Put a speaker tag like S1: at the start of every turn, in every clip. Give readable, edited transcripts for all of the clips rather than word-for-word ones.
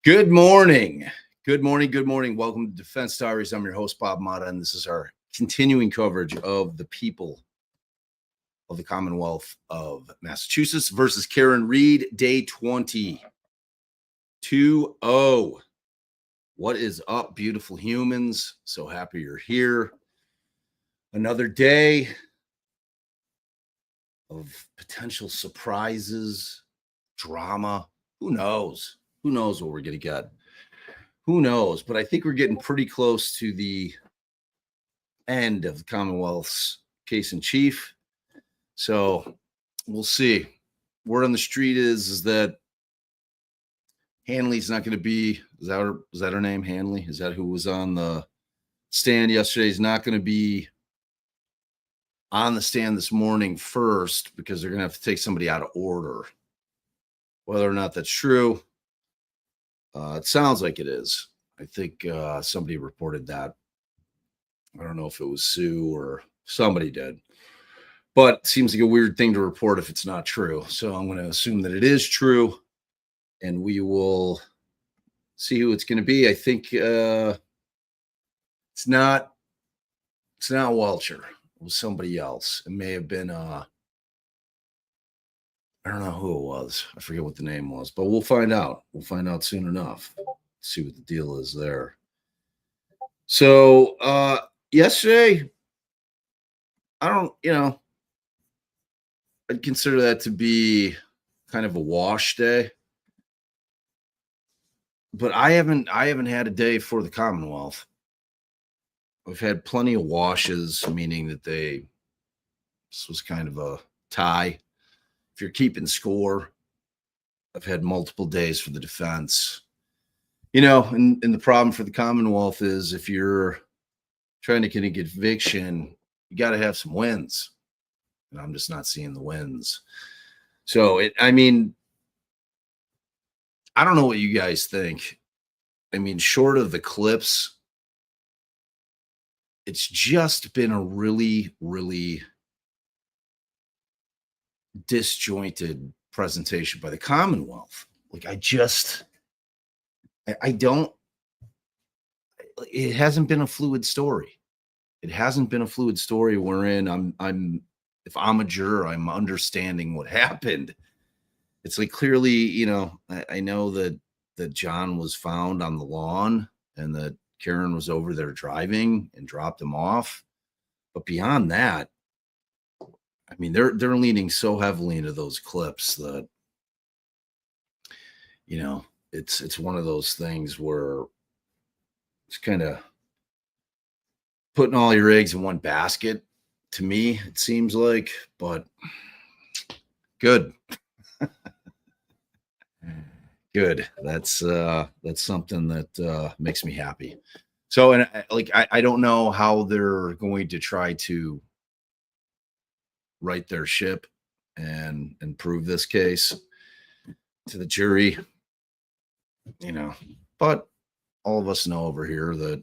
S1: Good morning. Good morning. Good morning. Welcome to Defense Diaries. I'm your host, Bob Mata, and this is our continuing coverage of the people of the Commonwealth of Massachusetts versus Karen Read, day 20. 2-0. What is up, beautiful humans? So happy you're here. Another day of potential surprises, drama. Who knows? Who knows what we're going to get? Who knows? But I think we're getting pretty close to the end of the Commonwealth's case in chief. So we'll see. Word on the street is that Hanley's not going to be, is that her name, Hanley? Is that who was on the stand yesterday? He's not going to be on the stand this morning first because they're going to have to take somebody out of order. Whether or not that's true, it sounds like it is. I think somebody reported that. I don't know if it was Sue or somebody did. But it seems like a weird thing to report if it's not true. So I'm going to assume that it is true. And we will see who it's going to be. I think it's not Welcher. It was somebody else. It may have been I don't know who it was. I forget what the name was, but we'll find out. We'll find out soon enough. See what the deal is there. So yesterday, I'd consider that to be kind of a wash day. But I haven't had a day for the Commonwealth. I've had plenty of washes, meaning that this was kind of a tie. If you're keeping score, I've had multiple days for the defense. And the problem for the Commonwealth is if you're trying to get a conviction, you got to have some wins. And I'm just not seeing the wins. So, I don't know what you guys think. Short of the clips, it's just been a really, really disjointed presentation by the Commonwealth. It hasn't been a fluid story. It hasn't been a fluid story wherein if I'm a juror, I'm understanding what happened. It's like clearly, I know that John was found on the lawn and that Karen was over there driving and dropped him off. But beyond that, they're leaning so heavily into those clips that, it's one of those things where it's kind of putting all your eggs in one basket. To me, it seems like, but good. Good. That's something that makes me happy. So, and I don't know how they're going to try to right their ship and prove this case to the jury, but all of us know over here that,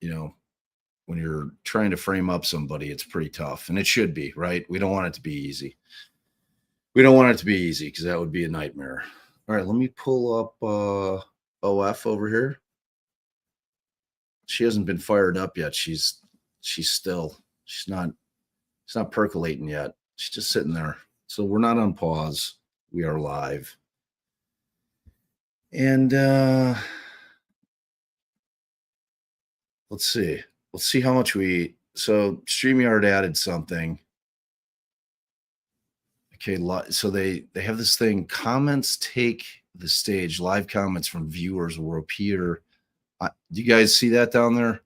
S1: when you're trying to frame up somebody, it's pretty tough, and it should be, right? We don't want it to be easy. We don't want it to be easy because that would be a nightmare. All right, let me pull up OF over here. She hasn't been fired up yet. She's not percolating yet. She's just sitting there. So we're not on pause. We are live. And let's see. Let's see how much so StreamYard added something. Okay, so they have this thing, comments take the stage, live comments from viewers will appear. Do you guys see that down there?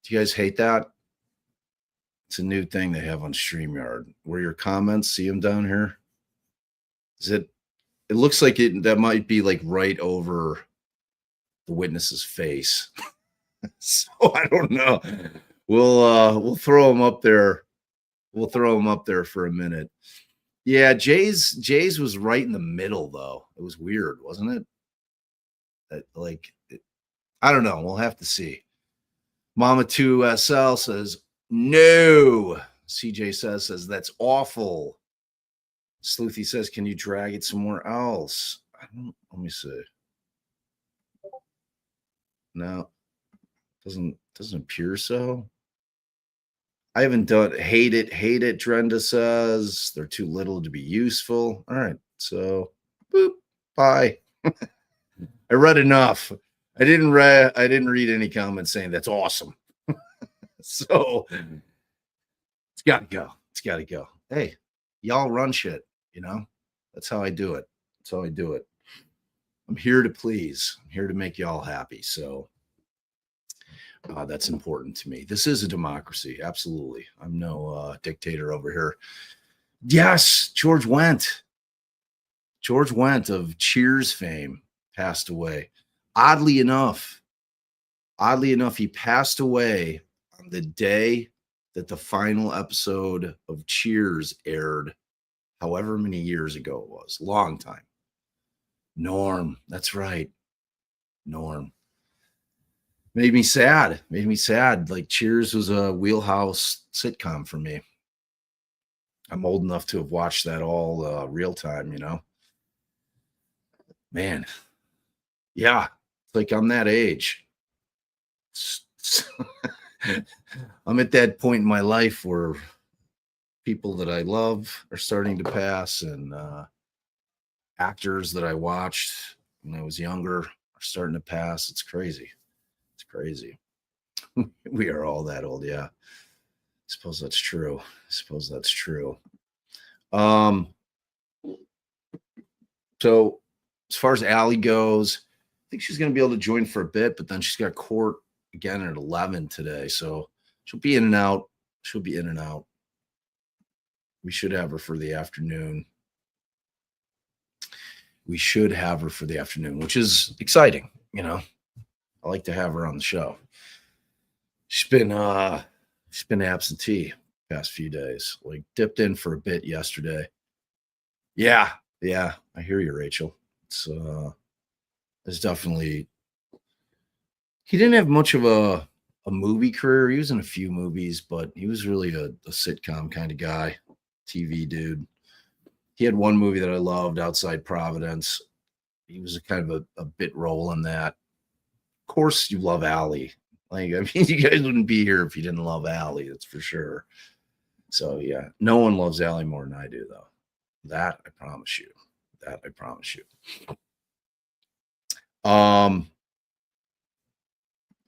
S1: Do you guys hate that? It's a new thing they have on StreamYard where your comments, see them down here? It looks like that might be like right over the witness's face. So I don't know. We'll throw them up there. We'll throw them up there for a minute. Yeah, Jay's was right in the middle though. It was weird, wasn't it? I don't know. We'll have to see. Mama 2SL says no. CJ says that's awful. Sleuthy says, can you drag it somewhere else? Let me see. No, doesn't appear so. I haven't done hate it. Drenda says they're too little to be useful. All right, so boop, bye. I read enough. I didn't read any comments saying that's awesome. So it's got to go. Hey, y'all run shit, That's how I do it. I'm here to please. I'm here to make y'all happy. So that's important to me. This is a democracy. Absolutely. I'm no dictator over here. Yes, George Wendt of Cheers fame passed away. Oddly enough, he passed away on the day that the final episode of Cheers aired, however many years ago it was. Long time. Norm. That's right. Norm. Made me sad. Like Cheers was a wheelhouse sitcom for me. I'm old enough to have watched that all real time, Man. Yeah. It's like I'm that age. I'm at that point in my life where people that I love are starting to pass, and actors that I watched when I was younger are starting to pass. It's crazy. We are all that old, yeah. I suppose that's true. So as far as Allie goes, I think she's going to be able to join for a bit, but then she's got court again at 11 today. So she'll be in and out. We should have her for the afternoon. Which is exciting, I like to have her on the show. She's been absentee past few days. Like dipped in for a bit yesterday. Yeah, I hear you, Rachel. It's definitely. He didn't have much of a movie career. He was in a few movies, but he was really a sitcom kind of guy, TV dude. He had one movie that I loved, Outside Providence. He was a kind of a bit role in that. Of course, you love Allie. You guys wouldn't be here if you didn't love Allie. That's for sure. So yeah, no one loves Allie more than I do, though. That I promise you.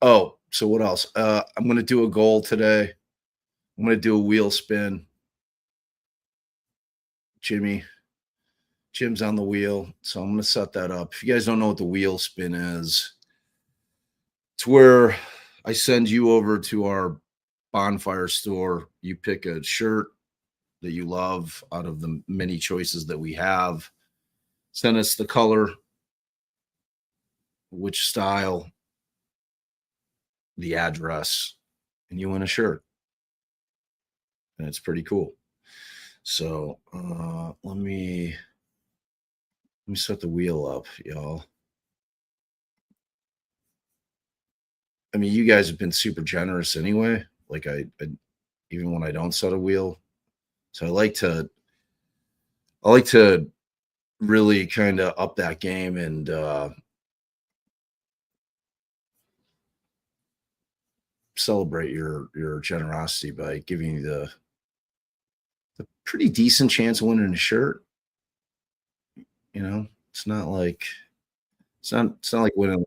S1: Oh, so what else? I'm going to do a goal today. I'm going to do a wheel spin. Jim's on the wheel, so I'm going to set that up. If you guys don't know what the wheel spin is, it's where I send you over to our bonfire store. You pick a shirt that you love out of the many choices that we have. Send us the color, which style, the address, and you win a shirt. And it's pretty cool. So let me set the wheel up, y'all. I mean, you guys have been super generous anyway. Like I even when I don't set a wheel. So I like to really kind of up that game and celebrate your generosity by giving you the pretty decent chance of winning a shirt. You know, it's not like it's not like winning.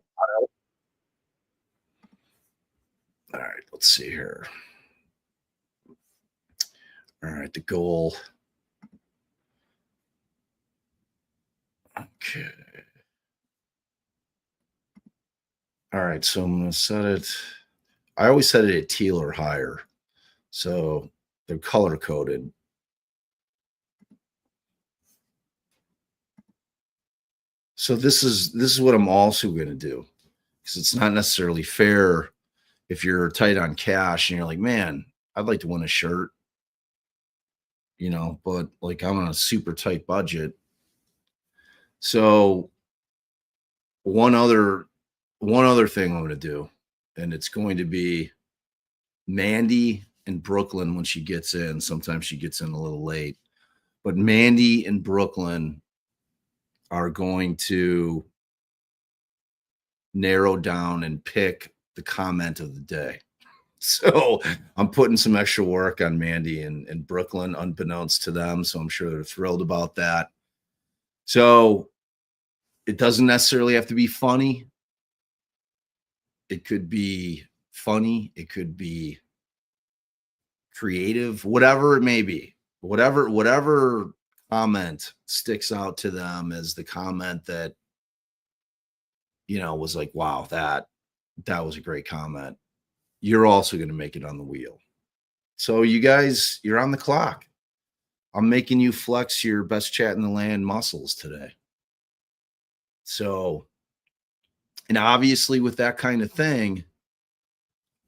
S1: All right, let's see here. All right, the goal. Okay. All right, so I'm gonna set it. I always set it at teal or higher, so they're color coded. So this is what I'm also going to do, because it's not necessarily fair if you're tight on cash and you're like, man, I'd like to win a shirt, but like I'm on a super tight budget. So one other thing I'm going to do, and it's going to be Mandy in Brooklyn when she gets in. Sometimes she gets in a little late, but Mandy in Brooklyn are going to narrow down and pick the comment of the day. So I'm putting some extra work on Mandy in Brooklyn, unbeknownst to them. So I'm sure they're thrilled about that. So it doesn't necessarily have to be funny. It could be funny. It could be creative, whatever it may be. Whatever comment sticks out to them as the comment that, was like, wow, that was a great comment. You're also going to make it on the wheel. So you guys, you're on the clock. I'm making you flex your best chat in the land muscles today. So, and obviously with that kind of thing,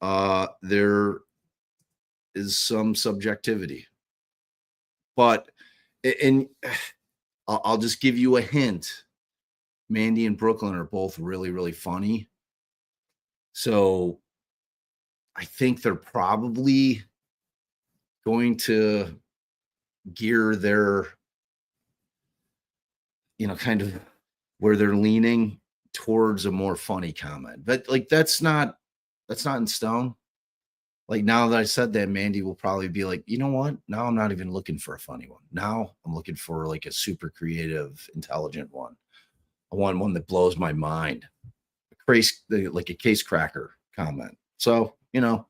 S1: there is some subjectivity. But, and I'll just give you a hint. Mandy and Brooklyn are both really, really funny. So I think they're probably going to gear their, kind of where they're leaning towards a more funny comment. But like that's not in stone. Like now that I said that, Mandy will probably be like, you know what? Now I'm not even looking for a funny one. Now I'm looking for like a super creative, intelligent one. I want one that blows my mind. Like a case cracker comment. So, we'll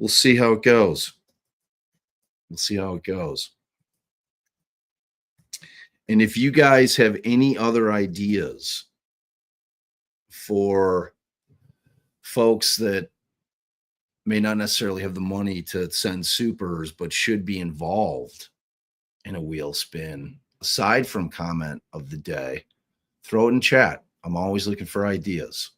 S1: see how it goes. And if you guys have any other ideas for folks that may not necessarily have the money to send supers, but should be involved in a wheel spin, aside from comment of the day, throw it in chat. I'm always looking for ideas.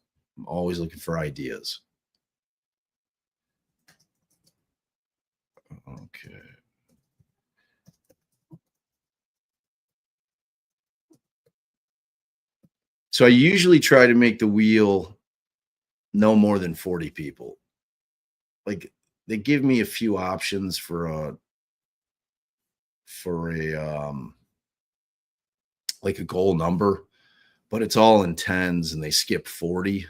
S1: Okay. So I usually try to make the wheel no more than 40 people. Like they give me a few options for a like a goal number, but it's all in tens and they skip 40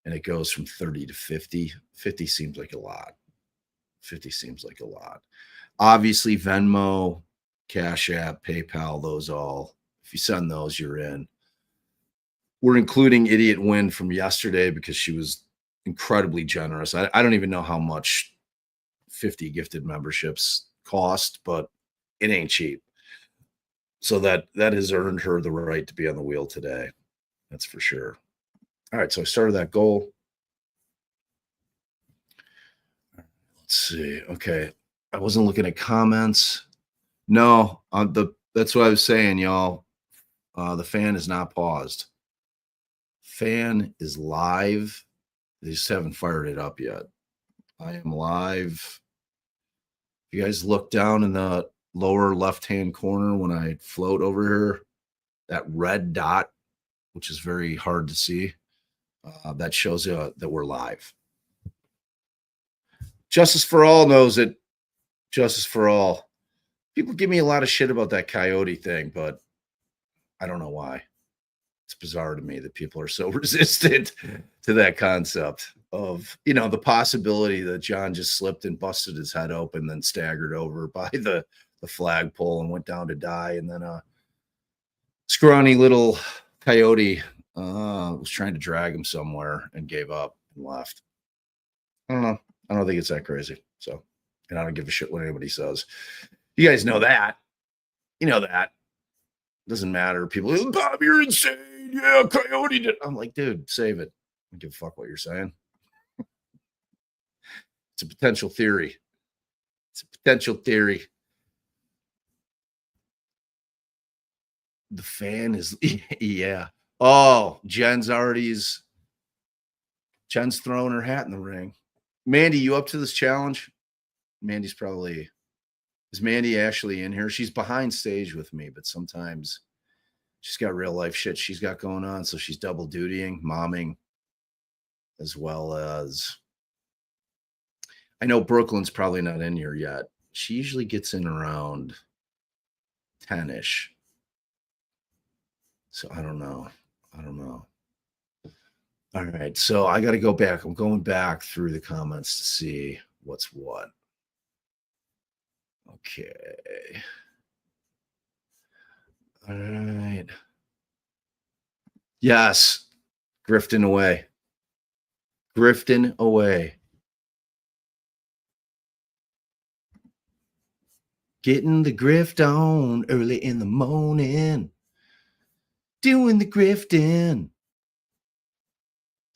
S1: and it goes from 30 to 50. 50 seems like a lot. Obviously Venmo, Cash App, PayPal, those all, if you send those, you're in. We're including Idiot Win from yesterday because she was incredibly generous. I don't even know how much 50 gifted memberships cost, but it ain't cheap. So that has earned her the right to be on the wheel today. That's for sure. All right, so I started that goal. Let's see. Okay, I wasn't looking at comments. No, that's what I was saying, y'all. The fan is not paused. Fan is live. They just haven't fired it up yet. I am live. You guys look down in the lower left-hand corner when I float over here, that red dot, which is very hard to see, that shows you that we're live. Justice for All knows it. Justice for All. People give me a lot of shit about that coyote thing, but I don't know why. It's bizarre to me that people are so resistant to that concept of, the possibility that John just slipped and busted his head open, then staggered over by the flagpole and went down to die. And then a scrawny little coyote was trying to drag him somewhere and gave up and left. I don't know. I don't think it's that crazy. So, and I don't give a shit what anybody says. You guys know that. You know that. Doesn't matter. People, Bob, you're insane. Yeah, coyote did. I'm like, dude, save it. I don't give a fuck what you're saying. It's a potential theory. It's a potential theory. The fan is, yeah. Oh, Jen's throwing her hat in the ring. Mandy, you up to this challenge? Is Mandy actually in here? She's behind stage with me, but sometimes she's got real life shit she's got going on. So she's double dutying, momming, as well as, I know Brooklyn's probably not in here yet. She usually gets in around 10-ish. So I don't know. All right. So I got to go back. I'm going back through the comments to see what's what. Okay. All right. Yes. Grifting away. Getting the grift on early in the morning. Doing the grifting.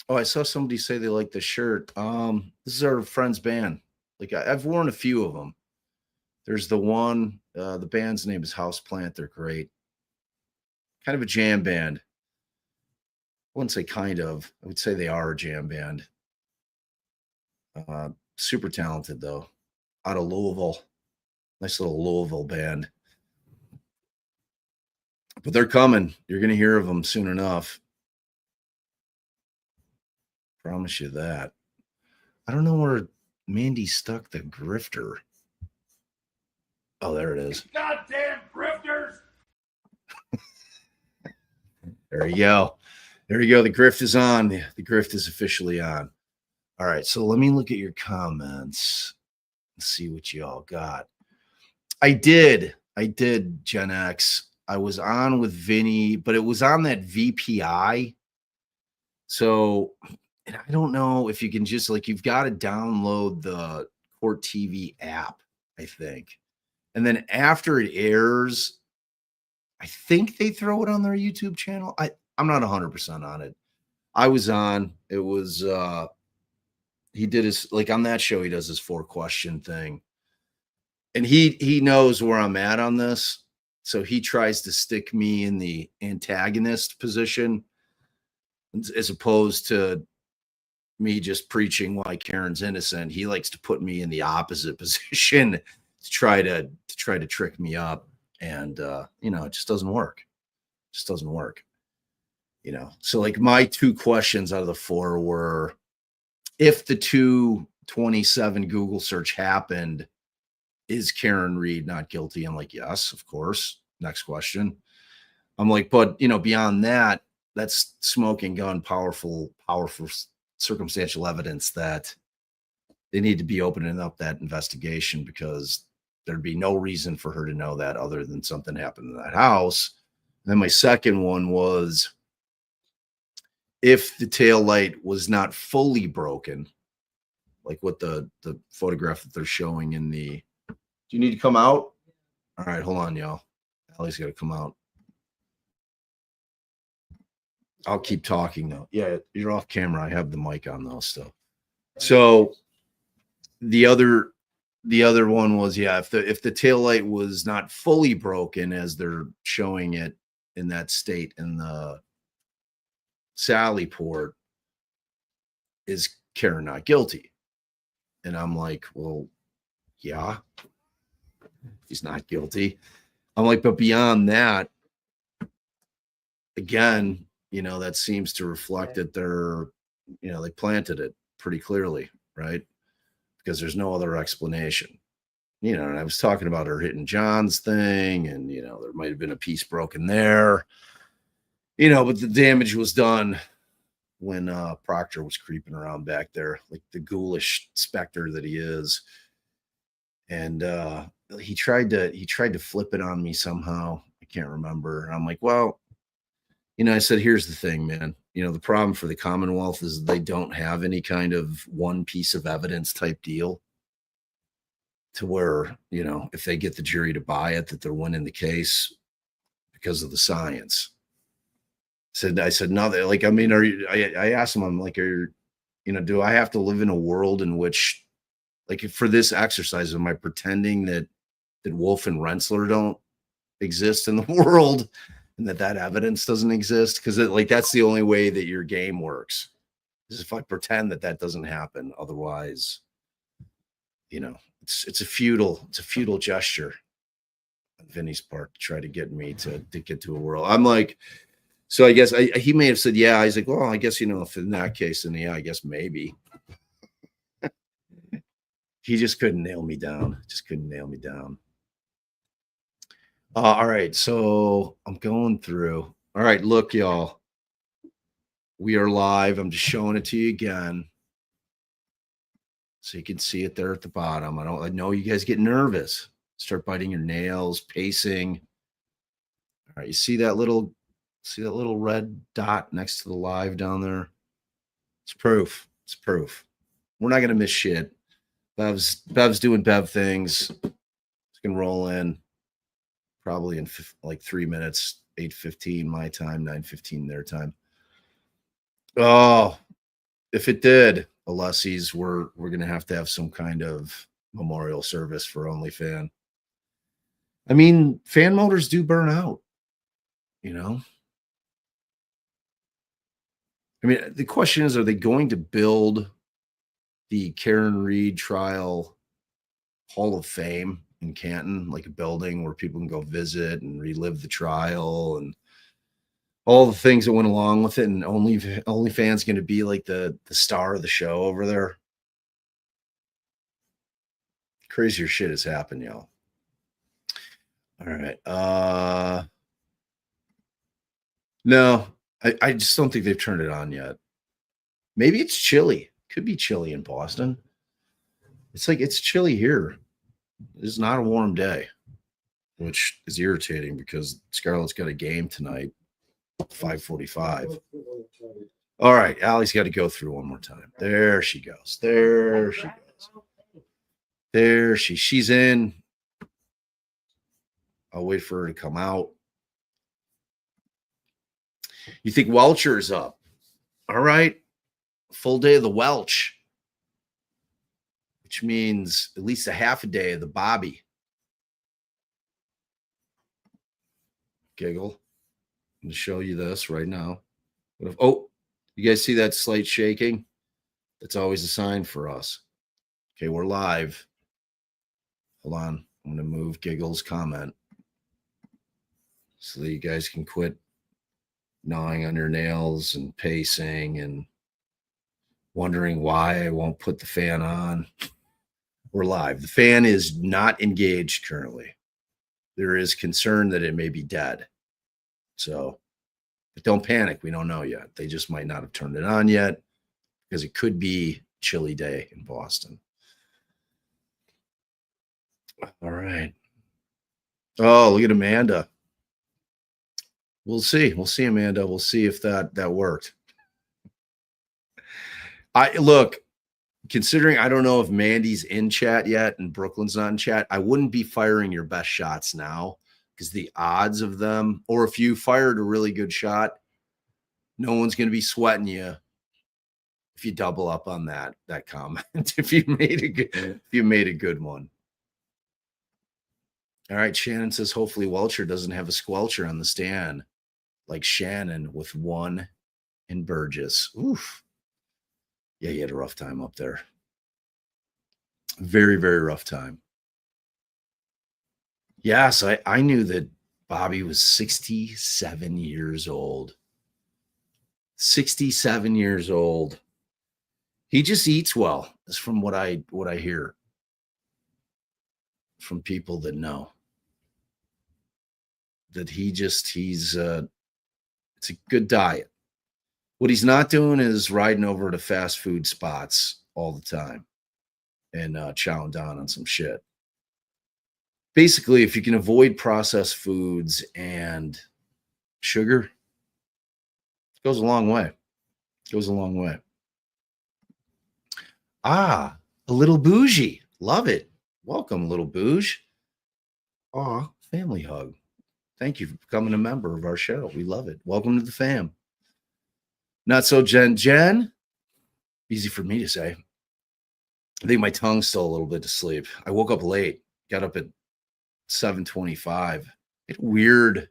S1: Oh, I saw somebody say they like the shirt. This is our friend's band. Like I've worn a few of them. There's the one, the band's name is Houseplant. They're great. Kind of a jam band. I wouldn't say kind of. I would say they are a jam band. Super talented, though. Out of Louisville. Nice little Louisville band. But they're coming. You're going to hear of them soon enough. Promise you that. I don't know where Mandy stuck the grifter. Oh, there it is.
S2: Goddamn grifters!
S1: There you go. The grift is on. The grift is officially on. All right. So let me look at your comments and see what you all got. I did, Gen X. I was on with Vinny, but it was on that VPI. So, and I don't know if you can just you've got to download the Court TV app, I think. And then after it airs, I think they throw it on their YouTube channel. I'm not 100% on it. I was on. It was he did his on that show. He does his 4-question thing, and he knows where I'm at on this. So he tries to stick me in the antagonist position, as opposed to me just preaching why Karen's innocent. He likes to put me in the opposite position to try to trick me up, and it just doesn't work. So my 2 questions out of the 4 were, if the 227 Google search happened, is Karen Reed not guilty? I'm like, yes, of course. Next question. I'm like, but beyond that, that's smoking gun, powerful circumstantial evidence that they need to be opening up that investigation, because there'd be no reason for her to know that other than something happened in that house. And then my second one was, if the tail light was not fully broken, like what the photograph that they're showing in the, do you need to come out? All right, hold on, y'all. Allie's got to come out. I'll keep talking though. Yeah, you're off camera. I have the mic on though still. So the other one was, if the tail light was not fully broken as they're showing it in that state in the Sally port, is Karen not guilty? And I'm like, well, yeah, he's not guilty. I'm like, but beyond that, again, that seems to reflect that they're, they planted it pretty clearly, right? Because there's no other explanation. And I was talking about her hitting John's thing, and there might have been a piece broken there. But the damage was done when Proctor was creeping around back there, like the ghoulish specter that he is. And he tried to flip it on me somehow. I can't remember. And I'm like, well, I said, here's the thing, man. The problem for the Commonwealth is they don't have any kind of one piece of evidence type deal to where, if they get the jury to buy it, that they're winning the case because of the science. I said, no, like, I mean, I asked him, I'm like, do I have to live in a world in which, like, for this exercise, am I pretending that Wolf and Rensler don't exist in the world and that evidence doesn't exist? Because that's the only way that your game works, is if I pretend that doesn't happen. Otherwise, it's a futile gesture on Vinny's part to try to get me to get to a world. I'm like, so I guess he may have said, yeah. He's like, well, I guess, if in that case, then yeah, I guess maybe. He just couldn't nail me down. All right, so I'm going through. All right, look, y'all. We are live. I'm just showing it to you again, so you can see it there at the bottom. I know you guys get nervous. Start biting your nails, pacing. All right, you see that little red dot next to the live down there? It's proof. We're not gonna miss shit. Bev's doing Bev things. It's gonna roll in probably in like 3 minutes, 8:15 my time, 9:15 their time. Oh, if it did, Alessi's, we're gonna have to have some kind of memorial service for OnlyFan. I mean, fan motors do burn out, I mean, the question is, are they going to build the Karen Reed trial Hall of Fame in Canton, like a building where people can go visit and relive the trial and all the things that went along with it, and OnlyFans going to be like the star of the show over there? Crazier shit has happened, y'all. All right. No, I just don't think they've turned it on yet. Maybe it's chilly. Could be chilly in Boston. It's chilly here. It's not a warm day, which is irritating because Scarlett's got a game tonight, 5:45. All right, Allie's got to go through one more time. There she goes. She's in. I'll wait for her to come out. You think Welcher's up? All right. Full day of the Welch, which means at least a half a day of the Bobby. Giggle. I'm going to show you this right now. You guys see that slight shaking? That's always a sign for us. Okay, we're live. Hold on. I'm going to move Giggle's comment so that you guys can quit gnawing on your nails and pacing and wondering why I won't put the fan on. We're live. The fan is not engaged currently. There is concern that it may be dead. So, but don't panic. We don't know yet. They just might not have turned it on yet because it could be a chilly day in Boston. All right. Oh, look at Amanda. We'll see. We'll see, Amanda. We'll see if that worked. Considering I don't know if Mandy's in chat yet and Brooklyn's not in chat, I wouldn't be firing your best shots now because the odds of them, or if you fired a really good shot, no one's going to be sweating you if you double up on that comment. if you made a good one. All right, Shannon says hopefully Welcher doesn't have a squelcher on the stand like Shannon with one in Burgess. Oof. Yeah, he had a rough time up there. Very, very rough time. Yes, I knew that Bobby was 67 years old. 67 years old. He just eats well. That's from what I hear from people that know. That he's It's a good diet. What he's not doing is riding over to fast food spots all the time and chowing down on some shit. Basically, if you can avoid processed foods and sugar, it goes a long way. It goes a long way. Ah, a little bougie. Love it. Welcome, little bouge. Aw, family hug. Thank you for becoming a member of our show. We love it. Welcome to the fam. Not so Jen. Jen, easy for me to say. I think my tongue's still a little bit asleep. I woke up late, got up at 7:25. Weird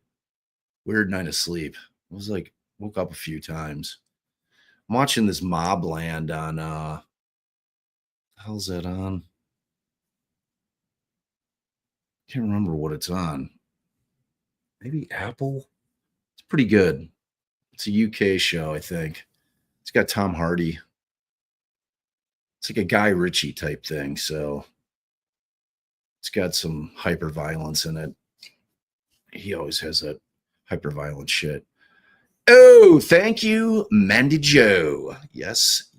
S1: night of sleep. I was like, woke up a few times. I'm watching this Mobland on the hell's that on? Can't remember what it's on. Maybe Apple. It's pretty good. It's a UK show, I think. It's got Tom Hardy. It's like a Guy Ritchie type thing, so it's got some hyper violence in it. He always has that hyper violent shit. Oh, thank you, Mandy Joe. Yes,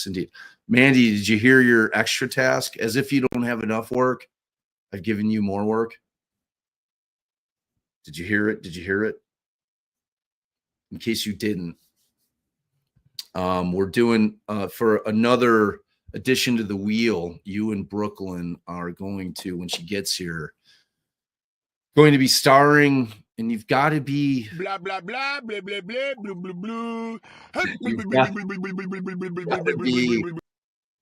S1: indeed. Mandy, did you hear your extra task? As if you don't have enough work, I've given you more work. Did you hear it? In case you didn't, we're doing for another addition to the wheel. You and Brooklyn are going to, when she gets here, going to be starring, and you've got to be
S2: Blah blah blah blah blah blah blah blah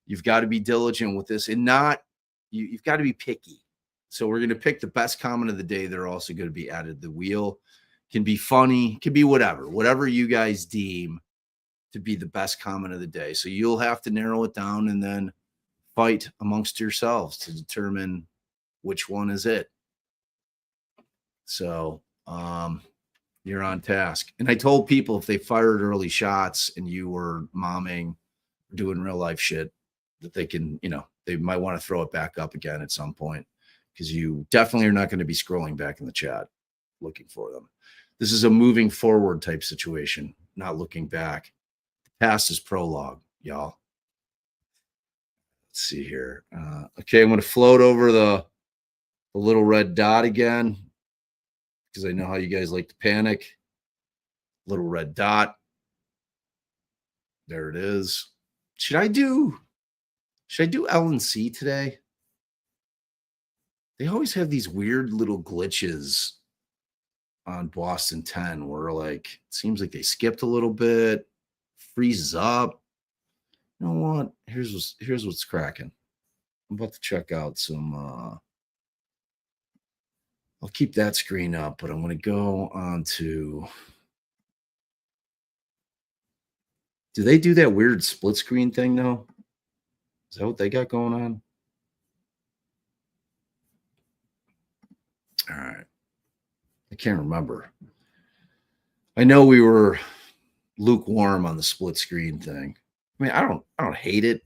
S1: you've got to be diligent with this, and not you've got to be picky. So we're going to pick the best comment of the day. They're also going to be added to the wheel. Can be funny, can be whatever you guys deem to be the best comment of the day. So you'll have to narrow it down and then fight amongst yourselves to determine which one is it. So you're on task. And I told people if they fired early shots and you were momming, doing real life shit, that they can, they might want to throw it back up again at some point, because you definitely are not going to be scrolling back in the chat looking for them. This is a moving forward type situation, not looking back. The past is prologue, y'all. Let's see here. Okay, I'm going to float over the little red dot again, because I know how you guys like to panic. Little red dot. There it is. Should I do L&C today? They always have these weird little glitches on Boston 10 where like it seems like they skipped a little bit, freezes up. You know what? Here's what's cracking. I'm about to check out some I'll keep that screen up, but I'm going to go on to. Do they do that weird split screen thing now? Is that what they got going on? All right. I can't remember. I know we were lukewarm on the split screen thing. I mean, I don't hate it.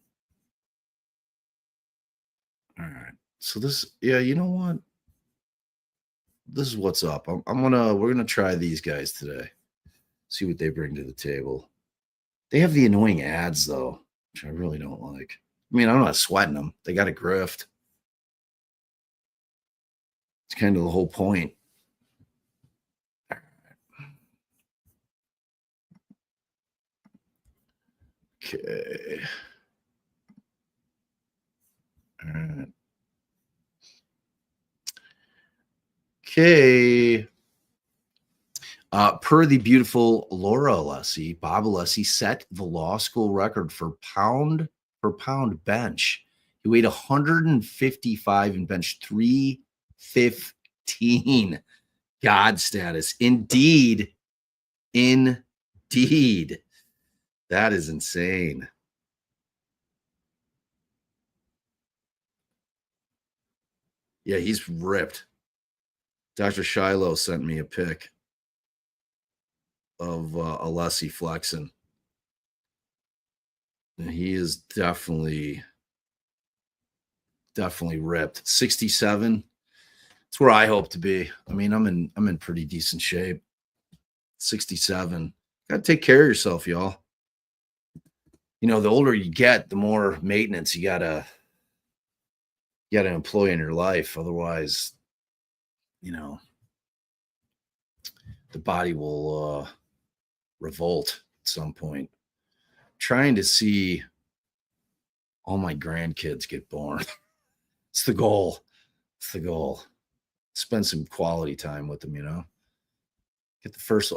S1: All right. So this, yeah, you know what? This is what's up. We're gonna try these guys today. See what they bring to the table. They have the annoying ads though, which I really don't like. I mean, I'm not sweating them. They got a grift. It's kind of the whole point. Okay. All right. Okay. Per the beautiful Laura Alessi, Bob Alessi set the law school record for pound per pound bench. He weighed 155 and benched 315. God status. Indeed. That is insane. Yeah, he's ripped. Dr. Shiloh sent me a pic of Alessi flexing. And he is definitely ripped. 67. It's where I hope to be. I mean, I'm in pretty decent shape. 67. Gotta take care of yourself, y'all. The older you get, the more maintenance you gotta employ in your life. Otherwise, the body will revolt at some point. Trying to see all my grandkids get born. It's the goal. Spend some quality time with them, Get the first.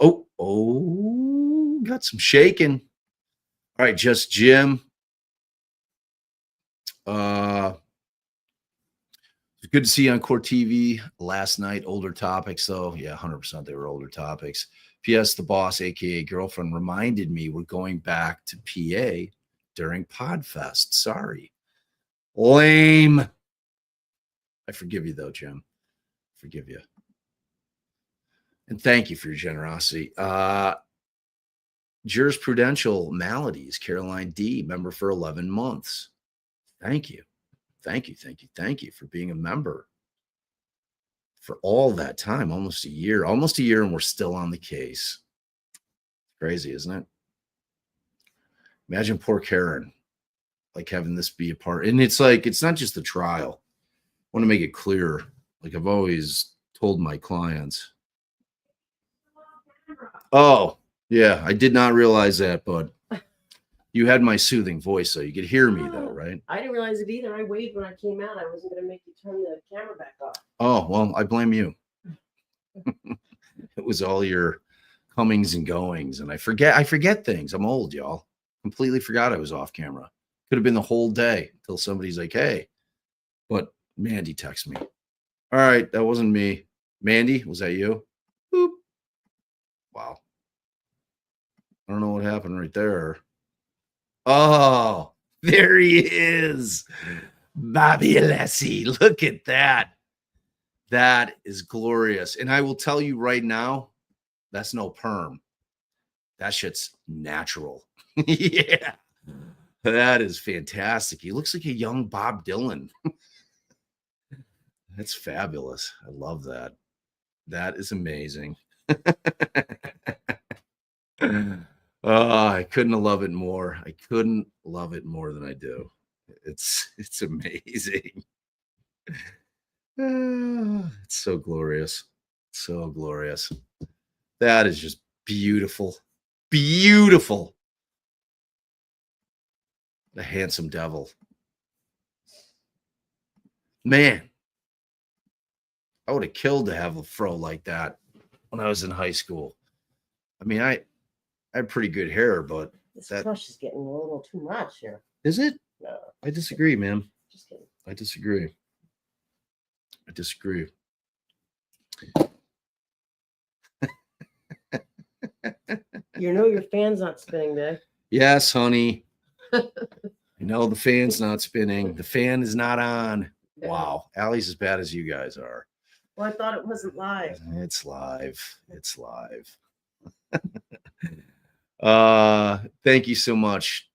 S1: Got some shaking. All right, just Jim. Good to see you on Court TV last night. Older topics, though. Yeah, 100% they were older topics. P.S. The boss, a.k.a. girlfriend, reminded me we're going back to PA during Podfest. Sorry. Lame. I forgive you, though, Jim. Forgive you. And thank you for your generosity. Jurisprudential maladies, Caroline D., member for 11 months. Thank you. Thank you for being a member for all that time, almost a year, and we're still on the case. Crazy, isn't it? Imagine poor Karen, like having this be a part. And it's like, it's not just the trial. I want to make it clear. Like I've always told my clients. Oh, yeah, I did not realize that, but you had my soothing voice, so you could hear me, though, right?
S3: I didn't realize it either. I waved when I came out. I wasn't going to make you turn the camera back off.
S1: Oh, well, I blame you. It was all your comings and goings, and I forget things. I'm old, y'all. Completely forgot I was off camera. Could have been the whole day until somebody's like, hey. But Mandy texted me. All right, that wasn't me. Mandy, was that you? Boop. Wow. I don't know what happened right there. Oh, there he is. Bobby Alessi. Look at that. That is glorious. And I will tell you right now, that's no perm. That shit's natural. Yeah. That is fantastic. He looks like a young Bob Dylan. That's fabulous. I love that. That is amazing. I couldn't love it more. I couldn't love it more than I do. It's amazing. It's so glorious. So glorious. That is just beautiful. Beautiful. The handsome devil. Man, I would have killed to have a fro like that when I was in high school. I mean, I had pretty good hair, but
S3: this crush is getting a little too much here.
S1: Is it?
S3: No.
S1: I disagree, man.
S3: Just kidding.
S1: I disagree.
S3: You know your fan's not spinning, Dave.
S1: Yes, honey. I know the fan's not spinning. The fan is not on. Wow. Allie's as bad as you guys are.
S3: Well, I thought it wasn't live.
S1: It's live. Thank you so much,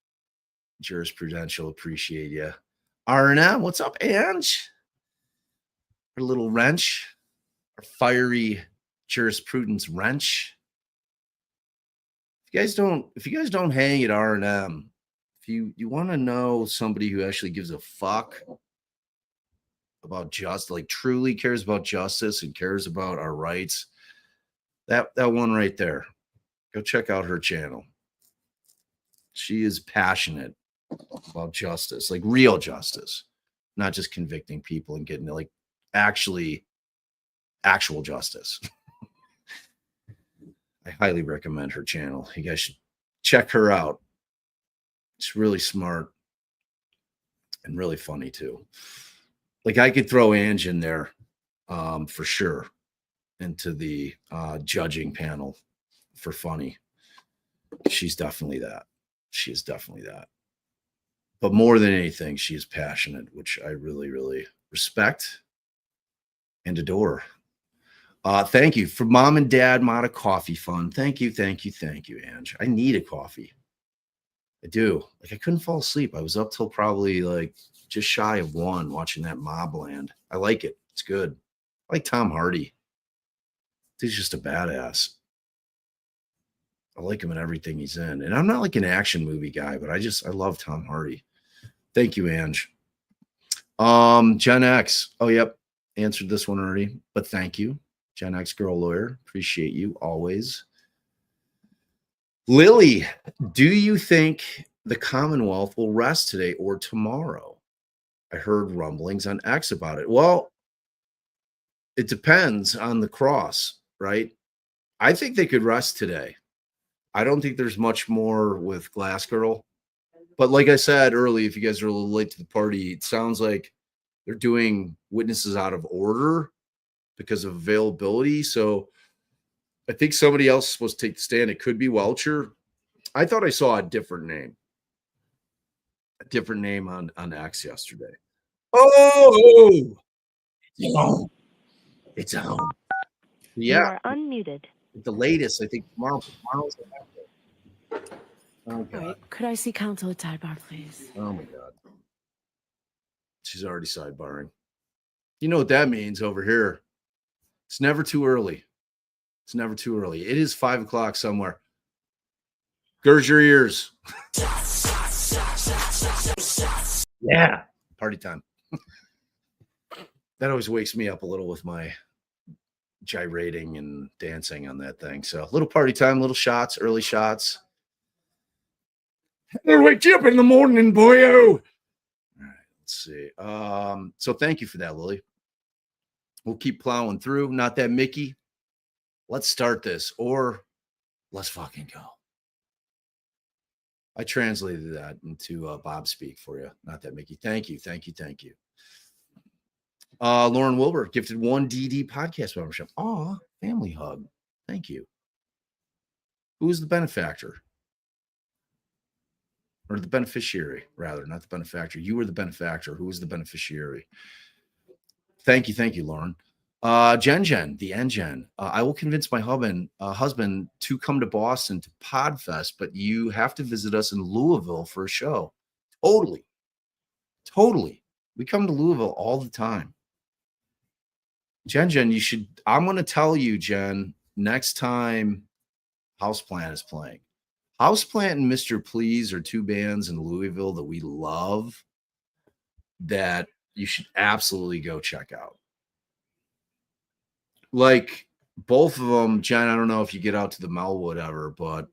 S1: Jurisprudential. Appreciate you. Arna, what's up, Ange? Our little wrench, our fiery jurisprudence wrench. If you guys don't hang at R&M, if you want to know somebody who actually gives a fuck about truly cares about justice and cares about our rights, that one right there, go check out her channel. She is passionate about justice, like real justice, not just convicting people and getting like actual justice. I highly recommend her channel. You guys should check her out. It's really smart and really funny too. Like I could throw Ange in there for sure into the judging panel for funny. She's definitely that. She is definitely that. But more than anything, she is passionate, which I really, really respect and adore. Thank you for Mom and Dad Mata Coffee Fund. Thank you, Ange. I need a coffee. I do. Like I couldn't fall asleep. I was up till probably like just shy of 1 watching that Mobland. I like it. It's good. I like Tom Hardy. He's just a badass. I like him in everything he's in. And I'm not like an action movie guy, but I love Tom Hardy. Thank you, Ange. Gen X. Oh, yep. Answered this one already, but thank you. Gen X girl lawyer. Appreciate you always. Lily, do you think the Commonwealth will rest today or tomorrow? I heard rumblings on X about it. Well, it depends on the cross, right? I think they could rest today. I don't think there's much more with Glass Girl. But like I said early, if you guys are a little late to the party, it sounds like they're doing witnesses out of order because of availability. So I think somebody else is supposed to take the stand. It could be Welcher. I thought I saw a different name on X yesterday. Oh, it's on. Yeah.
S4: You are unmuted.
S1: The latest, I think tomorrow's oh,
S5: All
S1: God.
S5: right. Could I see counsel at Sidebar, please?
S1: Oh my God. She's already sidebarring. You know what that means over here. It's never too early. It's never too early. It is 5 o'clock somewhere. Girds your ears. Yeah. Party time. That always wakes me up a little with my gyrating and dancing on that thing. So a little party time, little shots, early shots. I'll wake you up in the morning, boyo. All right, let's see. So thank you for that, Lily. We'll keep plowing through. Not that Mickey. Let's start this, or let's fucking go. I translated that into Bob speak for you. Not that Mickey. Thank you. Lauren Wilbur gifted 1 DD podcast membership. Aw, family hug. Thank you. Who is the benefactor? Or the beneficiary, rather, not the benefactor. You were the benefactor. Who was the beneficiary? Thank you, Lauren. Jen, the N-Gen. I will convince my husband to come to Boston to Podfest, but you have to visit us in Louisville for a show. Totally. We come to Louisville all the time. Jen, you should. I'm going to tell you, Jen, next time Houseplant is playing. Houseplant and Mr. Please are 2 bands in Louisville that we love that you should absolutely go check out. Like both of them, Jen, I don't know if you get out to the Melwood ever, but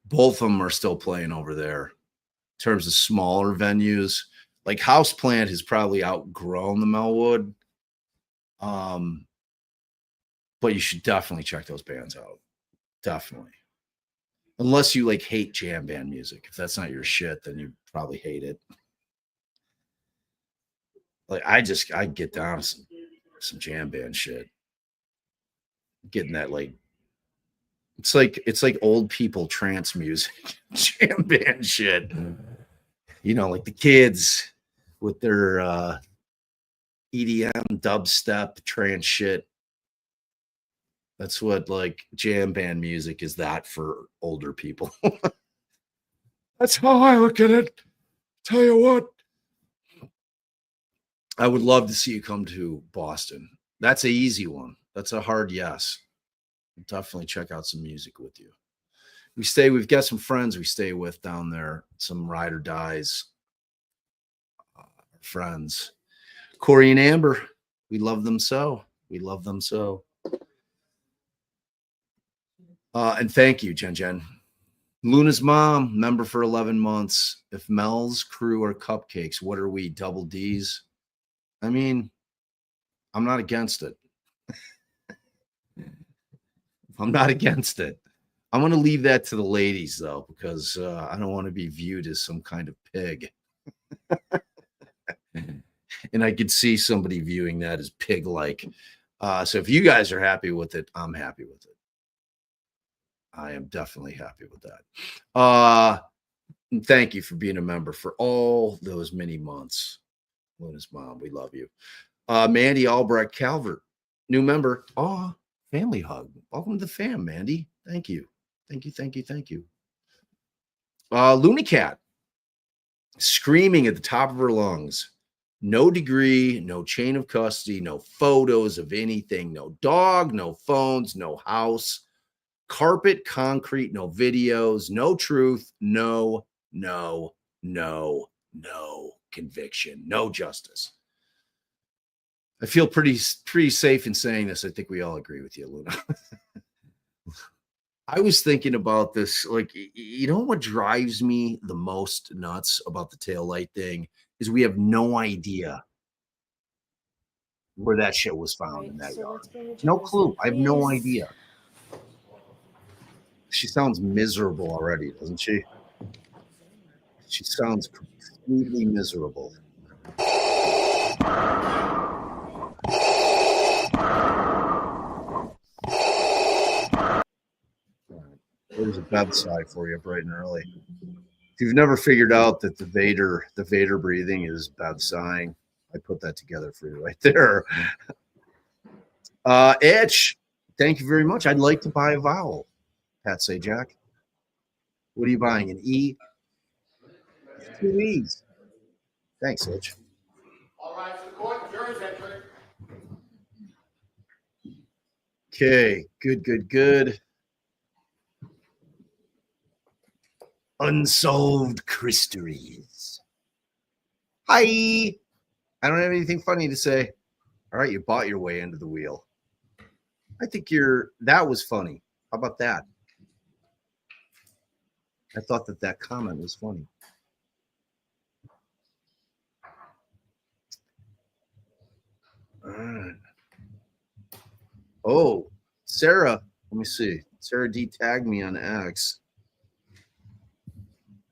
S1: both of them are still playing over there in terms of smaller venues. Like Houseplant has probably outgrown the Melwood. But you should definitely check those bands out. Definitely. Unless you like hate jam band music. If that's not your shit, then you probably hate it. Like I get down to some jam band shit. Getting that like it's like old people trance music, jam band shit. You know, like the kids with their EDM, dubstep, trance shit. That's what like jam band music is that for older people. That's how I look at it. Tell you what. I would love to see you come to Boston. That's an easy one. That's a hard yes. Definitely check out some music with you. We've got some friends we stay with down there, some ride or dies friends. Corey and Amber, we love them so. And thank you, Jen. Luna's mom, member for 11 months. If Mel's crew are cupcakes, what are we, double D's? I mean, I'm not against it. I'm not against it. I'm going to leave that to the ladies, though, because I don't want to be viewed as some kind of pig. And I could see somebody viewing that as pig-like. So if you guys are happy with it, I'm happy with it. I am definitely happy with that. And thank you for being a member for all those many months. Luna's mom, we love you. Mandy Albrecht Calvert, new member. Family hug. Welcome to the fam, Mandy. Thank you. Luna Cat, screaming at the top of her lungs. No degree, no chain of custody, no photos of anything, no dog, no phones, no house. Carpet, concrete, no videos, no truth, no conviction, no justice. I feel pretty safe in saying this. I think we all agree with you, Luna. I was thinking about this, like, you know what drives me the most nuts about the taillight thing is we have no idea where that shit was found in that yard. No clue. I have no idea. She sounds miserable already, doesn't she? She sounds completely miserable. There's a bedside for you bright and early. If you've never figured out that the Vader breathing is bed sighing, I put that together for you right there. Itch, thank you very much. I'd like to buy a vowel. Pat say Jack. What are you buying? An E? 2 E's. Thanks, Itch.
S2: All right, so the court, jury's entering.
S1: Okay, good. Unsolved Christeries. Hi. I don't have anything funny to say. All right, you bought your way into the wheel. I think that was funny. How about that? I thought that comment was funny. All right. Oh, Sarah, let me see. Sarah D tagged me on X.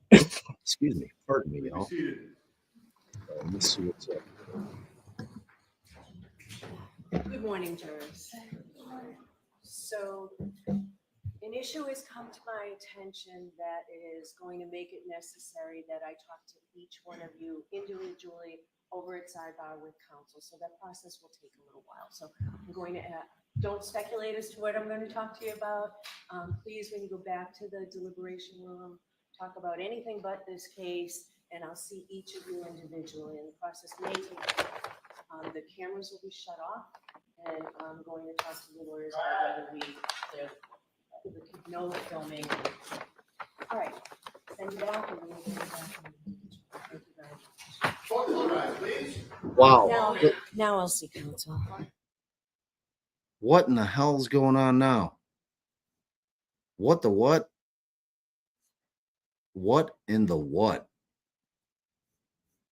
S1: Excuse me. Pardon me, y'all. Let me see what's up.
S4: Good morning, jurors. So an issue has come to my attention that is going to make it necessary that I talk to each one of you individually over at Sidebar with counsel. So that process will take a little while. So I'm going to don't speculate as to what I'm going to talk to you about. Please, when you go back to the deliberation room, talk about anything but this case, and I'll see each of you individually. And the process may take the cameras will be shut off, and I'm going to talk to the lawyers about whether no filming. All right, send it out. And we'll get it back. Thank you very much.
S2: Court, all right, please.
S1: Wow.
S4: Now I'll see counsel.
S1: What in the hell's going on now? What the what? What in the what?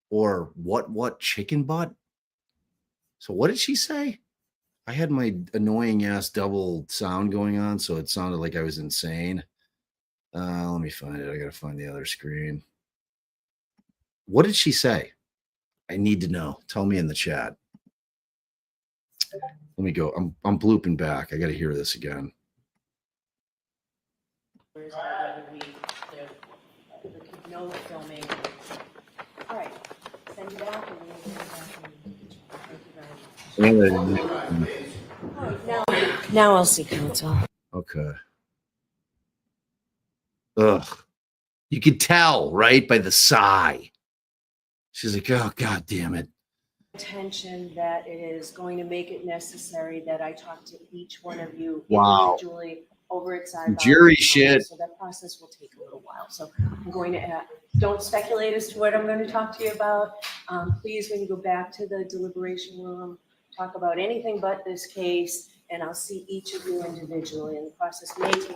S1: Or what chicken butt? So what did she say? I had my annoying ass double sound going on, so it sounded like I was insane. Let me find it. I gotta find the other screen. What did she say? I need to know. Tell me in the chat. Let me go. I'm blooping back. I gotta hear this again.
S4: No filming. All right, send it out. And we'll get it back. Thank you very much. Now I'll see counsel.
S1: Okay. Ugh. You could tell, right, by the sigh. She's like, oh, God damn it.
S4: Attention that it is going to make it necessary that I talk to each one of you individually over at Sidebar.
S1: Jury shit.
S4: So that process will take a little while. So I'm going to don't speculate as to what I'm going to talk to you about. Please, when you go back to the deliberation room, talk about anything but this case, and I'll see each of you individually. And the process may take the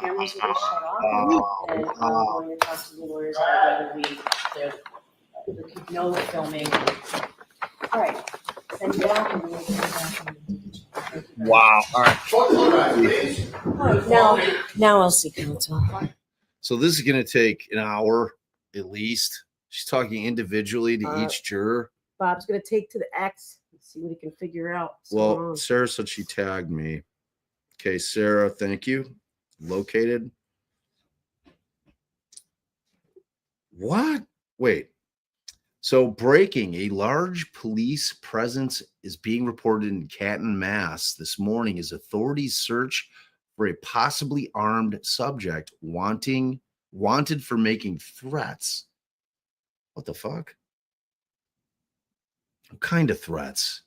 S4: cameras will be shut off, and I'm going to talk to the lawyers about whether no filming. All right, send it out. And we'll get it back.
S1: Wow. All right.
S2: Court, all right, please.
S4: All right, now I'll see counsel.
S1: So this is going to take an hour at least. She's talking individually to each juror.
S3: Bob's gonna take to the X and see what he can figure out.
S1: Well, Sarah said she tagged me. Okay, Sarah, thank you. Located. What? Wait. So breaking, a large police presence is being reported in Canton, Mass. This morning as authorities search for a possibly armed subject wanted for making threats. What the fuck? What kind of threats?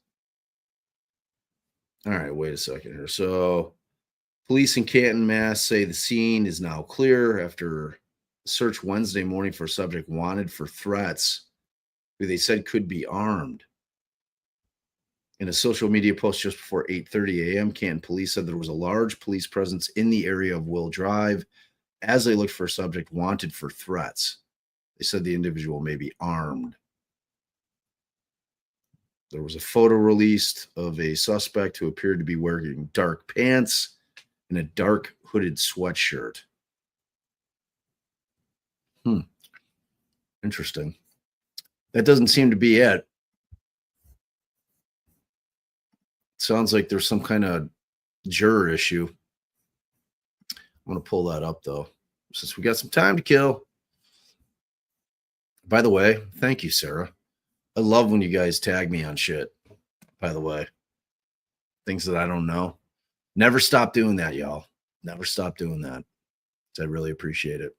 S1: All right, wait a second here. So Police in Canton, Mass. Say the scene is now clear after a search Wednesday morning for a subject wanted for threats who they said could be armed. In a social media post just before 8:30 a.m., Canton police said there was a large police presence in the area of Will Drive as they looked for a subject wanted for threats. They said the individual may be armed. There was a photo released of a suspect who appeared to be wearing dark pants and a dark hooded sweatshirt. Interesting. That doesn't seem to be it. Sounds like there's some kind of juror issue. I'm going to pull that up, though, since we got some time to kill. By the way, thank you, Sarah. I love when you guys tag me on shit, by the way. Things that I don't know. Never stop doing that, y'all. Never stop doing that. I really appreciate it.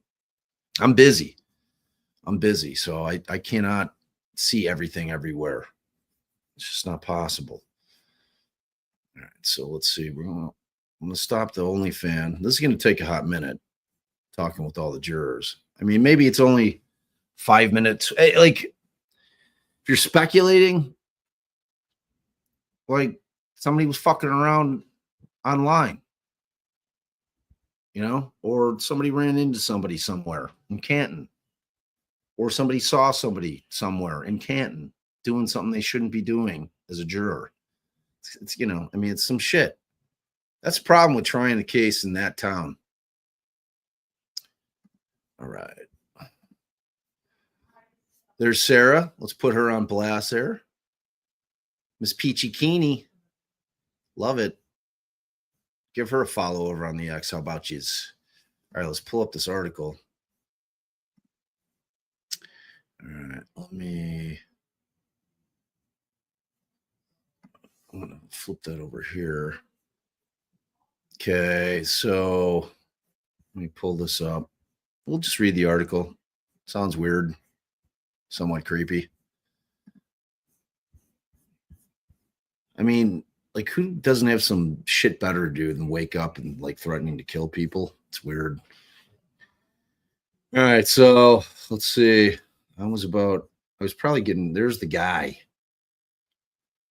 S1: I'm busy, so I cannot see everything everywhere. It's just not possible. All right, so let's see. I'm going to stop the OnlyFans. This is going to take a hot minute talking with all the jurors. I mean, maybe it's only 5 minutes. Like, if you're speculating, like somebody was fucking around online, you know, or somebody ran into somebody somewhere in Canton, or somebody saw somebody somewhere in Canton doing something they shouldn't be doing as a juror. It's you know, I mean, it's some shit. That's the problem with trying a case in that town. All right. There's Sarah. Let's put her on blast there. Miss Peachy Keeney. Love it. Give her a follow over on the X. How about yous? All right, let's pull up this article. All right, I'm going to flip that over here. Okay, so let me pull this up. We'll just read the article. Sounds weird, somewhat creepy. I mean, like, who doesn't have some shit better to do than wake up and like threatening to kill people? It's weird. All right, so let's see. I was probably getting, there's the guy.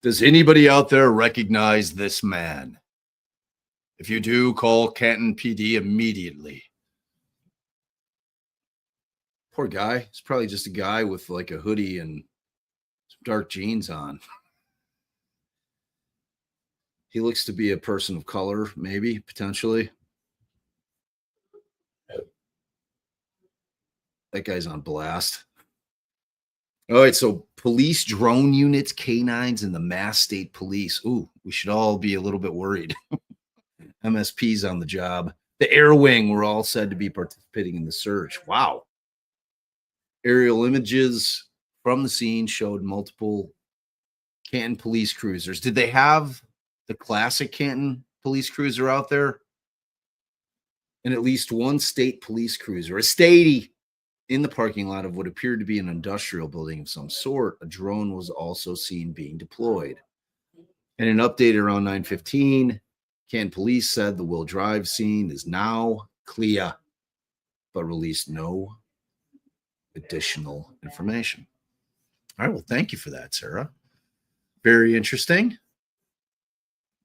S1: Does anybody out there recognize this man? If you do, call Canton PD immediately. Poor guy. It's probably just a guy with like a hoodie and some dark jeans on. He looks to be a person of color, maybe, potentially. That guy's on blast. All right, so police drone units, canines, and the Mass State Police. Ooh, we should all be a little bit worried. MSP's on the job. The Air Wing were all said to be participating in the search. Wow. Aerial images from the scene showed multiple Canton police cruisers. Did they have the classic Canton police cruiser out there? And at least one state police cruiser, a statey, in the parking lot of what appeared to be an industrial building of some sort. A drone was also seen being deployed. In an update around 9:15, Canton police said the Will Drive scene is now clear, but released no additional information. All right, well, thank you for that, Sarah. Very interesting.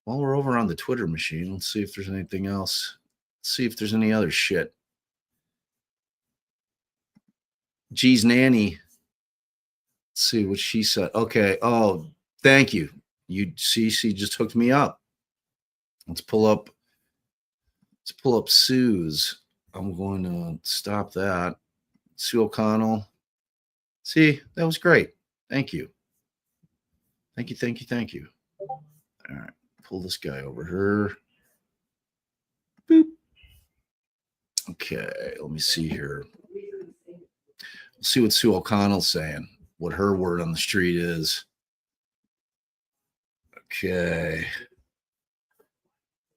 S1: While we're over on the Twitter machine, let's see if there's anything else. Let's see if there's any other shit. G's nanny. Let's see what she said. Okay. Oh, thank you. You see, she just hooked me up. Let's pull up Sue's. I'm going to stop that. Sue O'Connell. See, that was great. Thank you. Thank you. All right. Pull this guy over here. Boop. Okay. Let me see here. Let's see what Sue O'Connell's saying, what her word on the street is. Okay.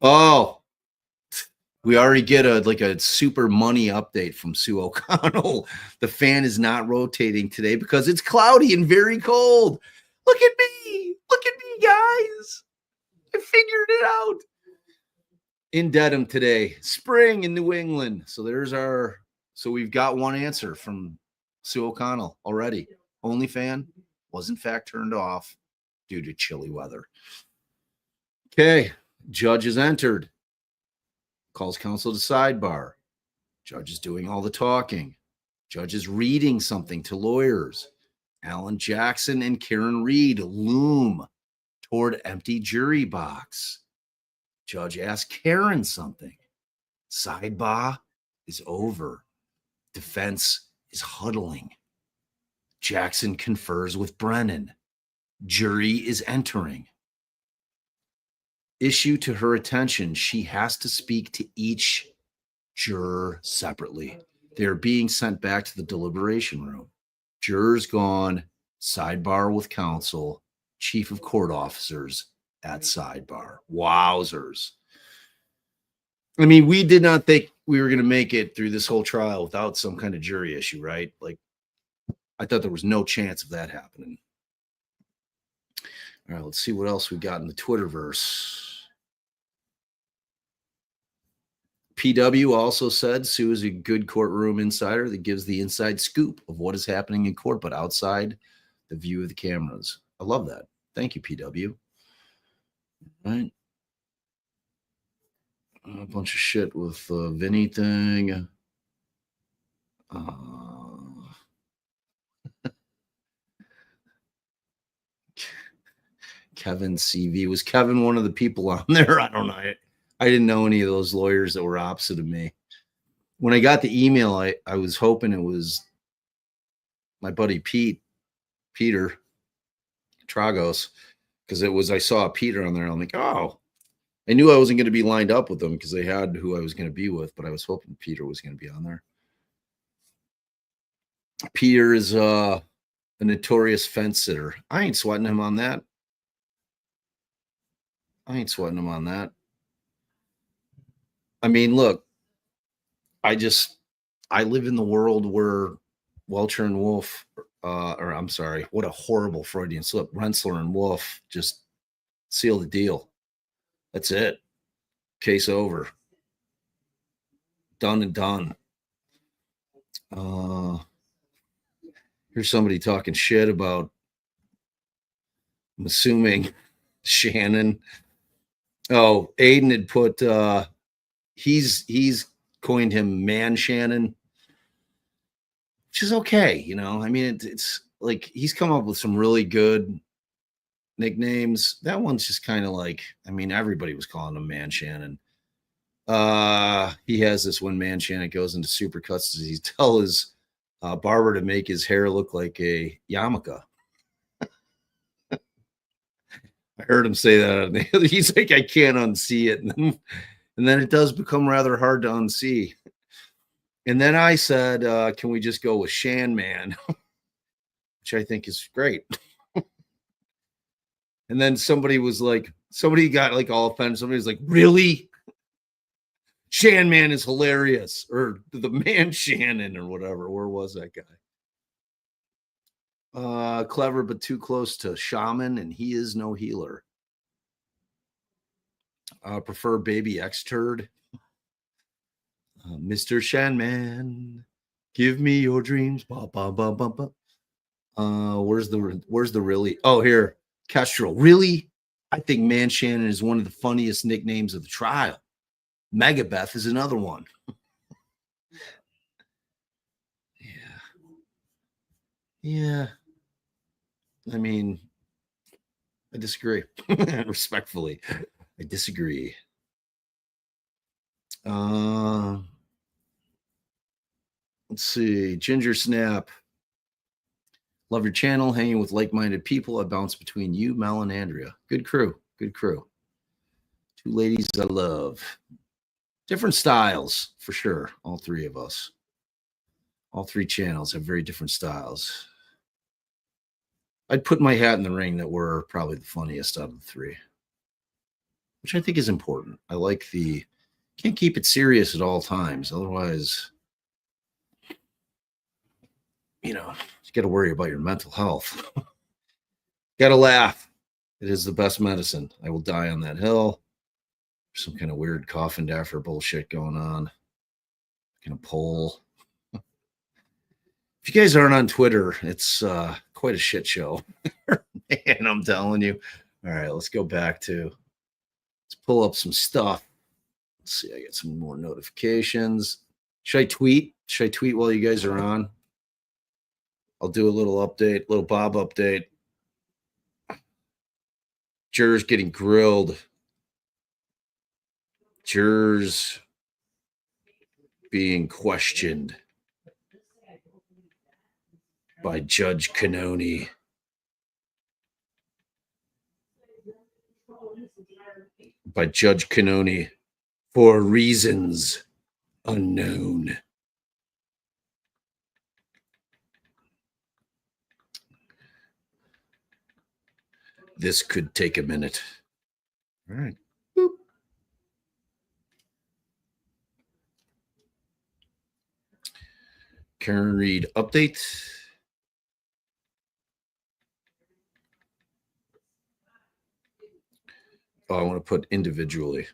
S1: Oh, we already get a super money update from Sue O'Connell. The fan is not rotating today because it's cloudy and very cold. Look at me, guys. I figured it out. in Dedham today, spring in New England. So we've got one answer from Sue O'Connell already. OnlyFan was in fact turned off due to chilly weather. Okay, judge is entered. Calls counsel to sidebar. Judge is doing all the talking. Judge is reading something to lawyers. Alan Jackson and Karen Reed loom toward empty jury box. Judge asks Karen something. Sidebar is over. Defense is huddling. Jackson confers with Brennan. Jury is entering. Issue to her attention, she has to speak to each juror separately. They're being sent back to the deliberation room. Jurors gone, sidebar with counsel, chief of court officers at sidebar. Wowzers. I mean, we did not think we were going to make it through this whole trial without some kind of jury issue, right? Like, I thought there was no chance of that happening. All right, let's see what else we got in the Twitterverse. PW also said Sue is a good courtroom insider that gives the inside scoop of what is happening in court, but outside the view of the cameras. I love that. Thank you, PW. All right. A bunch of shit with Vinny thing. Kevin CV. Was Kevin one of the people on there? I don't know. I didn't know any of those lawyers that were opposite of me. When I got the email, I was hoping it was my buddy Peter Tragos, because I saw Peter on there. I'm like, oh, I knew I wasn't going to be lined up with them because they had who I was going to be with, but I was hoping Peter was going to be on there. Peter is a notorious fence sitter. I ain't sweating him on that. I mean, look, I live in the world where Welcher and Wolf, what a horrible Freudian slip. Rensler and Wolf just seal the deal. That's it. Case over. Done and done. Here's somebody talking shit about, I'm assuming, Shannon. Oh, Aiden had put he's coined him Man Shannon, which is okay, you know. I mean, it's like he's come up with some really good nicknames. That one's just kind of like, I mean, everybody was calling him Man Shannon. He has this when Man Shannon goes into supercuts, he tells his barber to make his hair look like a yarmulke. I heard him say that. He's like, I can't unsee it. And then it does become rather hard to unsee. And then I said, can we just go with Shan Man? Which I think is great. And then somebody got like all offended. Somebody was like, really? Shan Man is hilarious. Or the Man Shannon or whatever. Where was that guy? Clever, but too close to shaman, and he is no healer. Prefer baby X turd. Mr. Shanman, give me your dreams. Ba, ba, ba, ba, ba. Where's the really? Oh, here, Kestrel. Really? I think Man Shannon is one of the funniest nicknames of the trial. Megabeth is another one. Yeah. I mean, I disagree. Respectfully, I disagree. Let's see. Ginger Snap. Love your channel. Hanging with like-minded people. I bounce between you, Mel, and Andrea. Good crew. Good crew. Two ladies I love. Different styles, for sure. All three of us. All three channels have very different styles. I'd put my hat in the ring that we're probably the funniest out of the three, which I think is important. I like can't keep it serious at all times. Otherwise, you got to worry about your mental health. Got to laugh. It is the best medicine. I will die on that hill. Some kind of weird coffin daffer bullshit going on. Kind of poll. If you guys aren't on Twitter, it's quite a shit show. Man, I'm telling you. All right, let's go back to, let's pull up some stuff. Let's see, I get some more notifications. Should I tweet? Should I tweet while you guys are on? I'll do a little update, little Bob update. Jurors getting grilled. Jurors being questioned by Judge Canoni. By Judge Canoni for reasons unknown. This could take a minute. All right. Boop. Karen Reed update. Oh, I want to put individually.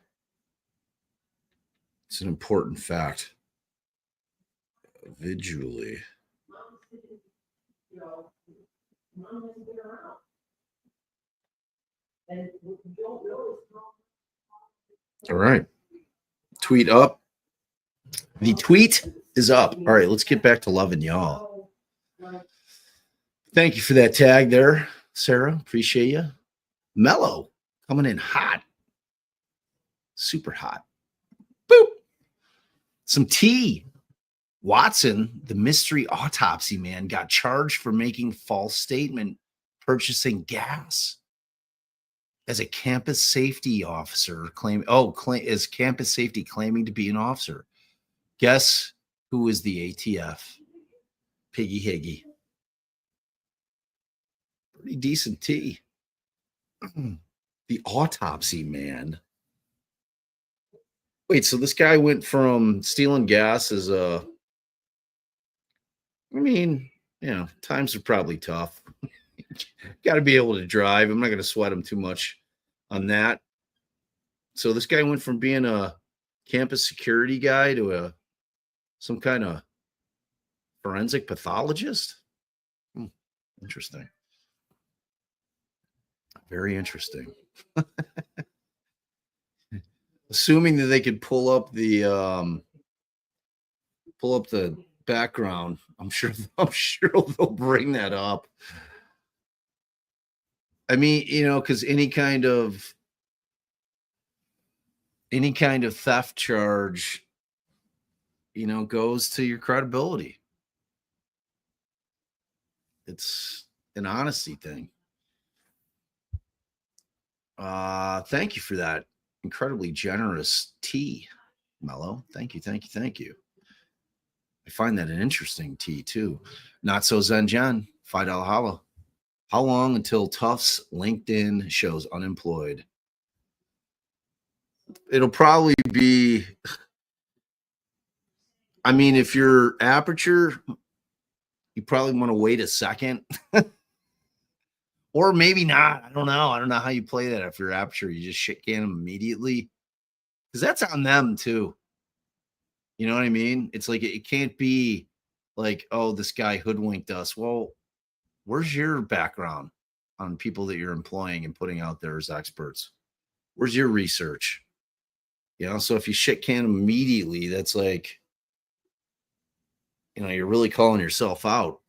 S1: It's an important fact. Individually. All right. Tweet up. The tweet is up. All right, let's get back to loving y'all. Thank you for that tag there, Sarah. Appreciate you. Mellow coming in hot. Super hot. Boop. Some tea. Watson, the mystery autopsy man, got charged for making false statement purchasing gas. As a campus safety officer as campus safety claiming to be an officer. Guess who is the ATF? Piggy Higgy. Pretty decent tea. The autopsy man. Wait, so this guy went from stealing gas as a, I mean, you know, times are probably tough. Got to be able to drive. I'm not going to sweat him too much on that. So this guy went from being a campus security guy to some kind of forensic pathologist. Interesting. Very interesting. Assuming that they could pull up the background, I'm sure they'll bring that up. I mean, you know, because any kind of theft charge, you know, goes to your credibility. It's an honesty thing. Thank you for that incredibly generous tea, Mello. Thank you. I find that an interesting tea too. Not so Zen John, $5 holla. How long until Tufts LinkedIn shows unemployed? It'll probably be, I mean, if you're Aperture, you probably want to wait a second. Or maybe not. I don't know. I don't know how you play that if you're Aperture. You just shit can them immediately. Because that's on them too. You know what I mean? It's like it can't be like, oh, this guy hoodwinked us. Well, where's your background on people that you're employing and putting out there as experts? Where's your research? You know, so if you shit can them immediately, that's like, you know, you're really calling yourself out.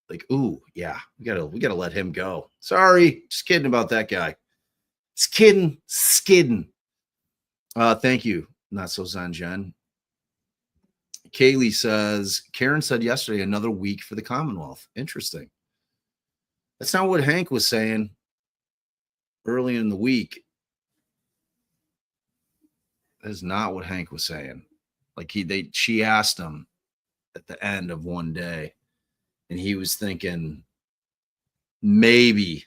S1: Like, ooh, yeah, we gotta let him go. Sorry, just kidding about that guy. Just skidding. Thank you. Not so Zanjan. Kaylee says, Karen said yesterday, another week for the Commonwealth. Interesting. That's not what Hank was saying early in the week. That is not what Hank was saying. Like she asked him at the end of one day, and he was thinking maybe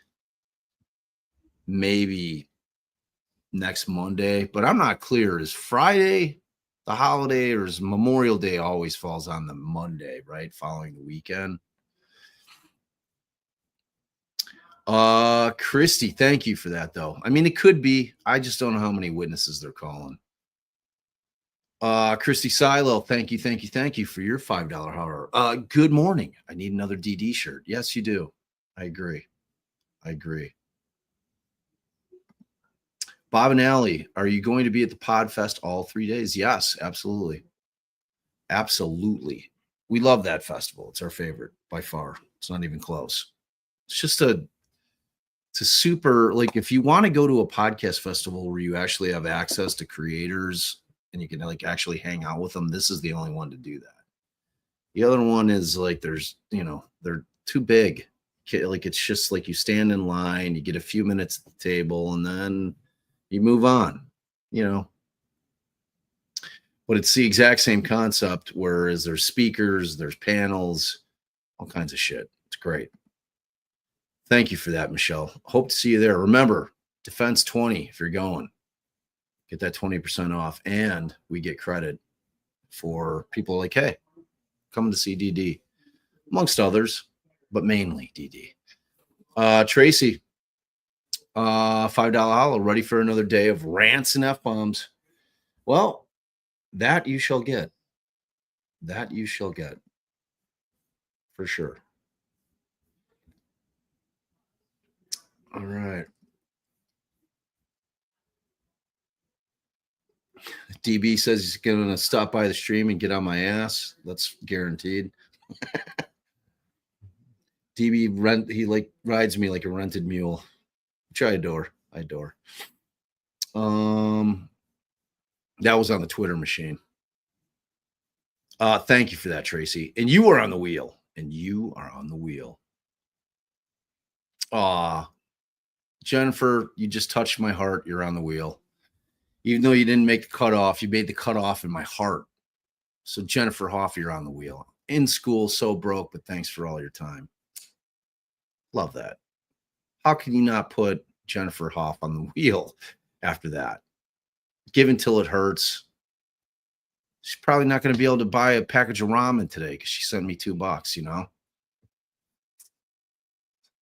S1: next Monday, but I'm not clear. Is Friday the holiday, or is Memorial Day always falls on the Monday, right? Following the weekend. Christy, thank you for that, though. I mean, it could be. I just don't know how many witnesses they're calling. Christy Silo, thank you for your $5 horror. Good morning. I need another DD shirt. Yes, you do. I agree. Bob and Allie, are you going to be at the Podfest all 3 days? Yes, absolutely. Absolutely. We love that festival. It's our favorite by far. It's not even close. It's just it's a super, like, if you want to go to a podcast festival where you actually have access to creators and you can like actually hang out with them, this is the only one to do that. The other one is like, there's, they're too big. Like, it's just like you stand in line, you get a few minutes at the table, and then you move on, But it's the exact same concept, whereas there's speakers, there's panels, all kinds of shit. It's great. Thank you for that, Michelle. Hope to see you there. Remember, Defense 20 if you're going. Get that 20% off, and we get credit for people like, hey, come to see DD, amongst others, but mainly DD. Tracy, $5 hollow, ready for another day of rants and F-bombs. Well, that you shall get. That you shall get. For sure. All right. DB says he's going to stop by the stream and get on my ass. That's guaranteed. DB he like rides me like a rented mule, which I adore. That was on the Twitter machine. Thank you for that, Tracy. And you are on the wheel. Jennifer, you just touched my heart. You're on the wheel. Even though you didn't make the cutoff, you made the cutoff in my heart. So Jennifer Hoff, you're on the wheel. In school, so broke, but thanks for all your time. Love that. How can you not put Jennifer Hoff on the wheel after that? Give until it hurts. She's probably not going to be able to buy a package of ramen today because she sent me $2,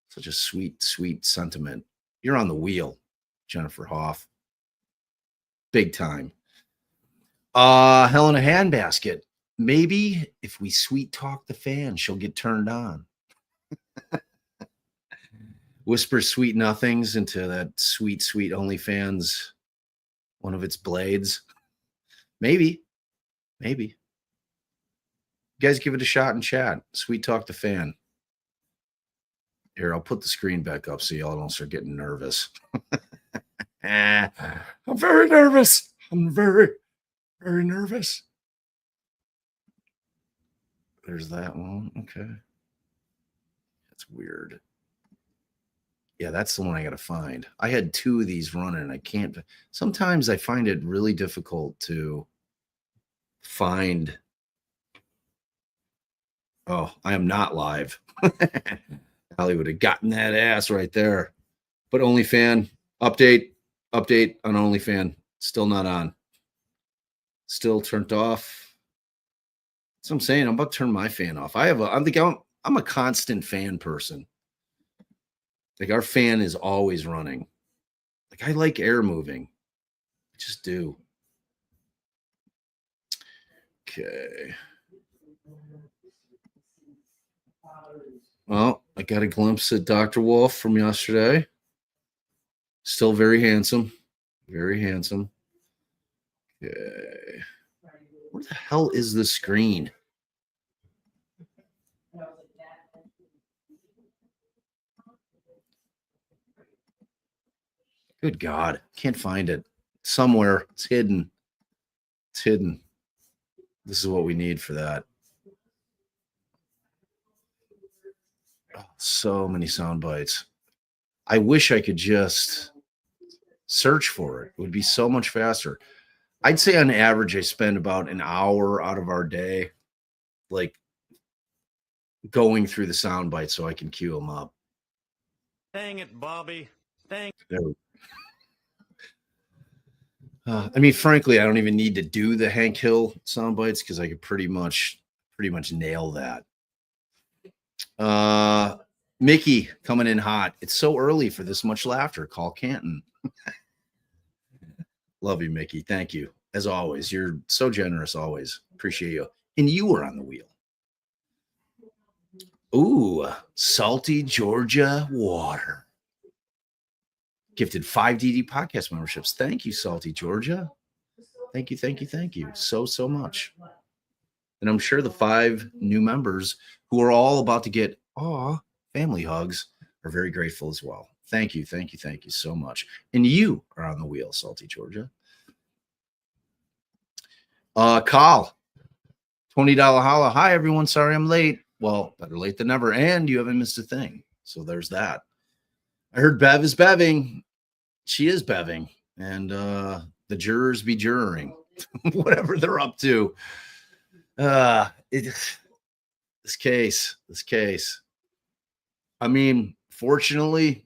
S1: Such a sweet, sweet sentiment. You're on the wheel, Jennifer Hoff. Big time. Helena Handbasket. Maybe if we sweet talk the fan, she'll get turned on. Whisper sweet nothings into that sweet, sweet OnlyFans, one of its blades. Maybe. You guys give it a shot in chat. Sweet talk the fan. Here, I'll put the screen back up so y'all don't start getting nervous. I'm very nervous. I'm very, very nervous. There's that one. Okay. That's weird. Yeah, that's the one I got to find. I had 2 of these running. I can't. Sometimes I find it really difficult to find. Oh, I am not live. Allie would have gotten that ass right there. But OnlyFan update on OnlyFan. Still not on. Still turned off. That's what I'm saying. I'm about to turn my fan off. I'm a constant fan person. Like, our fan is always running. Like, I like air moving. I just do. Okay. Well, I got a glimpse at Dr. Wolf from yesterday. Still very handsome. Very handsome. Okay. Where the hell is the screen? Good God. Can't find it. Somewhere. It's hidden. This is what we need for that. Oh, so many sound bites. I wish I could just search for it. It would be so much faster. I'd say on average, I spend about an hour out of our day, like, going through the sound bites so I can queue them up.
S6: Dang it, Bobby. Dang.
S1: I mean, frankly, I don't even need to do the Hank Hill sound bites because I could pretty much nail that. Mickey coming in hot. It's so early for this much laughter. Call Canton. Love you, Mickey. Thank you. As always, you're so generous always. Appreciate you. And you were on the wheel. Ooh, salty Georgia water. Gifted 5 DD podcast memberships. Thank you, salty Georgia. Thank you, thank you, thank you so much. And I'm sure the 5 new members who are all about to get family hugs are very grateful as well. Thank you, thank you, thank you so much. And you are on the wheel, salty Georgia. Carl, $20 holla. Hi, everyone. Sorry I'm late. Well, better late than never. And you haven't missed a thing. So there's that. I heard Bev is beving. She is beving. And the jurors be juroring. Whatever they're up to. This case. I mean, fortunately,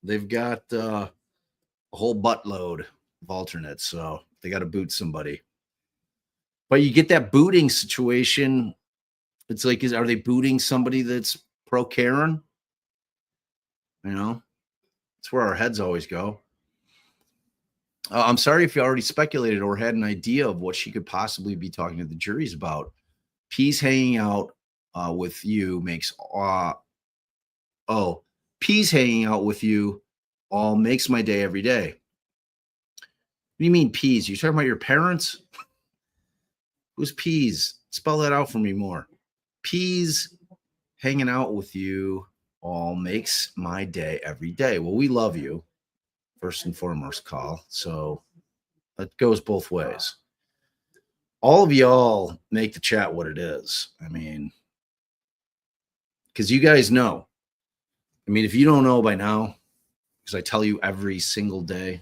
S1: they've got a whole buttload of alternates. So they got to boot somebody. But you get that booting situation. It's like, are they booting somebody that's pro Karen? You know, that's where our heads always go. I'm sorry if you already speculated or had an idea of what she could possibly be talking to the juries about. Peas hanging out with you makes Peas hanging out with you all makes my day every day. What do you mean Peas? You talking about your parents? Who's Peas? Spell that out for me more. Peas hanging out with you all makes my day every day. Well, we love you, first and foremost, Call. So that goes both ways. All of y'all make the chat what it is. I mean, because you guys know. I mean, if you don't know by now, because I tell you every single day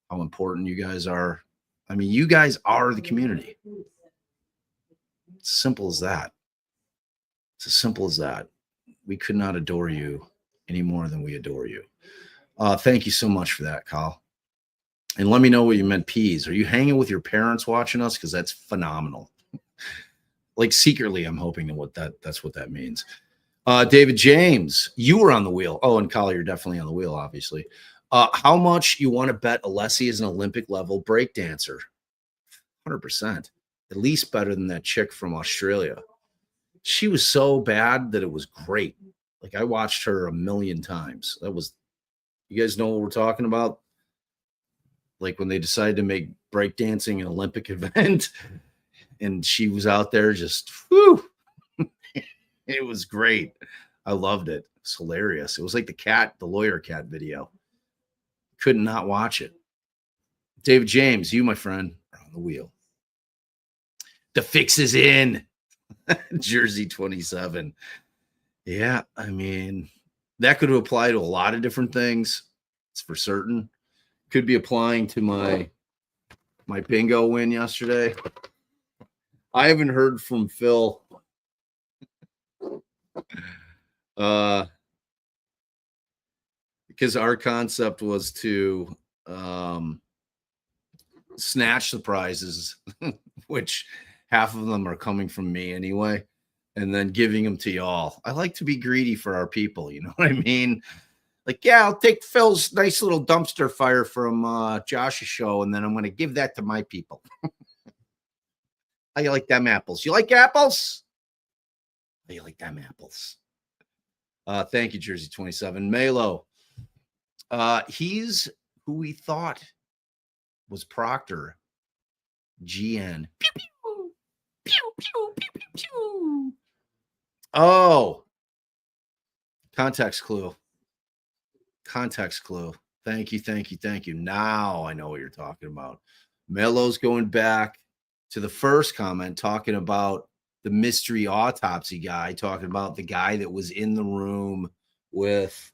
S1: how important you guys are. I mean, you guys are the community. It's simple as that. It's as simple as that. We could not adore you any more than we adore you. Thank you so much for that, Kyle. And let me know what you meant, Peas. Are you hanging with your parents watching us? Because that's phenomenal. Like secretly, I'm hoping that's what that means. David James, you were on the wheel. Oh, and Kyle, you're definitely on the wheel, obviously. How much you want to bet Alessi is an Olympic level break dancer? 100%. At least better than that chick from Australia. She was so bad that it was great. Like I watched her a million times. You guys know what we're talking about? Like when they decided to make breakdancing an Olympic event and she was out there just, whew. It was great. I loved it. It's hilarious. It was like the lawyer cat video. Could not watch it. David James, you, my friend, are on the wheel. The fix is in. Jersey 27. Yeah, I mean, that could apply to a lot of different things. It's for certain. Could be applying to my bingo win yesterday. I haven't heard from Phil. Because our concept was to snatch the prizes, which half of them are coming from me anyway, and then giving them to y'all. I like to be greedy for our people. You know what I mean? Like, yeah, I'll take Phil's nice little dumpster fire from Josh's show, and then I'm going to give that to my people. How you like them apples? You like apples? How you like them apples? Thank you, Jersey 27. Melo. He's who we thought was Proctor. GN. Pew, pew. Pew, pew, pew, pew, pew. Oh. Context clue. Context clue. Thank you, thank you, thank you. Now I know what you're talking about. Melo's going back to the first comment, talking about the mystery autopsy guy, talking about the guy that was in the room with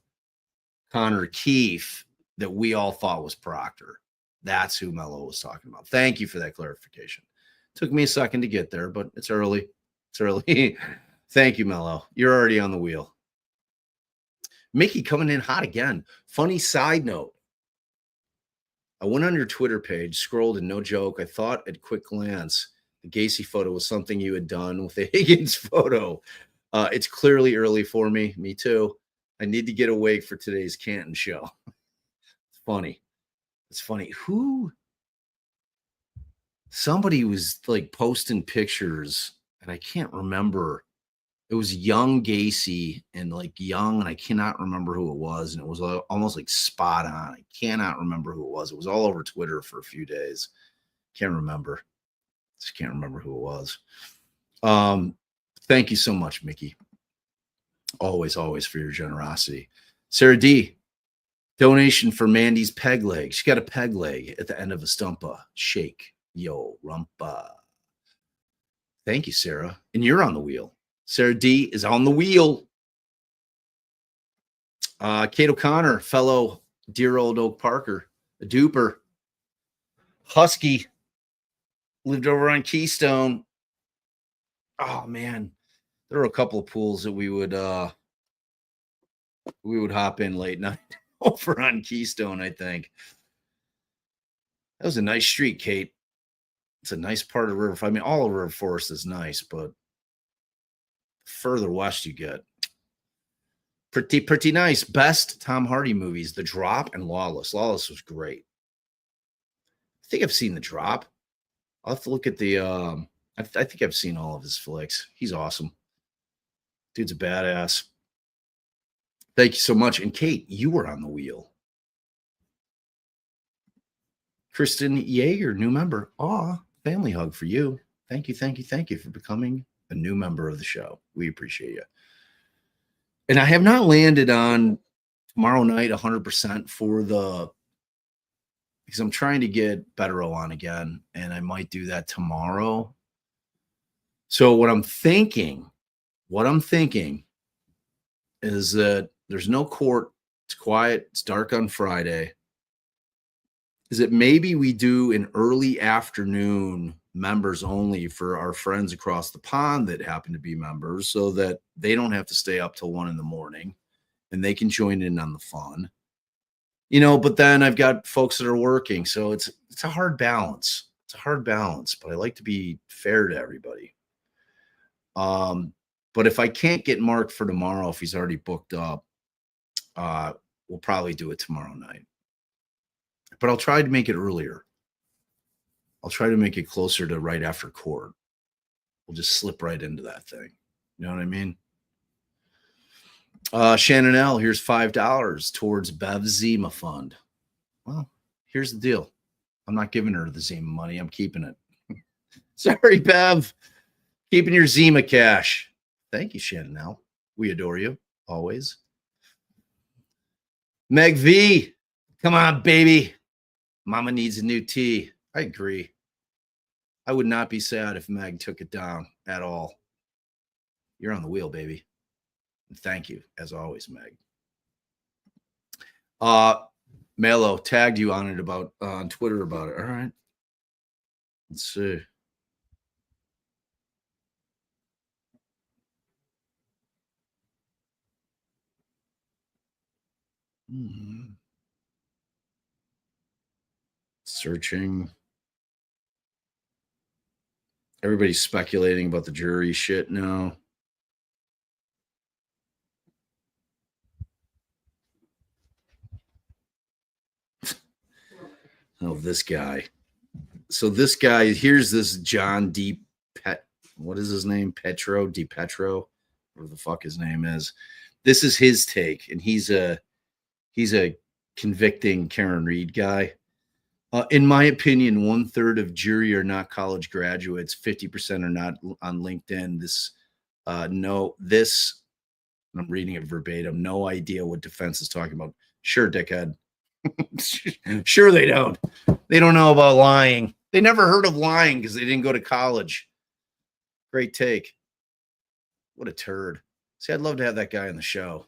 S1: Connor Keefe that we all thought was Proctor. That's who Melo was talking about. Thank you for that clarification. Took me a second to get there, but it's early. It's early. Thank you, Melo. You're already on the wheel. Mickey coming in hot again. Funny side note. I went on your Twitter page, scrolled, and no joke, I thought at quick glance the Gacy photo was something you had done with the Higgins photo. It's clearly early for me. Me too. I need to get awake for today's Canton show. It's funny. It's funny. Somebody was like posting pictures, and I can't remember. It was young Gacy and like young, and I cannot remember who it was. And it was almost like spot on. I cannot remember who it was. It was all over Twitter for a few days. Can't remember. Just can't remember who it was. Thank you so much, Mickey. Always for your generosity. Sarah D, donation for Mandy's peg leg. She got a peg leg at the end of a stumpa. Shake. Yo, rumpa. Thank you, Sarah. And you're on the wheel. Sarah D is on the wheel. Kate O'Connor, fellow dear old Oak Parker, a duper. Husky lived over on Keystone. Oh man, there were a couple of pools that we would hop in late night over on Keystone. I think that was a nice street, Kate. It's a nice part of River. I mean, all of River Forest is nice, but further west you get, pretty nice. Best Tom Hardy movies: The Drop and Lawless. Lawless was great. I think I've seen The Drop. I'll have to look at the. I think I've seen all of his flicks. He's awesome. Dude's a badass. Thank you so much. And Kate, you were on the wheel. Kristen Yeager, new member. Aw, family hug for you. Thank you for becoming a new member of the show. We appreciate you. And I have not landed on tomorrow night 100% because I'm trying to get Bettero on again, and I might do that tomorrow. So what I'm thinking is that there's no court. It's quiet. It's dark on Friday. Is that maybe we do an early afternoon members only for our friends across the pond that happen to be members, so that they don't have to stay up till 1 a.m. and they can join in on the fun. But then I've got folks that are working, so it's a hard balance. But I like to be fair to everybody. But if I can't get Mark for tomorrow, if he's already booked up, we'll probably do it tomorrow night. But I'll try to make it earlier. I'll try to make it closer to right after court. We'll just slip right into that thing. You know what I mean? Shannon L, here's $5 towards Bev's Zima fund. Well, here's the deal. I'm not giving her the Zima money. I'm keeping it. Sorry, Bev. Keeping your Zima cash. Thank you, Shannon L. We adore you, always. Meg V, come on, baby. Mama needs a new tee. I agree. I would not be sad if Meg took it down at all. You're on the wheel, baby. And thank you, as always, Meg. Melo tagged you on it on Twitter about it. All right. Let's see. Searching. Everybody's speculating about the jury shit now. Oh, this guy. So this guy, here's this John D. What is his name? DiPetro, whatever the fuck his name is. This is his take, and he's a convicting Karen Reed guy. In my opinion, 1/3 of jury are not college graduates. 50% are not on LinkedIn. I'm reading it verbatim. No idea what defense is talking about. Sure, dickhead. Sure, they don't. They don't know about lying. They never heard of lying because they didn't go to college. Great take. What a turd. See, I'd love to have that guy on the show.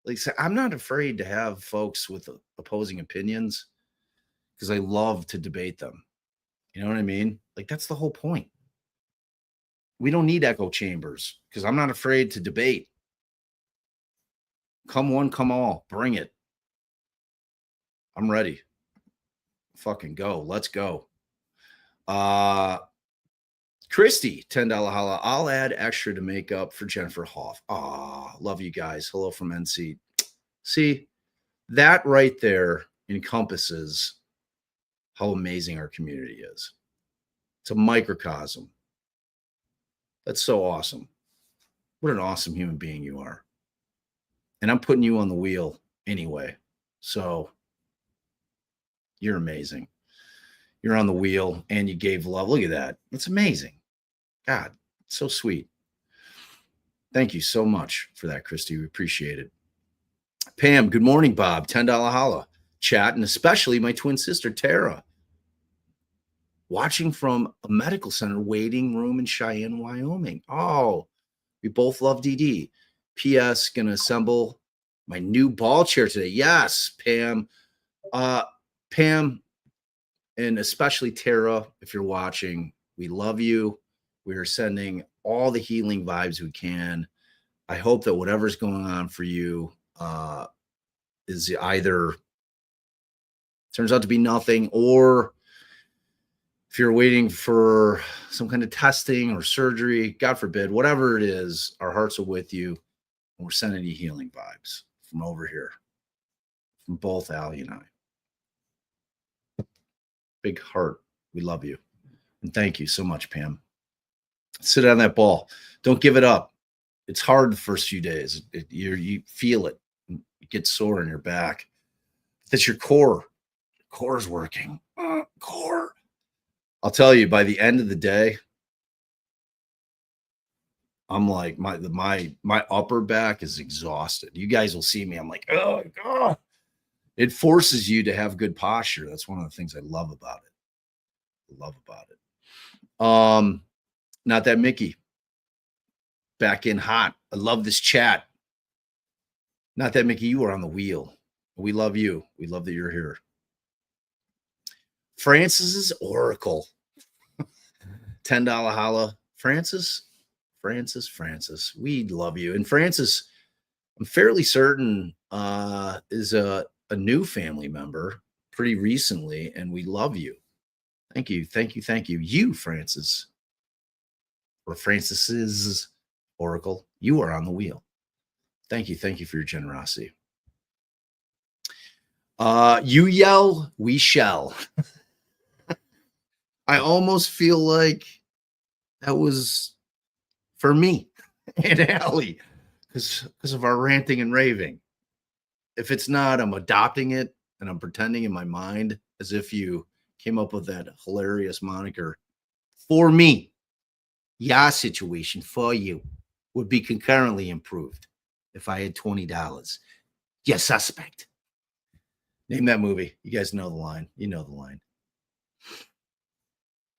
S1: Like, I'm not afraid to have folks with opposing opinions because I love to debate them. You know what I mean? Like, that's the whole point. We don't need echo chambers because I'm not afraid to debate. Come one, come all. Bring it. I'm ready. Fucking go. Let's go. Christy, $10 holla. I'll add extra to make up for Jennifer Hoff. Ah, love you guys. Hello from NC. See, that right there encompasses how amazing our community is. It's a microcosm. That's so awesome. What an awesome human being you are. And I'm putting you on the wheel anyway. So you're amazing. You're on the wheel and you gave love. Look at that. It's amazing. God, so sweet. Thank you so much for that, Christy. We appreciate it. Pam, good morning, Bob. $10 holla. Chat, and especially my twin sister, Tara. Watching from a medical center waiting room in Cheyenne, Wyoming. Oh, we both love DD. P.S. Gonna assemble my new ball chair today. Yes, Pam. Pam, and especially Tara, if you're watching, we love you. We are sending all the healing vibes we can. I hope that whatever's going on for you is either turns out to be nothing, or if you're waiting for some kind of testing or surgery, God forbid, whatever it is, our hearts are with you. And we're sending you healing vibes from over here, from both Allie and I. Big heart. We love you. And thank you so much, Pam. Sit on that ball. Don't give it up. It's hard the first few days. You feel it. It gets sore in your back. That's your core. Your core is working. Core. I'll tell you, by the end of the day, I'm like, my upper back is exhausted. You guys will see me. I'm like, oh my God. It forces you to have good posture. That's one of the things I love about it. Not that Mickey. Back in hot. I love this chat. Not that Mickey, you are on the wheel. We love you. We love that you're here. Francis's Oracle. $10 holla. Francis. We love you. And Francis, I'm fairly certain, is a new family member pretty recently, and we love you. Thank you. You, Francis, or Francis's Oracle, you are on the wheel. Thank you for your generosity. You yell, we shall. I almost feel like that was for me and Allie because of our ranting and raving. If it's not, I'm adopting it and I'm pretending in my mind as if you came up with that hilarious moniker for me. Your situation for you would be concurrently improved if I had $20. You suspect. Name that movie. You guys know the line. You know the line.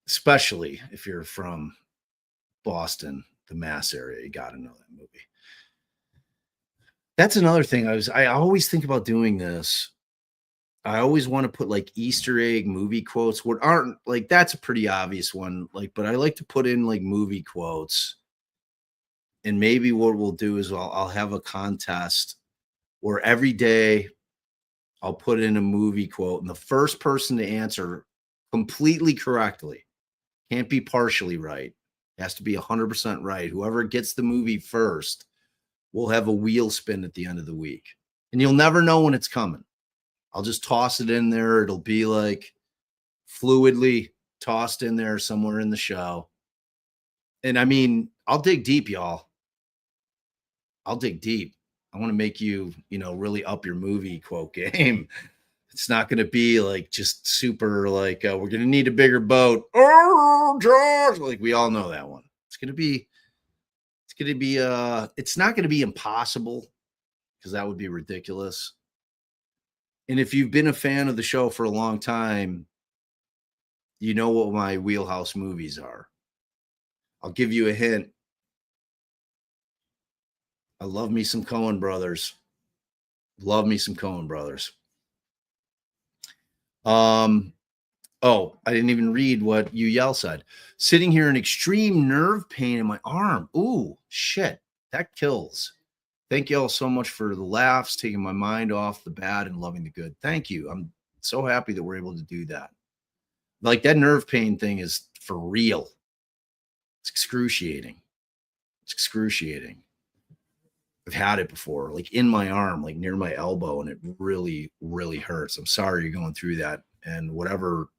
S1: Especially if you're from Boston, the Mass area, you got to know that movie. That's another thing. I always think about doing this. I always want to put like Easter egg movie quotes. What aren't like, that's a pretty obvious one. Like, but I like to put in like movie quotes. And maybe what we'll do is I'll have a contest where every day I'll put in a movie quote, and the first person to answer completely correctly, can't be partially right, it has to be 100% right. Whoever gets the movie first will have a wheel spin at the end of the week. And you'll never know when it's coming. I'll just toss it in there. It'll be like fluidly tossed in there somewhere in the show. And I mean, I'll dig deep, y'all. I'll dig deep. I want to make you, really up your movie quote game. It's not going to be like just super like, we're going to need a bigger boat. Oh, George. Like we all know that one. It's not going to be impossible because that would be ridiculous. And if you've been a fan of the show for a long time, you know what my wheelhouse movies are. I'll give you a hint. I love me some Coen brothers. Oh, I didn't even read what you yell said. Sitting here in extreme nerve pain in my arm. Ooh, shit. That kills. Thank you all so much for the laughs, taking my mind off the bad and loving the good. Thank you. I'm so happy that we're able to do that. Like that nerve pain thing is for real. It's excruciating. It's excruciating. I've had it before, like in my arm, like near my elbow, and it really, really hurts. I'm sorry you're going through that. And whatever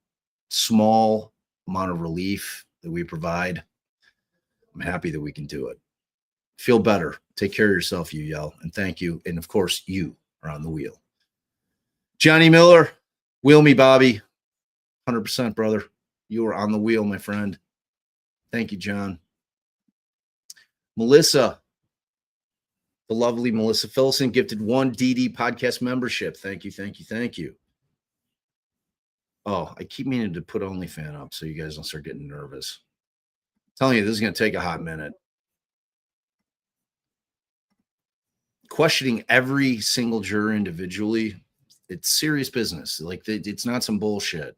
S1: small amount of relief that we provide, I'm happy that we can do it. Feel better. Take care of yourself, you yell. And thank you. And of course, you are on the wheel. Johnny Miller, wheel me, Bobby. 100%, brother. You are on the wheel, my friend. Thank you, John. Melissa, the lovely Melissa Philson, gifted 1 DD podcast membership. Thank you, thank you, thank you. Oh, I keep meaning to put OnlyFans up so you guys don't start getting nervous. I'm telling you, this is going to take a hot minute. Questioning every single juror individually, it's serious business. Like, it's not some bullshit.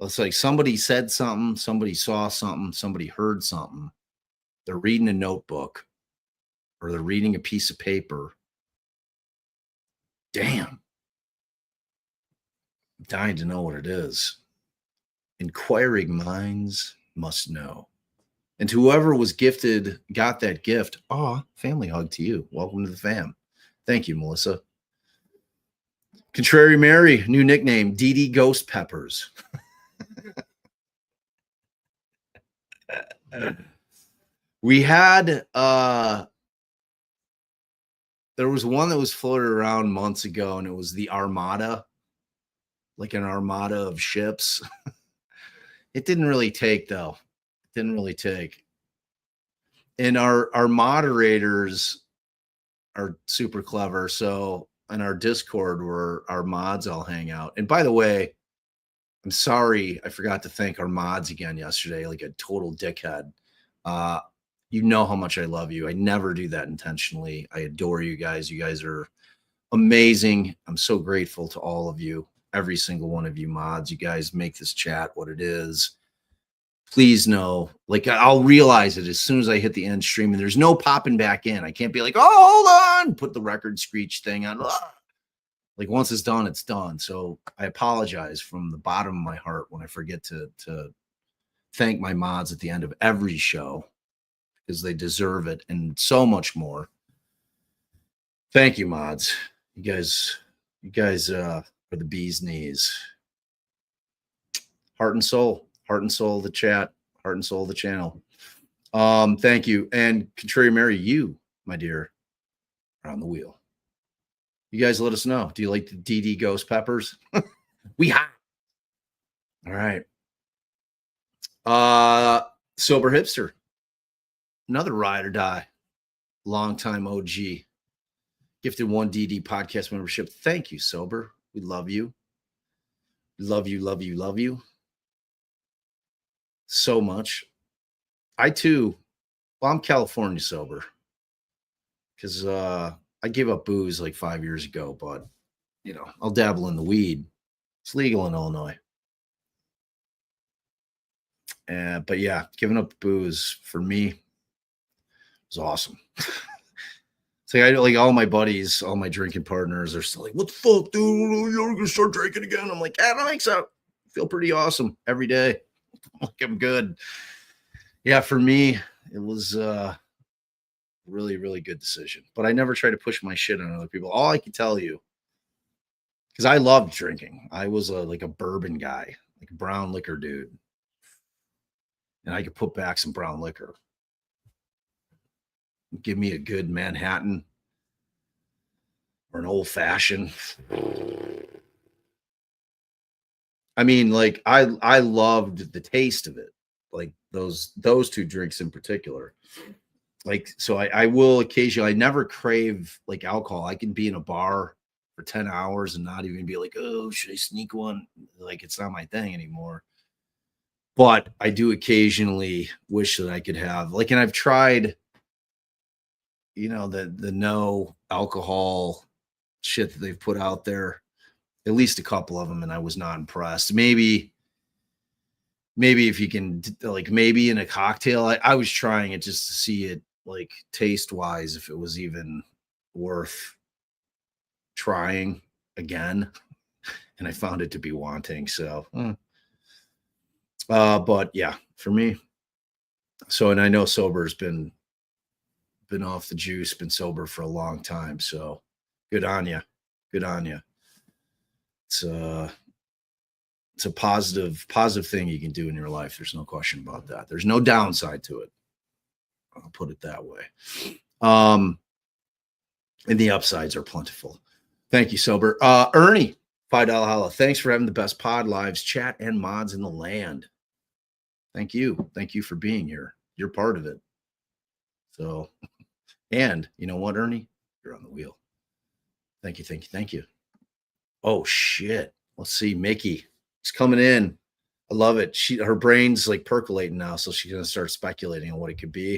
S1: It's like somebody said something, somebody saw something, somebody heard something. They're reading a notebook or they're reading a piece of paper. Damn. I'm dying to know what it is. Inquiring minds must know. And whoever was gifted, got that gift. Oh, family hug to you. Welcome to the fam. Thank you, Melissa. Contrary Mary, new nickname, DD Ghost Peppers. We had, there was one that was floated around months ago, and it was the Armada, like an armada of ships. It didn't really take, though. It didn't really take. And our moderators are super clever. So in our Discord where our mods all hang out. And by the way, I'm sorry I forgot to thank our mods again yesterday, like a total dickhead. You know how much I love you. I never do that intentionally. I adore you guys. You guys are amazing. I'm so grateful to all of you, every single one of you mods. You guys make this chat what it is. Please know, like, I'll realize it as soon as I hit the end stream, and there's no popping back in. I can't be like, oh, hold on, put the record screech thing on. Like, once it's done, it's done. So I apologize from the bottom of my heart when I forget to thank my mods at the end of every show, because they deserve it and so much more. Thank you, mods. You guys are the bee's knees. Heart and soul of the chat, heart and soul of the channel. Thank you. And Contrary Mary, you, my dear, are on the wheel. You guys let us know. Do you like the DD Ghost Peppers? We hot. All right. Sober Hipster. Another ride or die. Longtime OG. Gifted 1 DD podcast membership. Thank you, Sober. We love you. Love you, love you, love you. So much. I too, well, I'm California sober. Because I gave up booze like 5 years ago, but, you know, I'll dabble in the weed. It's legal in Illinois. But yeah, giving up booze for me was awesome. It's like all my buddies, all my drinking partners are still like, what the fuck, dude? You're going to start drinking again? I'm like, I don't think so. I feel pretty awesome every day. Like, I'm good. Yeah, for me, it was really, really good decision. But I never try to push my shit on other people. All I can tell you, because I loved drinking. I was like a bourbon guy, like a brown liquor dude. And I could put back some brown liquor. Give me a good Manhattan or an old fashioned. I mean, like, I loved the taste of it. Like those two drinks in particular. Like, so I will occasionally, I never crave like alcohol. I can be in a bar for 10 hours and not even be like, oh, should I sneak one? Like, it's not my thing anymore. But I do occasionally wish that I could have, like, and I've tried, you know, the no alcohol shit that they've put out there, at least a couple of them, and I was not impressed. Maybe if you can, like, maybe in a cocktail, I was trying it just to see it, like, taste wise, if it was even worth trying again. And I found it to be wanting. So, but yeah, for me, So, and I know sober's been off the juice, been sober for a long time. So good on you. Good on you. It's a positive thing you can do in your life. There's no question about that. There's no downside to it. I'll put it that way. And the upsides are plentiful. Thank you, sober. Ernie, $5 holla. Thanks for having the best pod lives, chat, and mods in the land. Thank you. Thank you for being here. You're part of it. So, and you know what, Ernie? You're on the wheel. Thank you. Thank you. Thank you. Oh, shit. Let's see. Mickey. She's coming in. I love it. Her brain's like percolating now, so she's going to start speculating on what it could be.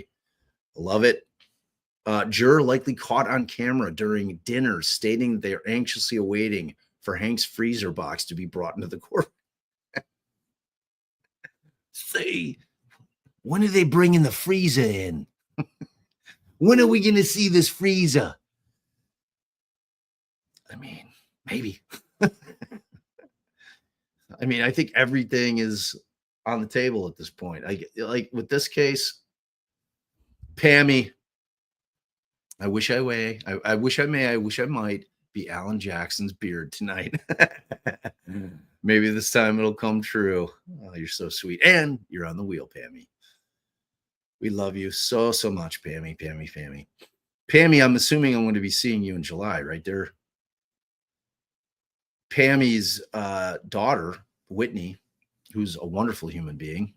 S1: I love it. Juror likely caught on camera during dinner stating they are anxiously awaiting for Hank's freezer box to be brought into the court. Say, when are they bringing the freezer in? When are we going to see this freezer? I mean, maybe. I mean, I think everything is on the table at this point. Like with this case, Pammy, I wish I might be Alan Jackson's beard tonight. Maybe this time it'll come true. Oh, you're so sweet. And you're on the wheel, Pammy. We love you so much, Pammy. Pammy, I'm assuming I'm going to be seeing you in July, right there. Pammy's daughter, Whitney, who's a wonderful human being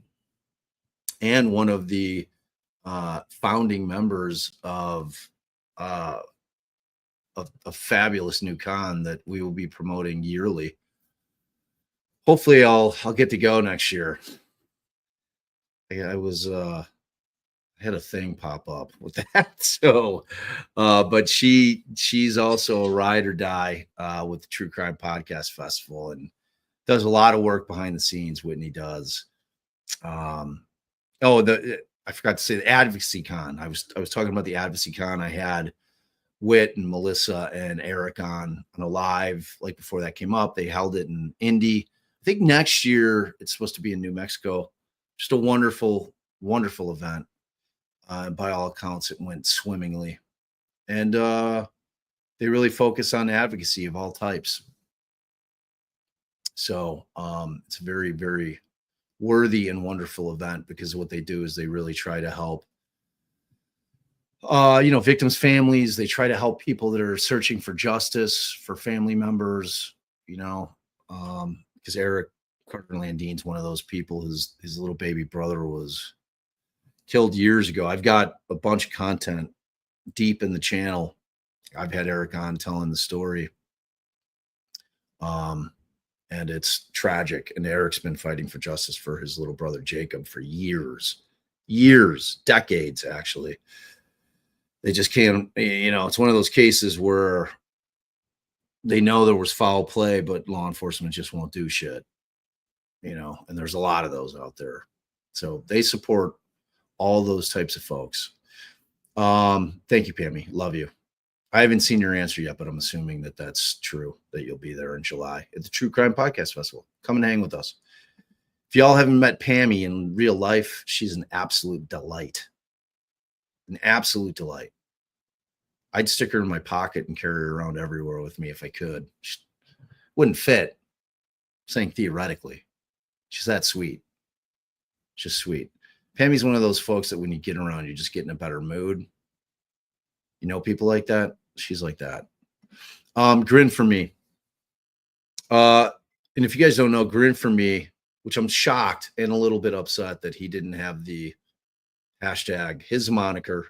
S1: and one of the founding members of a fabulous new con that we will be promoting yearly. Hopefully I'll get to go next year. I had a thing pop up with that. So, but she's also a ride or die with the True Crime Podcast Festival and does a lot of work behind the scenes. Whitney does. I forgot to say the Advocacy Con. I was talking about the Advocacy Con. I had Whit and Melissa and Eric on a live like before that came up. They held it in Indy. I think next year it's supposed to be in New Mexico. Just a wonderful event. By all accounts, it went swimmingly. And they really focus on advocacy of all types. So it's a very, very worthy and wonderful event because what they do is they really try to help victims' families. They try to help people that are searching for justice for family members, because Eric Carter Landine's one of those people. His little baby brother was killed years ago. I've got a bunch of content deep in the channel. I've had Eric on telling the story. And it's tragic. And Eric's been fighting for justice for his little brother, Jacob, for years, decades, actually. They just can't, it's one of those cases where they know there was foul play, but law enforcement just won't do shit, and there's a lot of those out there. So they support all those types of folks. Thank you, Pammy. Love you. I haven't seen your answer yet, but I'm assuming that that's true, that you'll be there in July at the True Crime Podcast Festival. Come and hang with us. If y'all haven't met Pammy in real life, she's an absolute delight. An absolute delight. I'd stick her in my pocket and carry her around everywhere with me if I could. She wouldn't fit. I'm saying theoretically. She's that sweet. Just sweet. Pammy's one of those folks that when you get around, you just get in a better mood. People like that. She's like that. Grin for me. And if you guys don't know, Grin for me, which I'm shocked and a little bit upset that he didn't have the hashtag, his moniker.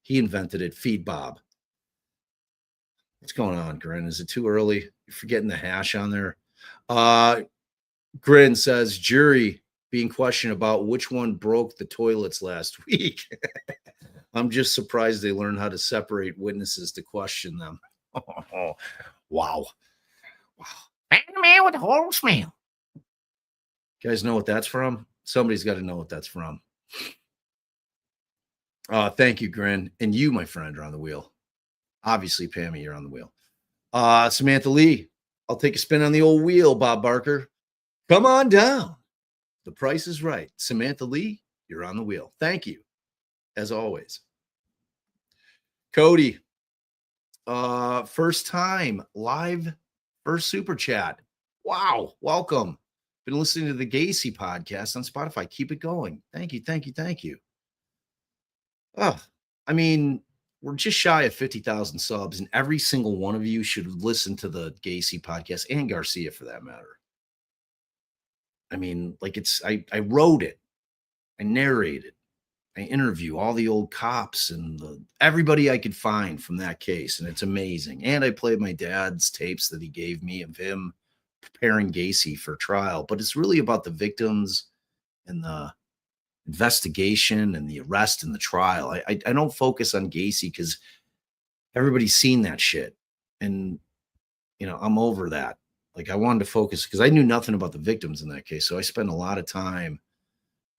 S1: He invented it, Feed Bob. What's going on, Grin? Is it too early? You're forgetting the hash on there. Grin says, jury being questioned about which one broke the toilets last week. I'm just surprised they learned how to separate witnesses to question them. Oh, wow.
S2: Man, the man with the horrible smell.
S1: You guys know what that's from? Somebody's got to know what that's from. Thank you, Grin. And you, my friend, are on the wheel. Obviously, Pammy, you're on the wheel. Samantha Lee, I'll take a spin on the old wheel, Bob Barker. Come on down. The price is right. Samantha Lee, You're on the wheel. Thank you, as always. Cody, first time live, first super chat. Wow, welcome. Been listening to the Gacy podcast on Spotify. Keep it going. Thank you, thank you, thank you. Oh, I mean, we're just shy of 50,000 subs, and every single one of you should listen to the Gacy podcast, and Garcia for that matter. I mean, like I wrote it, I narrated, I interview all the old cops and everybody I could find from that case, and it's amazing. And I played my dad's tapes that he gave me of him preparing Gacy for trial. But it's really about the victims and the investigation and the arrest and the trial. I don't focus on Gacy because everybody's seen that shit, and I'm over that. Like, I wanted to focus because I knew nothing about the victims in that case, so I spent a lot of time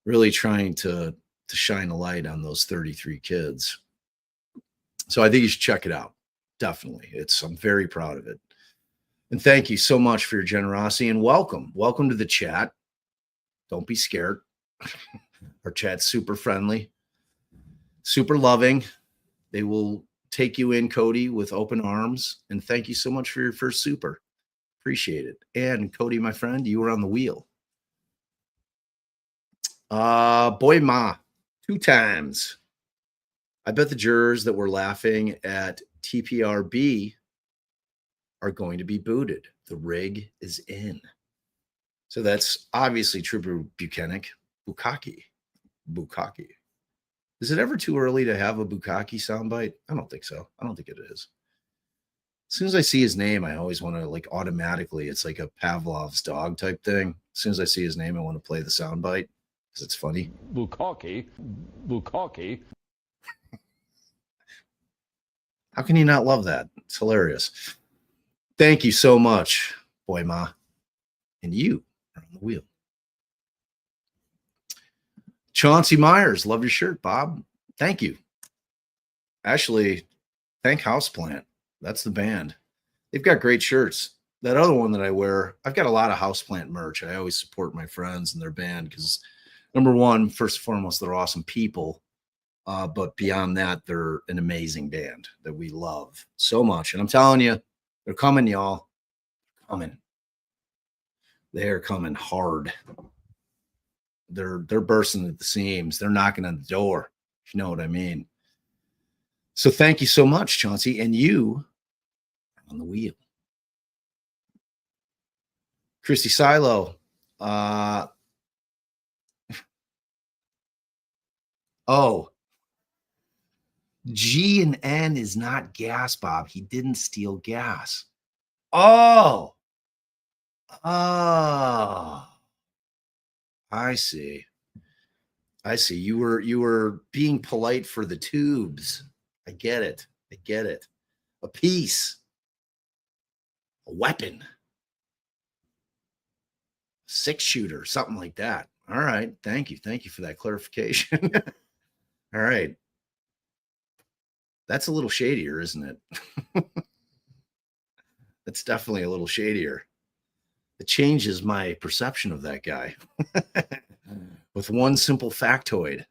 S1: really trying to shine a light on those 33 kids. So I think you should check it out. Definitely. I'm very proud of it. And thank you so much for your generosity, and welcome to the chat. Don't be scared. Our chat's super friendly, super loving. They will take you in, Cody, with open arms. And thank you so much for your first super. Appreciate it. And Cody, my friend, you were on the wheel. Boy Ma, 2 times. I bet the jurors that were laughing at TPRB are going to be booted. The rig is in. So that's obviously Trooper Bukaki. Is it ever too early to have a Bukaki soundbite? I don't think so. I don't think it is. As soon as I see his name, I always want to, like, automatically, it's like a Pavlov's dog type thing. As soon as I see his name, I want to play the soundbite because it's funny.
S7: Bukaki.
S1: How can you not love that? It's hilarious. Thank you so much, Boy Ma. And you are on the wheel. Chauncey Myers, love your shirt, Bob. Thank you. Actually, thank Houseplant. That's the band. They've got great shirts. That other one that I wear, I've got a lot of Houseplant merch. I always support my friends and their band because, number one, first and foremost, they're awesome people. But beyond that, they're an amazing band that we love so much. And I'm telling you, they're coming, y'all. Coming. They're coming hard. They're bursting at the seams. They're knocking on the door, if you know what I mean. So thank you so much, Chauncey. And you are on the wheel. Christy Silo. G and N is not gas, Bob. He didn't steal gas. Oh, I see. You were being polite for the tubes. I get it. A piece, a weapon, 6-shooter, something like that. All right. Thank you for that clarification. All right. That's a little shadier, isn't it? That's definitely a little shadier. It changes my perception of that guy with one simple factoid.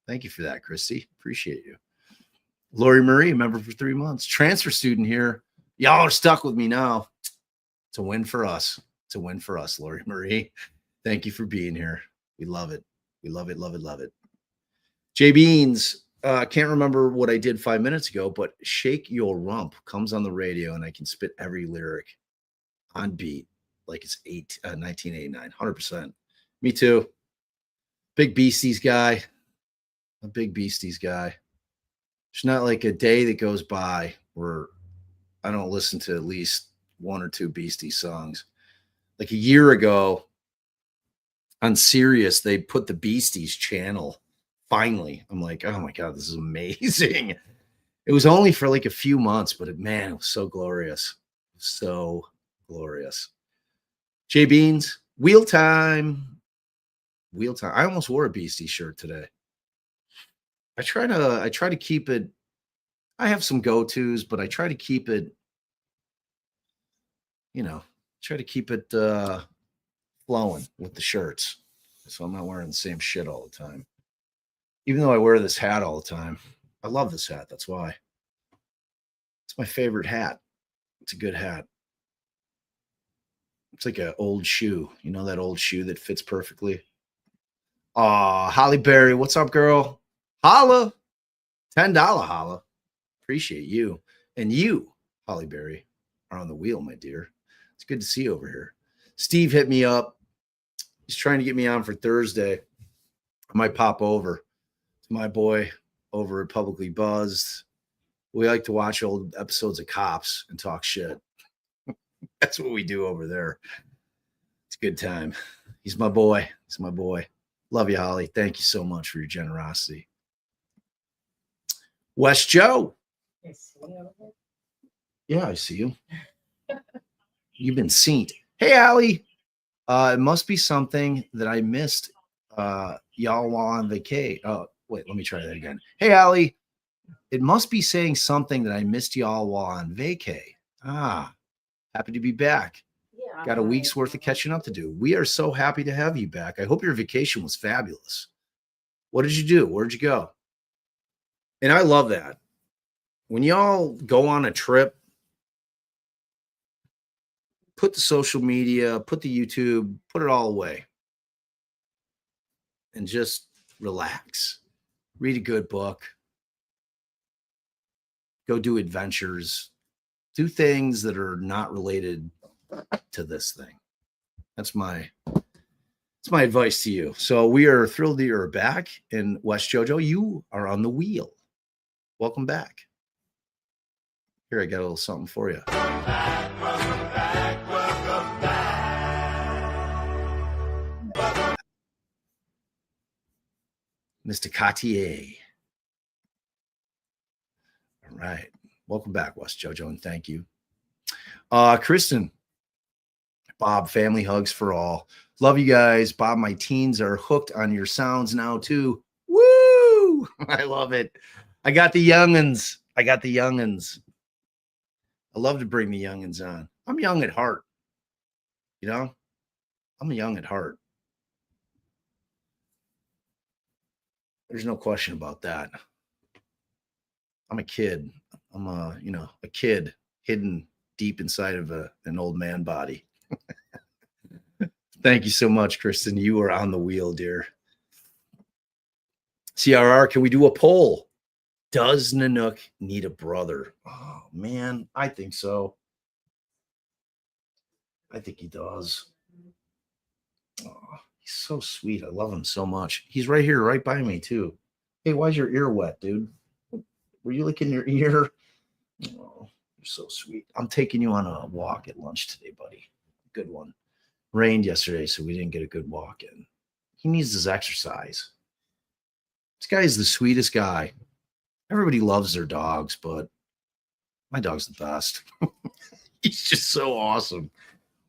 S1: Thank you for that, Christy. Appreciate you. Lori Marie, member for 3 months. Transfer student here. Y'all are stuck with me now. It's a win for us. Lori Marie. Thank you for being here. We love it. We love it. J Beans, can't remember what I did 5 minutes ago, but Shake Your Rump comes on the radio and I can spit every lyric on beat like it's 1989, 100%. Me too. Big Beasties guy. A big Beasties guy. There's not like a day that goes by where I don't listen to at least 1 or 2 Beasties songs. Like a year ago on Sirius, they put the Beasties channel. Finally, I'm like, oh my God, this is amazing. It was only for like a few months, but it was so glorious. So glorious. J Beans, wheel time. I almost wore a Beastie shirt today. I try to keep it. I have some go-tos, but I try to keep it, flowing with the shirts. So I'm not wearing the same shit all the time. Even though I wear this hat all the time. I love this hat. That's why. It's my favorite hat. It's a good hat. It's like an old shoe. You know that old shoe that fits perfectly? Aw, Holly Berry. What's up, girl? Holla. $10 holla. Appreciate you. And you, Holly Berry, are on the wheel, my dear. It's good to see you over here. Steve hit me up. He's trying to get me on for Thursday. I might pop over to my boy over at Publicly Buzzed. We like to watch old episodes of Cops and talk shit. That's what we do over there. It's a good time. He's my boy. He's my boy. Love you, Holly. Thank you so much for your generosity. West Joe. Yeah, I see you. You've been seen. Hey, Allie. It must be something that I missed y'all while on vacay. Oh, wait, let me try that again. Hey, Allie. It must be saying something that I missed y'all while on vacay. Happy to be back.
S3: Yeah.
S1: Got a week's worth of catching up to do. We are so happy to have you back. I hope your vacation was fabulous. What did you do? Where'd you go? And I love that. When y'all go on a trip, put the social media, put the YouTube, put it all away. And just relax. Read a good book. Go do adventures. Do things that are not related to this thing. That's my advice to you. So we are thrilled that you're back. And West Jojo, you are on the wheel. Welcome back. Here, I got a little something for you. Mr. Cartier. All right. Welcome back, West Jojo, and thank you. Kristen, Bob, family hugs for all. Love you guys. Bob, my teens are hooked on your sounds now, too. Woo! I love it. I got the youngins. I love to bring the youngins on. I'm young at heart. You know? I'm young at heart. There's no question about that. I'm a kid. I'm a kid hidden deep inside of an old man body. Thank you so much, Kristen. You are on the wheel, dear. CRR, can we do a poll? Does Nanook need a brother? Oh, man, I think so. I think he does. Oh, he's so sweet. I love him so much. He's right here, right by me, too. Hey, why's your ear wet, dude? Were you licking your ear? Oh, you're so sweet. I'm taking you on a walk at lunch today, buddy. Good one. Rained yesterday, so we didn't get a good walk in. He needs his exercise. This guy is the sweetest guy. Everybody loves their dogs, but my dog's the best. He's just so awesome.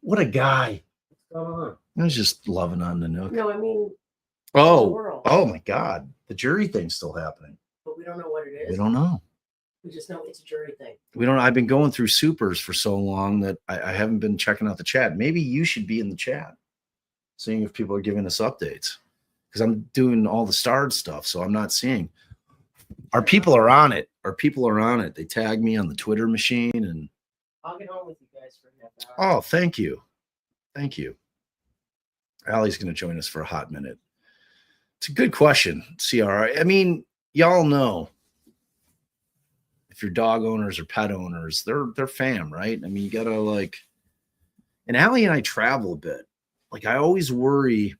S1: What a guy.
S3: What's going on?
S1: I was just loving on the Nook.
S3: No, I mean,
S1: Oh my God. The jury thing's still happening.
S3: but we don't know what it is.
S1: We don't know.
S3: We just know it's a jury thing.
S1: I've been going through supers for so long that I haven't been checking out the chat. Maybe you should be in the chat, seeing if people are giving us updates. Because I'm doing all the starred stuff, so I'm not seeing. Our people are on it. They tag me on the Twitter machine, and
S3: I'll get home with you guys for a half hour.
S1: oh, thank you. Allie's going to join us for a hot minute. It's a good question, CR. I mean, y'all know if you're dog owners or pet owners, they're fam, right? I mean, you gotta like. And Allie and I travel a bit. Like I always worry.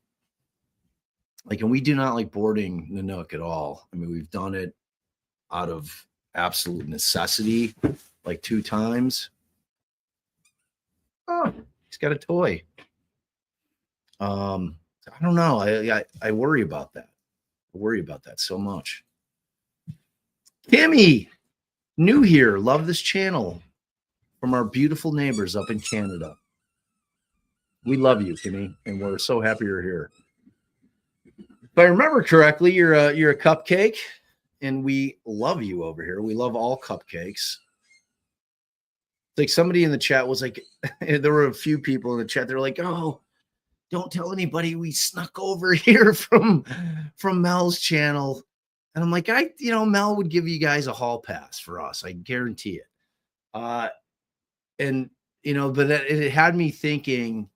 S1: Like, and we do not like boarding Nanook at all. I mean, we've done it out of absolute necessity, like 2 times. Oh, he's got a toy. I don't know. I worry about that. I worry about that so much. Kimmy, new here. Love this channel from our beautiful neighbors up in Canada. We love you, Kimmy, and we're so happy you're here. If I remember correctly, you're a cupcake, and we love you over here. We love all cupcakes. Like somebody in the chat was like, there were a few people in the chat. They're like, oh, don't tell anybody we snuck over here from Mel's channel. And I'm like, Mel would give you guys a hall pass for us. I guarantee it. And, but it had me thinking,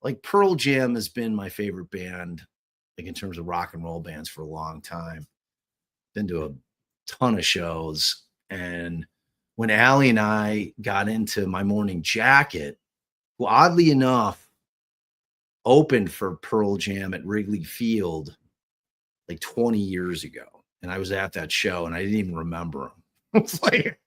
S1: like, Pearl Jam has been my favorite band, like in terms of rock and roll bands for a long time. Been to a ton of shows. And when Allie and I got into My Morning Jacket, who oddly enough opened for Pearl Jam at Wrigley Field like 20 years ago. And I was at that show and I didn't even remember him. It's like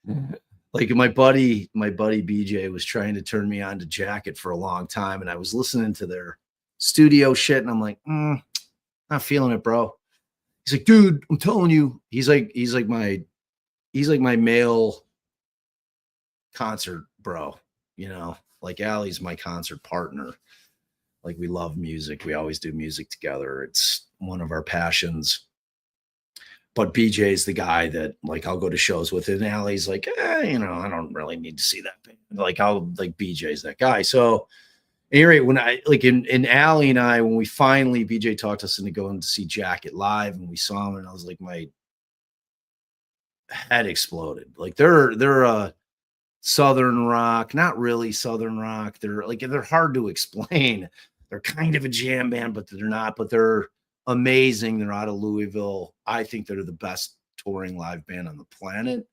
S1: my buddy BJ was trying to turn me on to Jacket for a long time. And I was listening to their studio shit. And I'm like, not feeling it, bro. He's like, dude, I'm telling you, he's like my male concert bro, like Allie's my concert partner. Like, we love music. We always do music together. It's one of our passions. But BJ's the guy that, like, I'll go to shows with, and Allie's like, I don't really need to see that band. Like, BJ's that guy. So anyway, when I in Allie and I, when we finally, BJ talked us into going to see Jacket live, and we saw him, and I was like, my head exploded. Like, they're a Southern rock, not really Southern rock. They're hard to explain. They're kind of a jam band, but they're not, but they're amazing. They're out of Louisville. I think they're the best touring live band on the planet.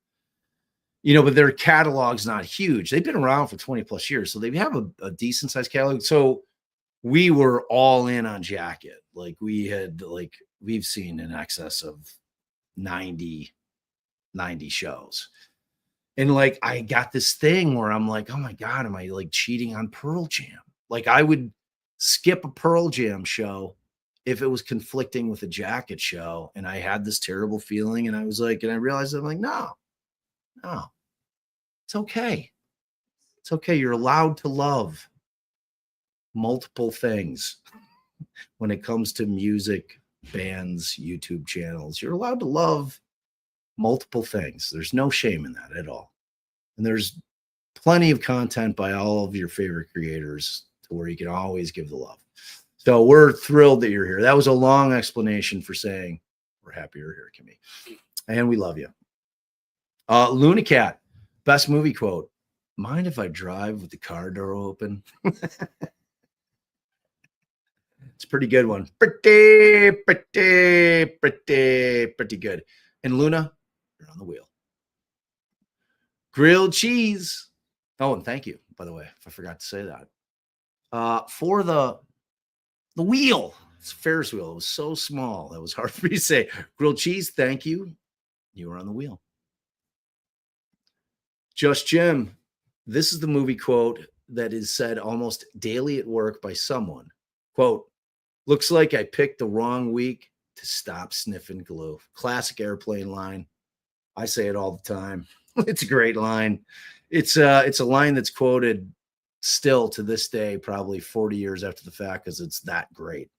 S1: But their catalog's not huge. They've been around for 20 plus years, so they have a decent sized catalog. So we were all in on Jacket. Like, we've seen in excess of 90 shows. And like, I got this thing where I'm like, oh my God, am I like cheating on Pearl Jam? Like, I would skip a Pearl Jam show if it was conflicting with a Jacket show. And I had this terrible feeling, and I was like, and I realized, I'm like, no, it's okay. It's okay. You're allowed to love multiple things when it comes to music, bands, YouTube channels. You're allowed to love multiple things. There's no shame in that at all. And there's plenty of content by all of your favorite creators to where you can always give the love. So we're thrilled that you're here. That was a long explanation for saying we're happy you're here, Kimmy. And we love you. Lunacat, best movie quote. Mind if I drive with the car door open? It's a pretty good one. Pretty good. And Luna, you're on the wheel. Grilled cheese. Oh, and thank you, by the way, if I forgot to say that. For the wheel. It's a Ferris wheel. It was so small. That was hard for me to say. Grilled cheese, thank you. You were on the wheel. Just Jim. This is the movie quote that is said almost daily at work by someone. Quote, looks like I picked the wrong week to stop sniffing glue. Classic Airplane line. I say it all the time. It's a great line. It's a line that's quoted still to this day, probably 40 years after the fact, because it's that great.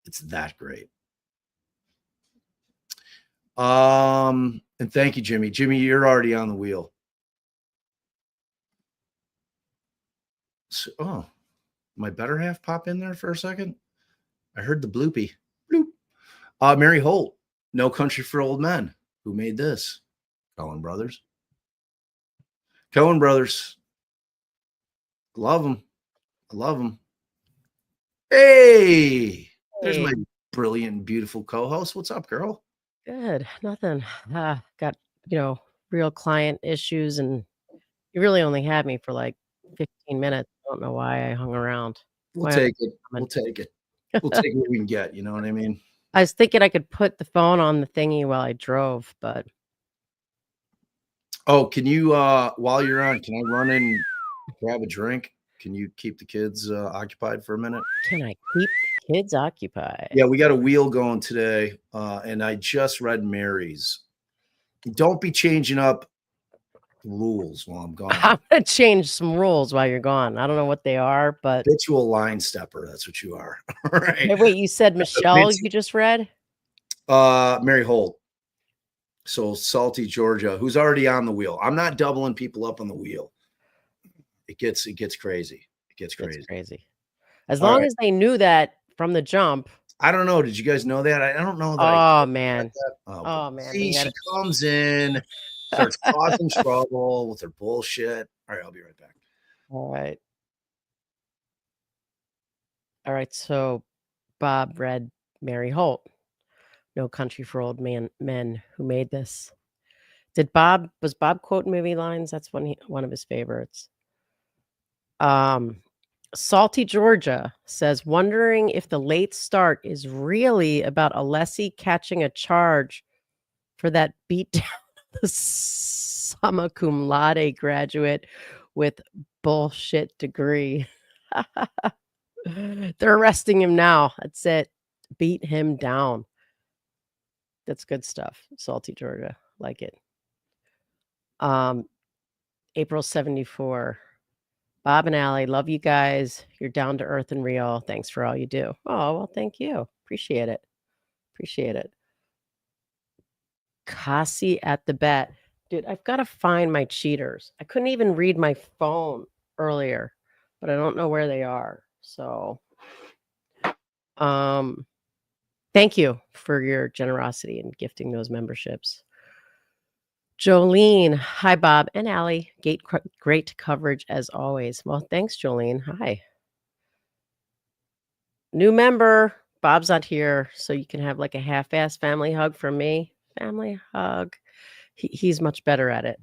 S1: It's that great. And thank you, Jimmy. Jimmy, you're already on the wheel. So, my better half pop in there for a second? I heard the bloopy. Bloop. Mary Holt, No Country for Old Men. Who made this? Coen Brothers. Coen Brothers. Love them. I love them. Hey, there's my brilliant, beautiful co-host. What's up, girl?
S7: Good. Nothing. Got, real client issues, and you really only had me for like 15 minutes. I don't know why I hung around.
S1: We'll take it. We'll take it. We'll take what we can get. You know what I mean?
S7: I was thinking I could put the phone on the thingy while I drove, but.
S1: Oh, can you, while you're on, can I run in and grab a drink? Can you keep the kids occupied for a minute?
S7: Can I keep the kids occupied?
S1: Yeah, we got a wheel going today, and I just read Mary's. Don't be changing up rules while I'm gone.
S7: I'm going to change some rules while you're gone. I don't know what they are, but.
S1: Habitual line stepper. That's what you are. All right.
S7: Hey, wait, you said Michelle you just read?
S1: Mary Holt. So Salty, Georgia, who's already on the wheel. I'm not doubling people up on the wheel. It gets crazy. It gets crazy.
S7: As long as they knew that from the jump.
S1: I don't know. Did you guys know that? I don't know that. I
S7: Oh man.
S1: Oh,
S7: Oh man.
S1: see,
S7: We
S1: she
S7: gotta...
S1: comes in, starts causing trouble with her bullshit. All right, I'll be right back.
S7: All right. All right. So Bob read Mary Holt, No Country for Old Men, who made this. Was Bob quoting movie lines? That's one of his favorites. Salty Georgia says, wondering if the late start is really about Alessi catching a charge for that beatdown of the summa cum laude graduate with bullshit degree. They're arresting him now. That's it. Beat him down. That's good stuff. Salty Georgia. Like it. April 74. Bob and Allie, love you guys. You're down to earth and real. Thanks for all you do. Oh, well, thank you. Appreciate it. Appreciate it. Cassie at the bet. Dude, I've got to find my cheaters. I couldn't even read my phone earlier, but I don't know where they are. So, thank you for your generosity in gifting those memberships. Jolene, hi, Bob and Allie. Great coverage as always. Well, thanks, Jolene. Hi. New member. Bob's not here, so you can have like a half-ass family hug from me. Family hug. He's much better at it.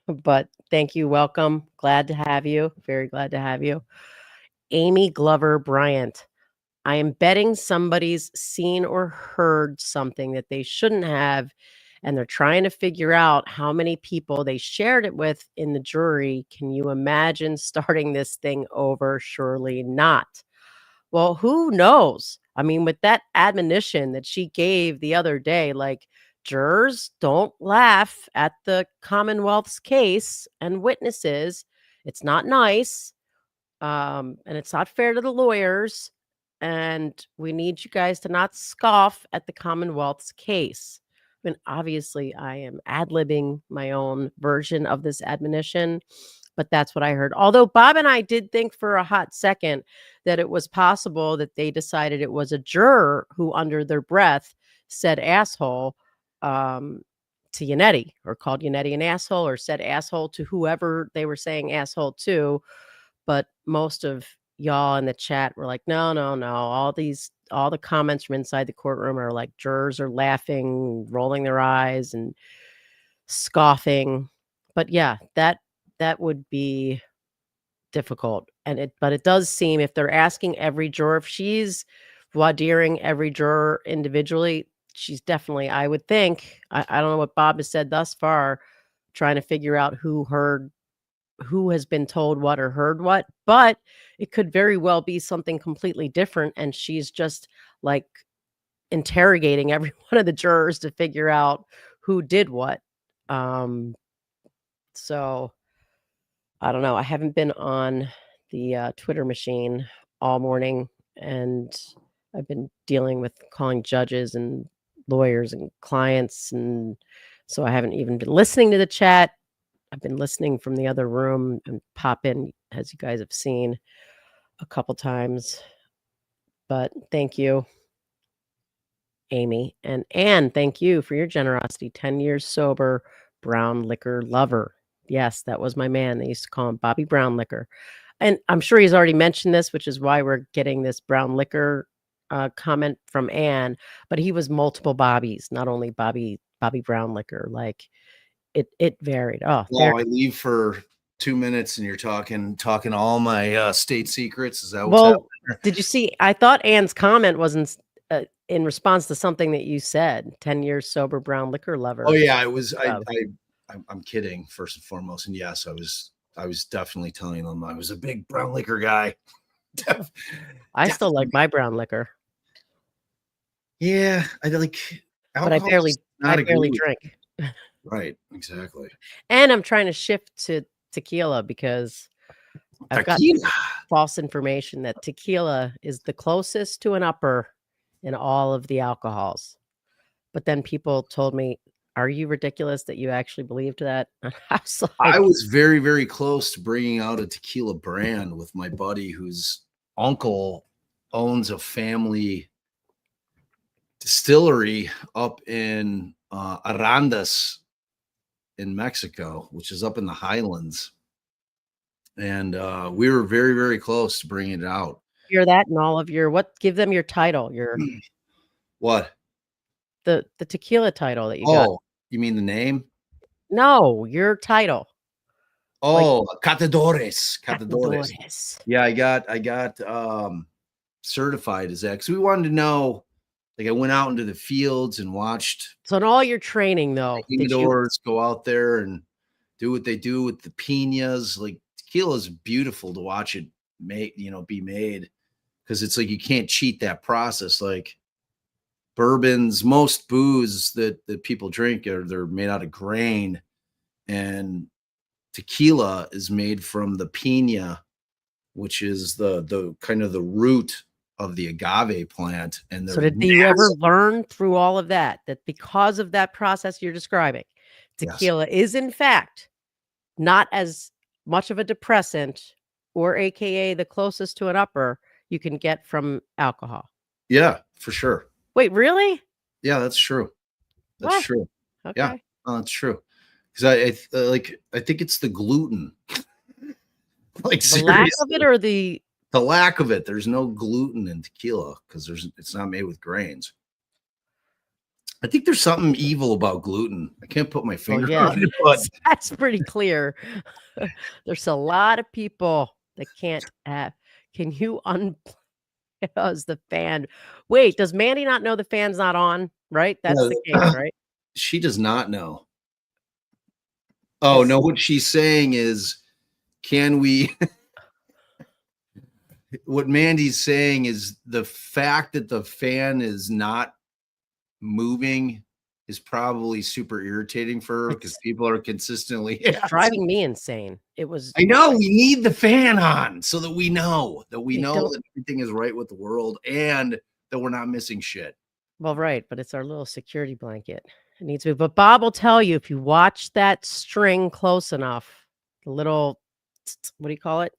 S7: But thank you. Welcome. Glad to have you. Very glad to have you. Amy Glover Bryant. I am betting somebody's seen or heard something that they shouldn't have, and they're trying to figure out how many people they shared it with in the jury. Can you imagine starting this thing over? Surely not. Well, who knows? I mean, with that admonition that she gave the other day, like, jurors, don't laugh at the Commonwealth's case and witnesses. It's not nice. And it's not fair to the lawyers. And we need you guys to not scoff at the Commonwealth's case. I mean, obviously, I am ad-libbing my own version of this admonition, but that's what I heard. Although Bob and I did think for a hot second that it was possible that they decided it was a juror who, under their breath, said asshole to Yannetti, or called Yannetti an asshole, or said asshole to whoever they were saying asshole to. But most of y'all in the chat were like, no. All the comments from inside the courtroom are like jurors are laughing, rolling their eyes and scoffing. But yeah, that would be difficult. But it does seem, if they're asking every juror, if she's voir direing every juror individually, she's definitely, I would think, I don't know what Bob has said thus far, trying to figure out who has been told what or heard what, but it could very well be something completely different. And she's just like interrogating every one of the jurors to figure out who did what. So I don't know. I haven't been on the Twitter machine all morning, and I've been dealing with calling judges and lawyers and clients. And so I haven't even been listening to the chat. I've been listening from the other room and pop in, as you guys have seen a couple times. But thank you, Amy. And Anne, thank you for your generosity. 10 years sober, brown liquor lover. Yes, that was my man. They used to call him Bobby Brown Liquor. And I'm sure he's already mentioned this, which is why we're getting this brown liquor comment from Anne. But he was multiple Bobbies, not only Bobby Brown Liquor. Like, it varied. Oh,
S1: Well, I leave for 2 minutes and you're talking all my state secrets. Is that what's
S7: well,
S1: happening?
S7: did you see? I thought Anne's comment wasn't in response to something that you said. 10 years sober, brown liquor lover.
S1: Oh yeah, I was. I'm kidding, first and foremost. And yes, I was definitely telling them I was a big brown liquor guy.
S7: I still like my brown liquor.
S1: Yeah, I like.
S7: But I barely drink.
S1: Right, exactly.
S7: And I'm trying to shift to tequila because I've got false information that tequila is the closest to an upper in all of the alcohols. But then people told me, are you ridiculous that you actually believed that?
S1: I was very, very close to bringing out a tequila brand with my buddy whose uncle owns a family distillery up in Arandas in Mexico, which is up in the Highlands. And we were very, very close to bringing it out.
S7: Hear that and all of your give them your title,
S1: What?
S7: the tequila title that you got.
S1: Oh, you mean the name?
S7: No, your title.
S1: Oh, Catadores.
S7: Catadores.
S1: Yeah, I got certified as that because we wanted to know. Like I went out into the fields and watched
S7: So in all your training though, did you
S1: humidors go out there and do what they do with the pinas. Like tequila is beautiful to watch it be made because it's like you can't cheat that process. Like bourbons, most booze that people drink they're made out of grain, and tequila is made from the pina, which is the kind of the root of the agave plant. And
S7: so did you ever learn through all of that because of that process you're describing, tequila is in fact not as much of a depressant, or AKA the closest to an upper you can get from alcohol?
S1: Yeah, for sure.
S7: Wait, really?
S1: Yeah, that's true. That's
S7: What?
S1: true.
S7: Okay.
S1: Yeah, that's true. Because I think it's the gluten. Like
S7: the lack of it, or the
S1: lack of it. There's no gluten in tequila because it's not made with grains. I think there's something evil about gluten. I can't put my finger on it, but
S7: that's pretty clear. There's a lot of people that can't have. Can you unpause the fan? Wait, does Mandy not know the fan's not on? Right? That's the case, right?
S1: She does not know. Oh, no, what she's saying is, can we what Mandy's saying is the fact that the fan is not moving is probably super irritating for her because people are consistently
S7: driving me insane. It was.
S1: I know we need the fan on so that we know that everything is right with the world and that we're not missing shit.
S7: Well, right, but it's our little security blanket. It needs to be. But Bob will tell you if you watch that string close enough, the little, what do you call it?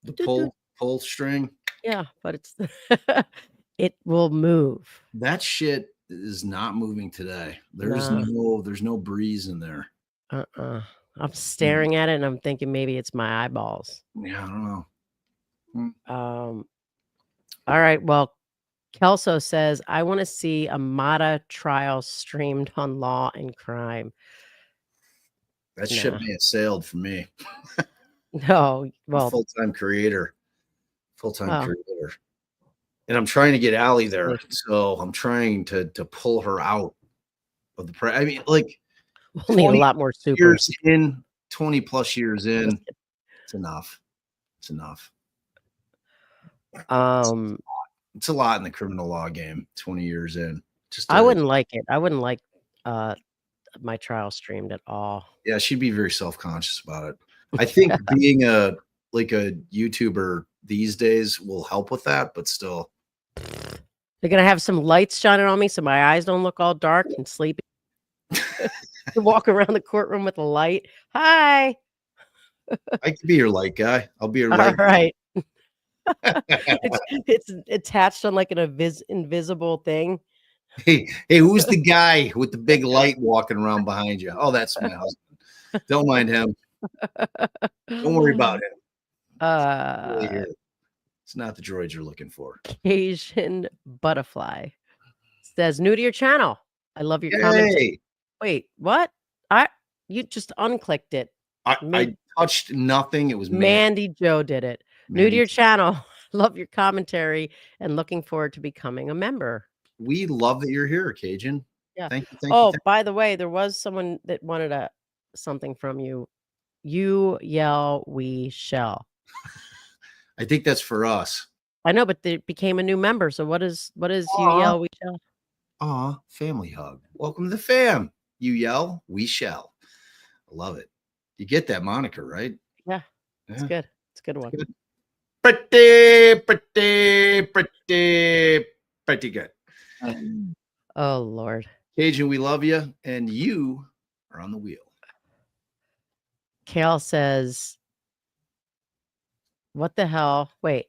S1: The pull string.
S7: Yeah, but it's it will move.
S1: That shit is not moving today. There's no breeze in there.
S7: I'm staring at it and I'm thinking maybe it's my eyeballs.
S1: Yeah, I don't know.
S7: All right. Well, Kelso says, I want to see a MATA trial streamed on Law and Crime.
S1: That ship may have sailed for me.
S7: No, well,
S1: full-time creator. And I'm trying to get Allie there. So I'm trying to pull her out of the I mean, like,
S7: we'll need a lot more supers.
S1: 20 plus years in, it's enough. It's a lot in the criminal law game. 20 years in,
S7: I wouldn't like it. I wouldn't like my trial streamed at all. Yeah,
S1: she'd be very self-conscious about it. I think being a YouTuber these days will help with that, but still.
S7: They're gonna have some lights shining on me so my eyes don't look all dark and sleepy. Walk around the courtroom with a light. Hi.
S1: I could be your light guy. I'll be your light.
S7: All right. it's attached on like an invisible thing.
S1: Hey, who's the guy with the big light walking around behind you? Oh, that's my husband. Don't mind him. Don't worry about him. It's not the droids you're looking for.
S7: Asian Butterfly says, new to your channel. I love your comments. Wait, what? You just unclicked it.
S1: I touched nothing. It was
S7: Mandy Joe did it. New to your channel. Love your commentary and looking forward to becoming a member.
S1: We love that you're here, Cajun.
S7: Yeah.
S1: Thank you.
S7: By the way, there was someone that wanted something from you. You yell, we shall.
S1: I think that's for us.
S7: I know, but they became a new member. So what is you yell, we shall?
S1: Aw, family hug. Welcome to the fam. You yell, we shall. I love it. You get that moniker, right?
S7: Yeah. It's good. It's a good one.
S1: Good. Pretty good.
S7: Oh, Lord.
S1: Cajun, we love you, and you are on the wheel.
S7: Kale says, what the hell? Wait,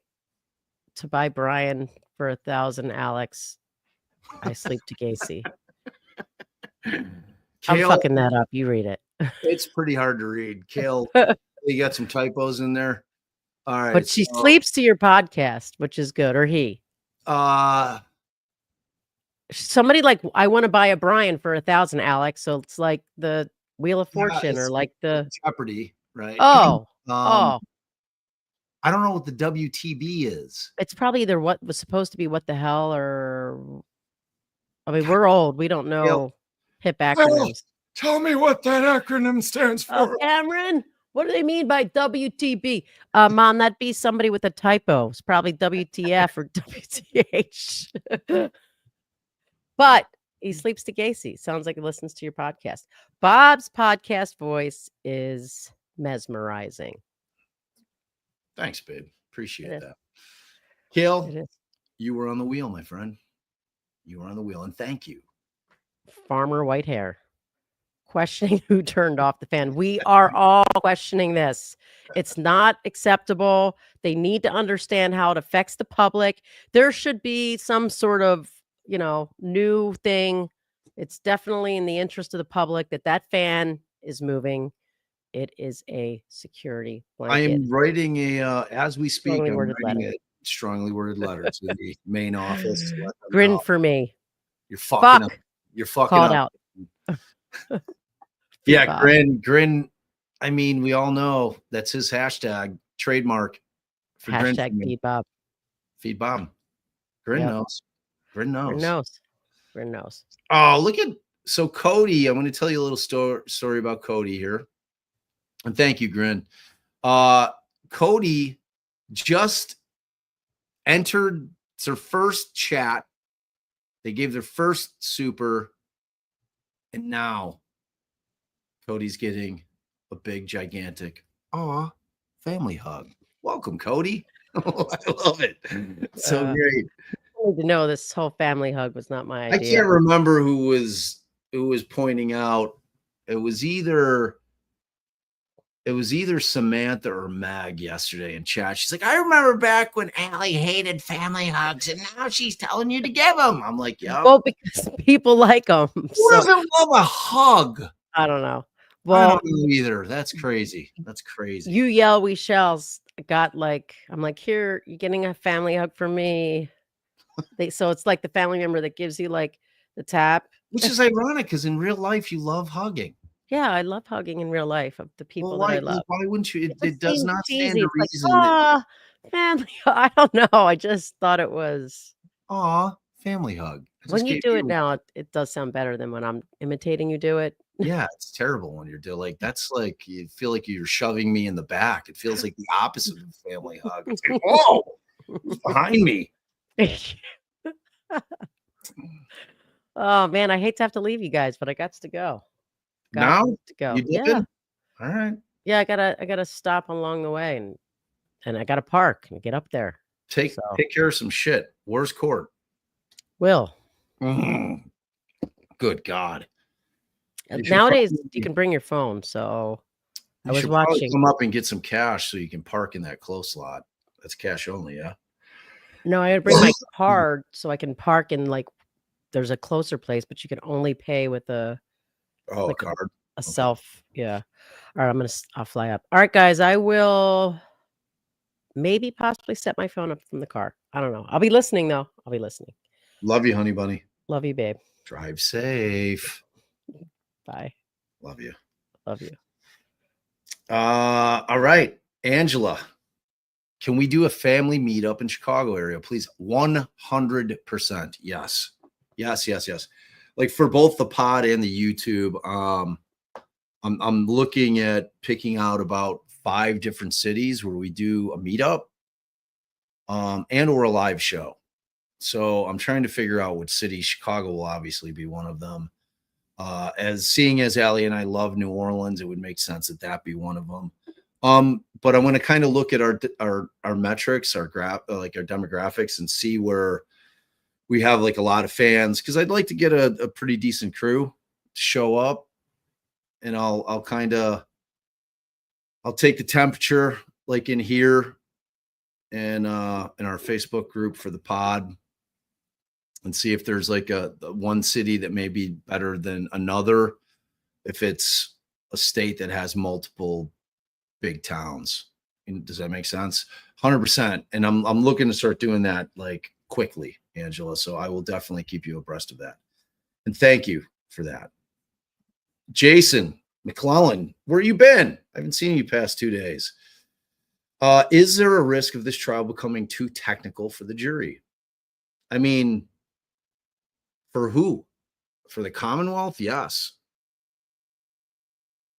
S7: to buy Brian for 1,000, Alex. I sleep to Gacy. I'm
S1: Kale,
S7: fucking that up. You read it.
S1: it's pretty hard to read. Kale, you got some typos in there. All right.
S7: But she
S1: so,
S7: sleeps to your podcast, which is good, or he. Somebody like, I want to buy a Brian for 1,000, Alex. So it's like the Wheel of Fortune, or
S1: it's
S7: like the
S1: Jeopardy, right?
S7: oh.
S1: I don't know what the WTB is.
S7: It's probably either what was supposed to be what the hell, or I mean, we're old. We don't know hip acronyms.
S1: Tell me what that acronym stands
S7: Oh, Cameron, what do they mean by WTB? Mom, that'd be somebody with a typo. It's probably WTF or WTH. But he sleeps to Gacy. Sounds like he listens to your podcast. Bob's podcast voice is mesmerizing.
S1: Thanks, babe. Appreciate
S7: It is.
S1: that. Kale,
S7: It is.
S1: you were on the wheel, my friend. You were on the wheel, and thank you.
S7: Farmer white hair. Questioning who turned off the fan. We are all questioning this. It's not acceptable. They need to understand how it affects the public. There should be some sort of, new thing. It's definitely in the interest of the public that fan is moving. It is a security blanket.
S1: I am writing as we speak,
S7: Strongly
S1: I'm
S7: worded
S1: writing
S7: letter.
S1: a strongly worded letter to the main office. To let them
S7: Grin
S1: know.
S7: for me.
S1: You're fucking up.
S7: Fuck.
S1: You're fucking
S7: Call it
S1: up.
S7: out.
S1: Yeah,
S7: Bob.
S1: grin. I mean, we all know that's his hashtag trademark for grin.
S7: Hashtag feed Bob.
S1: Feed Bob. Grin
S7: Yep.
S1: knows. Grin knows.
S7: Grin knows. Grin knows.
S1: Oh, look at Cody. I'm going to tell you a little story about Cody here. And thank you, Grin. Cody just entered their first chat. They gave their first super. And now Cody's getting a big, gigantic, family hug. Welcome, Cody. I love it. So great.
S7: I need to know this whole family hug was not my idea.
S1: I can't remember who was pointing out. It was either Samantha or Meg yesterday in chat. She's like, I remember back when Allie hated family hugs, and now she's telling you to give them. I'm like, yeah.
S7: Well, because people like them.
S1: Who doesn't love a hug?
S7: I don't know.
S1: I
S7: Well,
S1: don't know either. That's crazy. That's crazy.
S7: you yell, we shells got like, I'm like, here, you're getting a family hug from me. So it's like the family member that gives you like the tap.
S1: Which is ironic because in real life you love hugging.
S7: Yeah, I love hugging in real life of the people
S1: Well,
S7: that I love.
S1: why wouldn't you? It
S7: just
S1: does
S7: seems
S1: not
S7: cheesy.
S1: stand to
S7: It's
S1: reason.
S7: like, family. I don't know. I just thought it was.
S1: Family hug.
S7: When you do it now, it does sound better than when I'm imitating you do it.
S1: Yeah, it's terrible when you're doing like that's like you feel like you're shoving me in the back. It feels like the opposite of a family hug. It's like, whoa, who's behind me.
S7: Oh man, I hate to have to leave you guys, but I got to go.
S1: Now
S7: To go.
S1: you did
S7: Yeah.
S1: it? All right.
S7: Yeah, I gotta stop along the way and I gotta park and get up there.
S1: Take care of some shit. Where's court?
S7: Will.
S1: Good God. You should
S7: Nowadays
S1: probably-
S7: you can bring your phone, so I
S1: You
S7: was
S1: should probably
S7: watching.
S1: come up and get some cash so you can park in that close lot. That's cash only, yeah.
S7: No, I would bring my card so I can park in like there's a closer place, but you can only pay with a
S1: a card.
S7: A self. Yeah. All right, I'll fly up. All right, guys, I will maybe possibly set my phone up from the car. I don't know. I'll be listening though. I'll be listening.
S1: Love you, honey bunny.
S7: Love you, babe.
S1: Drive safe.
S7: Bye.
S1: Love you.
S7: Love you.
S1: All right, Angela. Can we do a family meetup in Chicago area, please? 100%. Yes. Yes. Like for both the pod and the YouTube, I'm looking at picking out about 5 different cities where we do a meetup, and or a live show. So I'm trying to figure out which city. Chicago will obviously be one of them. As Allie and I love New Orleans, it would make sense that be one of them. But I'm going to kind of look at our metrics, our demographics, and see where we have like a lot of fans, because I'd like to get a pretty decent crew to show up, and I'll take the temperature like in here and in our Facebook group for the pod, and see if there's like a one city that may be better than another. If it's a state that has multiple big towns. Does that make sense? 100%. And I'm looking to start doing that like quickly, Angela. So I will definitely keep you abreast of that. And thank you for that. Jason McClellan, where you been? I haven't seen you past 2 days. Is there a risk of this trial becoming too technical for the jury? I mean, for who? For the Commonwealth? Yes.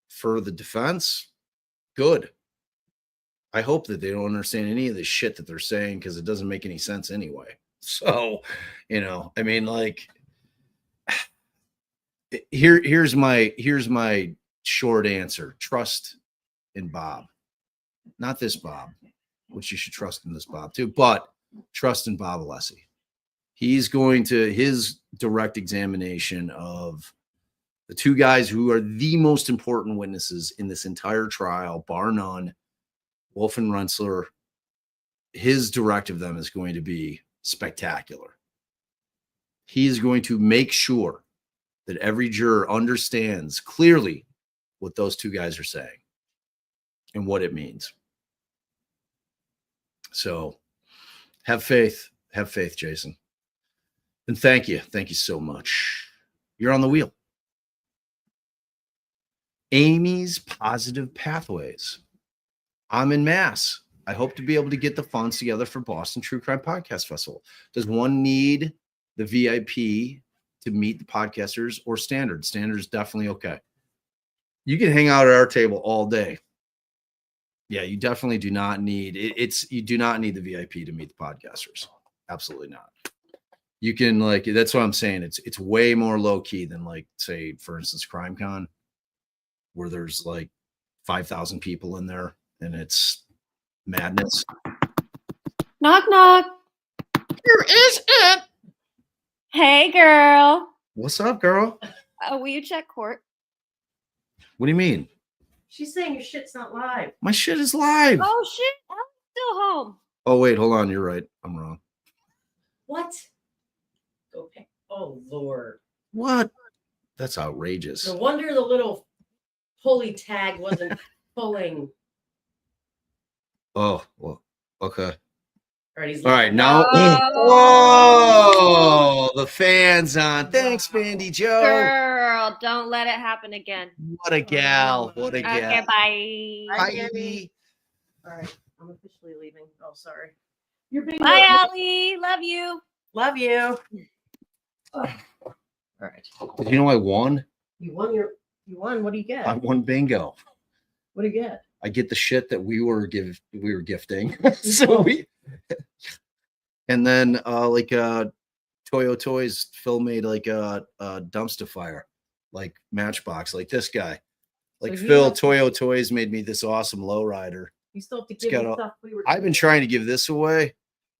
S1: For the defense? Good. I hope that they don't understand any of the shit that they're saying because it doesn't make any sense anyway. So, I mean, like, here's my short answer. Trust in Bob. Not this Bob, which you should trust in this Bob too, but trust in Bob Alessi. He's going to his direct examination of the two guys who are the most important witnesses in this entire trial, bar none, Wolf and Rensler. His direct of them is going to be spectacular. He is going to make sure that every juror understands clearly what those two guys are saying and what it means. So have faith, Jason. And thank you so much. You're on the wheel. Amy's Positive Pathways. I'm in Mass. I hope to be able to get the funds together for Boston True Crime Podcast Festival. Does one need the VIP to meet the podcasters or standard? Standard is definitely okay. You can hang out at our table all day. Yeah, you definitely do not need it. You do not need the VIP to meet the podcasters. Absolutely not. You can that's what I'm saying. It's way more low key than say, for instance, CrimeCon, where there's 5,000 people in there and it's madness.
S8: Knock, knock.
S1: Here is it.
S8: Hey, girl.
S1: What's up, girl?
S8: Will you check court?
S1: What do you mean?
S3: She's saying your shit's not live.
S1: My shit is live.
S8: Oh, shit. I'm still home.
S1: Oh, wait, hold on. You're right. I'm wrong.
S3: What? Go pick. Oh, Lord.
S1: What? That's outrageous.
S3: No wonder the little pulley tag wasn't pulling.
S1: Oh, well, okay.
S3: All right,
S1: All right, now.
S8: Oh.
S1: Whoa, the fan's on. Thanks, Bandy Joe.
S8: Girl, don't let it happen again.
S1: What a gal. What a gal.
S8: Okay, bye.
S1: Bye.
S3: All right, I'm officially leaving. Oh, sorry. You're being.
S8: Bye, Allie. Love you.
S3: Love you. All right.
S1: Did you know I won?
S3: You won. What do you get?
S1: I won bingo.
S3: What do you get?
S1: I get the shit that we were gifting. So and then Toyo Toys, Phil made a dumpster fire, Matchbox, this guy.
S3: So
S1: Phil, Toyo Toys made me this awesome lowrider.
S3: You still have to give me stuff we were.
S1: I've been trying to give this away.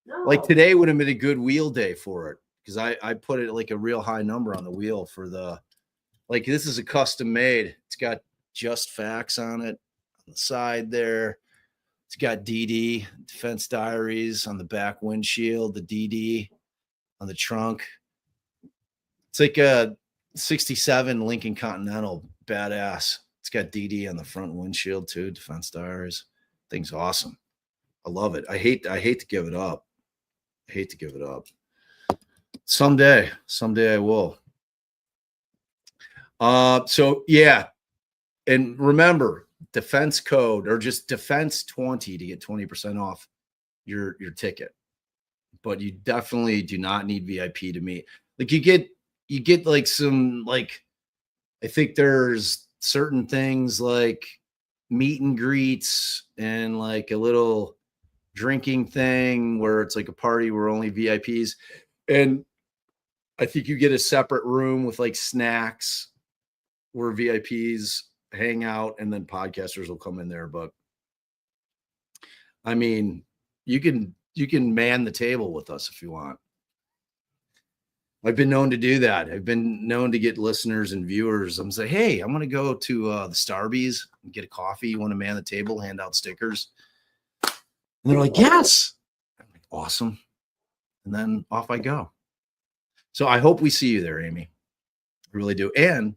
S3: No.
S1: Today would have been a good wheel day for it because I put it a real high number on the wheel for the this is a custom made. It's got Just Facts on it on the side there. It's got DD Defense Diaries on the back windshield, the DD on the trunk. It's a 67 Lincoln Continental, badass. It's got DD on the front windshield too, Defense Diaries. Thing's awesome. I love it. I hate to give it up. Someday I will. So yeah. And remember, defense code or just defense 20 to get 20% off your ticket. But you definitely do not need VIP to meet. You get some I think there's certain things meet and greets and a little drinking thing where it's a party where only VIPs. And I think you get a separate room with snacks where VIPs hang out and then podcasters will come in there. But I mean, you can man the table with us if you want. I've been known to do that. I've been known to get listeners and viewers. I'm saying, hey, I'm going to go to the Starbies and get a coffee. You want to man the table, hand out stickers? And they're like, yes. I'm like, awesome. And then off I go. So I hope we see you there, Amy. I really do. And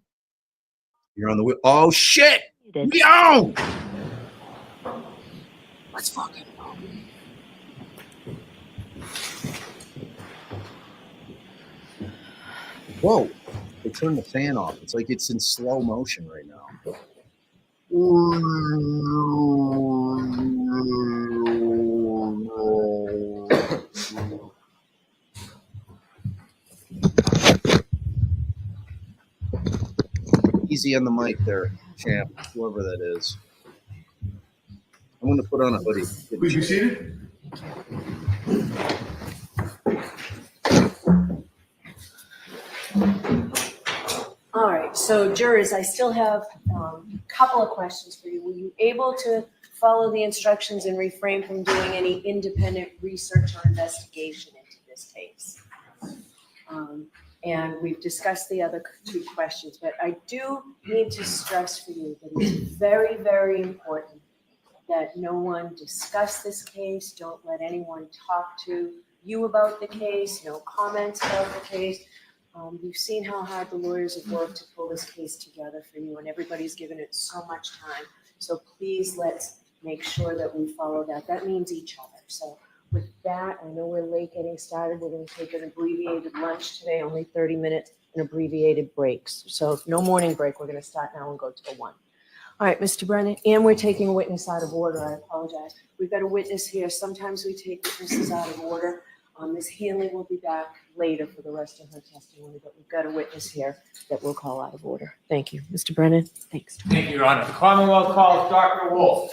S1: you're on the wheel. Oh shit! Yo! Let's fucking go. Whoa! They turned the fan off. It's like it's in slow motion right now. Easy on the mic there, champ, whoever that is. I'm going to put on a hoodie.
S9: Please be seated.
S4: All right, so jurors, I still have a couple of questions for you. Were you able to follow the instructions and refrain from doing any independent research or investigation into this case? And we've discussed the other two questions, but I do need to stress for you that it's very, very important that no one discuss this case. Don't let anyone talk to you about the case, no comments about the case. You've seen how hard the lawyers have worked to pull this case together for you, and everybody's given it so much time. So please, let's make sure that we follow that. That means each other. So with that, I know we're late getting started. We're going to take an abbreviated lunch today, only 30 minutes, and abbreviated breaks. So no morning break. We're going to start now and go till 1. All right, Mr. Brennan, and we're taking a witness out of order. I apologize. We've got a witness here. Sometimes we take witnesses out of order. Ms. Hanley will be back later for the rest of her testimony, but we've got a witness here that we'll call out of order. Thank you. Mr. Brennan, thanks.
S10: Thank you, Your Honor. The Commonwealth calls Dr. Wolf.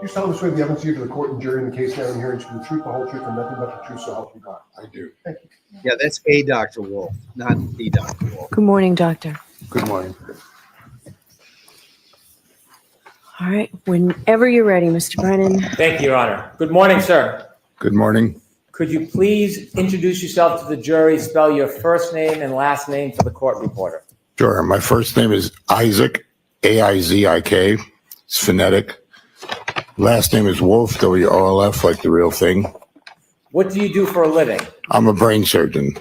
S9: You solemnly swear the evidence you give to the court and jury in the case now and hearing to be the truth, the whole truth, and nothing but the truth, so help you God. I do. Thank you.
S1: Yeah, that's a Dr. Wolf, not the Dr. Wolf.
S4: Good morning, doctor.
S9: Good morning.
S4: All right, whenever you're ready, Mr. Brennan.
S10: Thank you, Your Honor. Good morning, sir.
S11: Good morning.
S10: Could you please introduce yourself to the jury, spell your first name and last name for the court reporter?
S11: Sure. My first name is Isaac, A-I-Z-I-K. It's phonetic. Last name is Wolf, W-O-L-F, like the real thing.
S10: What do you do for a living?
S11: I'm a brain surgeon.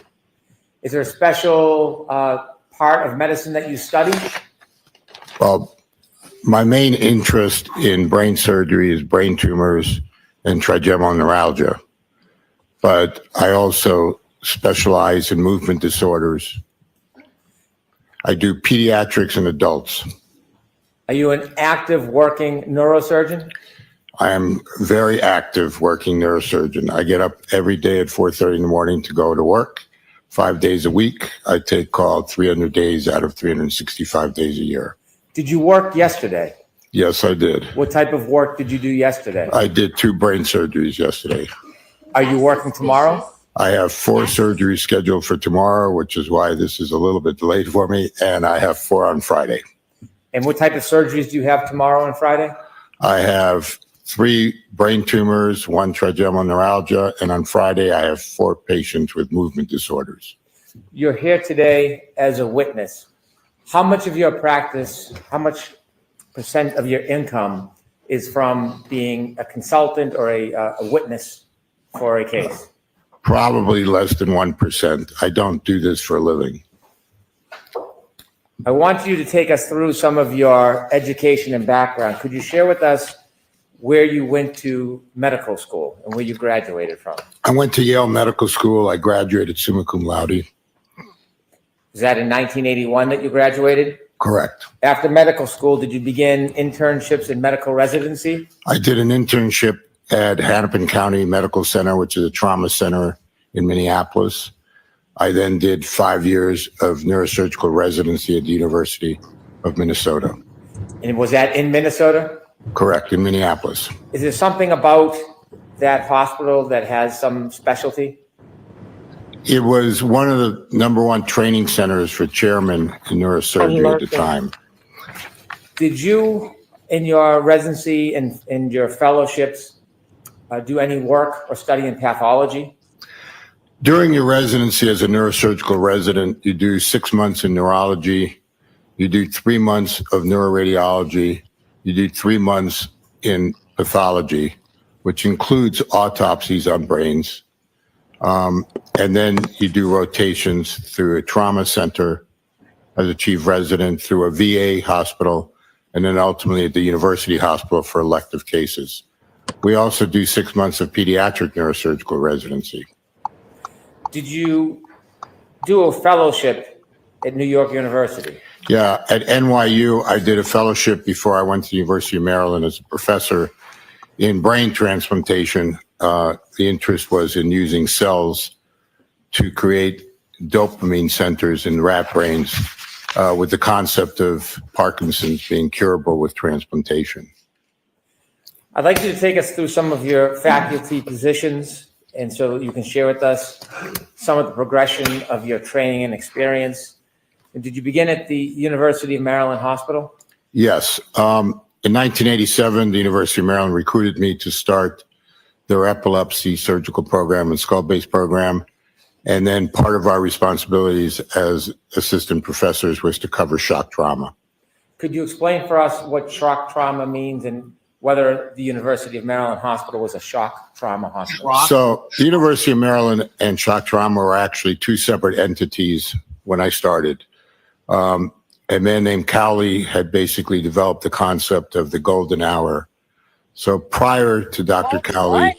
S10: Is there a special part of medicine that you study?
S11: Well, my main interest in brain surgery is brain tumors and trigeminal neuralgia. But I also specialize in movement disorders. I do pediatrics and adults.
S10: Are you an active working neurosurgeon?
S11: I am very active working neurosurgeon. I get up every day at 4:30 in the morning to go to work, 5 days a week. I take call 300 days out of 365 days a year.
S10: Did you work yesterday?
S11: Yes, I did.
S10: What type of work did you do yesterday?
S11: I did 2 brain surgeries yesterday.
S10: Are you working tomorrow?
S11: I have 4 surgeries scheduled for tomorrow, which is why this is a little bit delayed for me, and I have 4 on Friday.
S10: And what type of surgeries do you have tomorrow and Friday?
S11: I have 3 brain tumors, 1 trigeminal neuralgia, and on Friday I have 4 patients with movement disorders.
S10: You're here today as a witness. How much of your practice, how much percent of your income is from being a consultant or a witness for a case?
S11: Probably less than 1%. I don't do this for a living.
S10: I want you to take us through some of your education and background. Could you share with us where you went to medical school and where you graduated from?
S11: I went to Yale Medical School. I graduated summa cum laude.
S10: Is that in 1981 that you graduated?
S11: Correct.
S10: After medical school, did you begin internships in medical residency?
S11: I did an internship at Hennepin County Medical Center, which is a trauma center in Minneapolis. I then did 5 years of neurosurgical residency at the University of Minnesota.
S10: And was that in Minnesota?
S11: Correct, in Minneapolis.
S10: Is there something about that hospital that has some specialty?
S11: It was one of the #1 training centers for chairmen in neurosurgery at the time.
S10: Did you In your residency and in your fellowships, do any work or study in pathology?
S11: During your residency as a neurosurgical resident, you do 6 months in neurology, you do 3 months of neuroradiology, you do 3 months in pathology, which includes autopsies on brains. And then you do rotations through a trauma center as a chief resident, through a VA hospital, and then ultimately at the university hospital for elective cases. We also do 6 months of pediatric neurosurgical residency.
S10: Did you do a fellowship at New York University?
S11: Yeah, at NYU, I did a fellowship before I went to the University of Maryland as a professor in brain transplantation. The interest was in using cells to create dopamine centers in rat brains with the concept of Parkinson's being curable with transplantation.
S10: I'd like you to take us through some of your faculty positions, and so you can share with us some of the progression of your training and experience. And did you begin at the University of Maryland Hospital?
S11: Yes. In 1987, the University of Maryland recruited me to start their epilepsy surgical program and skull-based program. And then part of our responsibilities as assistant professors was to cover shock trauma.
S10: Could you explain for us what shock trauma means and whether the University of Maryland Hospital was a shock trauma hospital?
S11: So the University of Maryland and shock trauma were actually two separate entities when I started. A man named Cowley had basically developed the concept of the golden hour. So prior to Dr. Cowley,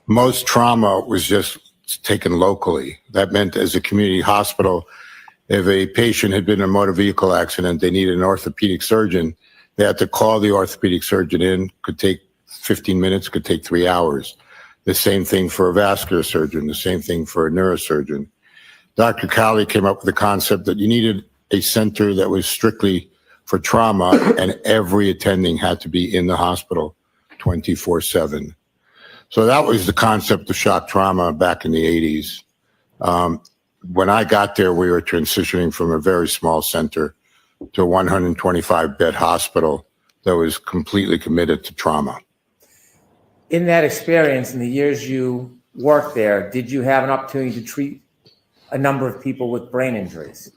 S11: most trauma was just taken locally. That meant as a community hospital, if a patient had been in a motor vehicle accident, they needed an orthopedic surgeon, they had to call the orthopedic surgeon in, could take 15 minutes, could take 3 hours. The same thing for a vascular surgeon, the same thing for a neurosurgeon. Dr. Cowley came up with the concept that you needed a center that was strictly for trauma, and every attending had to be in the hospital 24/7. So that was the concept of shock trauma back in the 80s. When I got there, we were transitioning from a very small center to a 125-bed hospital that was completely committed to trauma.
S10: In that experience, in the years you worked there, did you have an opportunity to treat a number of people with brain injuries?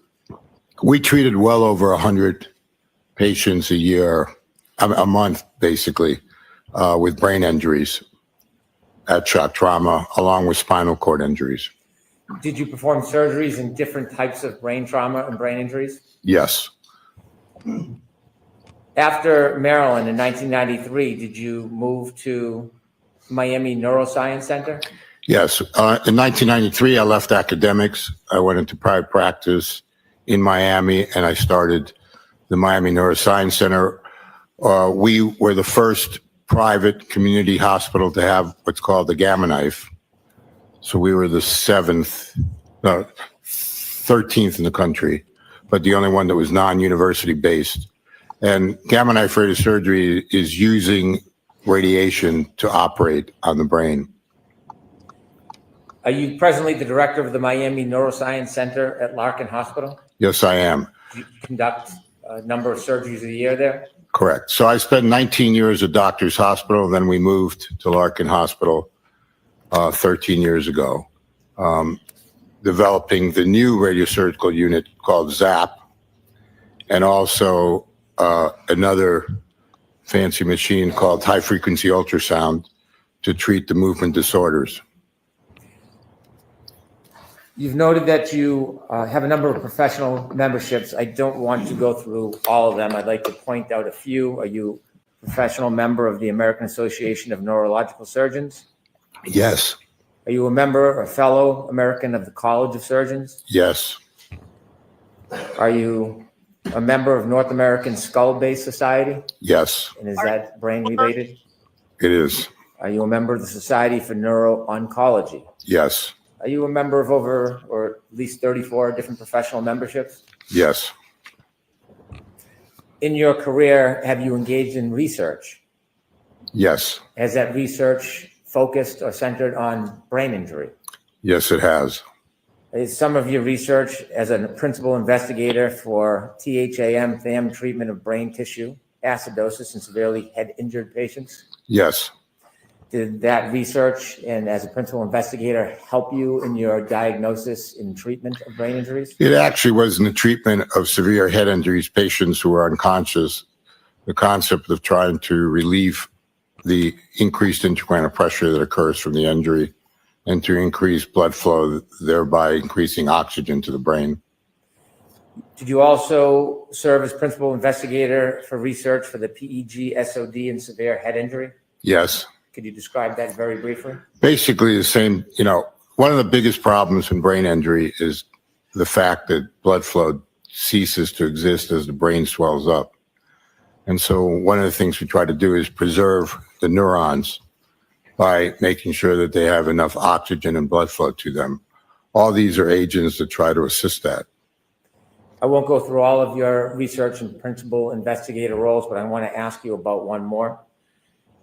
S11: We treated well over 100 patients a year, a month, basically, with brain injuries at shock trauma, along with spinal cord injuries.
S10: Did you perform surgeries in different types of brain trauma and brain injuries?
S11: Yes.
S10: After Maryland in 1993, did you move to Miami Neuroscience Center?
S11: Yes. In 1993, I left academics. I went into private practice in Miami, and I started the Miami Neuroscience Center. We were the first private community hospital to have what's called the Gamma Knife. So we were the 13th in the country, but the only one that was non-university based. And Gamma Knife radiosurgery is using radiation to operate on the brain.
S10: Are you presently the director of the Miami Neuroscience Center at Larkin Hospital?
S11: Yes, I am.
S10: Do you conduct a number of surgeries a year there?
S11: Correct. So I spent 19 years at Doctors Hospital, then we moved to Larkin Hospital 13 years ago, developing the new radiosurgical unit called ZAP, and also another fancy machine called high-frequency ultrasound to treat the movement disorders.
S10: You've noted that you have a number of professional memberships. I don't want to go through all of them. I'd like to point out a few. Are you a professional member of the American Association of Neurological Surgeons?
S11: Yes.
S10: Are you a member or fellow American of the College of Surgeons?
S11: Yes.
S10: Are you a member of North American Skull-Based Society?
S11: Yes.
S10: And is that brain related?
S11: It is.
S10: Are you a member of the Society for Neuro-Oncology?
S11: Yes.
S10: Are you a member of over or at least 34 different professional memberships?
S11: Yes.
S10: In your career, have you engaged in research?
S11: Yes.
S10: Has that research focused or centered on brain injury?
S11: Yes, it has.
S10: Is some of your research as a principal investigator for THAM treatment of brain tissue acidosis in severely head injured patients?
S11: Yes.
S10: Did that research and as a principal investigator help you in your diagnosis and treatment of brain injuries?
S11: It actually was in the treatment of severe head injuries, patients who are unconscious. The concept of trying to relieve the increased intracranial pressure that occurs from the injury and to increase blood flow, thereby increasing oxygen to the brain.
S10: Did you also serve as principal investigator for research for the PEG SOD in severe head injury?
S11: Yes.
S10: Could you describe that very briefly?
S11: Basically the same, one of the biggest problems in brain injury is the fact that blood flow ceases to exist as the brain swells up. And so one of the things we try to do is preserve the neurons by making sure that they have enough oxygen and blood flow to them. All these are agents that try to assist that.
S10: I won't go through all of your research and principal investigator roles, but I want to ask you about one more.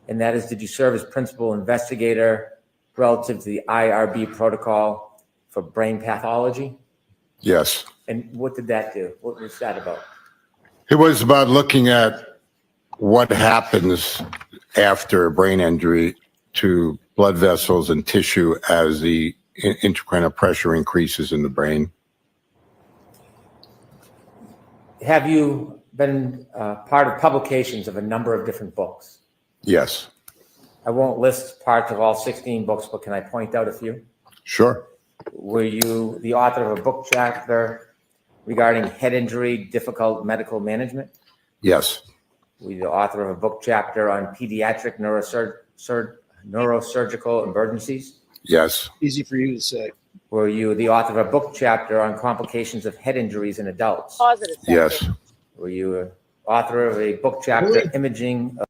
S10: And that is, did you serve as principal investigator relative to the IRB protocol for brain pathology?
S11: Yes.
S10: And what did that do? What was that about?
S11: It was about looking at what happens after a brain injury to blood vessels and tissue as the intracranial pressure increases in the brain.
S10: Have you been part of publications of a number of different books?
S11: Yes.
S10: I won't list parts of all 16 books, but can I point out a few?
S11: Sure.
S10: Were you the author of a book chapter regarding head injury, difficult medical management?
S11: Yes.
S10: Were you the author of a book chapter on pediatric neurosurgical emergencies?
S11: Yes.
S1: Easy for you to say.
S10: Were you the author of a book chapter on complications of head injuries in adults?
S7: Positive.
S11: Yes.
S10: Were you an author of a book chapter
S1: Really?
S10: imaging of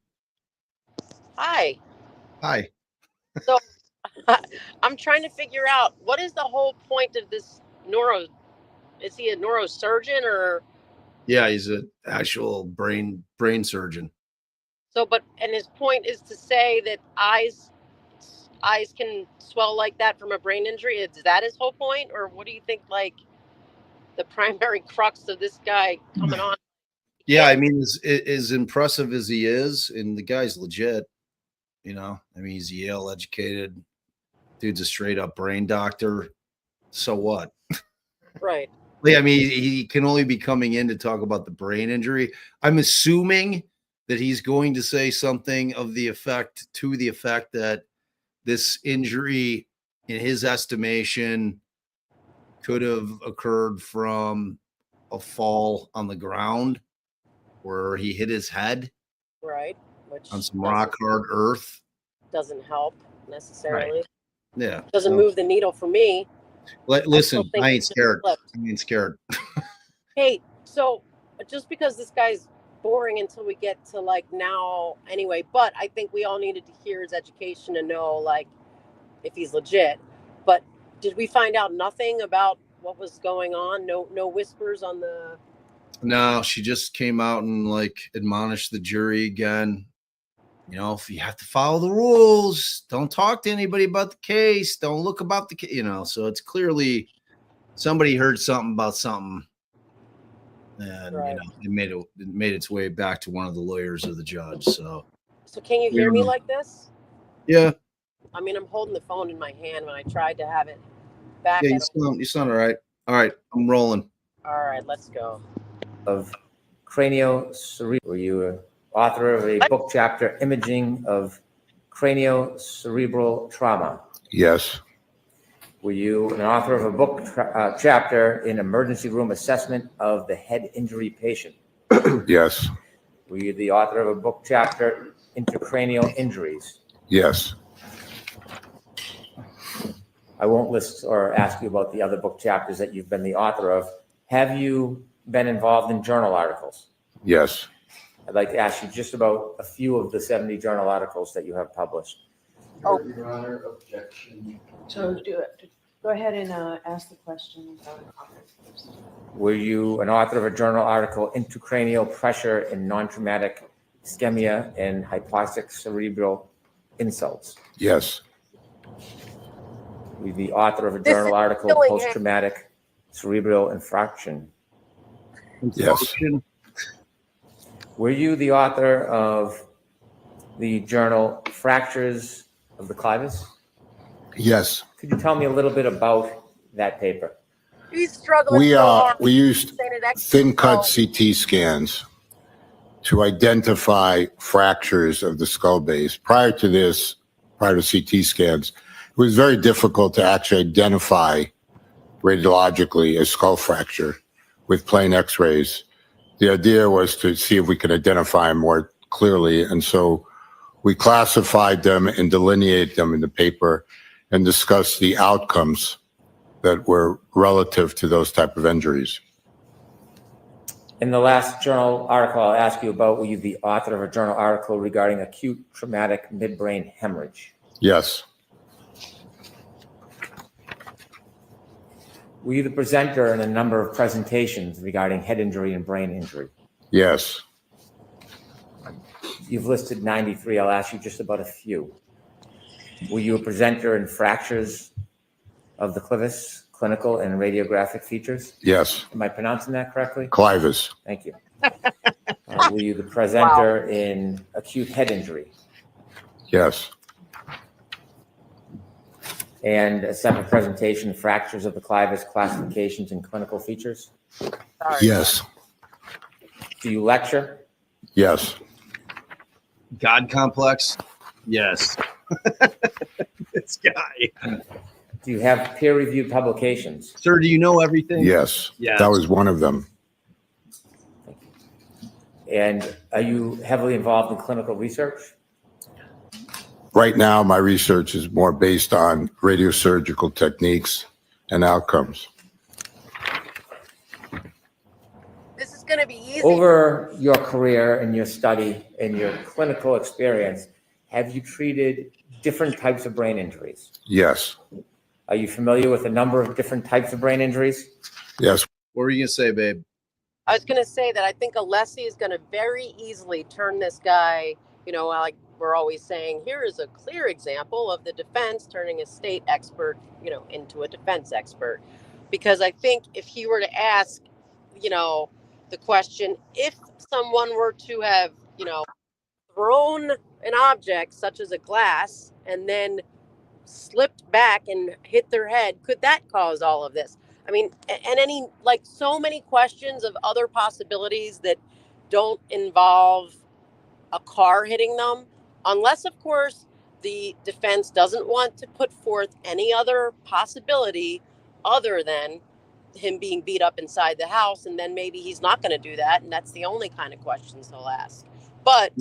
S7: Hi.
S1: Hi.
S7: So I'm trying to figure out what is the whole point of this neuro. Is he a neurosurgeon or
S1: Yeah, he's an actual brain surgeon.
S7: so? But and his point is to say that eyes can swell like that from a brain injury. Is that his whole point, or what do you think? Like the primary crux of this guy coming on?
S1: Yeah, I mean, as impressive as he is, and the guy's legit, I mean, he's Yale educated. Dude's a straight up brain doctor. So what?
S7: Right.
S1: I mean, he can only be coming in to talk about the brain injury. I'm assuming that he's going to say something to the effect that this injury, in his estimation, could have occurred from a fall on the ground where he hit his head
S7: Right. Which
S1: on some rock hard earth.
S7: doesn't help necessarily.
S1: Right. Yeah.
S7: Doesn't move the needle for me.
S1: Listen,
S7: think
S1: I ain't
S7: it's just
S1: scared.
S7: flipped.
S1: I ain't scared.
S7: Hey, so just because this guy's boring until we get to like now anyway, but I think we all needed to hear his education and know like if he's legit. But did we find out nothing about what was going on? No whispers on the.
S1: No, she just came out and like admonished the jury again. If you have to follow the rules, don't talk to anybody about the case. Don't look about the case, so it's clearly somebody heard something about something. And,
S7: Right.
S1: it made its way back to one of the lawyers of the judge. So
S7: Can you hear me like this?
S1: yeah.
S7: I mean, I'm holding the phone in my hand when I tried to have it back.
S1: Yeah, you sound all right. All right, I'm rolling.
S7: All right, let's go.
S10: of craniocerebral? Were you an author of a book chapter imaging of craniocerebral trauma?
S11: Yes.
S10: Were you an author of a book chapter in emergency room assessment of the head injury patient?
S11: Yes.
S10: Were you the author of a book chapter intracranial injuries?
S11: Yes.
S10: I won't list or ask you about the other book chapters that you've been the author of. Have you been involved in journal articles?
S11: Yes.
S10: I'd like to ask you just about a few of the 70 journal articles that you have published.
S3: Your Honor, objection. So go ahead and ask the question.
S10: Were you an author of a journal article, Intracranial Pressure in Non-Traumatic Ischemia and Hypoxic Cerebral Insults?
S11: Yes.
S10: Were you the author of a journal article, Post-Traumatic Cerebral Infarction?
S11: Yes.
S10: Were you the author of the journal Fractures of the Clivus?
S11: Yes.
S10: Could you tell me a little bit about that paper?
S7: He's struggling so hard.
S11: We used
S7: Saying it extra
S11: thin cut
S7: slow.
S11: CT scans to identify fractures of the skull base. Prior to CT scans, it was very difficult to actually identify radiologically a skull fracture with plain x-rays. The idea was to see if we could identify them more clearly. And so we classified them and delineated them in the paper and discussed the outcomes that were relative to those type of injuries.
S10: In the last journal article I'll ask you about, were you the author of a journal article regarding acute traumatic midbrain hemorrhage?
S11: Yes.
S10: Were you the presenter in a number of presentations regarding head injury and brain injury?
S11: Yes.
S10: You've listed 93. I'll ask you just about a few. Were you a presenter in fractures of the clivus, clinical and radiographic features?
S11: Yes.
S10: Am I pronouncing that correctly?
S11: Clivus.
S10: Thank you. Were you the presenter in acute head injury?
S11: Yes.
S10: And a separate presentation, fractures of the clivus, classifications and clinical features?
S11: Yes.
S10: Do you lecture?
S11: Yes.
S1: God complex? Yes. This guy.
S10: Do you have peer-reviewed publications?
S1: Sir, do you know everything?
S11: Yes.
S1: Yes.
S11: That was one of them.
S10: And are you heavily involved in clinical research?
S11: Right now, my research is more based on radiosurgical techniques and outcomes.
S7: This is going to be easy.
S10: Over your career and your study and your clinical experience, have you treated different types of brain injuries?
S11: Yes.
S10: Are you familiar with a number of different types of brain injuries?
S11: Yes.
S1: What were you going to say, babe?
S7: I was going to say that I think Alessi is going to very easily turn this guy, like we're always saying, here is a clear example of the defense turning a state expert, into a defense expert. Because I think if he were to ask, the question, if someone were to have, thrown an object such as a glass and then slipped back and hit their head, could that cause all of this? I mean, and so many questions of other possibilities that don't involve a car hitting them, unless, of course, the defense doesn't want to put forth any other possibility other than him being beat up inside the house. And then maybe he's not going to do that. And that's the only kind of questions he'll ask. But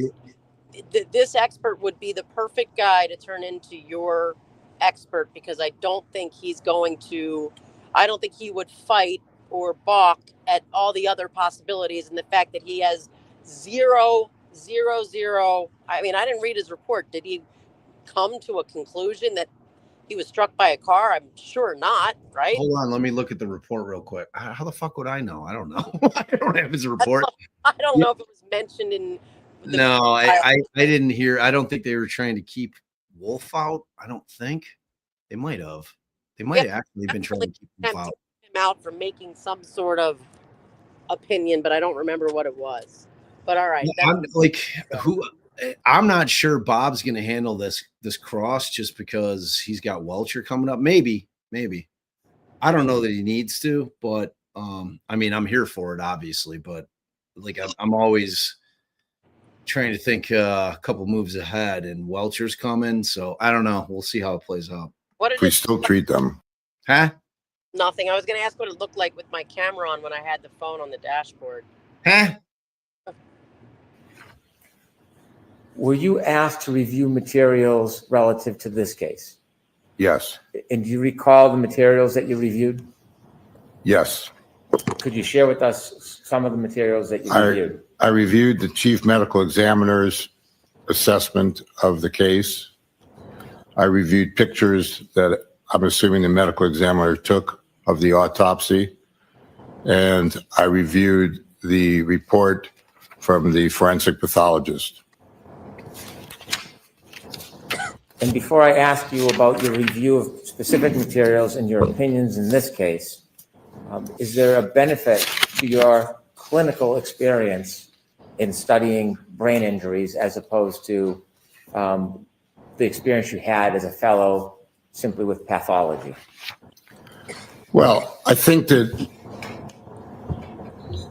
S7: this expert would be the perfect guy to turn into your expert, because I don't think he would fight or balk at all the other possibilities. And the fact that he has zero. I mean, I didn't read his report. Did he come to a conclusion that he was struck by a car? I'm sure not, right?
S1: Hold on, let me look at the report real quick. How the fuck would I know? I don't know. I don't have his report.
S7: I don't know if it was mentioned in.
S1: No, I didn't hear. I don't think they were trying to keep Wolf out. I don't think they might have. They might have actually been trying to keep Wolf out.
S7: Him out for making some sort of opinion, but I don't remember what it was. But all right,
S1: I'm not sure Bob's going to handle this cross just because he's got Welcher coming up. Maybe. I don't know that he needs to, but I mean, I'm here for it, obviously. But I'm always trying to think a couple moves ahead, and Welcher's coming, so I don't know. We'll see how it plays out.
S11: We still treat them.
S1: Huh?
S7: Nothing. I was going to ask what it looked like with my camera on when I had the phone on the dashboard.
S1: Huh?
S10: Were you asked to review materials relative to this case?
S11: Yes.
S10: And do you recall the materials that you reviewed?
S11: Yes.
S10: Could you share with us some of the materials that you reviewed?
S11: I reviewed the chief medical examiner's assessment of the case. I reviewed pictures that I'm assuming the medical examiner took of the autopsy. And I reviewed the report from the forensic pathologist.
S10: And before I ask you about your review of specific materials and your opinions in this case, is there a benefit to your clinical experience in studying brain injuries as opposed to the experience you had as a fellow simply with pathology?
S11: Well, I think that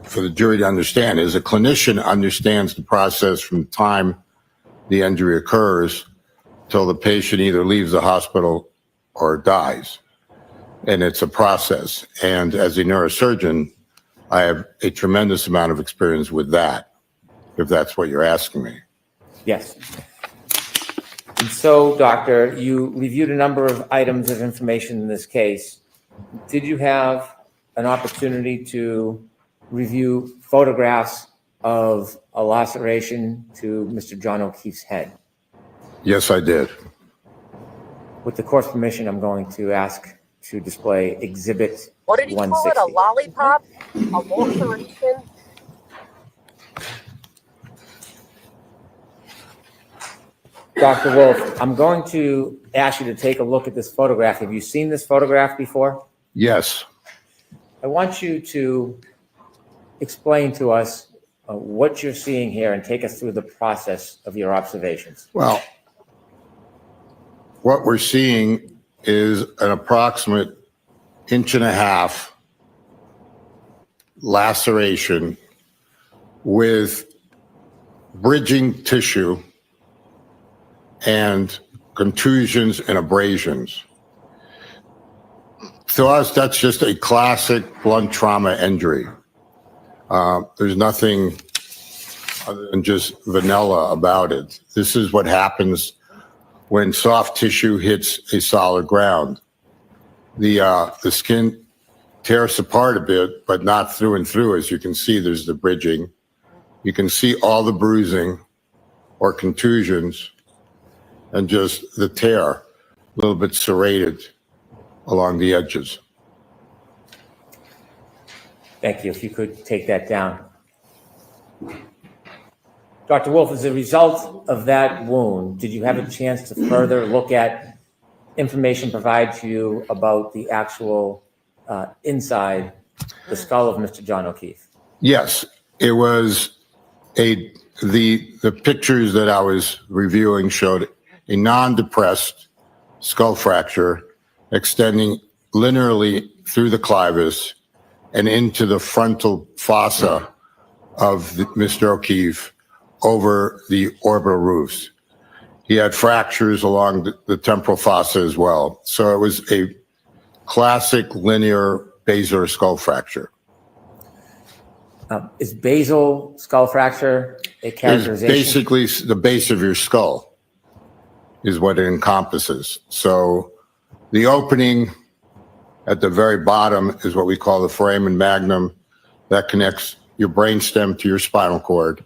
S11: for the jury to understand is a clinician understands the process from the time the injury occurs till the patient either leaves the hospital or dies. And it's a process. And as a neurosurgeon, I have a tremendous amount of experience with that, if that's what you're asking me.
S10: Yes. And so, doctor, you reviewed a number of items of information in this case. Did you have an opportunity to review photographs of a laceration to Mr. John O'Keefe's head?
S11: Yes, I did.
S10: With the court's permission, I'm going to ask to display Exhibit
S7: What did he
S10: 160.
S7: call it? A lollipop? A laceration?
S10: Dr. Wolf, I'm going to ask you to take a look at this photograph. Have you seen this photograph before?
S11: Yes.
S10: I want you to explain to us what you're seeing here and take us through the process of your observations.
S11: Well, what we're seeing is an approximate 1.5 inch laceration with bridging tissue and contusions and abrasions. To us, that's just a classic blunt trauma injury. There's nothing other than just vanilla about it. This is what happens when soft tissue hits a solid ground. The skin tears apart a bit, but not through and through. As you can see, there's the bridging. You can see all the bruising or contusions and just the tear, a little bit serrated along the edges.
S10: Thank you. If you could take that down. Dr. Wolf, as a result of that wound, did you have a chance to further look at information provided to you about the actual inside the skull of Mr. John O'Keefe?
S11: Yes, it was the pictures that I was reviewing showed a non-depressed skull fracture extending linearly through the clivus and into the frontal fossa of Mr. O'Keefe over the orbital roofs. He had fractures along the temporal fossa as well. So it was a classic linear basilar skull fracture.
S10: Is basal skull fracture a characterization?
S11: It's basically the base of your skull is what it encompasses. So the opening at the very bottom is what we call the foramen magnum. That connects your brainstem to your spinal cord.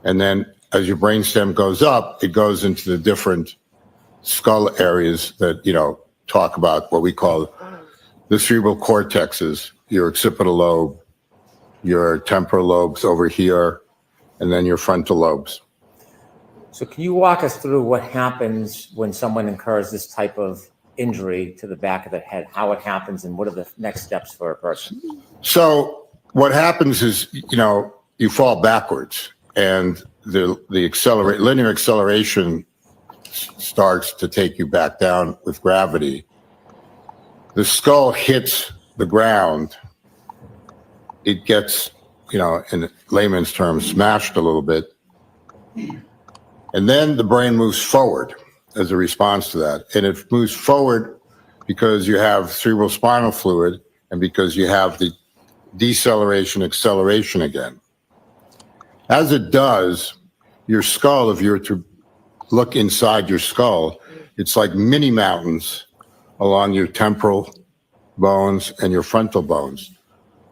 S11: And then as your brainstem goes up, it goes into the different skull areas that, talk about what we call the cerebral cortexes, your occipital lobe, your temporal lobes over here, and then your frontal lobes.
S10: So can you walk us through what happens when someone incurs this type of injury to the back of the head, how it happens, and what are the next steps for a person?
S11: So what happens is, you fall backwards, and the linear acceleration starts to take you back down with gravity. The skull hits the ground. It gets, in layman's terms, smashed a little bit. And then the brain moves forward as a response to that. And it moves forward because you have cerebral spinal fluid and because you have the deceleration, acceleration again. As it does, your skull, if you were to look inside your skull, it's like mini mountains along your temporal bones and your frontal bones.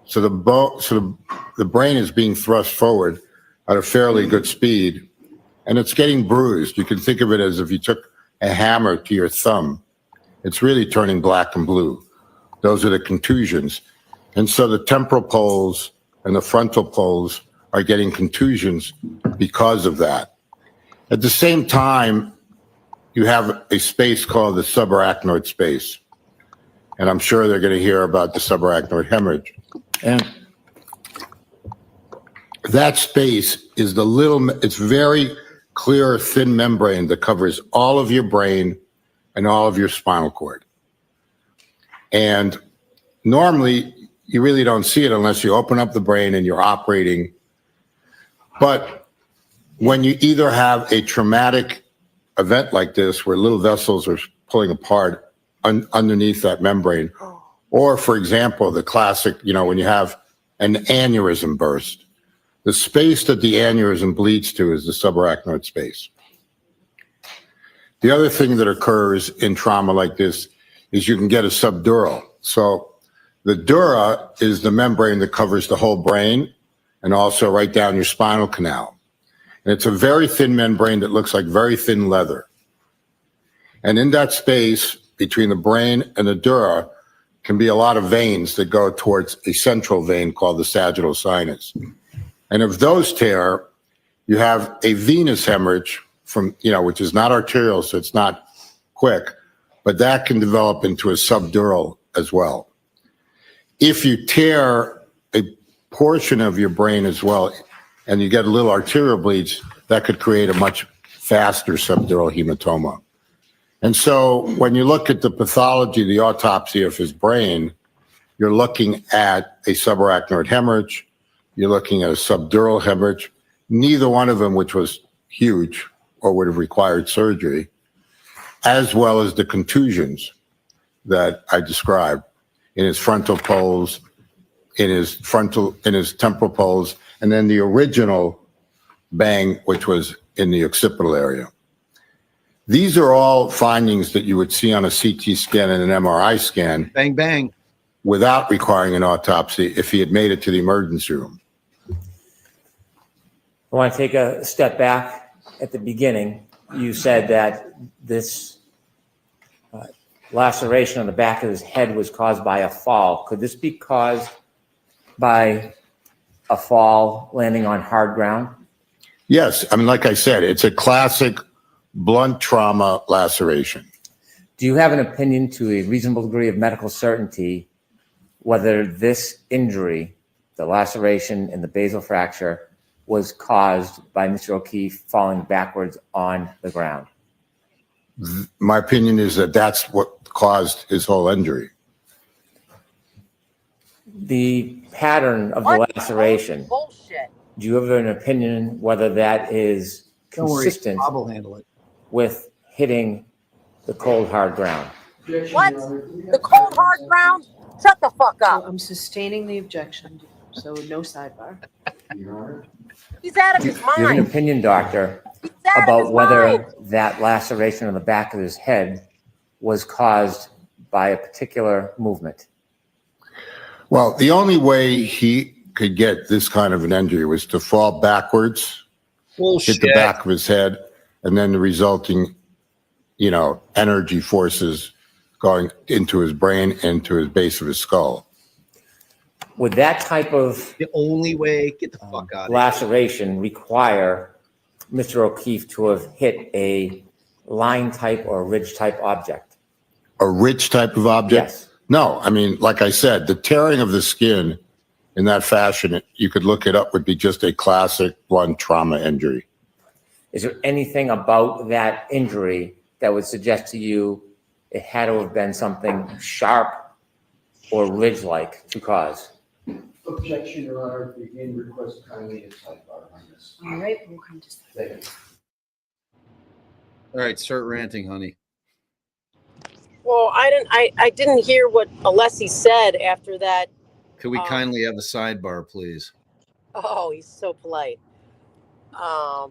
S11: So the brain is being thrust forward at a fairly good speed, and it's getting bruised. You can think of it as if you took a hammer to your thumb. It's really turning black and blue. Those are the contusions. And so the temporal poles and the frontal poles are getting contusions because of that. At the same time, you have a space called the subarachnoid space. And I'm sure they're going to hear about the subarachnoid hemorrhage. And that space is it's very clear, thin membrane that covers all of your brain and all of your spinal cord. And normally, you really don't see it unless you open up the brain and you're operating. But when you either have a traumatic event like this, where little vessels are pulling apart underneath that membrane, or, for example, the classic, when you have an aneurysm burst, the space that the aneurysm bleeds to is the subarachnoid space. The other thing that occurs in trauma like this is you can get a subdural. So the dura is the membrane that covers the whole brain and also right down your spinal canal. And it's a very thin membrane that looks like very thin leather. And in that space between the brain and the dura can be a lot of veins that go towards a central vein called the sagittal sinus. And if those tear, you have a venous hemorrhage from, which is not arterial, so it's not quick, but that can develop into a subdural as well. If you tear a portion of your brain as well, and you get a little arterial bleeds, that could create a much faster subdural hematoma. And so when you look at the pathology, the autopsy of his brain, you're looking at a subarachnoid hemorrhage, you're looking at a subdural hemorrhage, neither one of them which was huge or would have required surgery, as well as the contusions that I described in his frontal poles, in his temporal poles, and then the original bang, which was in the occipital area. These are all findings that you would see on a CT scan and an MRI scan.
S1: Bang, bang.
S11: Without requiring an autopsy if he had made it to the emergency room.
S10: I want to take a step back at the beginning. You said that this laceration on the back of his head was caused by a fall. Could this be caused by a fall landing on hard ground?
S11: Yes. I mean, like I said, it's a classic blunt trauma laceration.
S10: Do you have an opinion to a reasonable degree of medical certainty whether this injury, the laceration and the basal fracture, was caused by Mr. O'Keefe falling backwards on the ground?
S11: My opinion is that that's what caused his whole injury.
S10: The pattern of the laceration,
S7: Bullshit.
S10: do you have an opinion whether that is
S2: Don't worry,
S10: consistent
S2: Bob will handle it.
S10: with hitting the cold, hard ground?
S7: What? The cold hard ground? Shut the fuck
S3: So
S7: up.
S3: I'm sustaining the objection, so no sidebar.
S7: He's out of his
S10: Do you have an
S7: mind.
S10: opinion, doctor,
S7: He's out of his
S10: about whether
S7: mind.
S10: that laceration on the back of his head was caused by a particular movement?
S11: Well, the only way he could get this kind of an injury was to fall backwards, hit the back of his head, and then the resulting, energy forces going into his brain and to his base of his skull.
S10: Would that type of
S2: The only way, get the fuck out of here.
S10: laceration require Mr. O'Keefe to have hit a line type or ridge type object?
S11: A rich type of object?
S10: Yes.
S11: No, I mean, like I said, the tearing of the skin in that fashion, you could look it up, would be just a classic blunt trauma injury.
S10: Is there anything about that injury that would suggest to you it had to have been something sharp or ridge-like to cause?
S12: Objection, Your Honor. Begin request kindly a sidebar on this.
S3: All right, we'll come to
S12: Thank you.
S1: All right, start ranting, honey.
S7: Well, I didn't hear what Alessi said after that.
S1: Could we kindly have a sidebar, please?
S7: Oh, he's so polite. I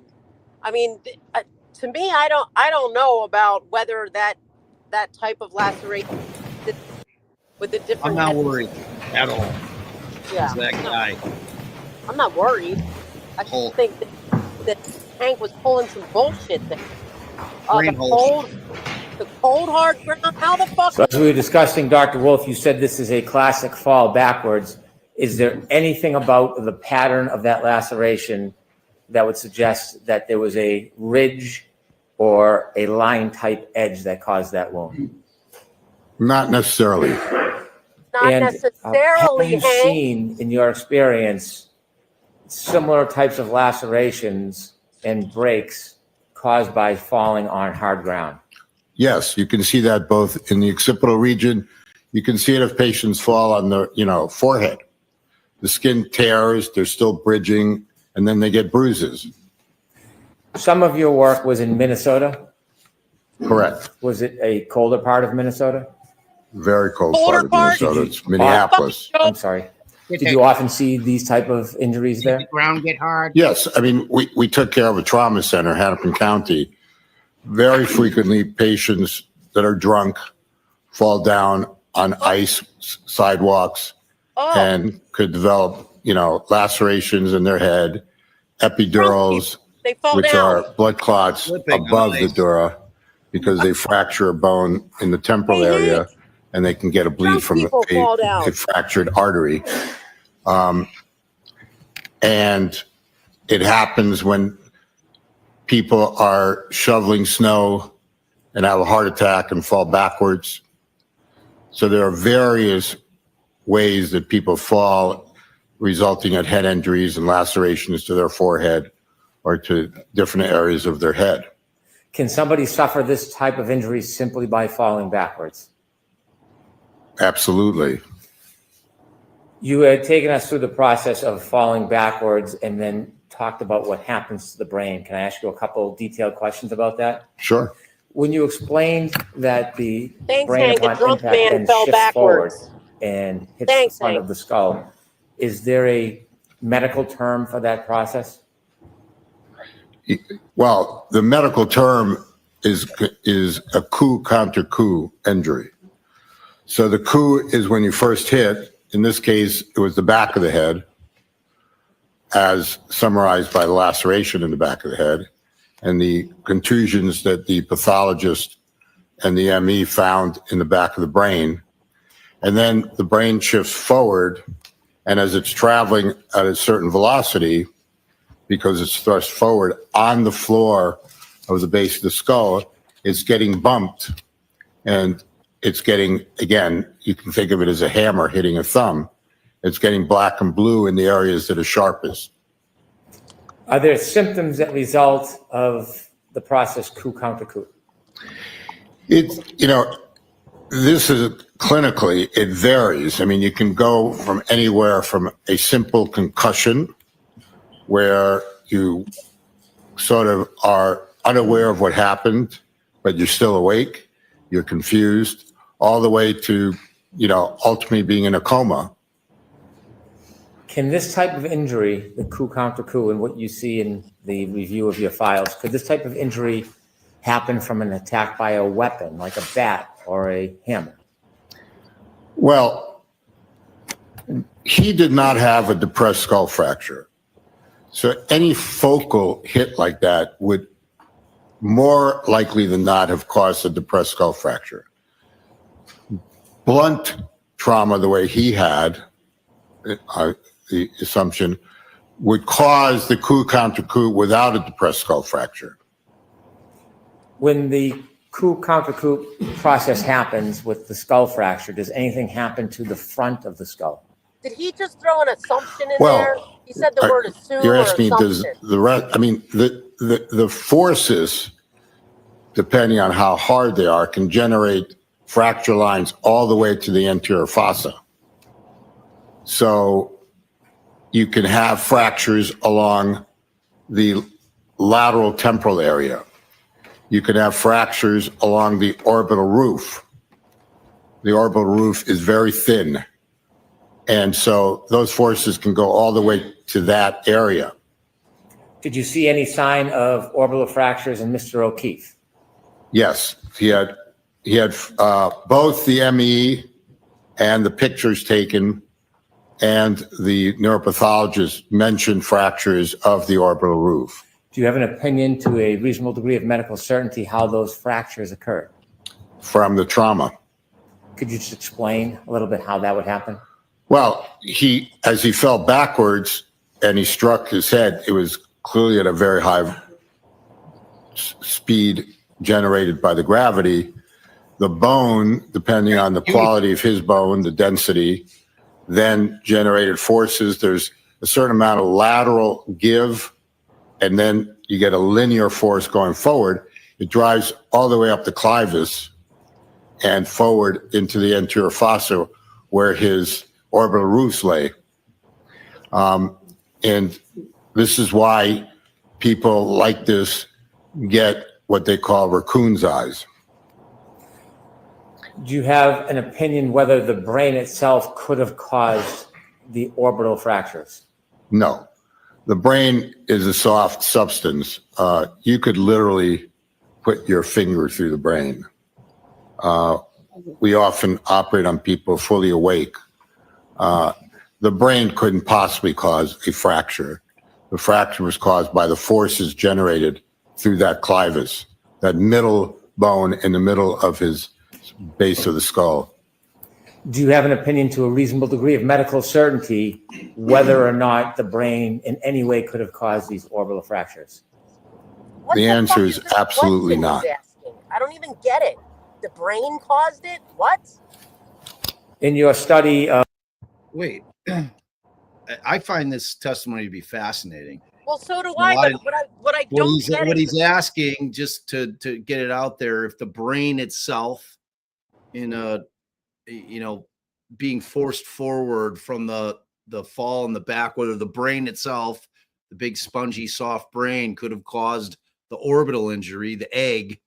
S7: mean, to me, I don't know about whether that type of laceration with a different.
S2: I'm not worried at all.
S7: Yeah,
S2: It's that guy.
S7: I'm not worried. I
S1: Hole.
S7: just think that Hank was pulling some bullshit there.
S2: Brain hole.
S7: The cold hard ground. How the fuck?
S10: So as we were discussing, Dr. Wolf, you said this is a classic fall backwards. Is there anything about the pattern of that laceration that would suggest that there was a ridge or a line type edge that caused that wound?
S11: Not necessarily.
S7: Not
S10: And
S7: necessarily,
S10: have you
S7: Hank.
S10: seen in your experience similar types of lacerations and breaks caused by falling on hard ground?
S11: Yes, you can see that both in the occipital region. You can see it if patients fall on the, forehead. The skin tears, they're still bridging, and then they get bruises.
S10: Some of your work was in Minnesota.
S11: Correct.
S10: Was it a colder part of Minnesota?
S11: Very cold part of Minnesota. It's Minneapolis.
S10: I'm sorry. Did you often see these type of injuries there?
S2: The ground get hard.
S11: Yes, I mean, we took care of a trauma center, Hennepin County. Very frequently, patients that are drunk fall down on ice sidewalks and could develop, lacerations in their head, epidurals, which are blood clots above the dura because they fracture a bone in the temporal area and they can get a bleed from a fractured artery. And it happens when people are shoveling snow and have a heart attack and fall backwards. So there are various ways that people fall, resulting in head injuries and lacerations to their forehead or to different areas of their head.
S10: Can somebody suffer this type of injury simply by falling backwards?
S11: Absolutely.
S10: You had taken us through the process of falling backwards and then talked about what happens to the brain. Can I ask you a couple detailed questions about that?
S11: Sure.
S10: When you explained that the brain
S7: Hank.
S10: upon
S7: A drunk
S10: impact
S7: man
S10: then
S7: fell
S10: shifts forward
S7: backwards.
S10: and hits the front of the skull, is there a medical term for that process?
S11: Well, the medical term is a coup counter coup injury. So the coup is when you first hit. In this case, it was the back of the head, as summarized by the laceration in the back of the head, and the contusions that the pathologist and the ME found in the back of the brain. And then the brain shifts forward, and as it's traveling at a certain velocity, because it's thrust forward on the floor of the base of the skull, it's getting bumped, and it's getting, again, you can think of it as a hammer hitting a thumb. It's getting black and blue in the areas that are sharpest.
S10: Are there symptoms that result of the process coup counter coup?
S11: This is clinically, it varies. I mean, you can go from anywhere from a simple concussion where you sort of are unaware of what happened, but you're still awake, you're confused, all the way to, ultimately being in a coma.
S10: Can this type of injury, the coup counter coup, and what you see in the review of your files, could this type of injury happen from an attack by a weapon, like a bat or a hammer?
S11: Well, he did not have a depressed skull fracture. So any focal hit like that would more likely than not have caused a depressed skull fracture. Blunt trauma, the way he had, the assumption, would cause the coup counter coup without a depressed skull fracture.
S10: When the coup counter coup process happens with the skull fracture, does anything happen to the front of the skull?
S7: Did he just throw an assumption in there? He said the word assume.
S11: You're asking, does the rest? I mean, the forces, depending on how hard they are, can generate fracture lines all the way to the anterior fossa. So you can have fractures along the lateral temporal area. You can have fractures along the orbital roof. The orbital roof is very thin. And so those forces can go all the way to that area.
S10: Did you see any sign of orbital fractures in Mr. O'Keefe?
S11: Yes, he had both the ME and the pictures taken, and the neuropathologist mentioned fractures of the orbital roof.
S10: Do you have an opinion to a reasonable degree of medical certainty how those fractures occurred?
S11: From the trauma.
S10: Could you just explain a little bit how that would happen?
S11: Well, as he fell backwards and he struck his head, it was clearly at a very high speed generated by the gravity. The bone, depending on the quality of his bone, the density, then generated forces. There's a certain amount of lateral give, and then you get a linear force going forward. It drives all the way up the clivus and forward into the anterior fossa where his orbital roots lay. And this is why people like this get what they call raccoon's eyes.
S10: Do you have an opinion whether the brain itself could have caused the orbital fractures?
S11: No. The brain is a soft substance. You could literally put your finger through the brain. We often operate on people fully awake. The brain couldn't possibly cause a fracture. The fracture was caused by the forces generated through that clivus, that middle bone in the middle of his base of the skull.
S10: Do you have an opinion to a reasonable degree of medical certainty whether or not the brain in any way could have caused these orbital fractures?
S11: The answer is absolutely not.
S7: I don't even get it. The brain caused it? What?
S10: In your study of...
S1: Wait, I find this testimony to be fascinating.
S7: Well, so do I, but what I don't get
S1: what
S7: is
S1: he's asking, just to get it out there, if the brain itself in a, being forced forward from the fall in the back, whether the brain itself, the big spongy soft brain, could have caused the orbital injury, the egg.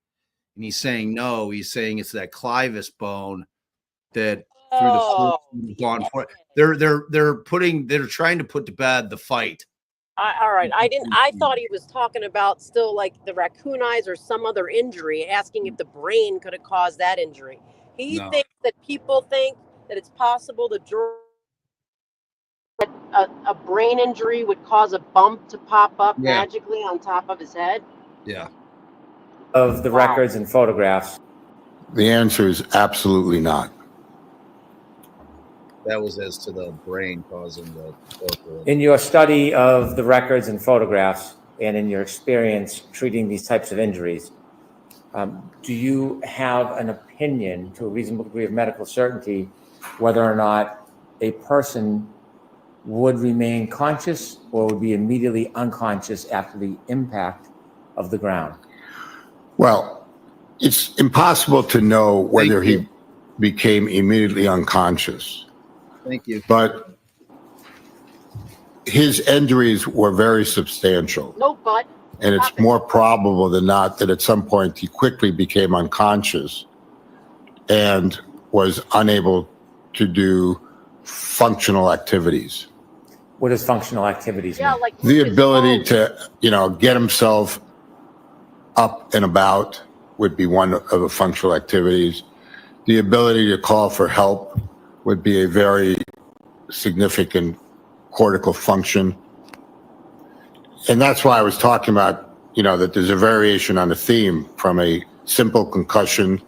S1: And he's saying no. He's saying it's that clivus bone that through the force gone for it. They're trying to put to bed the fight.
S7: all right. I thought he was talking about still like the raccoon eyes or some other injury, asking if the brain could have caused that injury. He thinks that people think that it's possible that a brain injury would cause a bump to pop up magically on top of his head.
S1: Yeah.
S10: Of the records and photographs.
S11: The answer is absolutely not.
S1: That was as to the brain causing the orbital.
S10: In your study of the records and photographs and in your experience treating these types of injuries, do you have an opinion to a reasonable degree of medical certainty whether or not a person would remain conscious or would be immediately unconscious after the impact of the ground?
S11: Well, it's impossible to know whether he became immediately unconscious.
S1: Thank you.
S11: But his injuries were very substantial.
S7: No, but.
S11: And it's more probable than not that at some point he quickly became unconscious and was unable to do functional activities.
S10: What does functional activities mean?
S7: Like
S11: the ability to, get himself up and about would be one of the functional activities. The ability to call for help would be a very significant cortical function. And that's why I was talking about, that there's a variation on the theme from a simple concussion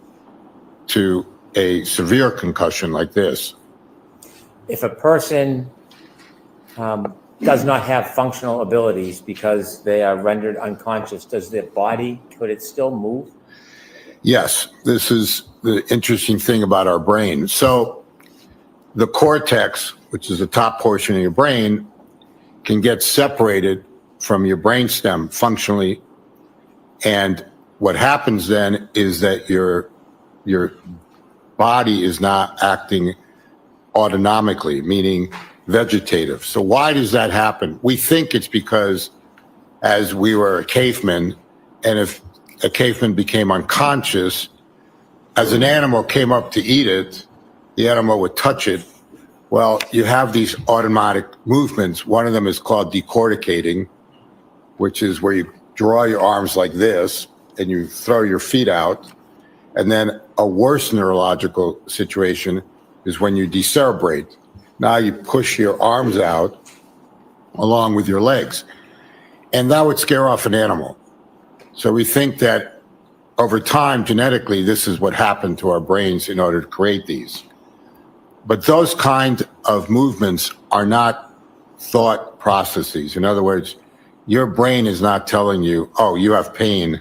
S11: to a severe concussion like this.
S10: If a person does not have functional abilities because they are rendered unconscious, does their body, could it still move?
S11: Yes, this is the interesting thing about our brain. So the cortex, which is the top portion of your brain, can get separated from your brainstem functionally. And what happens then is that your body is not acting autonomically, meaning vegetative. So why does that happen? We think it's because as we were a caveman, and if a caveman became unconscious, as an animal came up to eat it, the animal would touch it. Well, you have these automatic movements. One of them is called decorticating, which is where you draw your arms like this and you throw your feet out. And then a worse neurological situation is when you decerebrate. Now you push your arms out along with your legs. And that would scare off an animal. So we think that over time, genetically, this is what happened to our brains in order to create these. But those kind of movements are not thought processes. In other words, your brain is not telling you, oh, you have pain,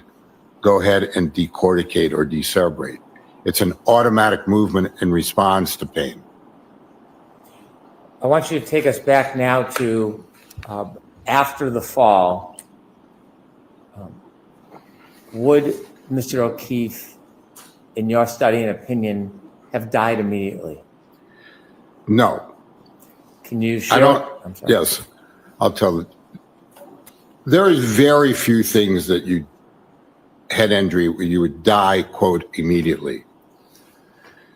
S11: go ahead and decorticate or decerebrate. It's an automatic movement in response to pain.
S10: I want you to take us back now to After the fall, would Mr. O'Keefe, in your study and opinion, have died immediately?
S11: No.
S10: Can you share? I'm sorry.
S11: Yes, I'll tell it. There is very few things that head injury where you would die, quote, immediately.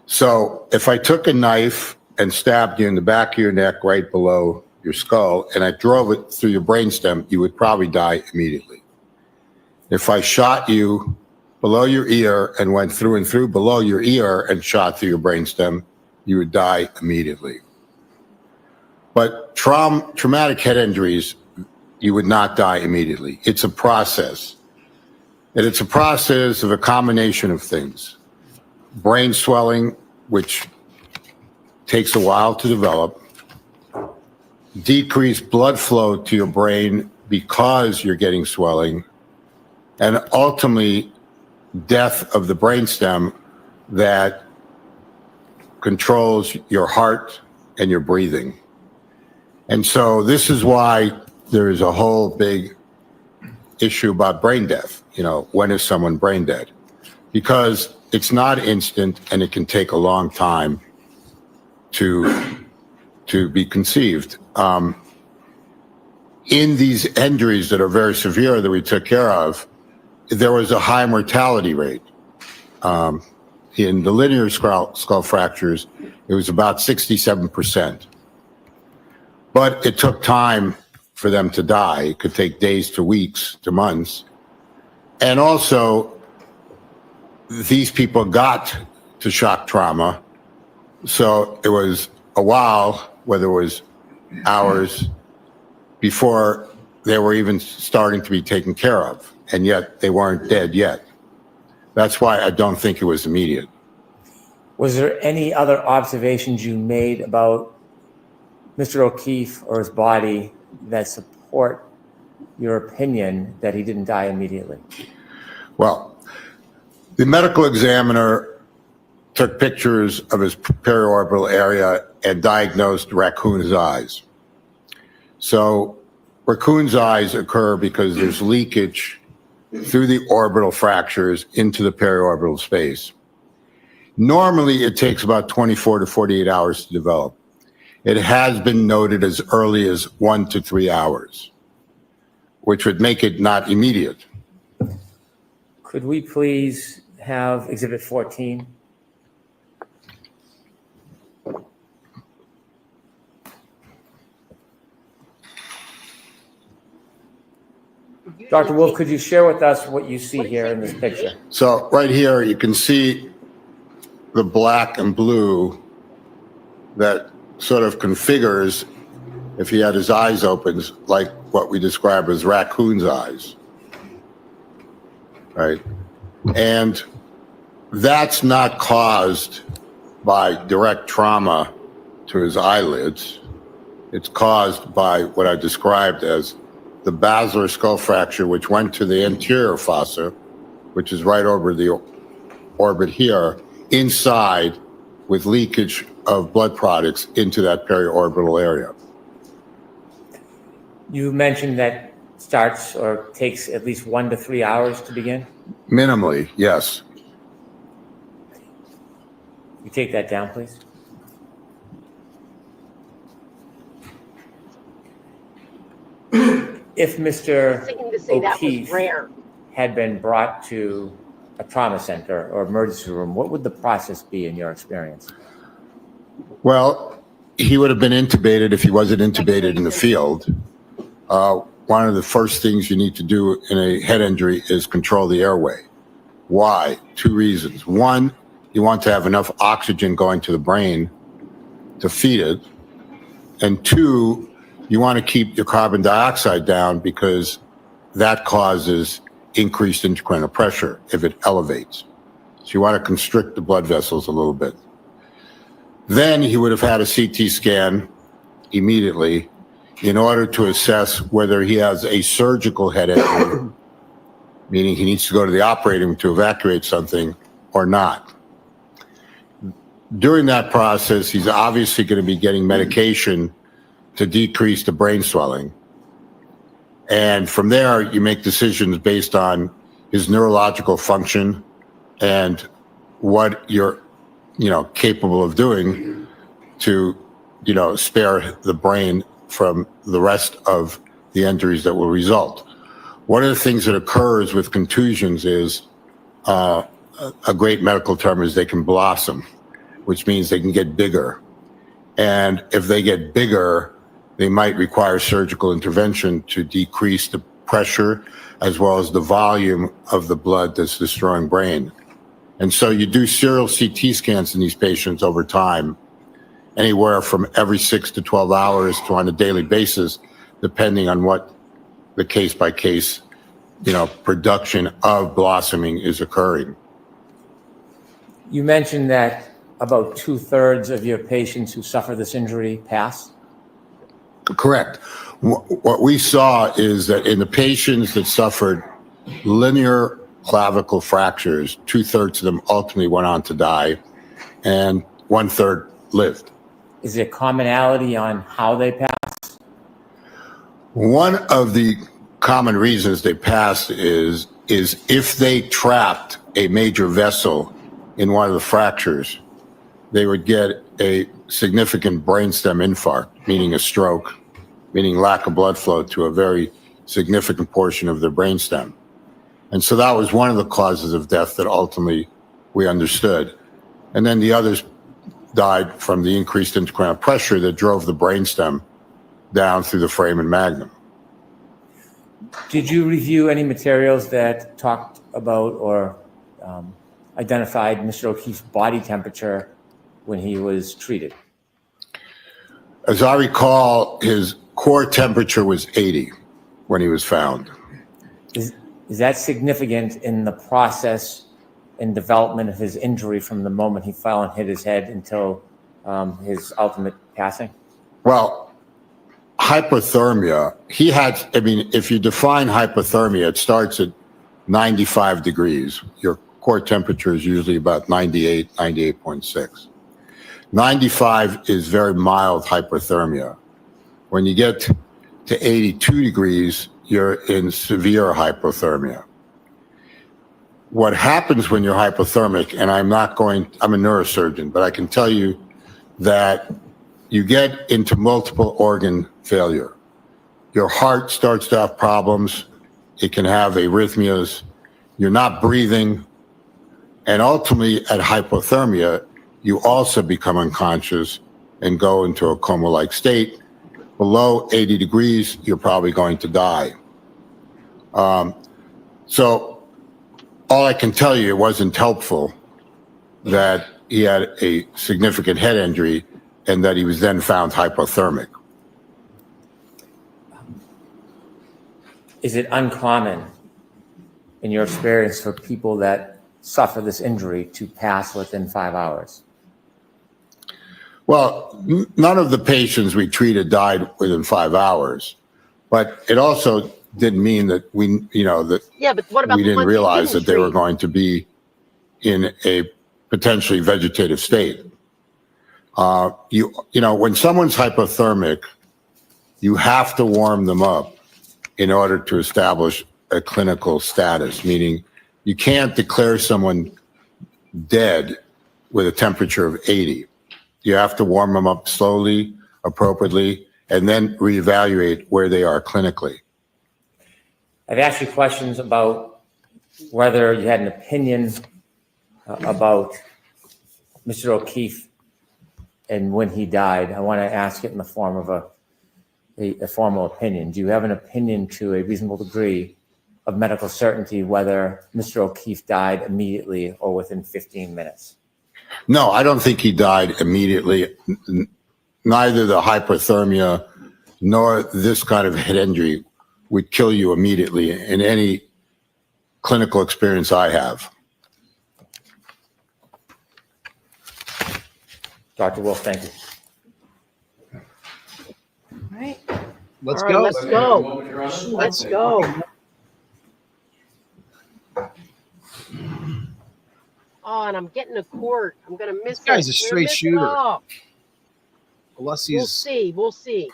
S11: So if I took a knife and stabbed you in the back of your neck right below your skull, and I drove it through your brainstem, you would probably die immediately. If I shot you below your ear and went through and through below your ear and shot through your brainstem, you would die immediately. But traumatic head injuries, you would not die immediately. It's a process. And it's a process of a combination of things. Brain swelling, which takes a while to develop. Decreased blood flow to your brain because you're getting swelling. And ultimately, death of the brainstem that controls your heart and your breathing. And so this is why there is a whole big issue about brain death. You know, when is someone brain dead? Because it's not instant and it can take a long time to be conceived. In these injuries that are very severe that we took care of, there was a high mortality rate. In the linear skull fractures, it was about 67%. But it took time for them to die. It could take days to weeks to months. And also, these people got to shock trauma. So it was a while, whether it was hours, before they were even starting to be taken care of. And yet they weren't dead yet. That's why I don't think it was immediate.
S10: Was there any other observations you made about Mr. O'Keefe or his body that support your opinion that he didn't die immediately?
S11: Well, the medical examiner took pictures of his periorbital area and diagnosed raccoon's eyes. So raccoon's eyes occur because there's leakage through the orbital fractures into the periorbital space. Normally, it takes about 24 to 48 hours to develop. It has been noted as early as 1 to 3 hours, which would make it not immediate.
S10: Could we please have Exhibit 14? Dr. Wolf, could you share with us what you see here in this picture?
S11: So right here, you can see the black and blue that sort of configures, if he had his eyes open, like what we describe as raccoon's eyes, right? And that's not caused by direct trauma to his eyelids. It's caused by what I described as the basilar skull fracture, which went to the anterior fossa, which is right over the orbit here, inside with leakage of blood products into that periorbital area.
S10: You mentioned that starts or takes at least 1 to 3 hours to begin?
S11: Minimally, yes.
S10: You take that down, please. If Mr. O'Keefe had been brought to a trauma center or emergency room, what would the process be in your experience?
S11: Well, he would have been intubated if he wasn't intubated in the field. One of the first things you need to do in a head injury is control the airway. Why? 2 reasons. One, you want to have enough oxygen going to the brain to feed it. And 2, you want to keep your carbon dioxide down because that causes increased intracranial pressure if it elevates. So you want to constrict the blood vessels a little bit. Then he would have had a CT scan immediately in order to assess whether he has a surgical head injury, meaning he needs to go to the operating room to evacuate something, or not. During that process, he's obviously going to be getting medication to decrease the brain swelling. And from there, you make decisions based on his neurological function and what you're, capable of doing to, spare the brain from the rest of the injuries that will result. One of the things that occurs with contusions is a great medical term is they can blossom, which means they can get bigger. And if they get bigger, they might require surgical intervention to decrease the pressure as well as the volume of the blood that's destroying brain. And so you do serial CT scans in these patients over time, anywhere from every 6 to 12 hours to on a daily basis, depending on what the case by case, production of blossoming is occurring.
S10: You mentioned that about 2/3 of your patients who suffer this injury pass?
S11: Correct. What we saw is that in the patients that suffered linear clavicle fractures, 2/3 of them ultimately went on to die, and 1/3 lived.
S10: Is there commonality on how they pass?
S11: One of the common reasons they pass is if they trapped a major vessel in one of the fractures, they would get a significant brainstem infarct, meaning a stroke, meaning lack of blood flow to a very significant portion of their brainstem. And so that was one of the causes of death that ultimately we understood. And then the others died from the increased intracranial pressure that drove the brainstem down through the foramen magnum.
S10: Did you review any materials that talked about or identified Mr. O'Keefe's body temperature when he was treated?
S11: As I recall, his core temperature was 80 when he was found.
S10: Is that significant in the process and development of his injury from the moment he fell and hit his head until his ultimate passing?
S11: Well, hypothermia, if you define hypothermia, it starts at 95 degrees. Your core temperature is usually about 98, 98.6. 95 is very mild hypothermia. When you get to 82 degrees, you're in severe hypothermia. What happens when you're hypothermic, and I'm a neurosurgeon, but I can tell you that you get into multiple organ failure. Your heart starts to have problems. It can have arrhythmias. You're not breathing. And ultimately, at hypothermia, you also become unconscious and go into a coma-like state. Below 80 degrees, you're probably going to die. So all I can tell you, it wasn't helpful that he had a significant head injury and that he was then found hypothermic.
S10: Is it uncommon in your experience for people that suffer this injury to pass within 5 hours?
S11: Well, none of the patients we treated died within 5 hours, but it also didn't mean that we didn't realize that they were going to be in a potentially vegetative state. When someone's hypothermic, you have to warm them up in order to establish a clinical status, meaning you can't declare someone dead with a temperature of 80. You have to warm them up slowly, appropriately, and then reevaluate where they are clinically.
S10: I've asked you questions about whether you had an opinion about Mr. O'Keefe and when he died. I want to ask it in the form of a formal opinion. Do you have an opinion to a reasonable degree of medical certainty whether Mr. O'Keefe died immediately or within 15 minutes?
S11: No, I don't think he died immediately. Neither the hypothermia nor this kind of head injury would kill you immediately in any clinical experience I have.
S10: Dr. Wolf, thank you.
S3: All right.
S2: Let's
S3: All right,
S2: go.
S3: let's go. Let's go. Oh, and I'm getting to court. I'm gonna miss
S2: This guy's
S3: it.
S2: a
S3: We're
S2: straight
S3: missing
S2: shooter.
S3: up.
S2: Unless
S3: We'll
S2: he's
S3: see. We'll see.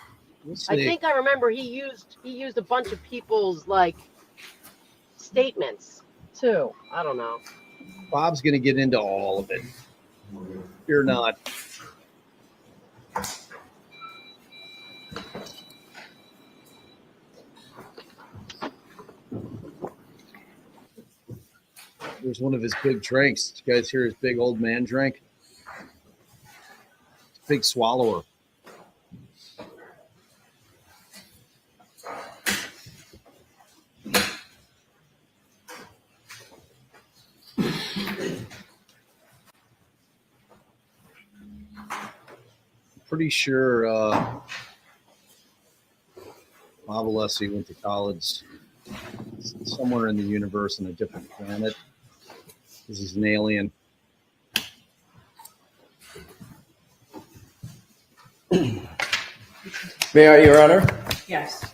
S7: I think I remember he used a bunch of people's like statements too. I don't know.
S2: Bob's going to get into all of it. You're not. There's one of his big drinks. Did you guys hear his big old man drink? Big swallower. Pretty sure Bob Alessi went to college somewhere in the universe on a different planet. This is an alien.
S12: May I, Your Honor?
S3: Yes.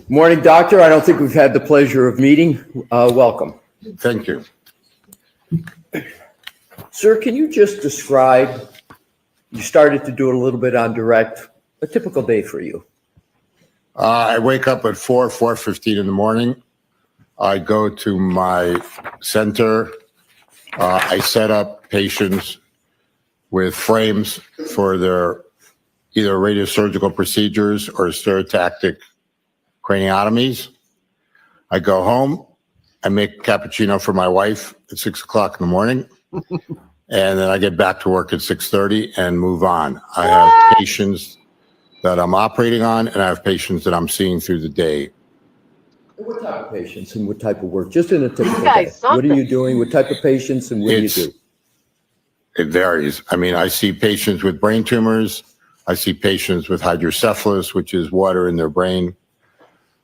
S12: Morning, Doctor. I don't think we've had the pleasure of meeting. Welcome.
S11: Thank you.
S12: Sir, can you just describe, you started to do it a little bit on direct, a typical day for you?
S11: I wake up at 4:15 in the morning. I go to my center. I set up patients with frames for their either radiosurgical procedures or stereotactic craniotomies. I go home. I make a cappuccino for my wife at 6 o'clock in the morning. And then I get back to work at 6:30 and move on. I have patients that I'm operating on, and I have patients that I'm seeing through the day.
S12: What type of patients and what type of work? Just in a typical day. What are you doing? What type of patients and what do you do?
S11: It varies. I mean, I see patients with brain tumors. I see patients with hydrocephalus, which is water in their brain.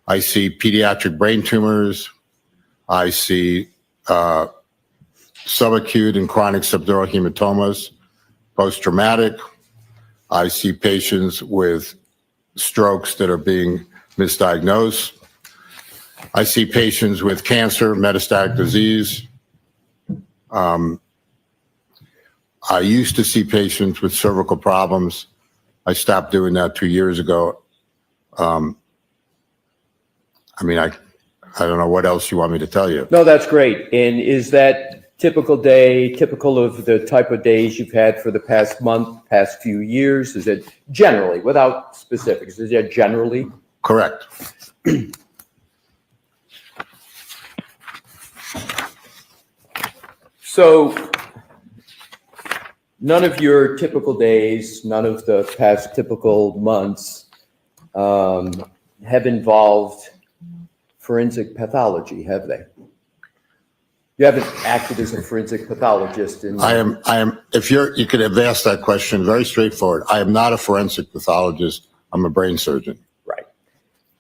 S11: I see pediatric brain tumors. I see subacute and chronic subdural hematomas, post-traumatic. I see patients with strokes that are being misdiagnosed. I see patients with cancer, metastatic disease. I used to see patients with cervical problems. I stopped doing that 2 years ago. I mean, I don't know what else you want me to tell you.
S12: No, that's great. And is that typical day, typical of the type of days you've had for the past month, past few years? Is it generally, without specifics, is it generally?
S11: Correct.
S12: So none of your typical days, none of the past typical months have involved forensic pathology, have they? You haven't acted as a forensic pathologist in.
S11: I am, if you could have asked that question very straightforward. I am not a forensic pathologist. I'm a brain surgeon.
S12: Right.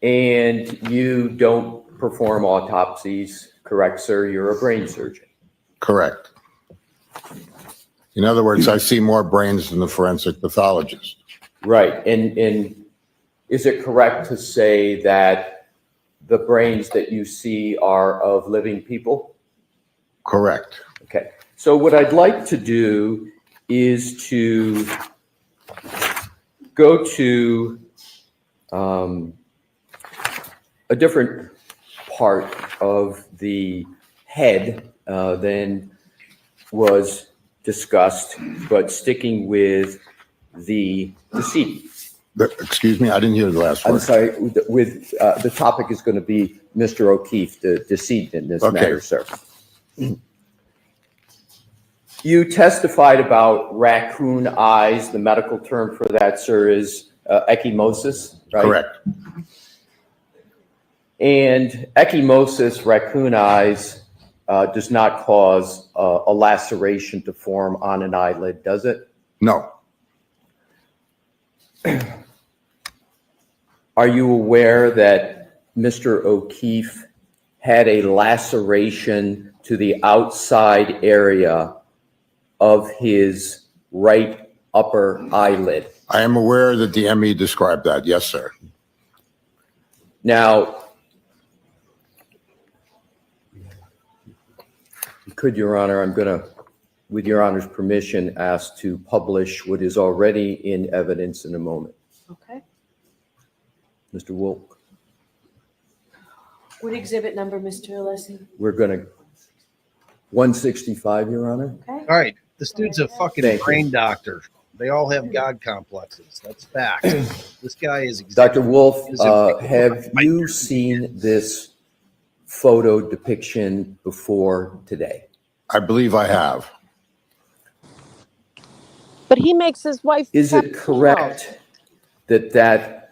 S12: And you don't perform autopsies, correct, sir? You're a brain surgeon.
S11: Correct. In other words, I see more brains than the forensic pathologist.
S12: Right. And is it correct to say that the brains that you see are of living people?
S11: Correct.
S12: Okay. So what I'd like to do is to go to a different part of the head than was discussed, but sticking with the decedent.
S11: Excuse me, I didn't hear the last word.
S12: I'm sorry, with the topic is going to be Mr. O'Keefe, the decedent in this matter, sir. You testified about raccoon eyes. The medical term for that, sir, is ecchymosis, right?
S11: Correct.
S12: And ecchymosis, raccoon eyes, does not cause a laceration to form on an eyelid, does it?
S11: No.
S12: Are you aware that Mr. O'Keefe had a laceration to the outside area of his right upper eyelid?
S11: I am aware that the ME described that. Yes, sir.
S12: Now, could, Your Honor, I'm going to with Your Honor's permission, ask to publish what is already in evidence in a moment.
S4: Okay.
S12: Mr. Wolk,
S4: What exhibit number, Mr. Alessi?
S12: we're going to 165, Your Honor.
S4: Okay.
S2: All right. This dude's a fucking
S12: Thank you.
S2: brain doctor. They all have God complexes. That's fact. This guy is
S12: Dr. Wolf,
S2: is a-
S12: have you seen this photo depiction before today?
S11: I believe I have.
S7: But he makes his wife.
S12: Is it correct that that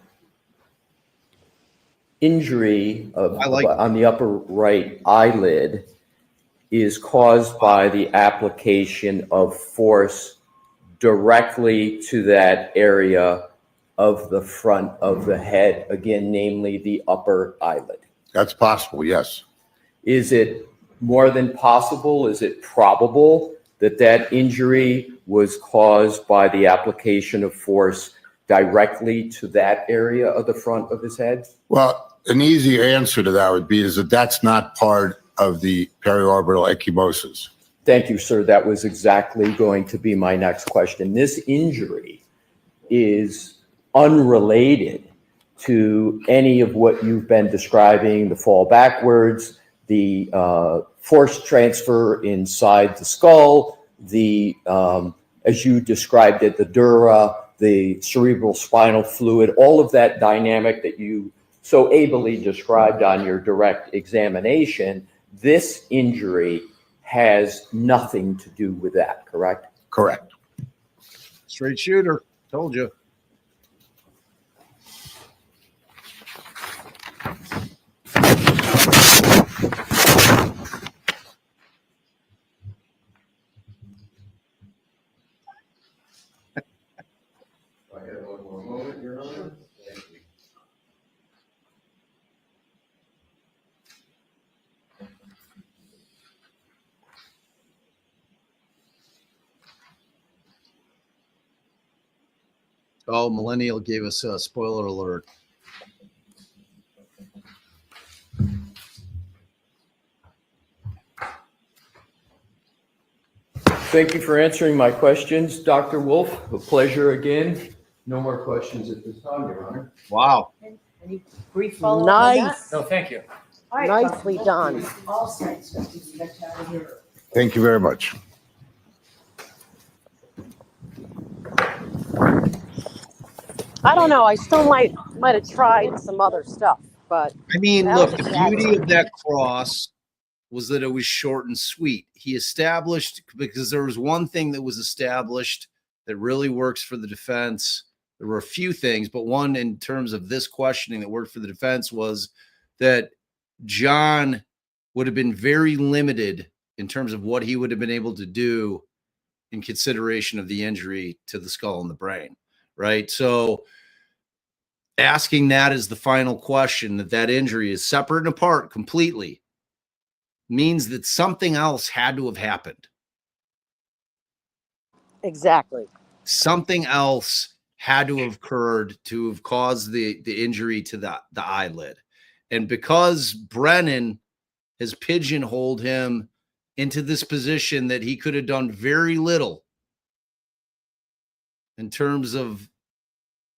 S12: injury on the upper right eyelid is caused by the application of force directly to that area of the front of the head, again, namely the upper eyelid?
S11: That's possible, yes.
S12: Is it more than possible? Is it probable that that injury was caused by the application of force directly to that area of the front of his head?
S11: Well, an easy answer to that would be is that that's not part of the periorbital ecchymosis.
S12: Thank you, sir. That was exactly going to be my next question. This injury is unrelated to any of what you've been describing, the fall backwards, the force transfer inside the skull, the, as you described it, the dura, the cerebral spinal fluid, all of that dynamic that you so ably described on your direct examination. This injury has nothing to do with that, correct?
S11: Correct.
S2: straight shooter. Told you. Oh, Millennial gave us a spoiler alert.
S12: Thank you for answering my questions, Dr. Wolf. A pleasure again. No more questions at this time, Your Honor.
S2: Wow.
S4: Any brief follow-up on that?
S7: Nice.
S10: No, thank you.
S4: All right,
S7: Nicely
S4: Dr.
S7: done.
S4: Wolf, all set, so we can get out of here.
S11: Thank you very much.
S7: I don't know. I still might have tried some other stuff, but
S2: I mean,
S7: that
S2: look,
S7: was
S2: the
S7: a sad
S2: beauty
S7: one.
S2: of that cross was that it was short and sweet. He established, because there was one thing that was established that really works for the defense. There were a few things, but one in terms of this questioning that worked for the defense was that John would have been very limited in terms of what he would have been able to do in consideration of the injury to the skull and the brain, right? So asking that as the final question, that injury is separate and apart completely, means that something else had to have happened.
S7: Exactly.
S2: Something else had to have occurred to have caused the injury to the eyelid. And because Brennan has pigeonholed him into this position that he could have done very little in terms of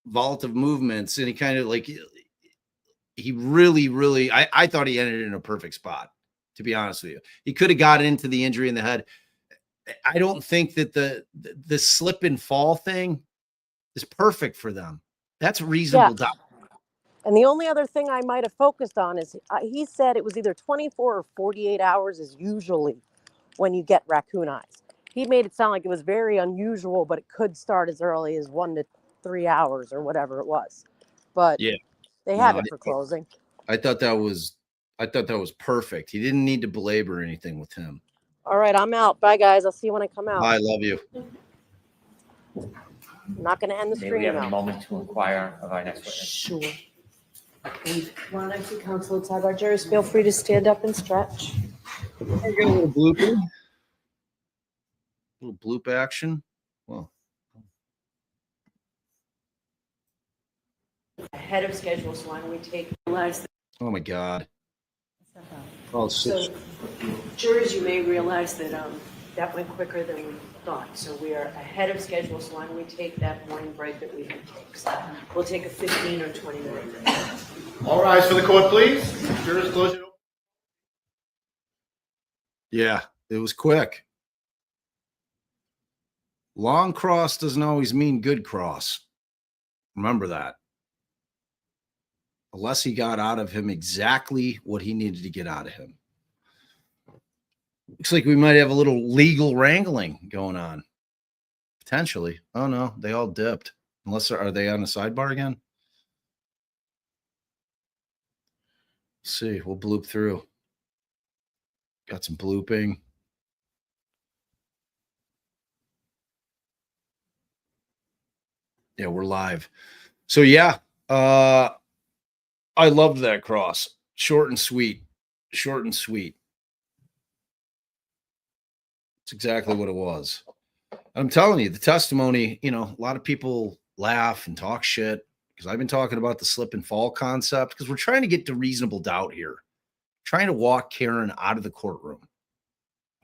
S2: volatile movements, and he kind of like, he really, I thought he ended in a perfect spot, to be honest with you. He could have got into the injury in the head. I don't think that the slip and fall thing is perfect for them. That's reasonable.
S7: Yeah. And the only other thing I might have focused on is he said it was either 24 or 48 hours is usually when you get raccoon eyes. He made it sound like it was very unusual, but it could start as early as 1 to 3 hours or whatever it was. But
S2: yeah,
S7: they have it for closing.
S2: I thought that was perfect. He didn't need to belabor anything with him.
S7: All right, I'm out. Bye, guys. I'll see you when I come out.
S2: I love you.
S7: I'm not going to end the
S10: May
S7: stream
S10: we have a
S7: now.
S10: moment to inquire of our next witness?
S4: Sure. And while I see counsel at Sidebar, jurors, feel free to stand up and stretch.
S2: I got a little blooper. Little bloop action. Well,
S4: Ahead of schedule, so why don't we realize that.
S2: oh my God.
S4: So, jurors, you may realize that
S3: that went quicker than we thought. So we are ahead of schedule. So why don't we take that morning break that we can take? So we'll take a 15 or 20 minute break.
S13: All rise for the court, please. Jurors, close your.
S2: Yeah, it was quick. Long cross doesn't always mean good cross. Remember that. Unless he got out of him exactly what he needed to get out of him. Looks like we might have a little legal wrangling going on. Potentially. Oh, no, they all dipped. Unless, are they on a sidebar again? Let's see, we'll bloop through. Got some blooping. Yeah, we're live. So yeah, I loved that cross. Short and sweet. Short and sweet. It's exactly what it was. I'm telling you, the testimony, you know, a lot of people laugh and talk shit because I've been talking about the slip and fall concept because we're trying to get to reasonable doubt here. Trying to walk Karen out of the courtroom.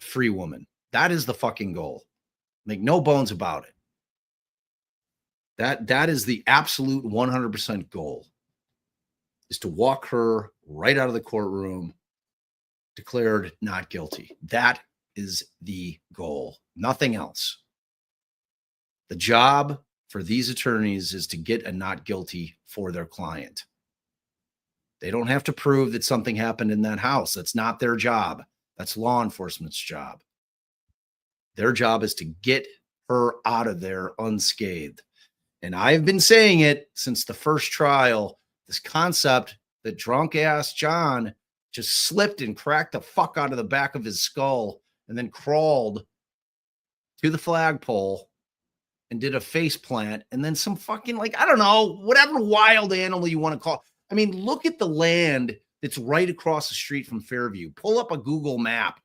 S2: A free woman. That is the fucking goal. Make no bones about it. That is the absolute 100% goal, is to walk her right out of the courtroom, declared not guilty. That is the goal, nothing else. The job for these attorneys is to get a not guilty for their client. They don't have to prove that something happened in that house. That's not their job. That's law enforcement's job. Their job is to get her out of there unscathed. And I've been saying it since the first trial, this concept that drunk ass John just slipped and cracked the fuck out of the back of his skull and then crawled to the flagpole and did a face plant. And then some fucking, like, I don't know, whatever wild animal you want to call. I mean, look at the land that's right across the street from Fairview. Pull up a Google map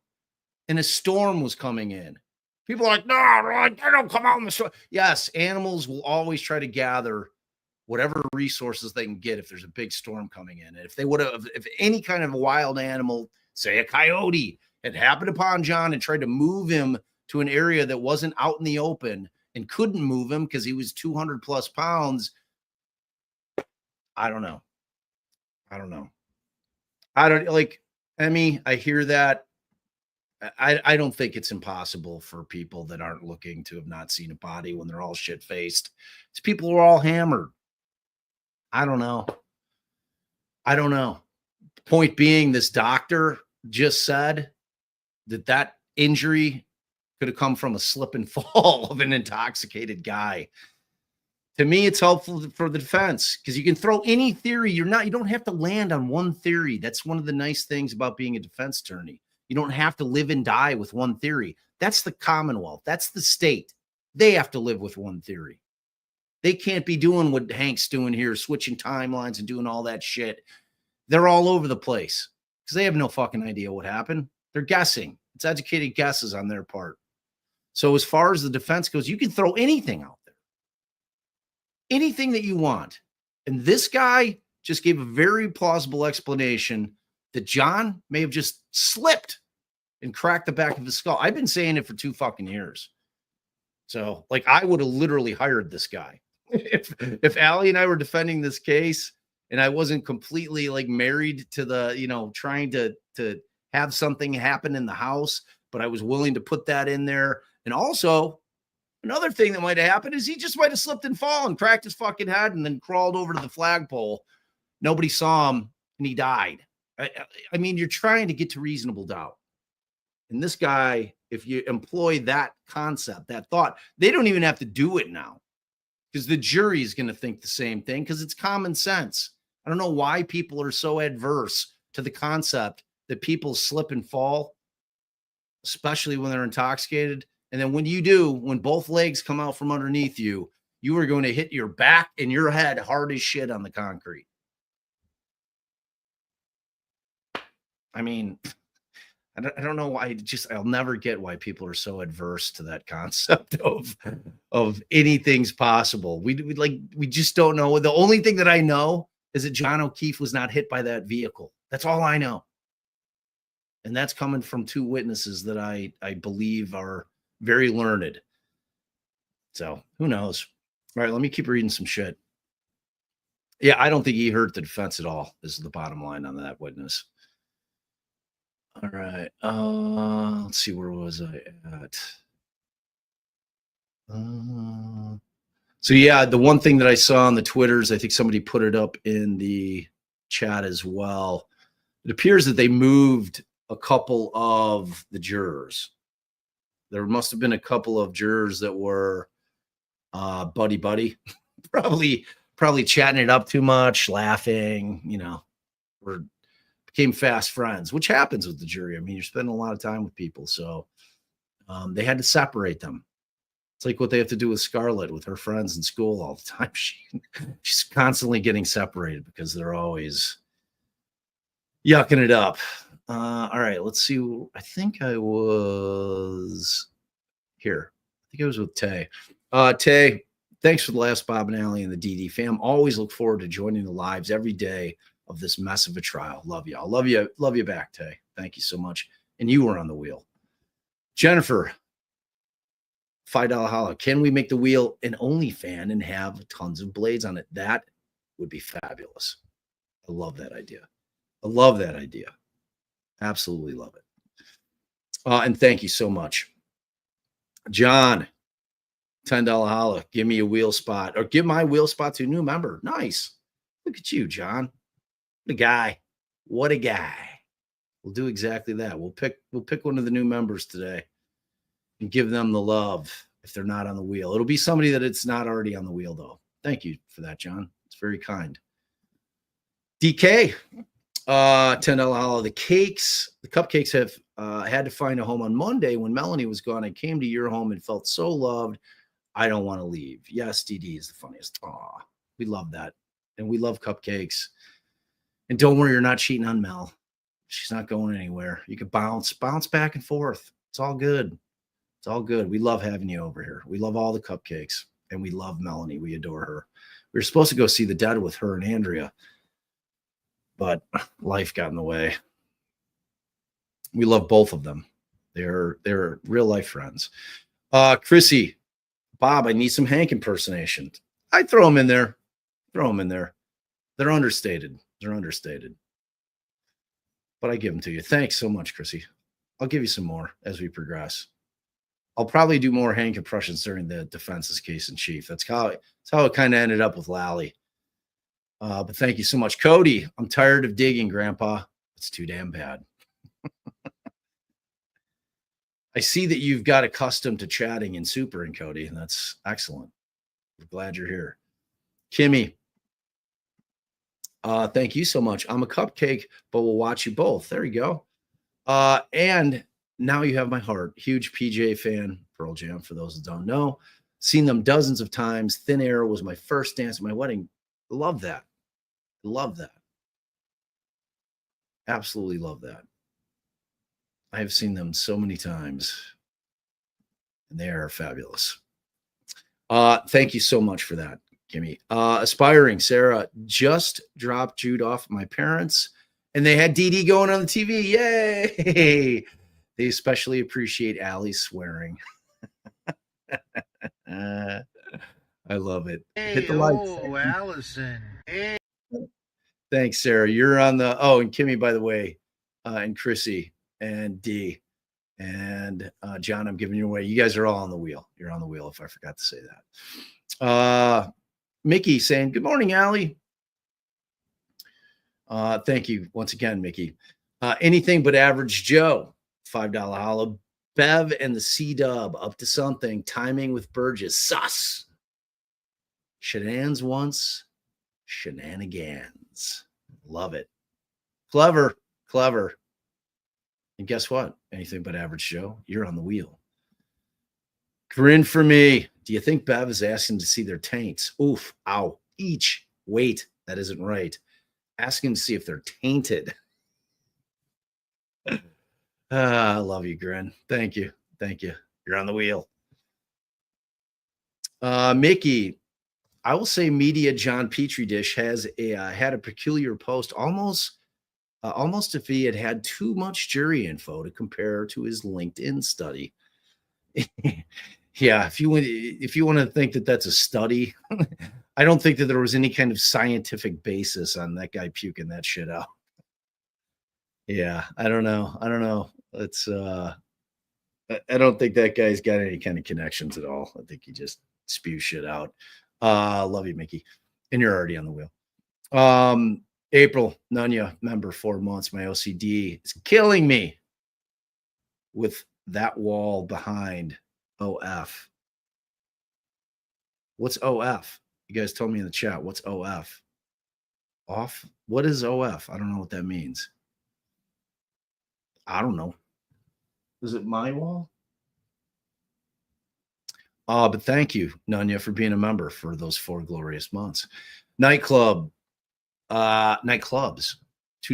S2: and a storm was coming in. People are like, no, they don't come out in the storm. Yes, animals will always try to gather whatever resources they can get if there's a big storm coming in. And if they would have, if any kind of wild animal, say a coyote, had happened upon John and tried to move him to an area that wasn't out in the open and couldn't move him because he was 200 plus pounds, I don't know. I don't like, Emmy, I hear that. I don't think it's impossible for people that aren't looking to have not seen a body when they're all shit-faced. It's people who are all hammered. I don't know. Point being, this doctor just said that injury could have come from a slip and fall of an intoxicated guy. To me, it's helpful for the defense because you can throw any theory. You don't have to land on one theory. That's one of the nice things about being a defense attorney. You don't have to live and die with one theory. That's the Commonwealth. That's the state. They have to live with one theory. They can't be doing what Hank's doing here, switching timelines and doing all that shit. They're all over the place because they have no fucking idea what happened. They're guessing. It's educated guesses on their part. So as far as the defense goes, you can throw anything out there. Anything that you want. And this guy just gave a very plausible explanation that John may have just slipped and cracked the back of his skull. I've been saying it for 2 fucking years. So, like, I would have literally hired this guy. If Allie and I were defending this case and I wasn't completely, like, married to the, you know, trying to have something happen in the house, but I was willing to put that in there. And also, another thing that might have happened is he just might have slipped and fallen, cracked his fucking head, and then crawled over to the flagpole. Nobody saw him, and he died. I mean, you're trying to get to reasonable doubt. And this guy, if you employ that concept, that thought, they don't even have to do it now because the jury is going to think the same thing because it's common sense. I don't know why people are so adverse to the concept that people slip and fall, especially when they're intoxicated. And then when you do, when both legs come out from underneath you, you are going to hit your back and your head hard as shit on the concrete. I mean, I don't know why. I'll never get why people are so adverse to that concept of anything's possible. We just don't know. The only thing that I know is that John O'Keefe was not hit by that vehicle. That's all I know. And that's coming from two witnesses that I believe are very learned. So who knows? All right, let me keep reading some shit. Yeah, I don't think he hurt the defense at all. This is the bottom line on that witness. All right. Let's see, where was I at? So yeah, the one thing that I saw on the Twitters, I think somebody put it up in the chat as well. It appears that they moved a couple of the jurors. There must have been a couple of jurors that were buddy, probably chatting it up too much, laughing, or became fast friends, which happens with the jury. I mean, you're spending a lot of time with people, so they had to separate them. It's like what they have to do with Scarlett, with her friends in school all the time. She's constantly getting separated because they're always yucking it up. All right, let's see. I was with Tay. Tay, thanks for the last Bob and Allie and the DD fam. Always look forward to joining the lives every day of this mess of a trial. Love you. I love you back, Tay. Thank you so much. And you were on the wheel. Jennifer, $5 holla. Can we make the wheel an OnlyFan and have tons of blades on it? That would be fabulous. I love that idea. Absolutely love it. And thank you so much. John, $10 holla. Give me a wheel spot, or give my wheel spot to a new member. Nice. Look at you, John. What a guy. We'll do exactly that. We'll pick one of the new members today and give them the love if they're not on the wheel. It'll be somebody that it's not already on the wheel, though. Thank you for that, John. It's very kind. DK, $10 holla. The cupcakes have had to find a home on Monday when Melanie was gone. I came to your home and felt so loved. I don't want to leave. Yes, DD is the funniest. Aw, we love that. And we love cupcakes. And don't worry, you're not cheating on Mel. She's not going anywhere. You can bounce back and forth. It's all good. We love having you over here. We love all the cupcakes. And we love Melanie. We adore her. We were supposed to go see The Dead with her and Andrea, but life got in the way. We love both of them. They're real life friends. Chrissy, Bob, I need some Hank impersonation. I throw them in there. They're understated. But I give them to you. Thanks so much, Chrissy. I'll give you some more as we progress. I'll probably do more Hank impressions during the defense's case in chief. That's how it kind of ended up with Allie. But thank you so much. Cody, I'm tired of digging, Grandpa. It's too damn bad. I see that you've got accustomed to chatting in Super and Cody, and that's excellent. We're glad you're here. Kimmy, thank you so much. I'm a cupcake, but we'll watch you both. There you go. And now you have my heart. Huge PJ fan, Pearl Jam, for those that don't know. Seen them dozens of times. Thin Air was my first dance at my wedding. Love that. Absolutely love that. I have seen them so many times, and they are fabulous. Thank you so much for that, Kimmy. Aspiring Sarah, just dropped Jude off at my parents, and they had DD going on the TV. Yay! They especially appreciate Allie swearing. I love it. Hit the likes.
S13: Allison. Hey.
S2: Thanks, Sarah. You're on the and Kimmy, by the way, and Chrissy and D and John, I'm giving you away. You guys are all on the wheel. You're on the wheel if I forgot to say that. Mickey saying, good morning, Allie. Thank you once again, Mickey. Anything but average Joe, $5 holla. Bev and the C-Dub up to something. Timing with Burgess. Sus. Shenanigans once. Shenanigans. Love it. Clever. And guess what? Anything but average Joe. You're on the wheel. Grin for me. Do you think Bev is asking to see their taints? Oof. Ow. Each. Wait. That isn't right. Asking to see if they're tainted. I love you, Grin. Thank you. You're on the wheel. Mickey, I will say Media John Petri Dish has had a peculiar post, almost almost if he had had too much jury info to compare to his LinkedIn study. Yeah, if you want to think that that's a study, I don't think that there was any kind of scientific basis on that guy puking that shit out. Yeah, I don't know. It's I don't think that guy's got any kind of connections at all. I think he just spews shit out. Love you, Mickey. And you're already on the wheel. April, Nunya, member 4 months. My OCD is killing me with that wall behind OF. What's OF? You guys told me in the chat. What's OF? Off? What is OF? I don't know what that means. I don't know. Is it my wall? But thank you, Nunya, for being a member for those 4 glorious months. Nightclubs, $2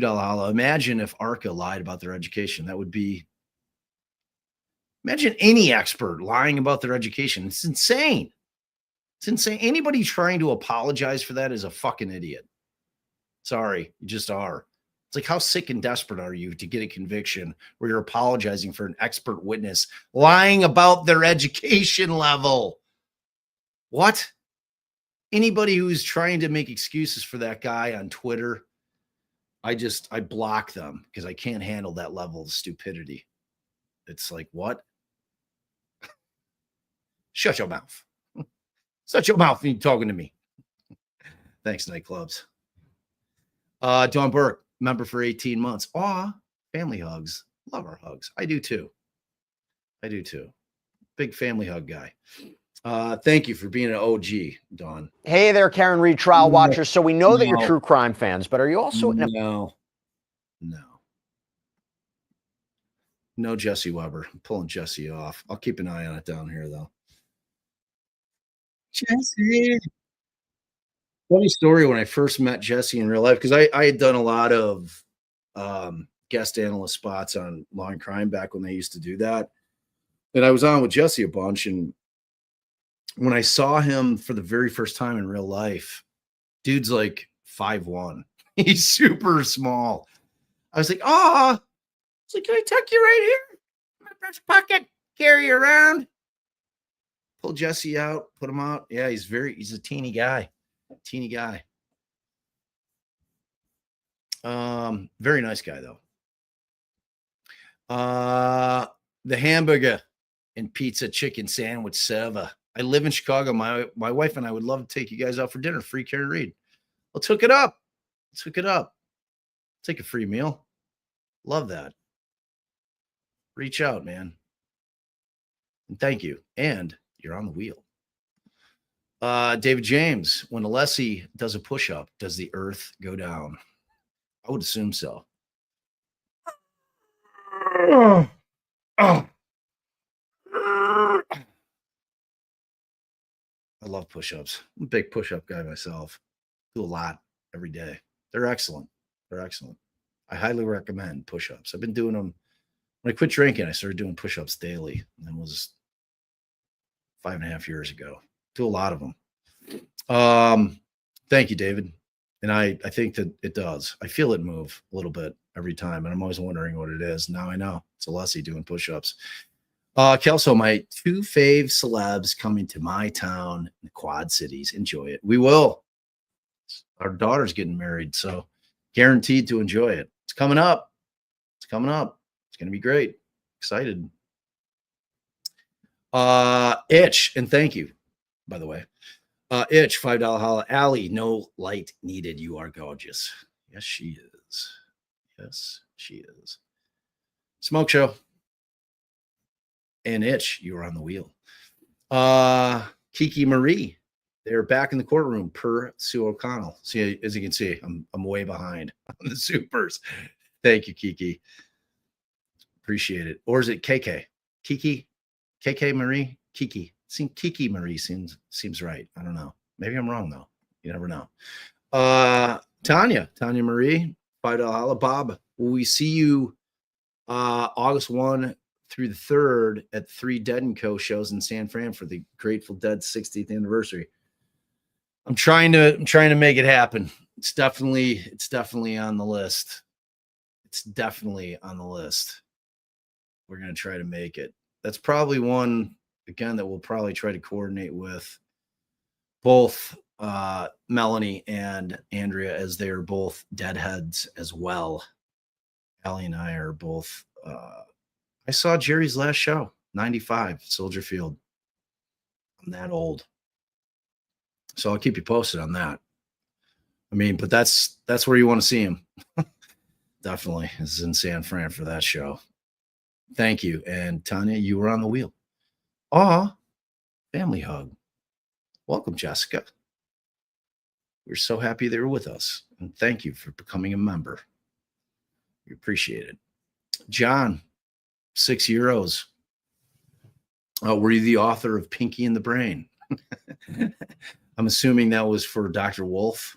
S2: holla. Imagine if ARCA lied about their education. That would be, imagine any expert lying about their education. It's insane. It's insane. Anybody trying to apologize for that is a fucking idiot. Sorry, you just are. It's like, how sick and desperate are you to get a conviction where you're apologizing for an expert witness lying about their education level? What? Anybody who's trying to make excuses for that guy on Twitter, I block them because I can't handle that level of stupidity. It's like, what? Shut your mouth. Shut your mouth when you're talking to me. Thanks, nightclubs. Dawn Burke, member for 18 months. Aw, family hugs. Love our hugs. I do too. Big family hug guy. Thank you for being an OG, Dawn.
S14: Hey there, Karen Reed trial watchers. So we know that you're true crime fans, but are you also
S2: No, Jesse Weber. I'm pulling Jesse off. I'll keep an eye on it down here, though. Jesse. Funny story when I first met Jesse in real life, because I had done a lot of guest analyst spots on Law and Crime back when they used to do that. And I was on with Jesse a bunch. And when I saw him for the very first time in real life, dude's like 5'1". He's super small. I was like, oh, it's like, can I tuck you right here? My breast pocket, carry you around. Pull Jesse out, put him out. Yeah, he's a teeny guy. Very nice guy, though. The hamburger and pizza chicken sandwich server. I live in Chicago. My wife and I would love to take you guys out for dinner. Free Karen Reed. Let's hook it up. Take a free meal. Love that. Reach out, man. And thank you. And you're on the wheel. David James, when Alessi does a push-up, does the earth go down? I would assume so. I love push-ups. I'm a big push-up guy myself. Do a lot every day. They're excellent. I highly recommend push-ups. I've been doing them. When I quit drinking, I started doing push-ups daily. And it was 5.5 years ago. Do a lot of them. Thank you, David. And I think that it does. I feel it move a little bit every time. And I'm always wondering what it is. Now I know. It's Alessi doing push-ups. Kelso, my 2 fave celebs coming to my town in the Quad Cities. Enjoy it. We will. Our daughter's getting married, so guaranteed to enjoy it. It's coming up. It's going to be great. Excited. Itch, and thank you, by the way. Itch, $5 holla. Allie, no light needed. You are gorgeous. Yes, she is. Smoke Show. And Itch, you are on the wheel. Kiki Marie, they're back in the courtroom per Sue O'Connell. See, as you can see, I'm way behind on the supers. Thank you, Kiki. Appreciate it. Or is it KK? Kiki? KK Marie? Kiki. Kiki Marie seems right. I don't know. Maybe I'm wrong, though. You never know. Tanya Marie, $5 holla. Bob, will we see you August 1 through the 3rd at 3 Dead & Co. shows in San Fran for the Grateful Dead 60th anniversary? I'm trying to make it happen. It's definitely on the list. it's definitely on the list. We're going to try to make it. That's probably one, again, that we'll probably try to coordinate with both Melanie and Andrea, as they are both deadheads as well. Allie and I are both. I saw Jerry's last show, 95, Soldier Field. I'm that old. So I'll keep you posted on that. I mean, but that's where you want to see him. Definitely. This is in San Fran for that show. Thank you. And Tanya, you were on the wheel. Aw, family hug. Welcome, Jessica. We're so happy they were with us. And thank you for becoming a member. We appreciate it. John, €6. Were you the author of Pinky and the Brain? I'm assuming that was for Dr. Wolf.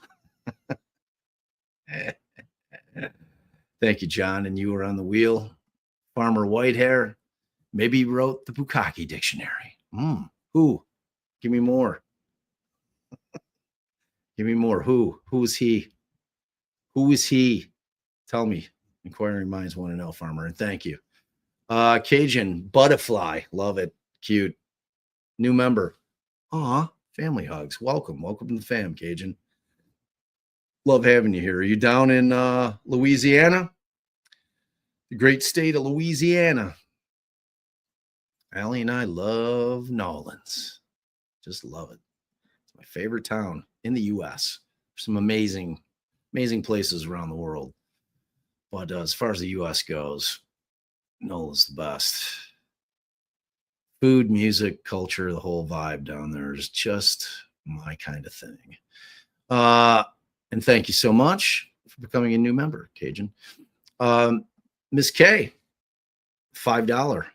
S2: Thank you, John. And you were on the wheel. Farmer Whitehair. Maybe he wrote the Bukkake Dictionary. Who? Give me more. Give me more. Who? Who is he? Who is he? Tell me. Inquiring minds want to know, Farmer. And thank you. Cajun Butterfly. Love it. Cute. New member. Aw, family hugs. Welcome. Welcome to the fam, Cajun. Love having you here. Are you down in Louisiana? The great state of Louisiana. Allie and I love Nolans. Just love it. It's my favorite town in the U.S. Some amazing, amazing places around the world. But as far as the U.S. goes, Nola's the best. Food, music, culture, the whole vibe down there is just my kind of thing. And thank you so much for becoming a new member, Cajun. Miss K, $5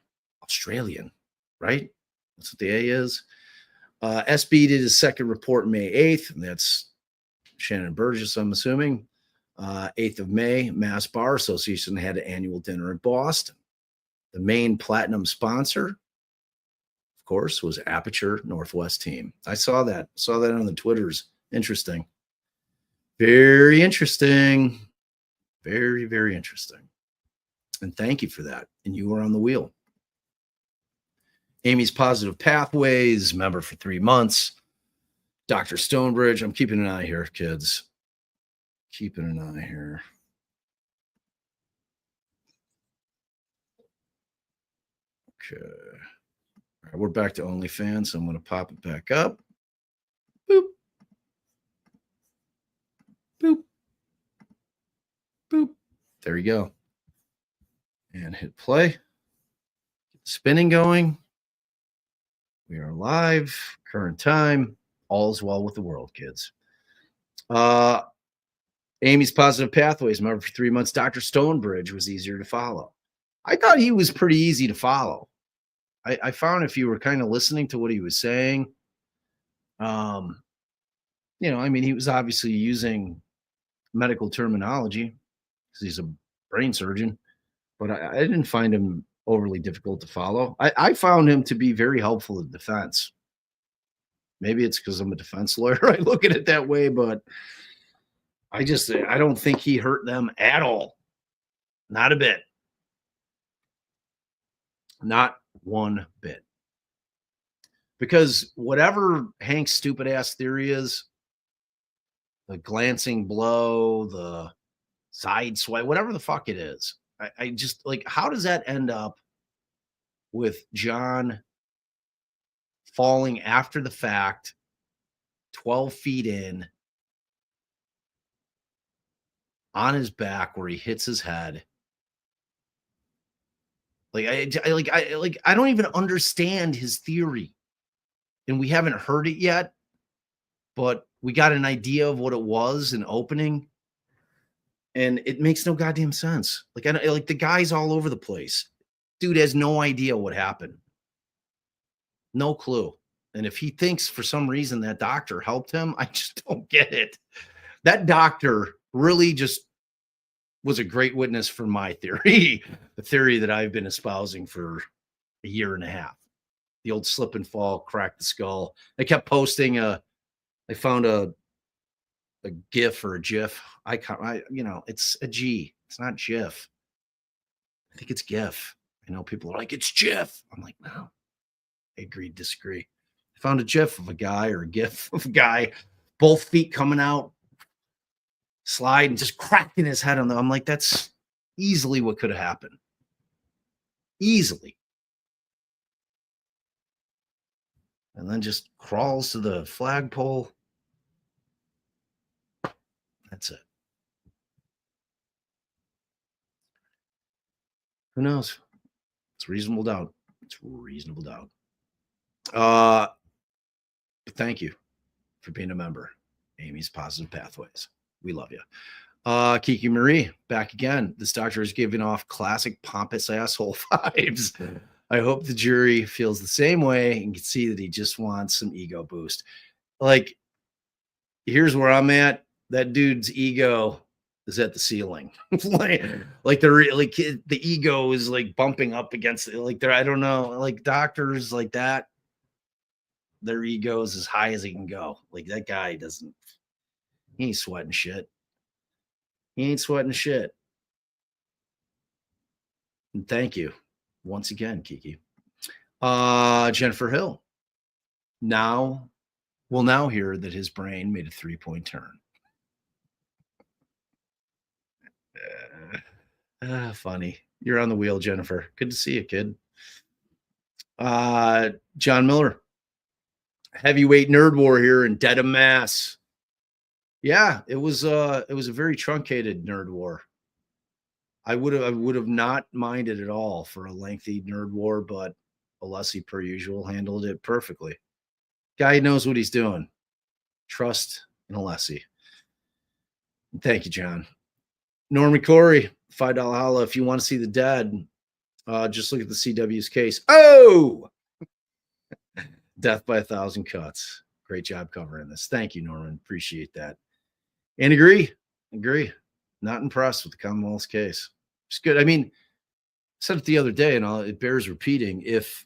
S2: Australian, right? That's what the A is. SB did his second report May 8th, and that's Shanon Burgess, I'm assuming. 8th of May, Mass Bar Association had an annual dinner in Boston. The main platinum sponsor, of course, was Aperture Northwest Team. I saw that on the Twitters. Interesting. Very interesting. Very, very interesting. And thank you for that. And you were on the wheel. Amy's Positive Pathways, member for 3 months. Dr. Stonebridge, I'm keeping an eye here, kids. Keeping an eye here. Okay. All right, we're back to OnlyFans, so I'm going to pop it back up. Boop. Boop. Boop. There you go. And hit play. Get the spinning going. We are live. Current time. All is well with the world, kids. Amy's Positive Pathways, member for 3 months. Dr. Stonebridge was easier to follow. I thought he was pretty easy to follow. I found if you were kind of listening to what he was saying, I mean, he was obviously using medical terminology because he's a brain surgeon, but I didn't find him overly difficult to follow. I found him to be very helpful in defense. Maybe it's because I'm a defense lawyer. I look at it that way, but I don't think he hurt them at all. Not a bit. Not one bit. Because whatever Hank's stupid ass theory is, the glancing blow, the side swipe, whatever the fuck it is, I just like, how does that end up with John falling after the fact, 12 feet in, on his back where he hits his head? I don't even understand his theory, and we haven't heard it yet, but we got an idea of what it was in opening, and it makes no goddamn sense. The guy's all over the place. Dude has no idea what happened. No clue. And if he thinks for some reason that doctor helped him, I just don't get it. That doctor really just was a great witness for my theory, the theory that I've been espousing for a year and a half. The old slip and fall, crack the skull. I kept posting I found a GIF or a GIF. It's a G. It's not GIF. I think it's GIF. I know people are like, it's GIF. I'm like, no. I agree, disagree. I found a GIF of a guy or a GIF of a guy, both feet coming out, sliding, just cracking his head on the. I'm like, that's easily what could have happened. Easily. And then just crawls to the flagpole. That's it. Who knows? It's reasonable doubt. It's reasonable doubt. But thank you for being a member. Amy's Positive Pathways. We love you. Kiki Marie, back again. This doctor is giving off classic pompous asshole vibes. I hope the jury feels the same way and can see that he just wants some ego boost. Like, here's where I'm at. That dude's ego is at the ceiling. The ego is like bumping up against it. Like I don't know, like doctors like that, their ego is as high as he can go. Like that guy he ain't sweating shit. He ain't sweating shit. And thank you once again, Kiki. Jennifer Hill. We'll now hear that his brain made a 3-point turn. Funny. You're on the wheel, Jennifer. Good to see you, kid. John Miller. Heavyweight nerd war here in dead of mass. Yeah, it was a very truncated nerd war. I would have not minded at all for a lengthy nerd war, but Alessi, per usual, handled it perfectly. Guy knows what he's doing. Trust in Alessi. Thank you, John. Norman Corey, $5 holla. If you want to see the dad, just look at the CW's case. Oh, death by 1,000 cuts. Great job covering this. Thank you, Norman. Appreciate that. And agree. Not impressed with the Commonwealth's case. It's good. I mean, I said it the other day, and it bears repeating. If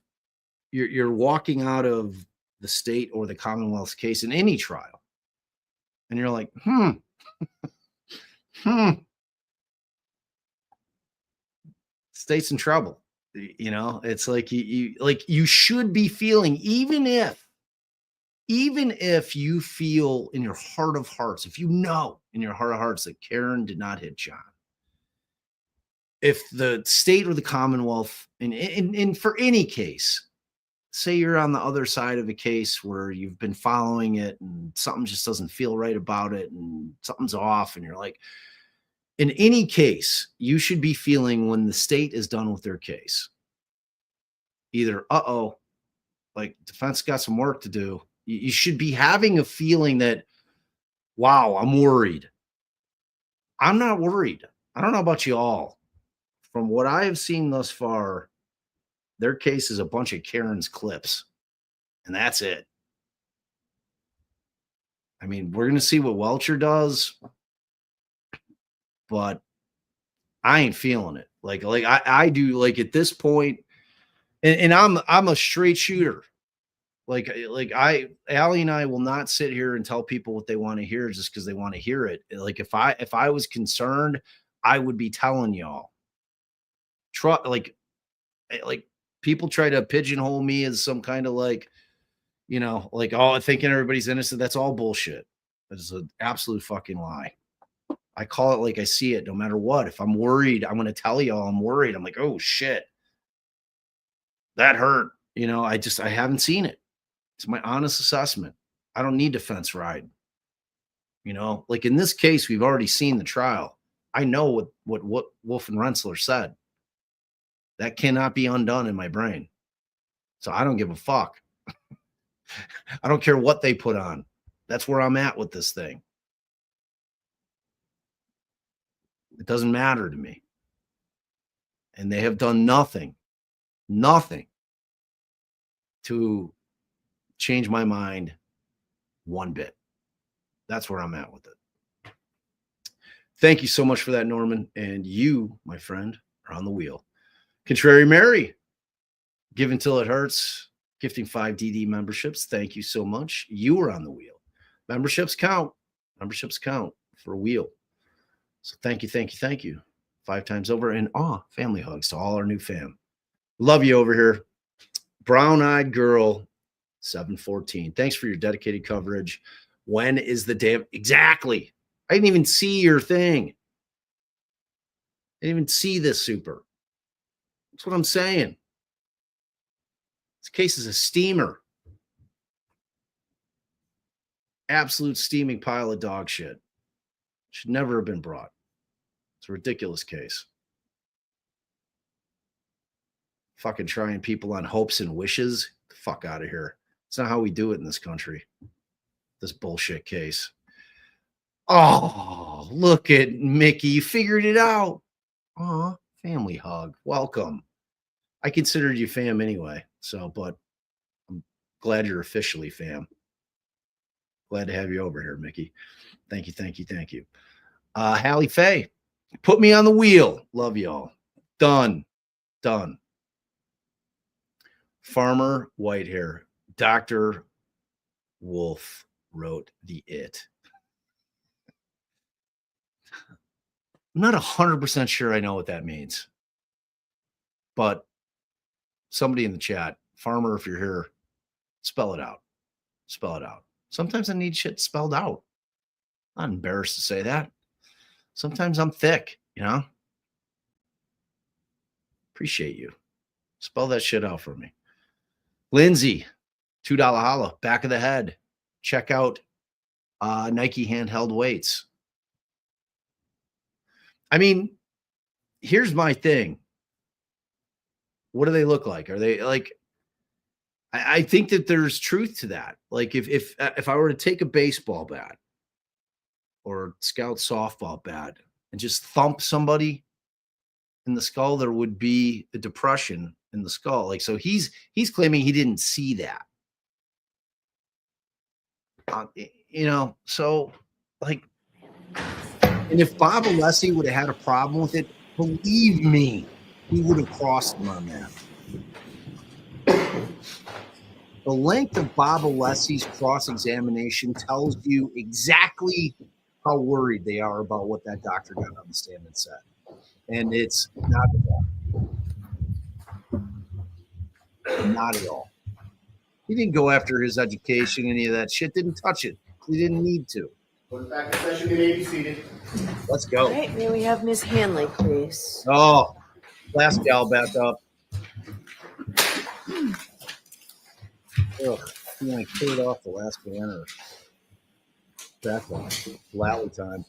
S2: you're walking out of the state or the Commonwealth's case in any trial, and you're like, state's in trouble. You know, it's like you should be feeling, even if you feel in your heart of hearts, if you know in your heart of hearts that Karen did not hit John, if the state or the Commonwealth, and for any case, say you're on the other side of a case where you've been following it and something just doesn't feel right about it and something's off, and you're like, in any case, you should be feeling when the state is done with their case, either, like defense got some work to do. You should be having a feeling that, wow, I'm worried. I'm not worried. I don't know about you all. From what I have seen thus far, their case is a bunch of Karen's clips, and that's it. I mean, we're going to see what Welcher does, but I ain't feeling it. Like I do, like at this point, and I'm a straight shooter. Like Allie and I will not sit here and tell people what they want to hear just because they want to hear it. Like if I was concerned, I would be telling y'all. Like people try to pigeonhole me as some kind of like, you know, like, oh, thinking everybody's innocent. That's all bullshit. That is an absolute fucking lie. I call it like I see it, no matter what. If I'm worried, I'm going to tell y'all I'm worried. I'm like, oh shit, that hurt. You know, I haven't seen it. It's my honest assessment. I don't need defense ride. You know, like in this case, we've already seen the trial. I know what Wolf and Rensler said. That cannot be undone in my brain. So I don't give a fuck. I don't care what they put on. That's where I'm at with this thing. It doesn't matter to me. And they have done nothing to change my mind one bit. That's where I'm at with it. Thank you so much for that, Norman. And you, my friend, are on the wheel. Contrary Mary, give until it hurts, gifting 5 DD memberships. Thank you so much. You are on the wheel. Memberships count. Memberships count for a wheel. So thank you. 5 times over. And family hugs to all our new fam. Love you over here. Brown-eyed girl, 714. Thanks for your dedicated coverage. When is the damn exactly? I didn't even see your thing. I didn't even see this super. That's what I'm saying. This case is a steamer. Absolute steaming pile of dog shit. Should never have been brought. It's a ridiculous case. Fucking trying people on hopes and wishes. Get the fuck out of here. It's not how we do it in this country. This bullshit case. Oh, look at Mickey. You figured it out. Aw, family hug. Welcome. I considered you fam anyway. So, but I'm glad you're officially fam. Glad to have you over here, Mickey. Thank you, thank you, thank you. Hallie Faye, put me on the wheel. Love y'all. Done. Done. Farmer Whitehair. Dr. Wolf wrote the it. I'm not 100% sure I know what that means. But somebody in the chat, Farmer, if you're here, spell it out. Spell it out. Sometimes I need shit spelled out. I'm not embarrassed to say that. Sometimes I'm thick, you know? Appreciate you. Spell that shit out for me. Lindsay, $2 holla, back of the head. Check out Nike handheld weights. I mean, here's my thing. What do they look like? Are they like, I think that there's truth to that. Like if I were to take a baseball bat or scout softball bat and just thump somebody in the skull, there would be a depression in the skull. Like, so he's claiming he didn't see that. You know, so like, and if Bob Alessi would have had a problem with it, believe me, he would have crossed him on that. The length of Bob Alessi's cross-examination tells you exactly how worried they are about what that doctor got on the stand and said. And it's not at all. Not at all. He didn't go after his education, any of that shit. Didn't touch it. He didn't need to.
S13: Put back to session, you may be seated.
S2: Let's go.
S3: All right, may we have Ms. Hanley, please?
S2: Oh, last gal back up. Ugh, he only cleared off the last banner. Back one. Lally time.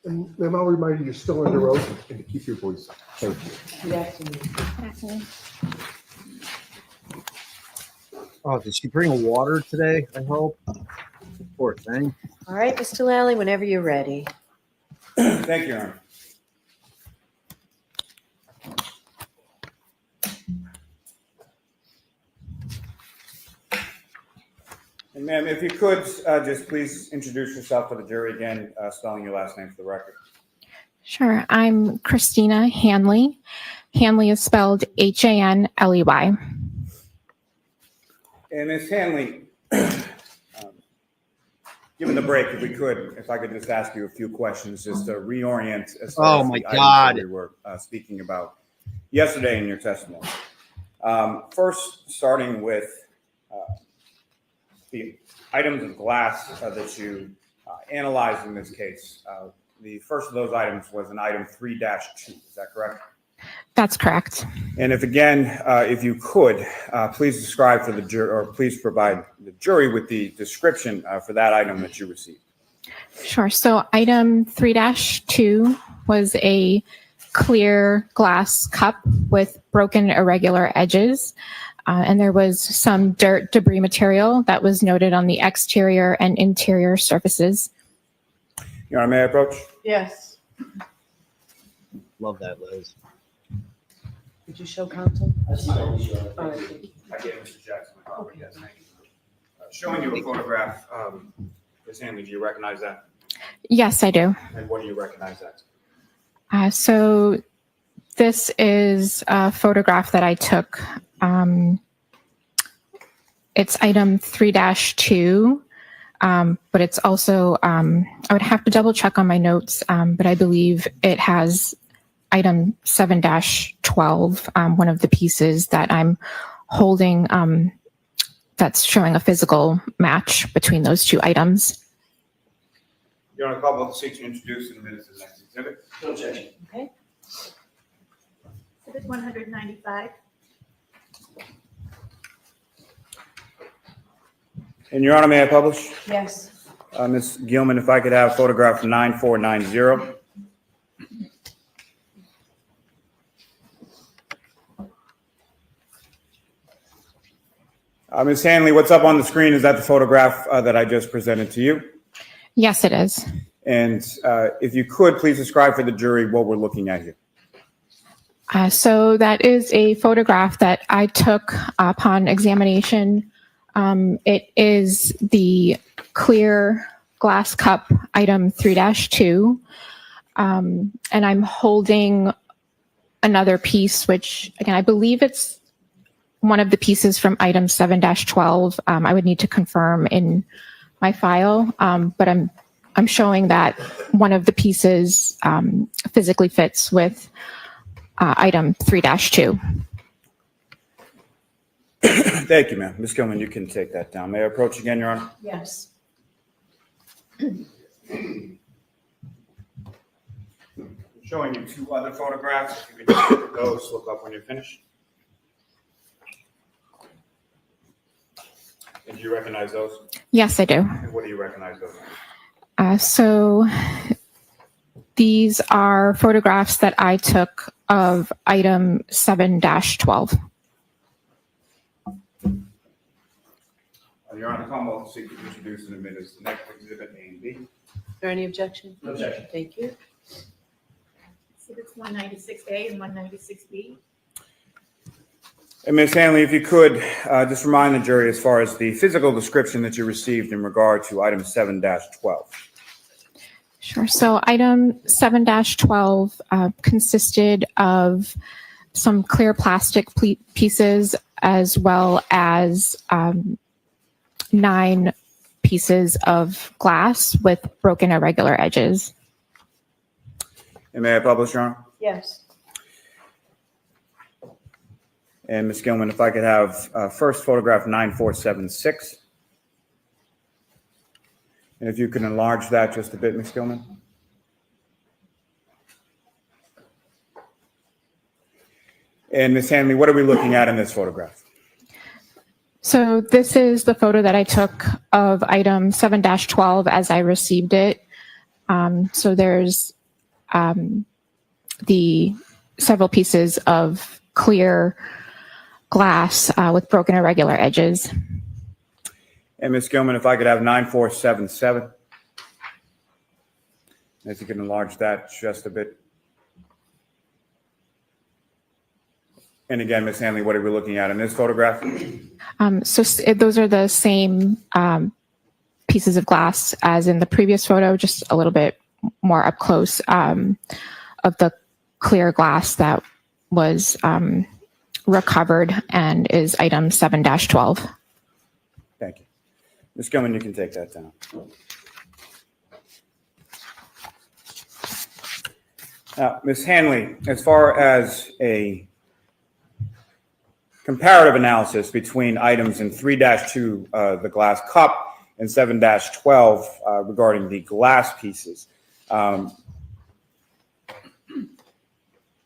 S9: And ma'am, I'll remind you, you're still under oath and to keep your voice up. Thank you.
S3: Good afternoon.
S2: Oh, did she bring a water today? I hope. Poor thing.
S3: All right, Mr. Lally, whenever you're ready.
S10: Thank you, Your Honor. And ma'am, if you could just please introduce yourself to the jury again, spelling your last name for the record.
S15: Sure. I'm Christina Hanley. Hanley is spelled Hanley.
S10: And Ms. Hanley, given the break, if I could just ask you a few questions just to reorient as far as the items that we were speaking about yesterday in your testimony. First, starting with the items of glass that you analyzed in this case. The first of those items was an item 3-2. Is that correct?
S15: That's correct.
S10: And if you could, please describe for the jury, or please provide the jury with the description for that item that you received.
S15: Sure. So item 3-2 was a clear glass cup with broken irregular edges. And there was some dirt debris material that was noted on the exterior and interior surfaces.
S10: Your Honor, may I approach?
S3: Yes.
S2: Love that, Liz.
S3: Did you show counsel? All right, thank you.
S10: I gave Mr. Jackson my copy. Yes, thank you. Showing you a photograph, Ms. Hanley, do you recognize that?
S15: Yes, I do.
S10: And what do you recognize that?
S15: So This is a photograph that I took. It's item 3-2, but it's also, I would have to double check on my notes, but I believe it has item 7-12, one of the pieces that I'm holding that's showing a physical match between those two items.
S16: Your Honor, call both the seat to introduce in the minutes of the next exhibit.
S13: No objection.
S3: Okay.
S17: Exhibit 195.
S16: And Your Honor, may I publish?
S3: Yes.
S16: Ms. Gilman, if I could have photograph 9490. Ms. Hanley, what's up on the screen? Is that the photograph that I just presented to you?
S15: Yes, it is.
S16: And if you could, please describe for the jury what we're looking at here.
S15: So that is a photograph that I took upon examination. It is the clear glass cup item 3-2. And I'm holding another piece, which again, I believe it's one of the pieces from item 7-12. I would need to confirm in my file, but I'm showing that one of the pieces physically fits with item 3-2.
S16: Thank you, ma'am. Ms. Gilman, you can take that down. May I approach again, Your Honor?
S3: Yes.
S16: Showing you two other photographs. If you could just look at those, look up when you're finished. And do you recognize those?
S15: Yes, I do.
S16: And what do you recognize those as?
S15: So these are photographs that I took of item 7-12.
S16: Your Honor, Commonwealth will seek to introduce and admit as the next exhibit A and B.
S3: Is there any objection?
S13: No objection.
S3: Thank you.
S17: Exhibits 196A and 196B.
S16: And Ms. Hanley, if you could just remind the jury as far as the physical description that you received in regard to item 7-12.
S15: Sure. So item 7-12 consisted of some clear plastic pieces as well as 9 pieces of glass with broken irregular edges.
S16: And may I publish, Your Honor?
S3: Yes.
S16: And Ms. Gilman, if I could have first photograph 9476. And if you can enlarge that just a bit, Ms. Gilman. And Ms. Hanley, what are we looking at in this photograph?
S15: So this is the photo that I took of item 7-12 as I received it. So there's the several pieces of clear glass with broken irregular edges.
S16: And Ms. Gilman, if I could have 9477. And if you can enlarge that just a bit. And again, Ms. Hanley, what are we looking at in this photograph?
S15: Those are the same pieces of glass as in the previous photo, just a little bit more up close of the clear glass that was recovered and is item 7-12.
S16: Thank you. Ms. Gilman, you can take that down. Now, Ms. Hanley, as far as a comparative analysis between items in 3-2, the glass cup, and 7-12 regarding the glass pieces,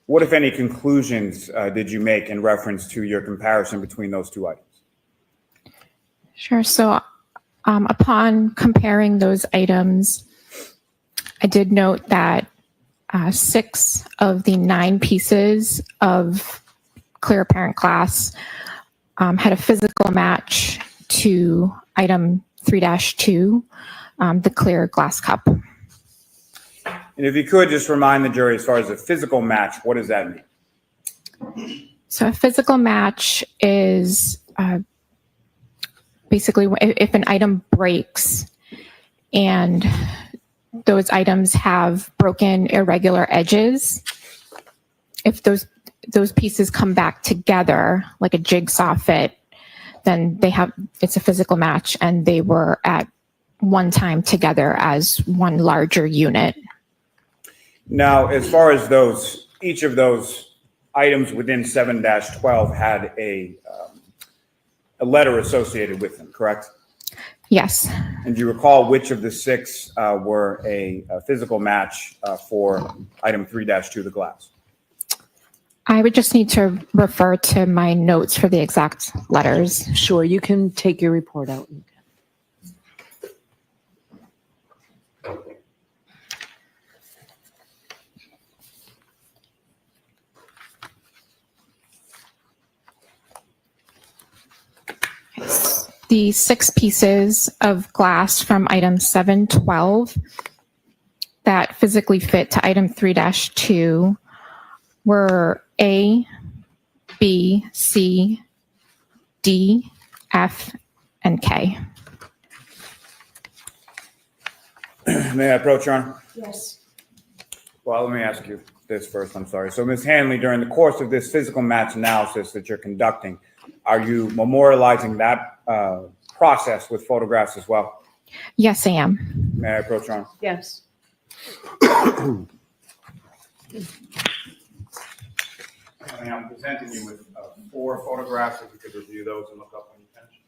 S16: what, if any, conclusions did you make in reference to your comparison between those two items?
S15: Sure. So upon comparing those items, I did note that 6 of the 9 pieces of clear apparent glass had a physical match to item 3-2, the clear glass cup.
S16: And if you could just remind the jury as far as a physical match, what does that mean?
S15: So a physical match is basically if an item breaks and those items have broken irregular edges, if those pieces come back together like a jigsaw fit, then it's a physical match, and they were at one time together as one larger unit.
S16: Now, as far as each of those items within 7-12 had a letter associated with them, correct?
S15: Yes.
S16: And do you recall which of the 6 were a physical match for item 3-2, the glass?
S15: I would just need to refer to my notes for the exact letters.
S5: Sure, you can take your report out.
S15: The 6 pieces of glass from item 7-12 that physically fit to item 3-2 were A, B, C, D, F, and K.
S16: May I approach, Your Honor?
S4: Yes.
S16: Well, let me ask you this first. I'm sorry. So, Ms. Hanley, during the course of this physical match analysis that you're conducting, are you memorializing that process with photographs as well?
S15: Yes, I am.
S16: May I approach, Your Honor?
S3: Yes.
S16: I'm presenting you with 4 photographs. If you could review those and look up when you finish.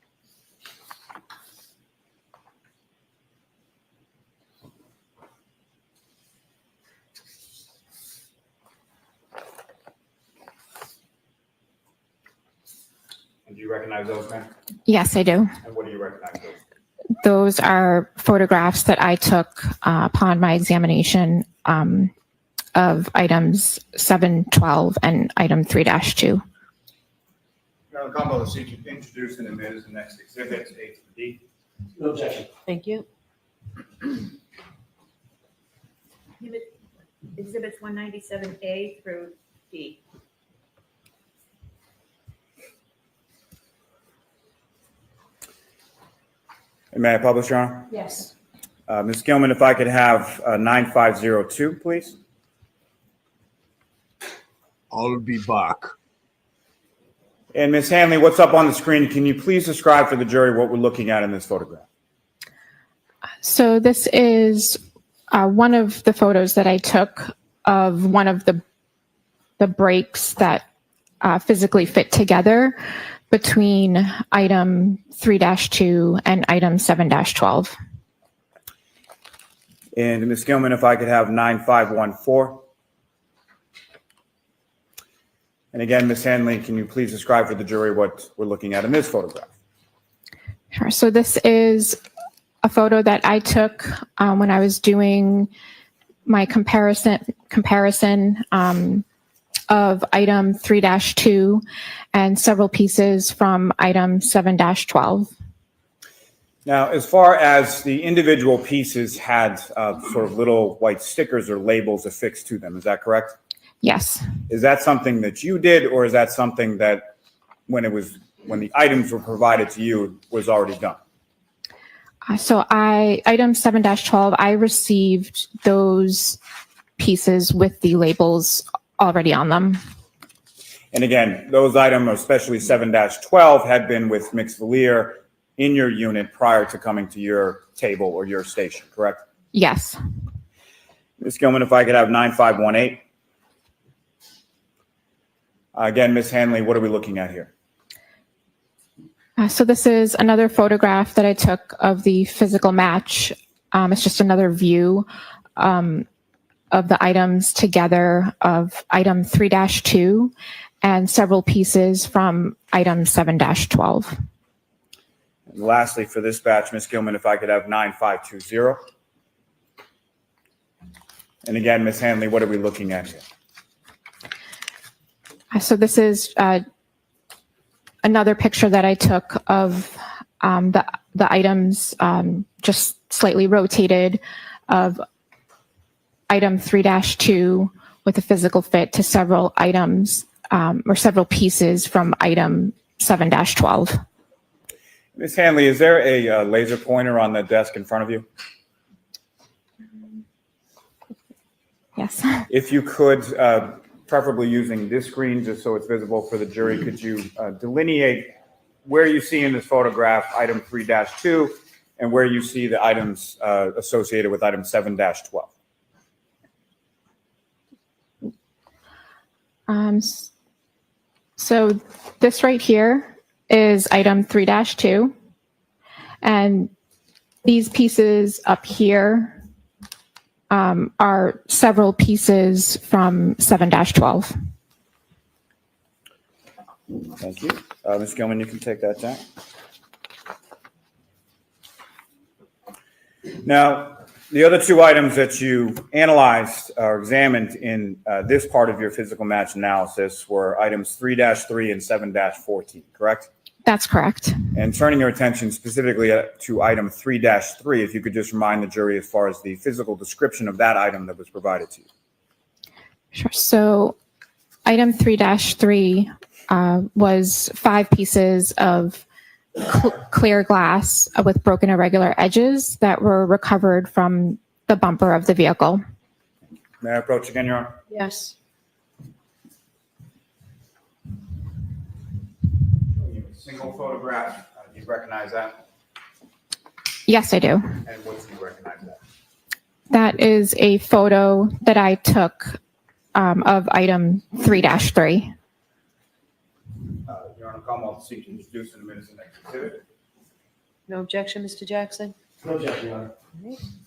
S16: And do you recognize those, ma'am?
S15: Yes, I do.
S16: And what do you recognize those?
S15: Those are photographs that I took upon my examination of items 7-12 and item 3-2.
S16: Now, the combo of seats introduced and admitted as the next exhibits, A to D.
S12: No objection.
S5: Thank you.
S17: Exhibits 197A through D.
S16: And may I publish, Your Honor?
S17: Yes.
S16: Ms. Gilman, if I could have 9502, please.
S18: I'll be back.
S16: And Ms. Hanley, what's up on the screen? Can you please describe for the jury what we're looking at in this photograph?
S15: So this is one of the photos that I took of one of the breaks that physically fit together between item 3-2 and item 7-12.
S16: And Ms. Gilman, if I could have 9514. And again, Ms. Hanley, can you please describe for the jury what we're looking at in this photograph?
S15: Sure. So this is a photo that I took when I was doing my comparison of item 3-2 and several pieces from item 7-12.
S16: Now, as far as the individual pieces had sort of little white stickers or labels affixed to them, is that correct?
S15: Yes.
S16: Is that something that you did, or is that something that when the items were provided to you was already done?
S15: So item 7-12, I received those pieces with the labels already on them.
S16: And again, those items, especially 7-12, had been with mixed veneer in your unit prior to coming to your table or your station, correct?
S15: Yes.
S16: Ms. Gilman, if I could have 9518. Again, Ms. Hanley, what are we looking at here?
S15: So this is another photograph that I took of the physical match. It's just another view of the items together of item 3-2 and several pieces from item 7-12.
S16: And lastly, for this batch, Ms. Gilman, if I could have 9520. And again, Ms. Hanley, what are we looking at here?
S15: So this is another picture that I took of the items just slightly rotated of item 3-2 with a physical fit to several items or several pieces from item 7-12.
S16: Ms. Hanley, is there a laser pointer on the desk in front of you?
S15: Yes.
S16: If you could preferably using this screen just so it's visible for the jury, could you delineate where you see in this photograph item 3-2 and where you see the items associated with item 7-12?
S15: So this right here is item 3-2. And these pieces up here are several pieces from 7-12.
S16: Thank you. Ms. Gilman, you can take that down. Now, the other two items that you analyzed or examined in this part of your physical match analysis were items 3-3 and 7-14, correct?
S15: That's correct.
S16: And turning your attention specifically to item 3-3, if you could just remind the jury as far as the physical description of that item that was provided to you.
S15: Sure. So item 3-3 was 5 pieces of clear glass with broken irregular edges that were recovered from the bumper of the vehicle.
S16: May I approach again, Your Honor?
S3: Yes.
S16: Single photograph. Do you recognize that?
S15: Yes, I do.
S16: And what do you recognize that?
S15: That is a photo that I took of item 3-3.
S16: Your Honor, Commonwealth seeks to introduce in a minute the next exhibit.
S3: No objection, Mr. Jackson?
S13: No objection, Your Honor.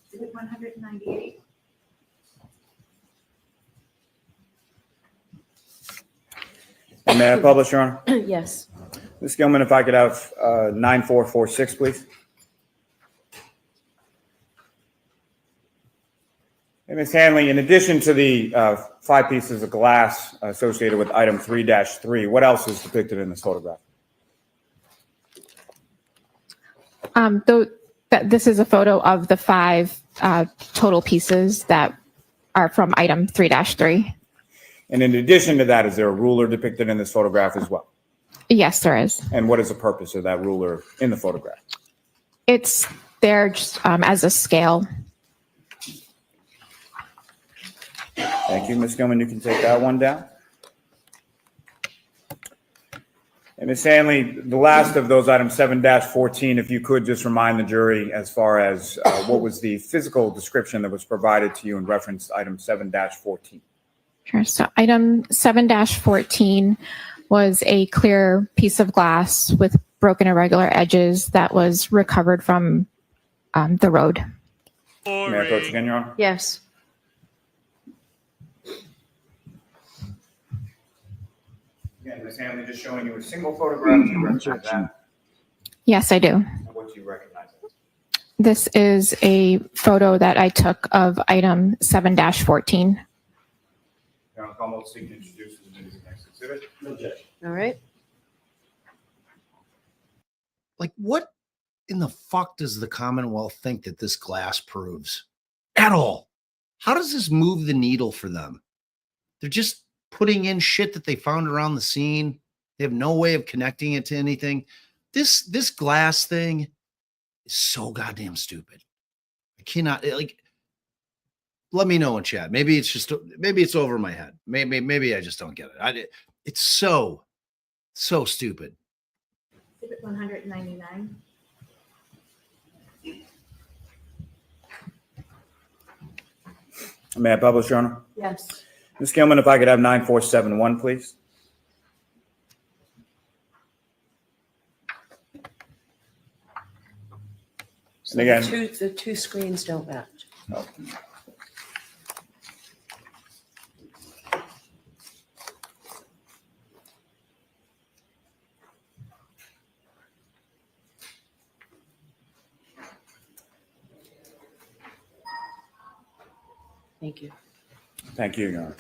S17: Exhibit 198.
S16: And may I publish, Your Honor?
S3: Yes.
S16: Ms. Gilman, if I could have 9446, please. And Ms. Hanley, in addition to the 5 pieces of glass associated with item 3-3, what else is depicted in this photograph?
S15: This is a photo of the 5 total pieces that are from item 3-3.
S16: And in addition to that, is there a ruler depicted in this photograph as well?
S15: Yes, there is.
S16: And what is the purpose of that ruler in the photograph?
S15: It's there just as a scale.
S16: Thank you, Ms. Gilman. You can take that one down. And Ms. Hanley, the last of those items, 7-14, if you could just remind the jury as far as what was the physical description that was provided to you in reference to item 7-14.
S15: Sure. So item 7-14 was a clear piece of glass with broken irregular edges that was recovered from the road.
S16: May I approach again, Your Honor?
S3: Yes.
S16: Again, Ms. Hanley, just showing you a single photograph. Do you recognize that?
S15: Yes, I do.
S16: And what do you recognize?
S15: This is a photo that I took of item 7-14.
S16: Your Honor, Commonwealth seeking to introduce the next exhibit. No objection.
S3: All right.
S2: Like, what in the fuck does the Commonwealth think that this glass proves at all? How does this move the needle for them? They're just putting in shit that they found around the scene. They have no way of connecting it to anything. This glass thing is so goddamn stupid. I cannot, like, let me know in chat. Maybe it's over my head. Maybe I just don't get it. It's so stupid.
S17: Exhibit 199.
S16: May I publish, Your Honor?
S3: Yes.
S16: Ms. Gilman, if I could have 9471, please.
S3: So
S16: And again,
S3: the two screens don't match.
S16: oh.
S3: Thank you.
S16: Thank you, Your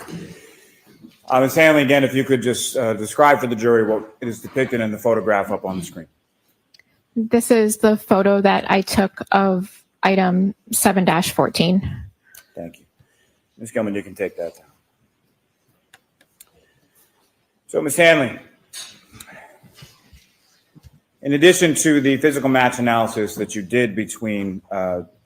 S16: Honor. Ms. Hanley, again, if you could just describe for the jury what is depicted in the photograph up on the screen.
S15: This is the photo that I took of item 7-14.
S16: Thank you. Ms. Gilman, you can take that down. So, Ms. Hanley, in addition to the physical match analysis that you did between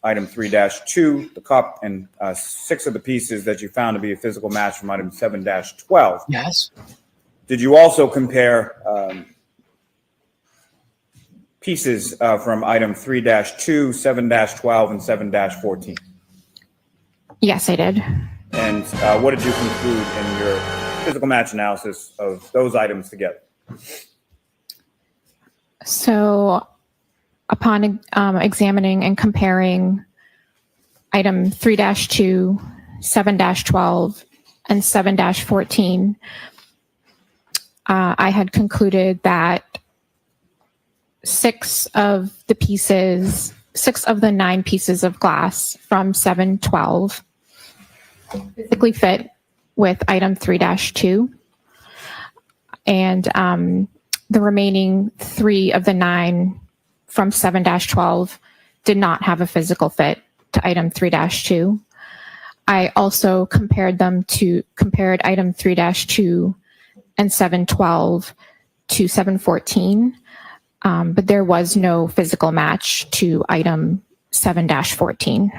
S16: item 3-2, the cup, and 6 of the pieces that you found to be a physical match from item 7-12.
S1: Yes.
S16: Did you also compare pieces from item 3-2, 7-12, and 7-14?
S15: Yes, I did.
S16: And what did you conclude in your physical match analysis of those items together?
S15: So upon examining and comparing item 3-2, 7-12, and 7-14, I had concluded that 6 of the 9 pieces of glass from 7-12 physically fit with item 3-2, and the remaining 3 of the 9 from 7-12 did not have a physical fit to item 3-2. I also compared item 3-2 and 7-12 to 7-14, but there was no physical match to item 7-14.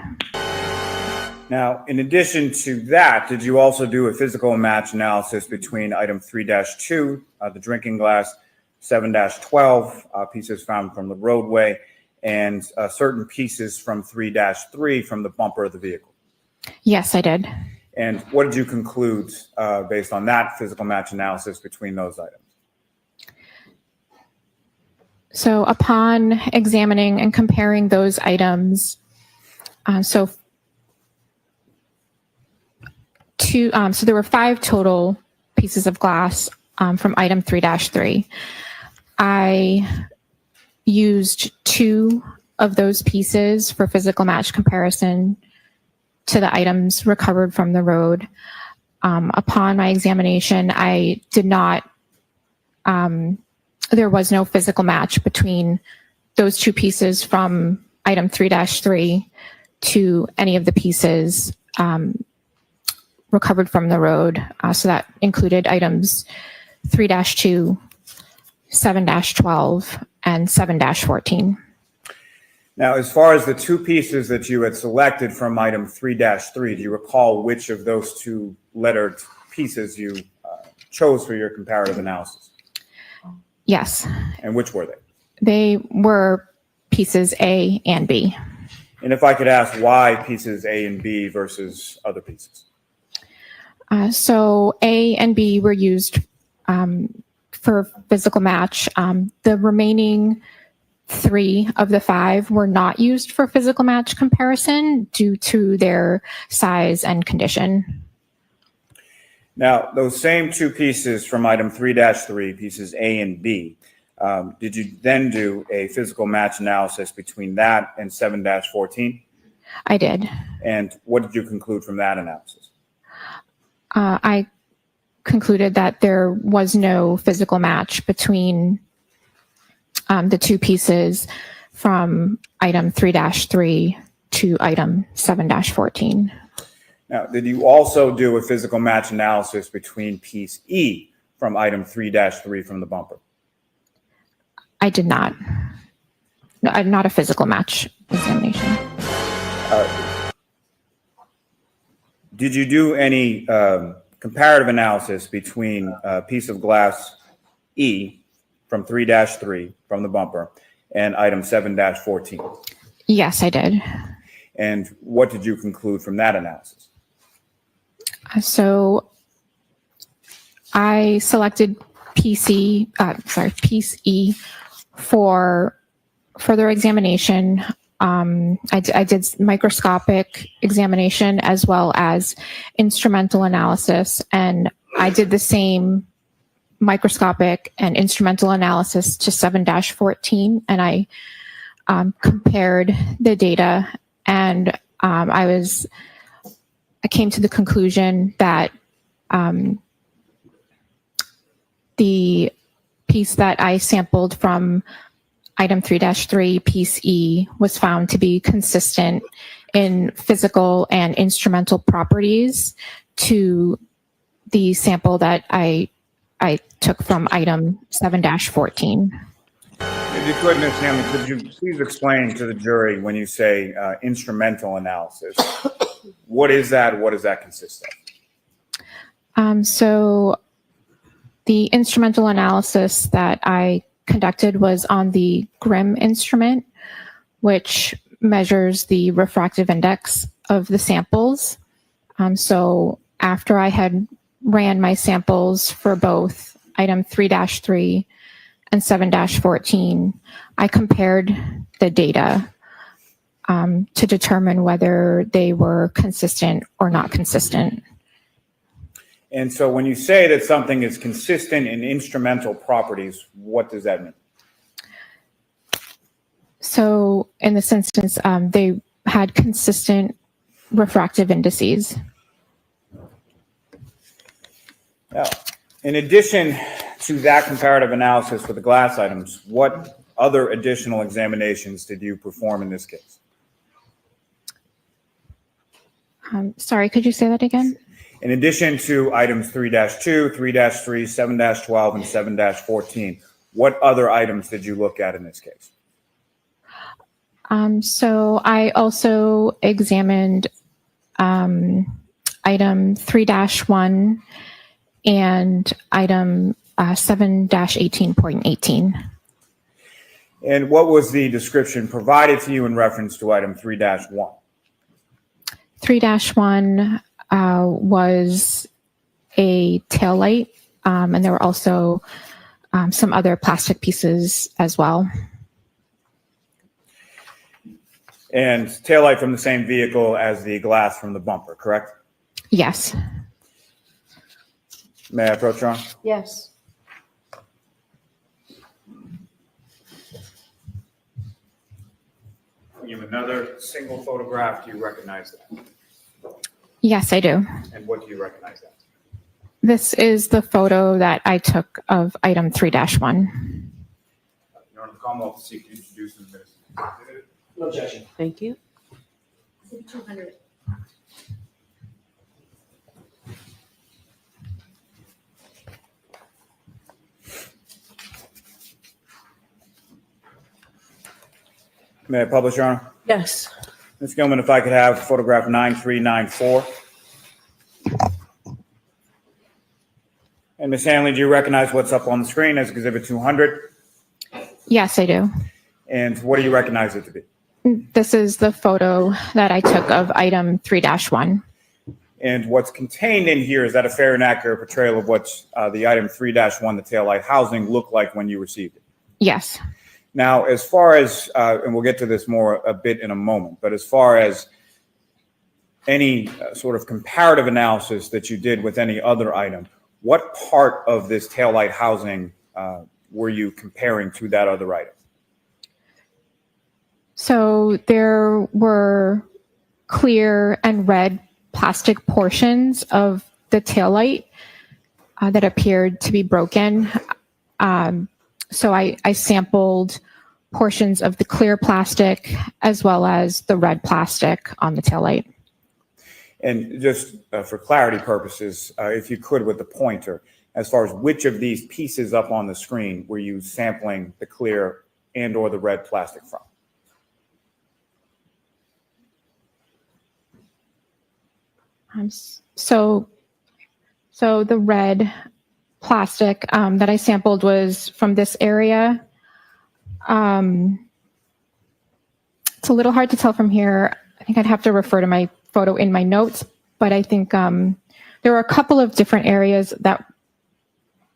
S16: Now, in addition to that, did you also do a physical match analysis between item 3-2, the drinking glass, 7-12, pieces found from the roadway, and certain pieces from 3-3 from the bumper of the vehicle?
S15: Yes, I did.
S16: And what did you conclude based on that physical match analysis between those items?
S15: So upon examining and comparing those items, so there were 5 total pieces of glass from item 3-3. I used 2 of those pieces for physical match comparison to the items recovered from the road. Upon my examination, I did not, there was no physical match between those 2 pieces from item 3-3 to any of the pieces recovered from the road. So that included items 3-2, 7-12, and 7-14.
S16: Now, as far as the 2 pieces that you had selected from item 3-3, do you recall which of those 2 lettered pieces you chose for your comparative analysis?
S15: Yes.
S16: And which were they?
S15: They were pieces A and B.
S16: And if I could ask, why pieces A and B versus other pieces?
S15: So A and B were used for physical match. The remaining 3 of the 5 were not used for physical match comparison due to their size and condition.
S16: Now, those same 2 pieces from item 3-3, pieces A and B, did you then do a physical match analysis between that and 7-14?
S15: I did.
S16: And what did you conclude from that analysis?
S15: I concluded that there was no physical match between the 2 pieces from item 3-3 to item 7-14.
S16: Now, did you also do a physical match analysis between piece E from item 3-3 from the bumper?
S15: I did not. No, not a physical match examination.
S16: Did you do any comparative analysis between a piece of glass E from 3-3 from the bumper and item 7-14?
S15: Yes, I did.
S16: And what did you conclude from that analysis?
S15: So I selected piece E for further examination. I did microscopic examination as well as instrumental analysis, and I did the same microscopic and instrumental analysis to 7-14, and I compared the data, and I came to the conclusion that the piece that I sampled from item 3-3, piece E, was found to be consistent in physical and instrumental properties to the sample that I took from item 7-14.
S16: If you could, Ms. Hanley, could you please explain to the jury when you say instrumental analysis, what is that? What does that consist of?
S15: So the instrumental analysis that I conducted was on the GRIM instrument, which measures the refractive index of the samples. So after I had ran my samples for both item 3-3 and 7-14, I compared the data to determine whether they were consistent or not consistent.
S16: And so when you say that something is consistent in instrumental properties, what does that mean?
S15: So in this instance, they had consistent refractive indices.
S16: Now, in addition to that comparative analysis for the glass items, what other additional examinations did you perform in this case?
S15: Sorry, could you say that again?
S16: In addition to items 3-2, 3-3, 7-12, and 7-14, what other items did you look at in this case?
S15: So I also examined item 3-1 and item 7-18.18.
S16: And what was the description provided to you in reference to item 3-1?
S15: 3-1 was a taillight, and there were also some other plastic pieces as well.
S16: And taillight from the same vehicle as the glass from the bumper, correct?
S15: Yes.
S16: May I approach, Your Honor?
S3: Yes.
S16: You have another single photograph. Do you recognize that?
S15: Yes, I do.
S16: And what do you recognize that?
S15: This is the photo that I took of item 3-1.
S16: Your Honor, the Commonwealth will seek to introduce the minutes.
S5: No objection. Thank you.
S17: 200.
S16: May I publish, Your Honor?
S5: Yes.
S16: Ms. Gilman, if I could have photograph 9394. And Ms. Hanley, do you recognize what's up on the screen as Exhibit 200?
S15: Yes, I do.
S16: And what do you recognize it to be?
S15: This is the photo that I took of item 3-1.
S16: And what's contained in here, is that a fair and accurate portrayal of what the item 3-1, the taillight housing, looked like when you received it?
S15: Yes.
S16: Now, as far as, and we'll get to this more a bit in a moment, but as far as any sort of comparative analysis that you did with any other item, what part of this taillight housing were you comparing to that other item?
S15: So there were clear and red plastic portions of the taillight that appeared to be broken. So I sampled portions of the clear plastic as well as the red plastic on the taillight.
S16: And just for clarity purposes, if you could with the pointer, as far as which of these pieces up on the screen were you sampling the clear and or the red plastic from?
S15: So the red plastic that I sampled was from this area. It's a little hard to tell from here. I think I'd have to refer to my photo in my notes, but I think there were a couple of different areas that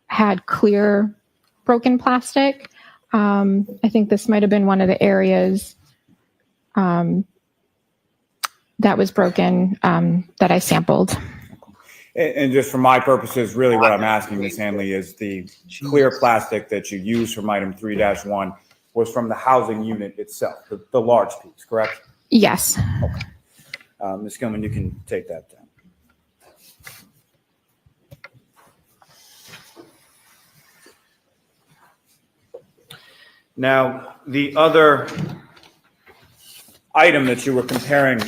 S15: had clear broken plastic. I think this might have been one of the areas that was broken that I sampled.
S16: And just for my purposes, really what I'm asking, Ms. Hanley, is the clear plastic that you used from item 3-1 was from the housing unit itself, the large piece, correct?
S15: Yes.
S16: Okay. Ms. Gilman, you can take that down. Now, the other item that you were comparing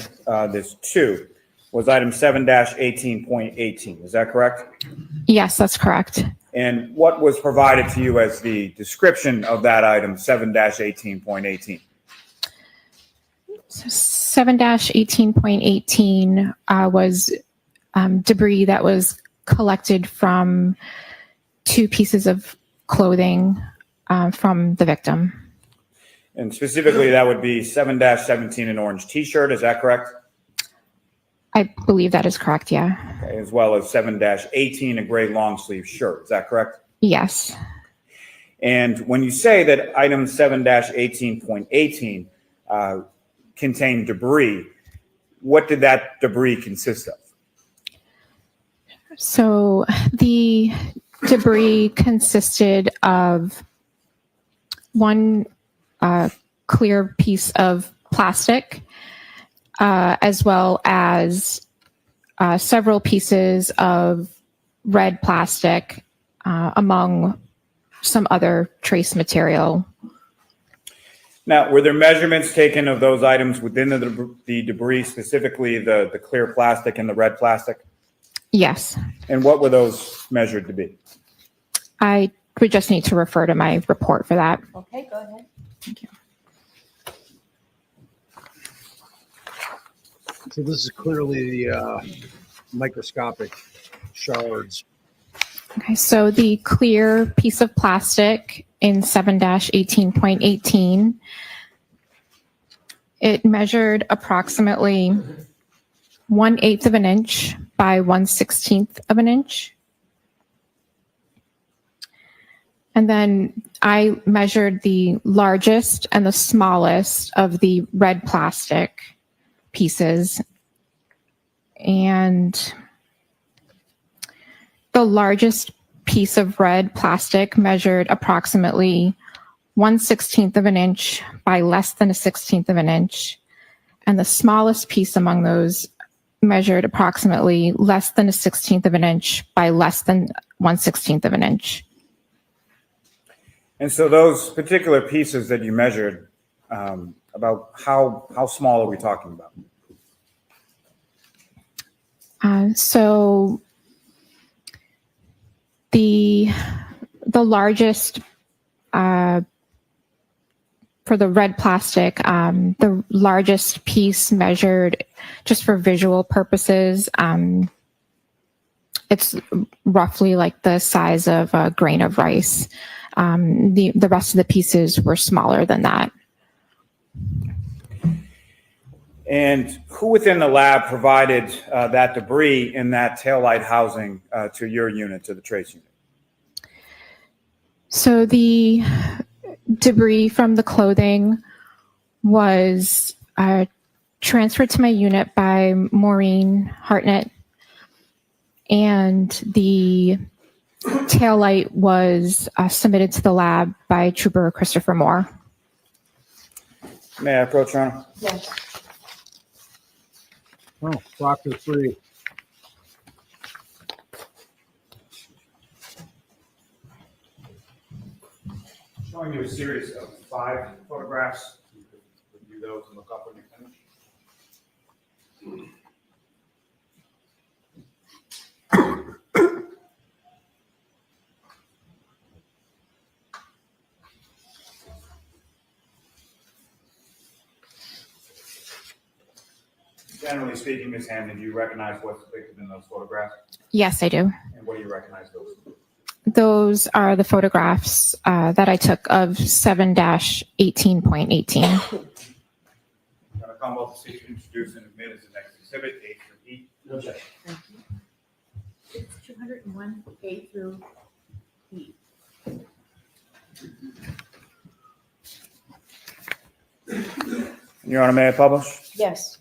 S16: this to was item 7-18.18. Is that correct?
S15: Yes, that's correct.
S16: And what was provided to you as the description of that item, 7-18.18?
S15: 7-18.18 was debris that was collected from 2 pieces of clothing from the victim.
S16: And specifically, that would be 7-17, an orange T-shirt. Is that correct?
S15: I believe that is correct, yeah.
S16: Okay, as well as 7-18, a gray long sleeve shirt. Is that correct?
S15: Yes.
S16: And when you say that item 7-18.18 contained debris, what did that debris consist of?
S15: So the debris consisted of one clear piece of plastic, as well as several pieces of red plastic, among some other trace material.
S16: Now, were there measurements taken of those items within the debris, specifically the clear plastic and the red plastic?
S15: Yes.
S16: And what were those measured to be?
S15: I would just need to refer to my report for that.
S3: Okay, go ahead.
S15: Thank you.
S18: So this is clearly the microscopic shards.
S15: Okay, so the clear piece of plastic in 7-18.18, it measured approximately 1/8 of an inch by 1/16 of an inch. And then I measured the largest and the smallest of the red plastic pieces. And the largest piece of red plastic measured approximately 1/16 of an inch by less than 1/16 of an inch. And the smallest piece among those measured approximately less than 1/16 of an inch by less than 1/16 of an inch.
S16: And so those particular pieces that you measured, about how small are we talking about?
S15: So the largest for the red plastic, the largest piece measured, just for visual purposes, it's roughly like the size of a grain of rice. The rest of the pieces were smaller than that.
S16: And who within the lab provided that debris in that taillight housing to your unit, to the trace unit?
S15: So the debris from the clothing was transferred to my unit by Maureen Hartnett, and the taillight was submitted to the lab by Trooper Christopher Moore.
S16: May I approach, Your Honor?
S3: Yes.
S18: Oh, Proctor 3.
S16: Showing you a series of 5 photographs. You could review those and look up when you finish. Generally speaking, Ms. Hanley, do you recognize what's depicted in those photographs?
S15: Yes, I do.
S16: And what do you recognize those?
S15: Those are the photographs that I took of 7-18.18.
S16: Commonwealth to seek to introduce and admit as the next exhibit, A through E. No objection.
S3: Thank you. It's 201, A through E.
S16: Your Honor, may I publish?
S3: Yes.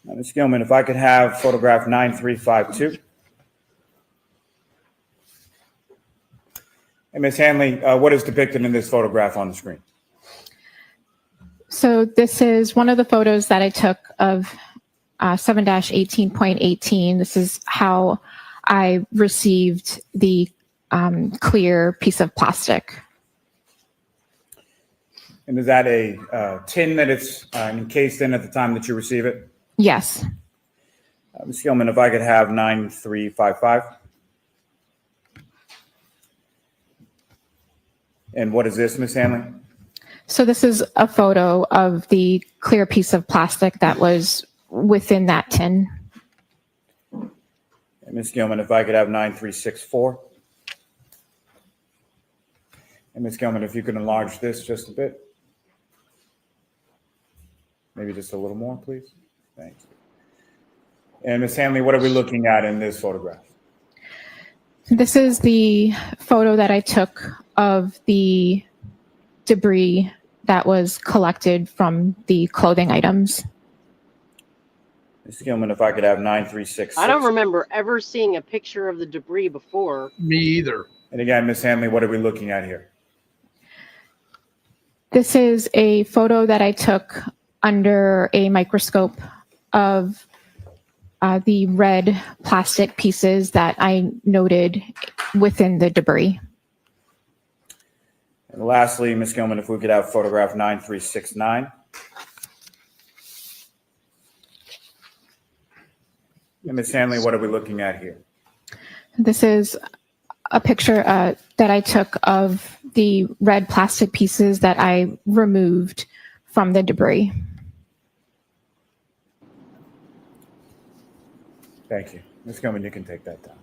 S16: Ms. Gilman, if I could have photograph 9352. And Ms. Hanley, what is depicted in this photograph on the screen?
S15: So this is one of the photos that I took of 7-18.18. This is how I received the clear piece of plastic.
S16: And is that a tin that it's encased in at the time that you receive it?
S15: Yes.
S16: Ms. Gilman, if I could have 9355. And what is this, Ms. Hanley?
S15: So this is a photo of the clear piece of plastic that was within that tin.
S16: And Ms. Gilman, if I could have 9364. And Ms. Gilman, if you could enlarge this just a bit. Maybe just a little more, please. Thank you. And Ms. Hanley, what are we looking at in this photograph?
S15: This is the photo that I took of the debris that was collected from the clothing items.
S16: Ms. Gilman, if I could have 9366.
S7: I don't remember ever seeing a picture of the debris before.
S18: Me either.
S16: And again, Ms. Hanley, what are we looking at here?
S15: This is a photo that I took under a microscope of the red plastic pieces that I noted within the debris.
S16: And lastly, Ms. Gilman, if we could have photograph 9369. And Ms. Hanley, what are we looking at here?
S15: This is a picture that I took of the red plastic pieces that I removed from the debris.
S16: Thank you. Ms. Gilman, you can take that down.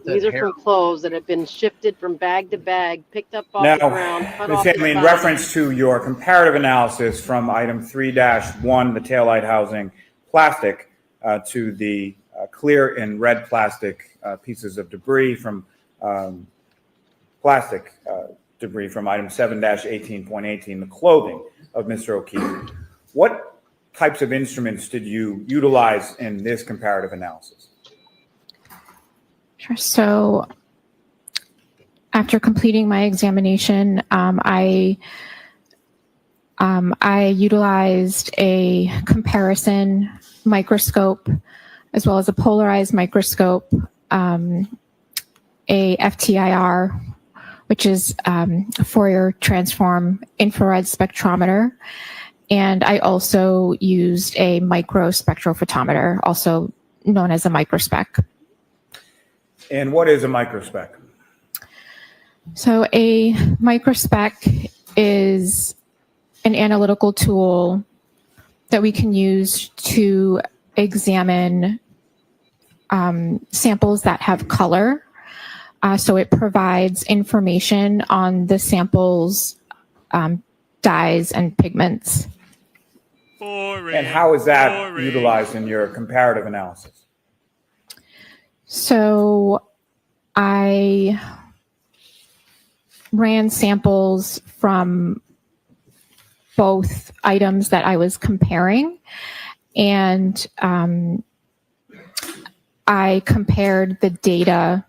S7: These are from clothes that have been shifted from bag to bag, picked up off
S16: Now,
S7: the ground, cut
S16: Ms.
S7: off the
S16: Hanley, in
S7: body.
S16: reference to your comparative analysis from item 3-1, the taillight housing plastic, to the clear and red plastic pieces of debris from debris from item 7-18.18, the clothing of Mr. O'Keefe. What types of instruments did you utilize in this comparative analysis?
S15: Sure. So after completing my examination, I utilized a comparison microscope as well as a polarized microscope, a FTIR, which is Fourier transform infrared spectrometer. And I also used a microspectrophotometer, also known as a microspec.
S16: And what is a microspec?
S15: So a microspec is an analytical tool that we can use to examine samples that have color. So it provides information on the sample's dyes and pigments.
S16: And how is that utilized in your comparative analysis?
S15: So I ran samples from both items that I was comparing, and I compared the data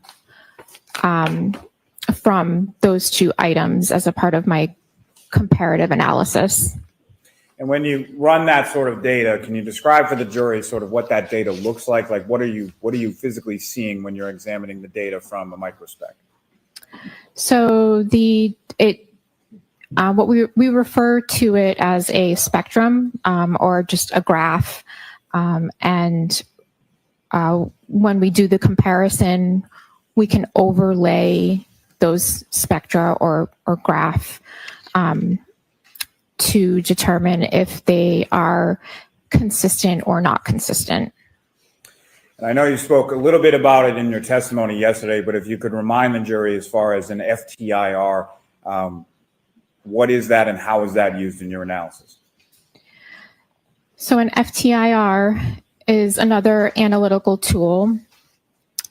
S15: from those two items as a part of my comparative analysis.
S16: And when you run that sort of data, can you describe for the jury sort of what that data looks like? Like what are you physically seeing when you're examining the data from a microspec?
S15: So what we refer to it as a spectrum or just a graph. And when we do the comparison, we can overlay those spectra or graph to determine if they are consistent or not consistent.
S16: And I know you spoke a little bit about it in your testimony yesterday, but if you could remind the jury as far as an FTIR, what is that and how is that used in your analysis?
S15: So an FTIR is another analytical tool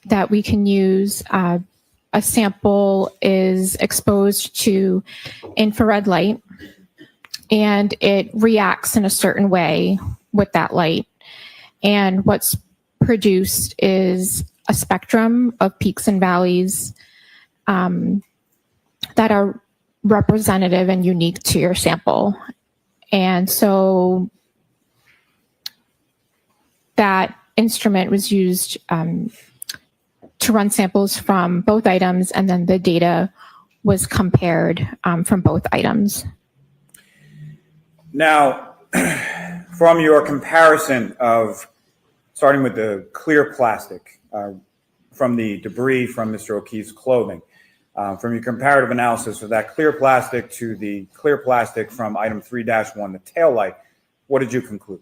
S15: that we can use. A sample is exposed to infrared light and it reacts in a certain way with that light. And what's produced is a spectrum of peaks and valleys that are representative and unique to your sample. And so that instrument was used to run samples from both items, and then the data was compared from both items.
S16: Now, from your comparison of starting with the clear plastic from the debris from Mr. O'Keefe's clothing, From your comparative analysis of that clear plastic to the clear plastic from item 3-1, the tail light, what did you conclude?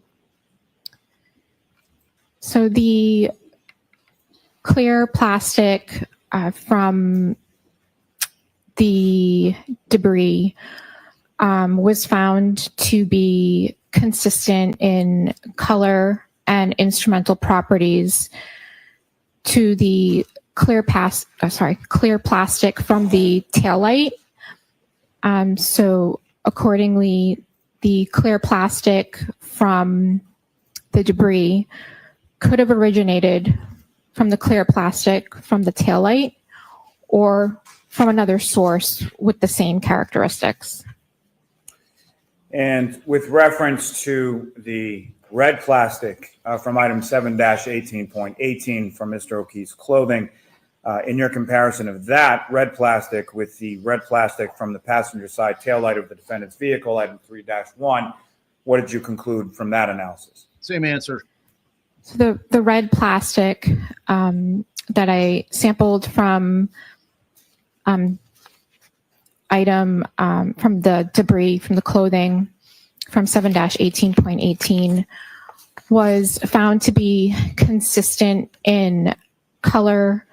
S15: So the clear plastic from the debris was found to be consistent in color and instrumental properties to the clear plastic from the taillight. So accordingly, the clear plastic from the debris could have originated from the clear plastic from the taillight or from another source with the same characteristics.
S16: And with reference to the red plastic from item 7-18.18 from Mr. O'Keefe's clothing, in your comparison of that red plastic with the red plastic from the passenger side taillight of the defendant's vehicle, item 3-1, what did you conclude from that analysis?
S2: Same answer.
S15: So the red plastic that I sampled from item from the debris from the clothing from 7-18.18 was found to be consistent in color,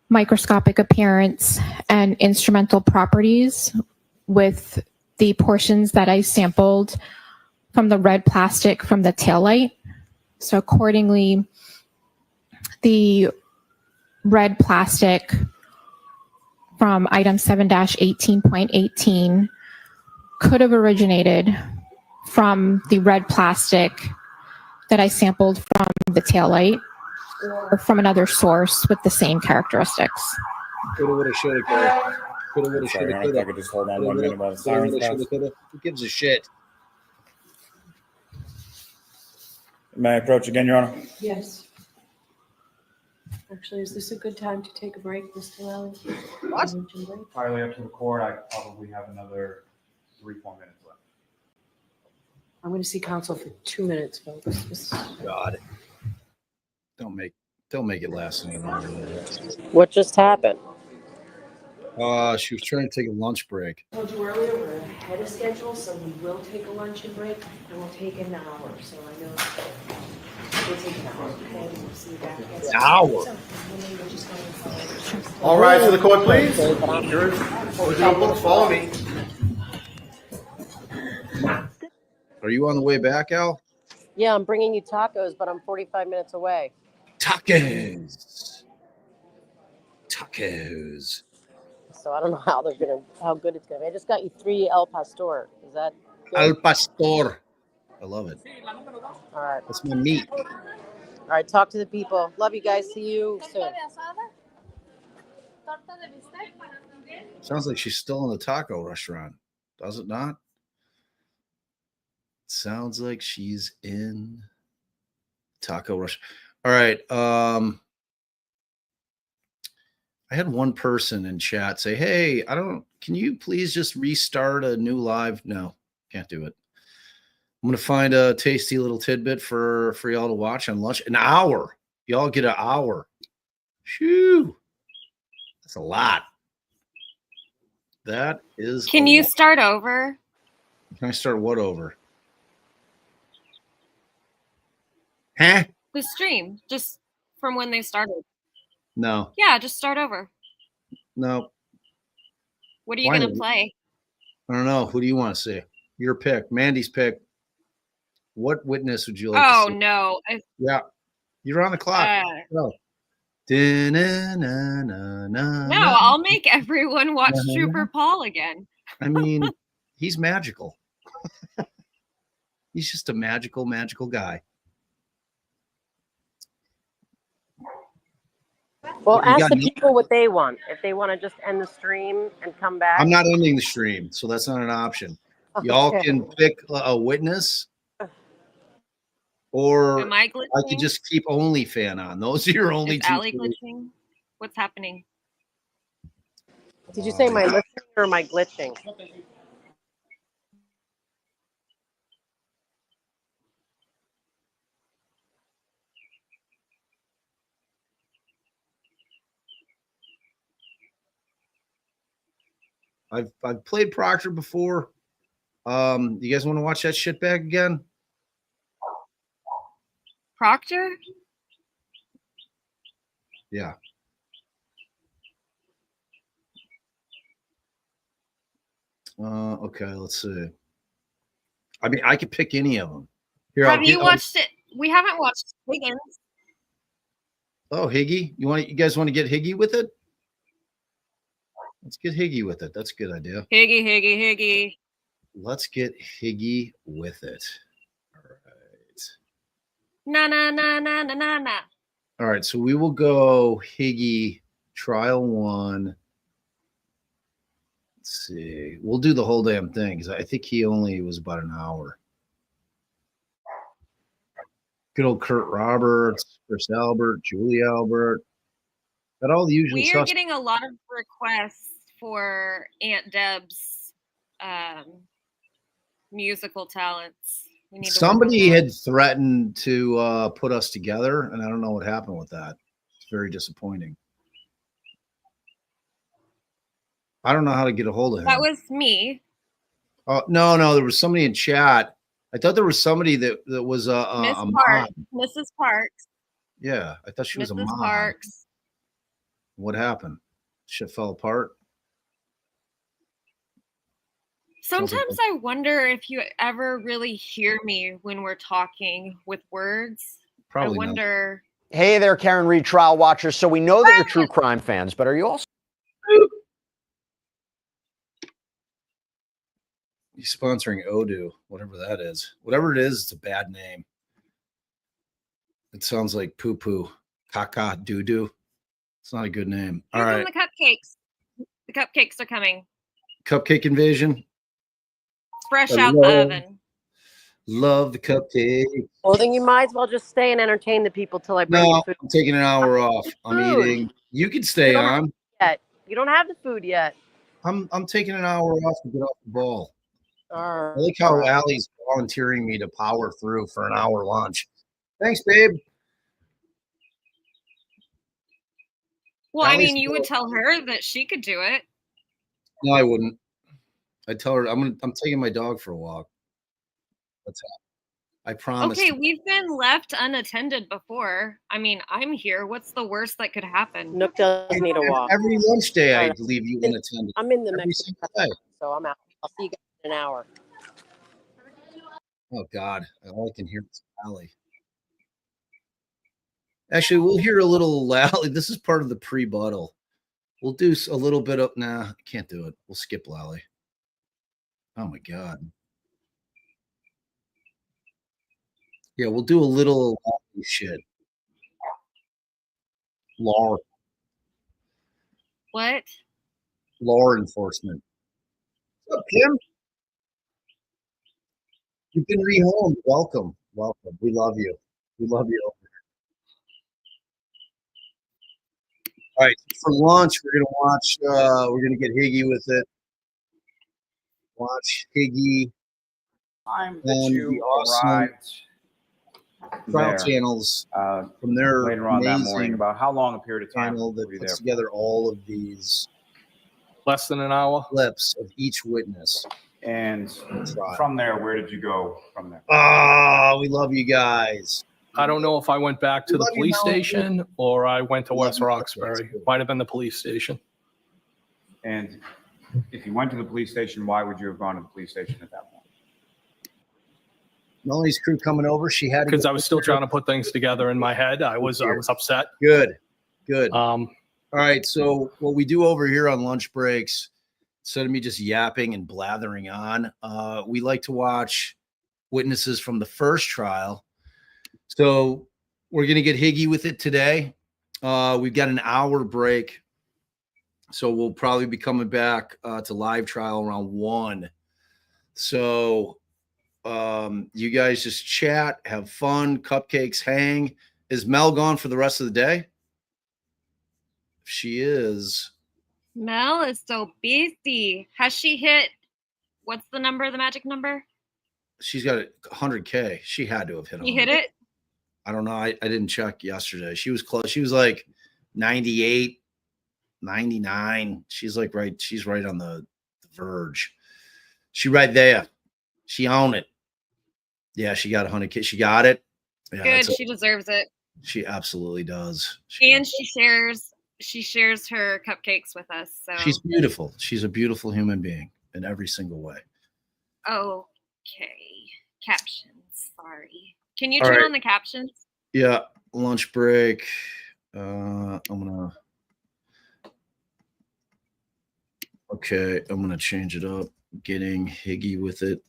S15: microscopic appearance, and instrumental properties with the portions that I sampled from the red plastic from the taillight. So accordingly, the red plastic from item 7-18.18 could have originated from the red plastic that I sampled from the taillight or from another source with the same characteristics.
S2: Coulda, woulda, shoulda, coulda. Coulda, woulda,
S16: Sorry,
S2: shoulda,
S16: if I
S2: coulda.
S16: could just hold on
S2: Coulda,
S16: 1
S2: woulda,
S16: minute while the
S2: coulda,
S16: sirens
S2: woulda,
S16: pass.
S2: shoulda, coulda. Who gives a shit?
S16: May I approach again, Your Honor?
S4: Yes. Actually, is this a good time to take a break, Mr. Allie?
S2: What?
S16: Entirely up to the court. I probably have another 3-4 minutes left.
S4: I'm going to see counsel for 2 minutes, folks.
S2: God. Don't make it last any longer than that.
S7: What just happened?
S2: She was trying to take a lunch break.
S3: I told you earlier, we're ahead of schedule, so we will take a luncheon break, and we'll take an hour, so I know we'll take an hour, okay? We'll see you back.
S2: An hour?
S13: All rise to the court, please. Follow me.
S2: Are you on the way back, Al?
S7: Yeah, I'm bringing you tacos, but I'm 45 minutes away.
S2: Tacos.
S7: So I don't know how good it's gonna be. I just got you 3 El Pastor. Is that good?
S2: Al pastor. I love it.
S7: All right.
S2: That's my meat.
S7: All right, talk to the people. Love you guys. See you soon.
S2: Sounds like she's still in the taco restaurant. Does it not? Sounds like she's in taco restaurant. All right. I had one person in chat say, hey, can you please just restart a new live? No, can't do it. I'm going to find a tasty little tidbit for y'all to watch on lunch. An hour. Y'all get an hour. Shoo. That's a lot. That is.
S8: Can you start over?
S2: Can I start what over? Huh?
S8: The stream, just from when they started.
S2: No.
S8: Yeah, just start over.
S2: No.
S8: What are you going to play?
S2: I don't know. Who do you want to see? Your pick. Mandy's pick. What witness would you like
S8: Oh,
S2: to see?
S8: no.
S2: Yeah. You're on the clock. Go.
S8: No, I'll make everyone watch Trooper Paul again.
S2: I mean, he's magical. He's just a magical guy.
S7: Well,
S2: You
S7: ask
S2: got
S7: the
S2: me?
S7: people what they want. If they want to just end the stream and come back.
S2: I'm not ending the stream, so that's not an option. Y'all
S7: Okay.
S2: can pick a witness, or
S8: Am I
S2: I could
S8: glitching?
S2: just keep OnlyFan on. Those are your only
S8: Is
S2: two.
S8: Allie
S2: choices.
S8: glitching? What's happening?
S7: Did you say my listening or my glitching?
S2: I've played Proctor before. You guys want to watch that shitbag again?
S8: Proctor?
S2: Yeah. Okay, let's see. I mean, I could pick any of them. Here,
S8: Have you watched it? We haven't watched Higgins.
S2: Oh, Higgy. You guys want to get Higgy with it? Let's get Higgy with it. That's a good idea.
S8: Higgy.
S2: Let's get Higgy with it. All right.
S8: Na.
S2: All right, so we will go Higgy trial 1. Let's see. We'll do the whole damn thing because I think he only was about an hour. Good old Kurt Roberts, Chris Albert, Julie Albert. Got all the usual
S8: We are
S2: suspects.
S8: getting a lot of requests for Aunt Deb's musical talents. We need to work on
S2: Somebody
S8: that.
S2: had threatened to put us together, and I don't know what happened with that. It's very disappointing. I don't know how to get a hold of him.
S8: That was me.
S2: Oh, no, there was somebody in chat. I thought there was somebody that was
S8: Miss
S2: a
S8: Parks.
S2: mod.
S8: Mrs. Parks.
S2: Yeah, I thought she was a
S8: Mrs.
S2: mod.
S8: Parks.
S2: What happened? Shit fell apart.
S8: Sometimes I wonder if you ever really hear me when we're talking with words.
S2: Probably
S8: I
S2: not.
S8: wonder.
S14: Hey there, Karen Reed trial watchers. So we know that you're true crime fans, but are you also
S2: He's sponsoring Odoo, whatever that is. Whatever it is, it's a bad name. It sounds like poo poo, caca, doo doo. It's not a good name. All
S8: Here's
S2: right.
S8: the cupcakes. The cupcakes are coming.
S2: Cupcake invasion.
S8: Fresh out the oven.
S2: Love the cupcake.
S7: Well, then you might as well just stay and entertain the people till I bring you
S2: No,
S7: food.
S2: I'm taking an hour off. I'm
S7: Food.
S2: eating. You can stay
S7: don't have
S2: on.
S7: Yet. You don't have the food yet.
S2: I'm taking an hour off to get off the ball.
S7: All
S2: I like how Allie's volunteering me to power through for an hour lunch. Thanks, babe.
S8: Well, I
S2: Allie's
S8: mean, you would tell her that she could do it.
S2: No, I wouldn't. I'd tell her I'm taking my dog for a walk. That's it. I promise.
S8: Okay, we've been left unattended before. I mean, I'm here. What's the worst that could happen?
S7: Nook does need a walk.
S2: Every lunch day,
S7: All
S2: I
S7: right.
S2: leave you unattended.
S7: I'm in the
S2: Every
S7: mix,
S2: single day.
S7: so I'm out. I'll see you guys in an hour.
S2: Oh God, all I can hear is Allie. Actually, we'll hear a little Allie. This is part of the pre-buttal. We'll do a little bit of. Nah, I can't do it. We'll skip Lally. Oh my God. Yeah, we'll do a little shit. Law
S8: What?
S2: enforcement. What's up, Kim? You've been rehomed. Welcome. We love you. We love you. All right, for lunch, we're gonna watch. We're gonna get Higgy with it. Watch Higgy.
S16: Time
S2: and
S16: that
S2: the
S16: you
S2: awesome
S16: arrived
S2: trial
S16: there,
S2: channels from their
S16: later on that morning,
S2: amazing
S16: about how long a period of time
S2: channel that
S16: were you
S2: puts
S16: there?
S2: together all of these
S18: Less than an hour
S2: clips of each witness.
S16: And
S2: Trial.
S16: from there, where did you go from there?
S2: Ah, we love you guys.
S18: I don't know if I went back to
S2: We
S18: the
S2: love you,
S18: police
S2: Melanie.
S18: station or I went to
S2: We love
S18: West
S2: you.
S18: Roxbury. Might have been the police station.
S16: And if you went to the police station, why would you have gone to the police station at that point?
S2: Melanie's crew coming over. She had to
S18: Because
S2: go
S18: I was still trying to put things together in my head. I was upset.
S2: Good. All right. So what we do over here on lunch breaks, instead of me just yapping and blathering on, we like to watch witnesses from the first trial. So we're going to get Higgy with it today. We've got an hour break. So we'll probably be coming back to live trial around 1. So you guys just chat, have fun, cupcakes, hang. Is Mel gone for the rest of the day? She is.
S8: Mel is so busy. Has she hit? What's the number? The magic number?
S2: She's got 100K. She had to have hit.
S8: You hit it?
S2: I don't know. I didn't check yesterday. She was close. She was like 98, 99. She's like right. She's right on the Verge. She right there. She owned it. Yeah, she got 100K. She got it. Yeah,
S8: Good. She deserves it.
S2: she absolutely does.
S8: And she shares her cupcakes with us. So
S2: She's beautiful. She's a beautiful human being in every single way.
S8: okay. Captions. Sorry. Can you
S2: All
S8: turn
S2: right.
S8: on the captions?
S2: Yeah, lunch break. I'm gonna change it up. Getting higgy with it.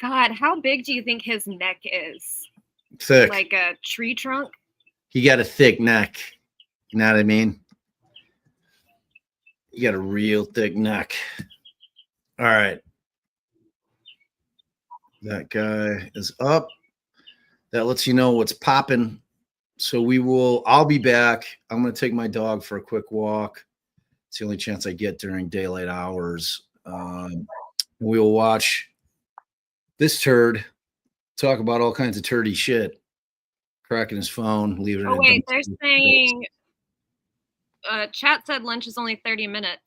S8: God, how big do you think his neck is?
S2: Thick.
S8: Like a tree trunk?
S2: He got a thick neck. You know what I mean? You got a real thick neck. All right. That guy is up. That lets you know what's popping. So I'll be back. I'm going to take my dog for a quick walk. It's the only chance I get during daylight we'll watch this turd talk about all kinds of turdy shit. Cracking his phone, leaving it.
S8: Oh, wait, they're saying chat said lunch is only 30 minutes.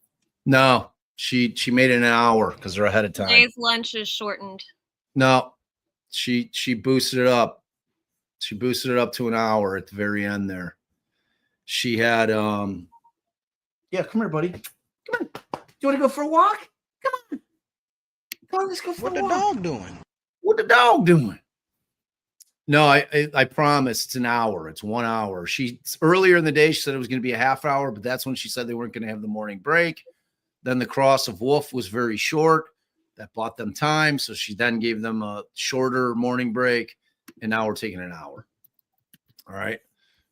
S2: No, she made it an hour because they're ahead of time.
S8: Today's lunch is shortened.
S2: No, she boosted it up. She boosted it up to an hour at the very end there. She had yeah, come here, buddy. Come on. Do you want to go for a walk? Come on. Come on, let's go for a walk. What the dog doing? What the dog doing? No, I promise it's an hour. It's 1 hour. Earlier in the day, she said it was going to be a half hour, but that's when she said they weren't going to have the morning break. Then the cross of wolf was very short. That bought them time. So she then gave them a shorter morning break. And now we're taking an hour. All right.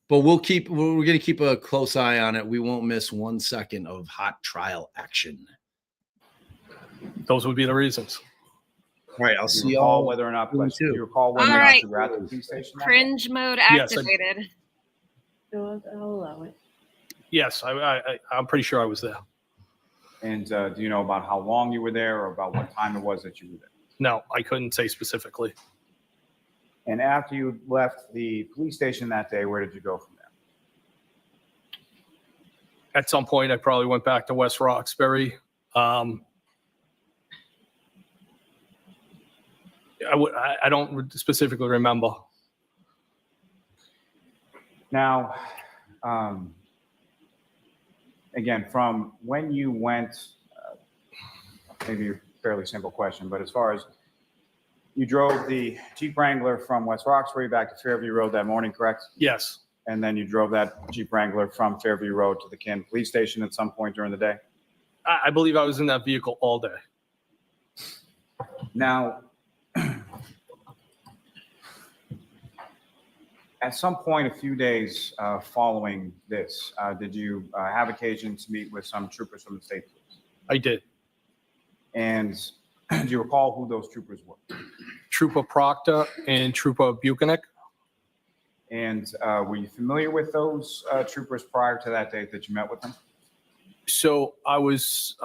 S2: But we're going to keep a close eye on it. We won't miss 1 second of hot trial action.
S18: Those would be the reasons.
S2: All right. I'll see you
S16: all
S2: all.
S16: whether or not
S2: All
S16: you recall whether or not you were at the police station.
S8: Cringe mode
S18: Yes,
S8: activated.
S3: No, I'll allow it.
S18: Yes, I'm pretty sure I was there.
S16: And do you know about how long you were there or about what time it was that you were there?
S18: No, I couldn't say specifically.
S16: And after you left the police station that day, where did you go from there?
S18: At some point, I probably went back to West Roxbury. I don't specifically remember.
S16: Now, again, from when you went, maybe a fairly simple question, but as far as you drove the Jeep Wrangler from West Roxbury back to Fairview Road that morning, correct?
S18: Yes.
S16: And then you drove that Jeep Wrangler from Fairview Road to the Canton Police Station at some point during the day?
S18: I believe I was in that vehicle all day.
S16: Now, at some point, a few days following this, did you have occasion to meet with some troopers from the state police?
S18: I did.
S16: And do you recall who those troopers were?
S18: Trooper Proctor and Trooper Buchanan.
S16: And were you familiar with those troopers prior to that date that you met with them?
S18: So I was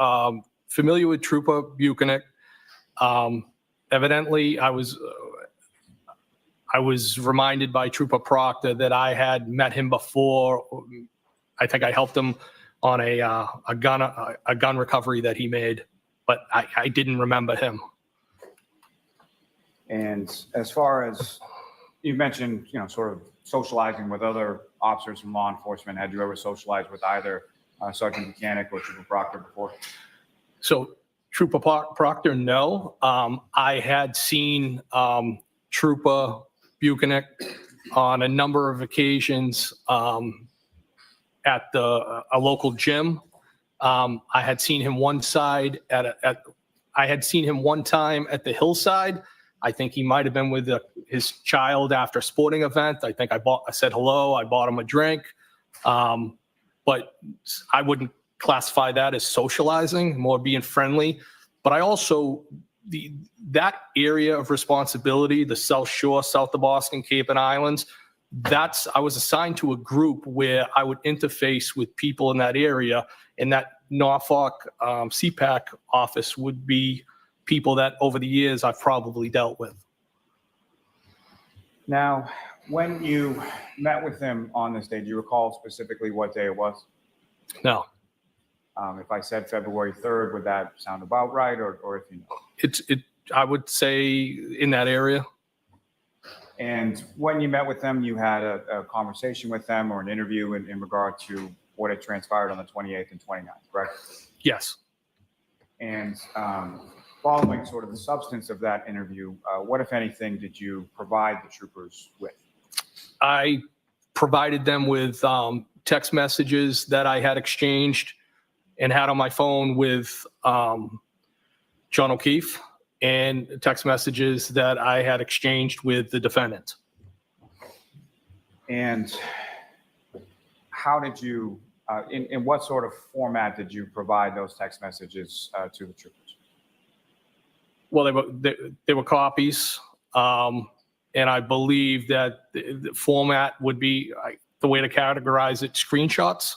S18: familiar with Trooper Buchanan. Evidently, I was reminded by Trooper Proctor that I had met him before. I think I helped him on a gun recovery that he made, but I didn't remember him.
S16: And as far as you mentioned, sort of socializing with other officers from law enforcement, had you ever socialized with either Sergeant Buchanan or Trooper Proctor before?
S18: So Trooper Proctor, no. I had seen Trooper Buchanan on a number of occasions at a local gym. I had seen him one time at the hillside. I think he might have been with his child after a sporting event. I think I said hello. I bought him a drink. But I wouldn't classify that as socializing, more being friendly. But I also, that area of responsibility, the South Shore, south of Boston, Cape and Islands, I was assigned to a group where I would interface with people in that area, and that Norfolk CPAC office would be people that over the years I've probably dealt with.
S16: Now, when you met with him on this day, do you recall specifically what day it was?
S18: No,
S16: If I said February 3rd, would that sound about right, or if you know?
S18: I would say in that area.
S16: And when you met with them, you had a conversation with them or an interview in regard to what had transpired on the 28th and 29th, correct?
S18: Yes.
S16: And following sort of the substance of that interview, what, if anything, did you provide the troopers with?
S18: I provided them with text messages that I had exchanged and had on my phone with John O'Keefe, and text messages that I had exchanged with the defendant.
S16: And how did you, in what sort of format did you provide those text messages to the troopers?
S18: Well, they were copies, and I believe that the format would be the way to categorize it, screenshots.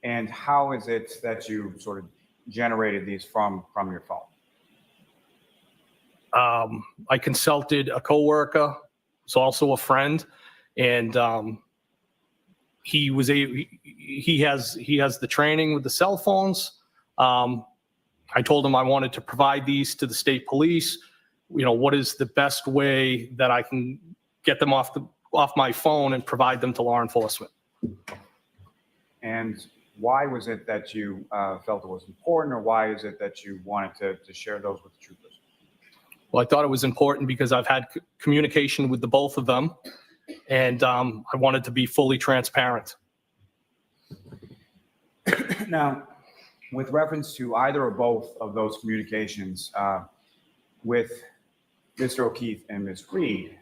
S16: And how is it that you sort of generated these from your phone?
S18: I consulted a coworker, who's also a friend, and he has the training with the cell phones. I told him I wanted to provide these to the state police. You know, what is the best way that I can get them off my phone and provide them to law enforcement?
S16: And why was it that you felt it was important, or why is it that you wanted to share those with the troopers?
S18: Well, I thought it was important because I've had communication with the both of them, and I wanted to be fully transparent.
S16: Now, with reference to either or both of those communications with Mr. O'Keefe and Ms. Reed,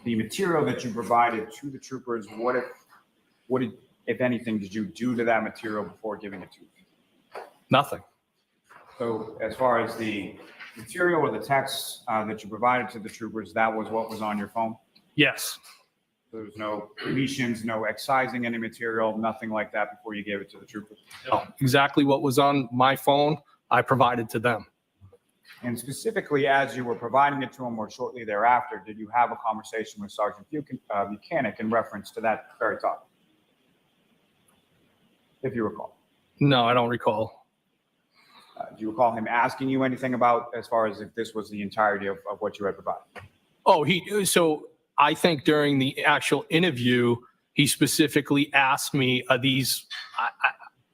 S16: the material that you provided to the troopers, what if anything, did you do to that material before giving it to them?
S18: Nothing.
S16: So as far as the material or the text that you provided to the troopers, that was what was on your phone?
S18: Yes.
S16: So there was no deletions, no excising any material, nothing like that before you gave it to the troopers?
S18: No, exactly what was on my phone, I provided to them.
S16: And specifically, as you were providing it to them or shortly thereafter, did you have a conversation with Sergeant Buchanan in reference to that very topic, if you recall?
S18: No, I don't recall.
S16: Do you recall him asking you anything about, as far as if this was the entirety of what you had provided?
S18: Oh, so I think during the actual interview, he specifically asked me, are these,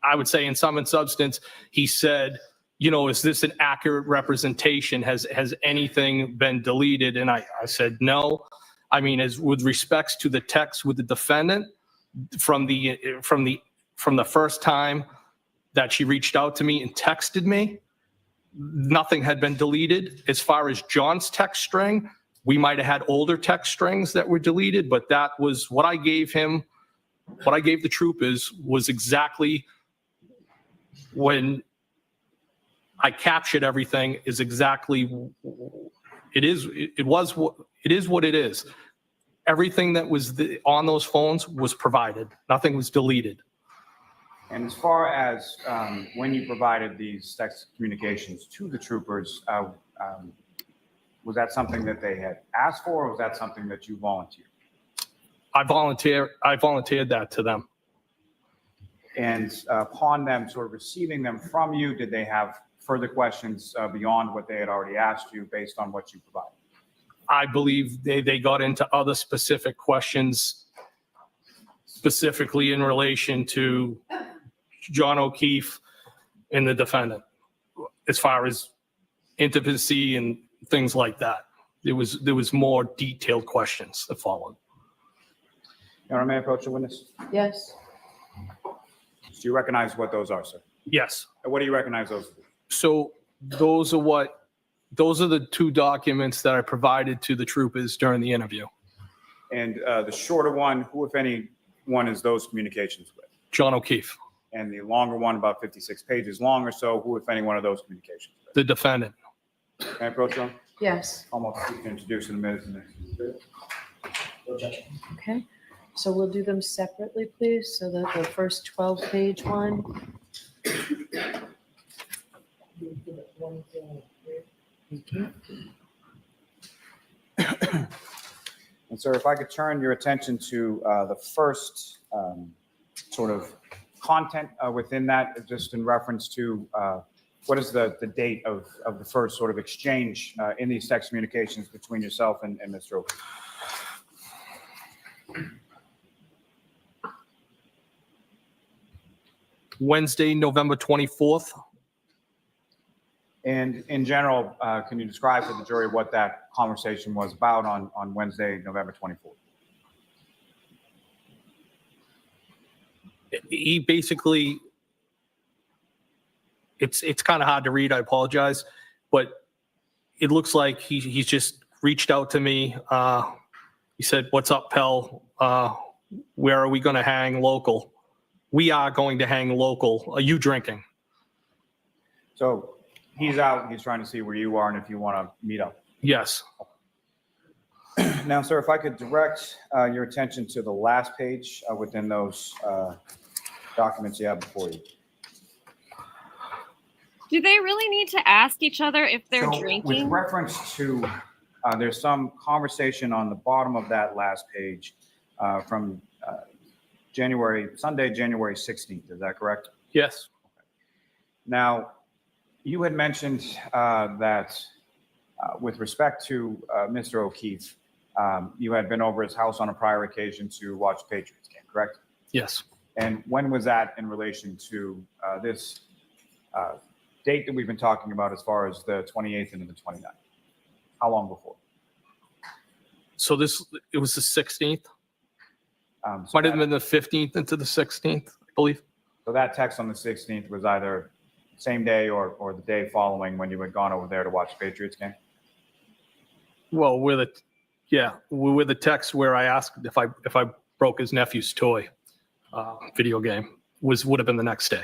S18: I would say in sum and substance, he said, you know, is this an accurate representation? Has anything been deleted? And I said, no. I mean, as with respects to the text with the defendant, from the first time that she reached out to me and texted me, nothing had been deleted. As far as John's text string, we might have had older text strings that were deleted, but that was what I gave him. What I gave the troopers was exactly when I captured everything is exactly, it is what it is. Everything that was on those phones was provided. Nothing was deleted.
S16: And as far as when you provided these text communications to the troopers, was that something that they had asked for, or was that something that you volunteered?
S18: I volunteered that to them.
S16: And upon them sort of receiving them from you, did they have further questions beyond what they had already asked you based on what you provided?
S18: I believe they got into other specific questions, specifically in relation to John O'Keefe and the defendant, as far as intimacy and things like that. There was more detailed questions that followed.
S16: Your Honor, may I approach the witness?
S3: Yes.
S16: Do you recognize what those are, sir?
S18: Yes.
S16: And what do you recognize those?
S18: So those are the two documents that I provided to the troopers during the interview.
S16: And the shorter one, who, if any, one is those communications with?
S18: John O'Keefe.
S16: And the longer one, about 56 pages long or so, who, if any, one of those communications with?
S18: The defendant.
S16: May I approach you?
S3: Yes.
S16: Almost introduce in a minute.
S3: Okay. So we'll do them separately, please. So that the first 12-page one. Thank you.
S16: And sir, if I could turn your attention to the first sort of content within that, just in reference to what is the date of the first sort of exchange in these text communications between yourself and Mr. O'Keefe?
S18: Wednesday, November 24th.
S16: And in general, can you describe to the jury what that conversation was about on Wednesday, November 24th?
S18: He basically, it's kind of hard to read. I apologize, but it looks like he's just reached out to me. He said, "What's up, Pell? Where are we going to hang local? We are going to hang local. Are you drinking?"
S16: So he's out. He's trying to see where you are and if you want to meet up.
S18: Yes.
S16: Now, sir, if I could direct your attention to the last page within those documents you have before you.
S8: Do they really need to ask each other if they're
S16: So,
S8: drinking?
S16: with reference to, there's some conversation on the bottom of that last page from Sunday, January 16th. Is that correct?
S18: Yes.
S16: Now, you had mentioned that with respect to Mr. O'Keefe, you had been over his house on a prior occasion to watch the Patriots game, correct?
S18: Yes.
S16: And when was that in relation to this date that we've been talking about as far as the 28th and the 29th? How long before?
S18: So it was the 16th.
S16: So
S18: Might have been the 15th into the 16th, I believe.
S16: So that text on the 16th was either same day or the day following when you had gone over there to watch the Patriots game?
S18: Well, we're the text where I asked if I broke his nephew's toy video game would have been the next day.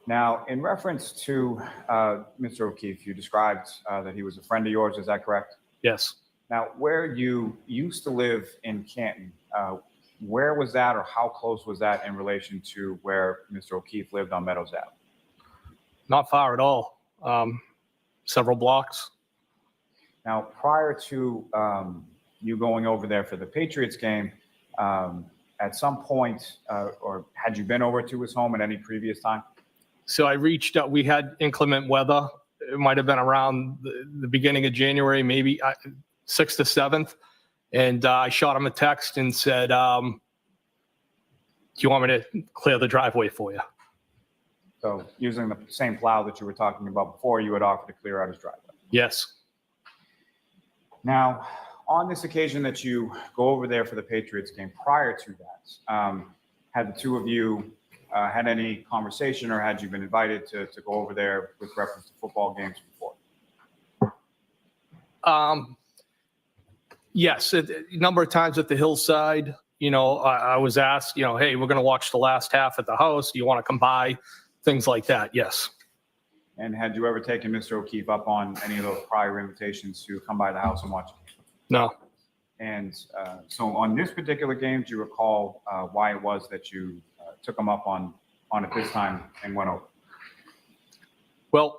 S16: Now, in reference to Mr. O'Keefe, you described that he was a friend of yours. Is that correct?
S18: Yes.
S16: Now, where you used to live in Canton, where was that, or how close was that in relation to where Mr. O'Keefe lived on Meadows Ave?
S18: Not far at all. Several blocks.
S16: Now, prior to you going over there for the Patriots game, at some point, or had you been over to his home at any previous time?
S18: So I reached out. We had inclement weather. It might have been around the beginning of January, maybe 6th to 7th. And I shot him a text and said, do you want me to clear the driveway for you?
S16: So using the same plow that you were talking about before, you had offered to clear out his driveway.
S18: Yes.
S16: Now, on this occasion that you go over there for the Patriots game, prior to that, had the two of you had any conversation, or had you been invited to go over there with reference to football games before?
S18: Yes, a number of times at the hillside, I was asked, hey, we're going to watch the last half at the house. Do you want to come by? Things like that. Yes.
S16: And had you ever taken Mr. O'Keefe up on any of those prior invitations to come by the house and watch?
S18: No.
S16: And so on this particular game, do you recall why it was that you took him up on it this time and went over?
S18: Well,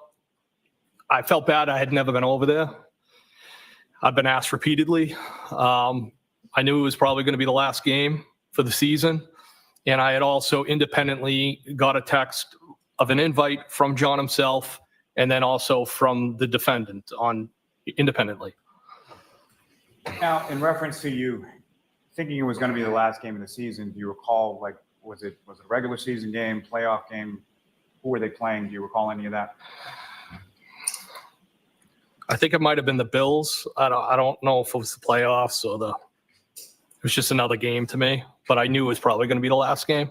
S18: I felt bad. I had never been over there. I've been asked repeatedly. I knew it was probably going to be the last game for the season. And I had also independently got a text of an invite from John himself, and then also from the defendant independently.
S16: Now, in reference to you thinking it was going to be the last game of the season, do you recall, was it a regular season game, playoff game? Who were they playing? Do you recall any of that?
S18: I think it might have been the Bills. I don't know if it was the playoffs or it was just another game to me, but I knew it was probably going to be the last game.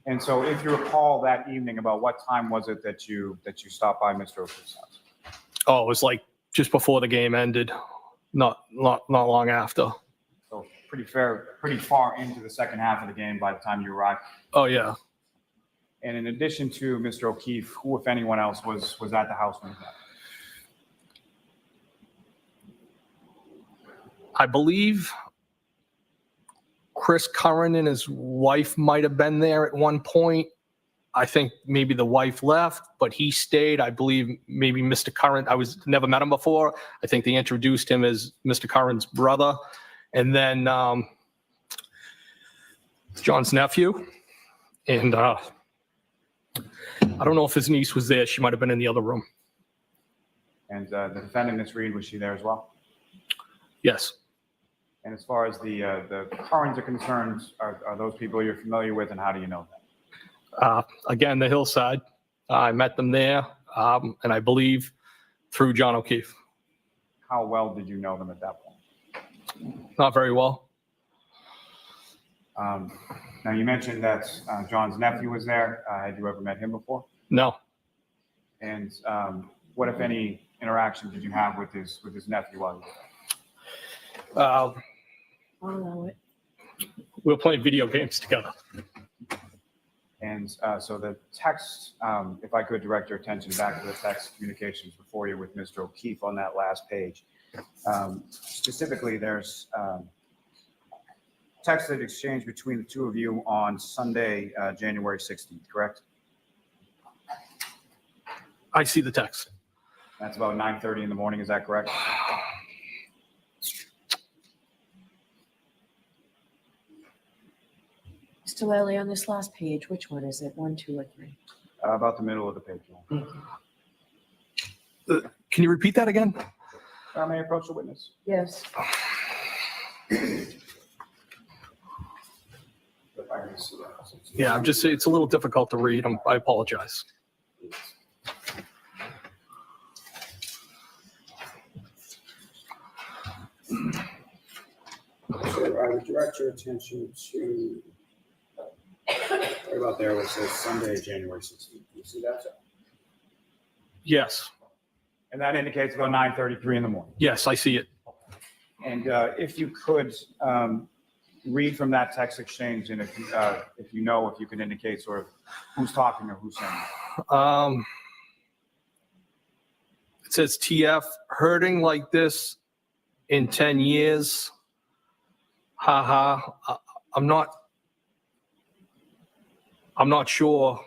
S16: And so if you recall that evening, about what time was it that you stopped by Mr. O'Keefe's house?
S18: Oh, it was like just before the game ended, not long after.
S16: So pretty far into the second half of the game by the time you arrived.
S18: Oh, yeah.
S16: And in addition to Mr. O'Keefe, who, if anyone else, was at the house when you left?
S18: I believe Chris Curran and his wife might have been there at one point. I think maybe the wife left, but he stayed. I believe maybe Mr. Curran, never met him before. I think they introduced him as Mr. Curran's brother. And then John's nephew. And I don't know if his niece was there. She might have been in the other room.
S16: And the defendant, Ms. Reed, was she there as well?
S18: Yes.
S16: And as far as the Currens are concerned, are those people you're familiar with, and how do you know them?
S18: Again, the hillside. I met them there, and I believe through John O'Keefe.
S16: How well did you know them at that point?
S18: Not very well.
S16: Now, you mentioned that John's nephew was there. Had you ever met him before?
S18: No.
S16: And what, if any, interaction did you have with his nephew while you were there?
S3: I'll allow it.
S18: We were playing video games together.
S16: And so the text, if I could direct your attention back to the text communications before you with Mr. O'Keefe on that last page. Specifically, there's text that exchanged between the two of you on Sunday, January 16th, correct?
S18: I see the text.
S16: That's about 9:30 in the morning, is that correct?
S3: Mr. Lally, on this last page, which one is it? 1, 2, or 3?
S16: About the middle of the page.
S18: Can you repeat that again?
S16: May I approach the witness?
S3: Yes.
S18: Yeah, I'm just, it's a little difficult to read. I apologize.
S19: So I would direct your attention to right about there where it says Sunday, January 16th. You see that, sir?
S18: Yes.
S16: And that indicates about 9:33 in the morning.
S18: Yes, I see it.
S16: And if you could read from that text exchange, and if you can indicate sort of who's talking or who's saying it.
S18: It says TF, hurting like this in 10 years. Haha. I'm not sure.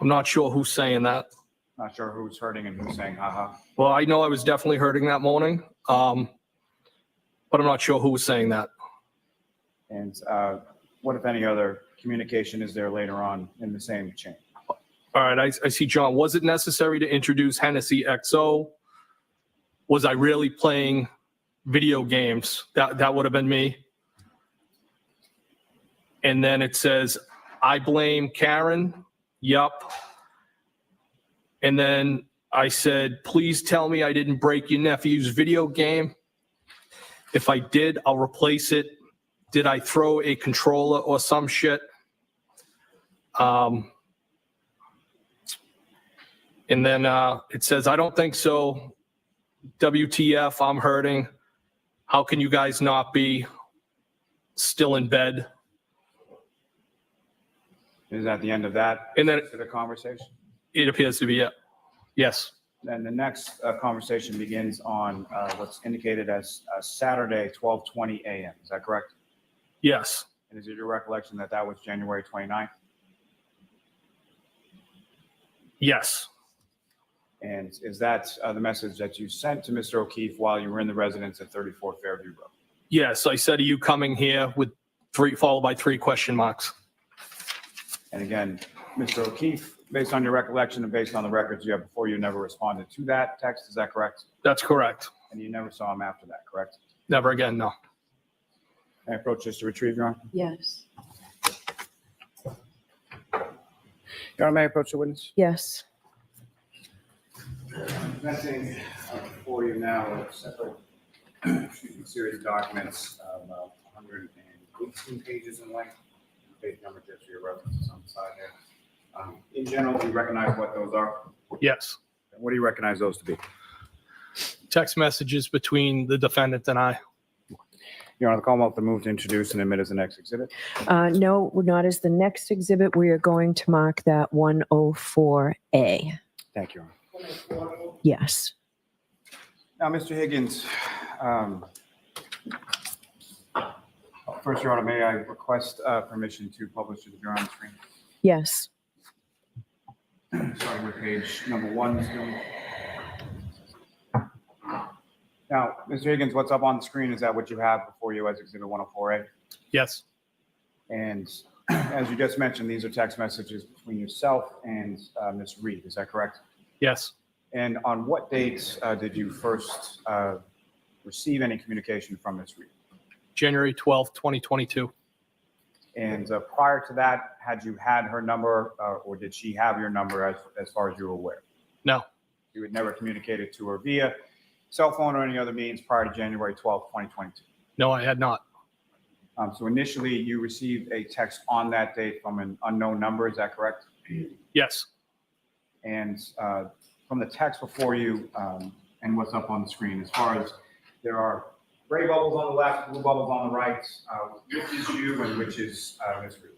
S18: I'm not sure who's saying that.
S16: Not sure who's hurting and who's saying haha.
S18: Well, I know I was definitely hurting that morning, but I'm not sure who was saying that.
S16: And what, if any, other communication is there later on in the same chain?
S18: All right, I see John. Was it necessary to introduce Hennessy XO? Was I really playing video games? That would have been me. And then it says, I blame Karen. Yup. And then I said, please tell me I didn't break your nephew's video game. If I did, I'll replace it. Did I throw a controller or some shit? And then it says, I don't think so. WTF, I'm hurting. How can you guys not be still in bed?
S16: Is that the end of that
S18: And then
S16: the conversation?
S18: it appears to be it. Yes.
S16: Then the next conversation begins on what's indicated as Saturday, 12:20 a.m. Is that correct?
S18: Yes.
S16: And is it your recollection that that was January 29th?
S18: Yes.
S16: And is that the message that you sent to Mr. O'Keefe while you were in the residence at 34 Fairview Road?
S18: Yes. I said, are you coming here with followed by 3 question marks?
S16: And again, Mr. O'Keefe, based on your recollection and based on the records you have before, you never responded to that text. Is that correct?
S18: That's correct.
S16: And you never saw him after that, correct?
S18: Never again, no.
S16: Can I approach this to retrieve, Your Honor?
S3: Yes.
S16: Your Honor, may I approach the witness?
S3: Yes.
S19: Presenting for you now a separate series of documents, 118 pages in length. Page number just for your references on the side there. In general, do you recognize what those are?
S18: Yes.
S16: What do you recognize those to be?
S18: Text messages between the defendant and I.
S16: Your Honor, the Commonwealth to move to introduce and admit as the next exhibit.
S3: No, not as the next exhibit. We are going to mark that 104A.
S16: Thank you, Your Honor.
S3: Yes.
S16: Now, Mr. Higgins, first, Your Honor, may I request permission to publish the video on the screen?
S3: Yes.
S16: Starting with page number 1. Now, Mr. Higgins, what's up on the screen, is that what you have before you as Exhibit 104A?
S18: Yes.
S16: And as you just mentioned, these are text messages between yourself and Ms. Reed, is that correct?
S18: Yes.
S16: And on what dates did you first receive any communication from Ms. Reed?
S18: January 12th, 2022.
S16: And prior to that, had you had her number or did she have your number as far as you were aware?
S18: No.
S16: You had never communicated to her via cell phone or any other means prior to January 12th, 2022?
S18: No, I had not.
S16: So initially you received a text on that date from an unknown number, is that correct?
S18: Yes.
S16: And from the text before you and what's up on the screen, as far as there are gray bubbles on the left, blue bubbles on the right, which is you and which is Ms. Reed?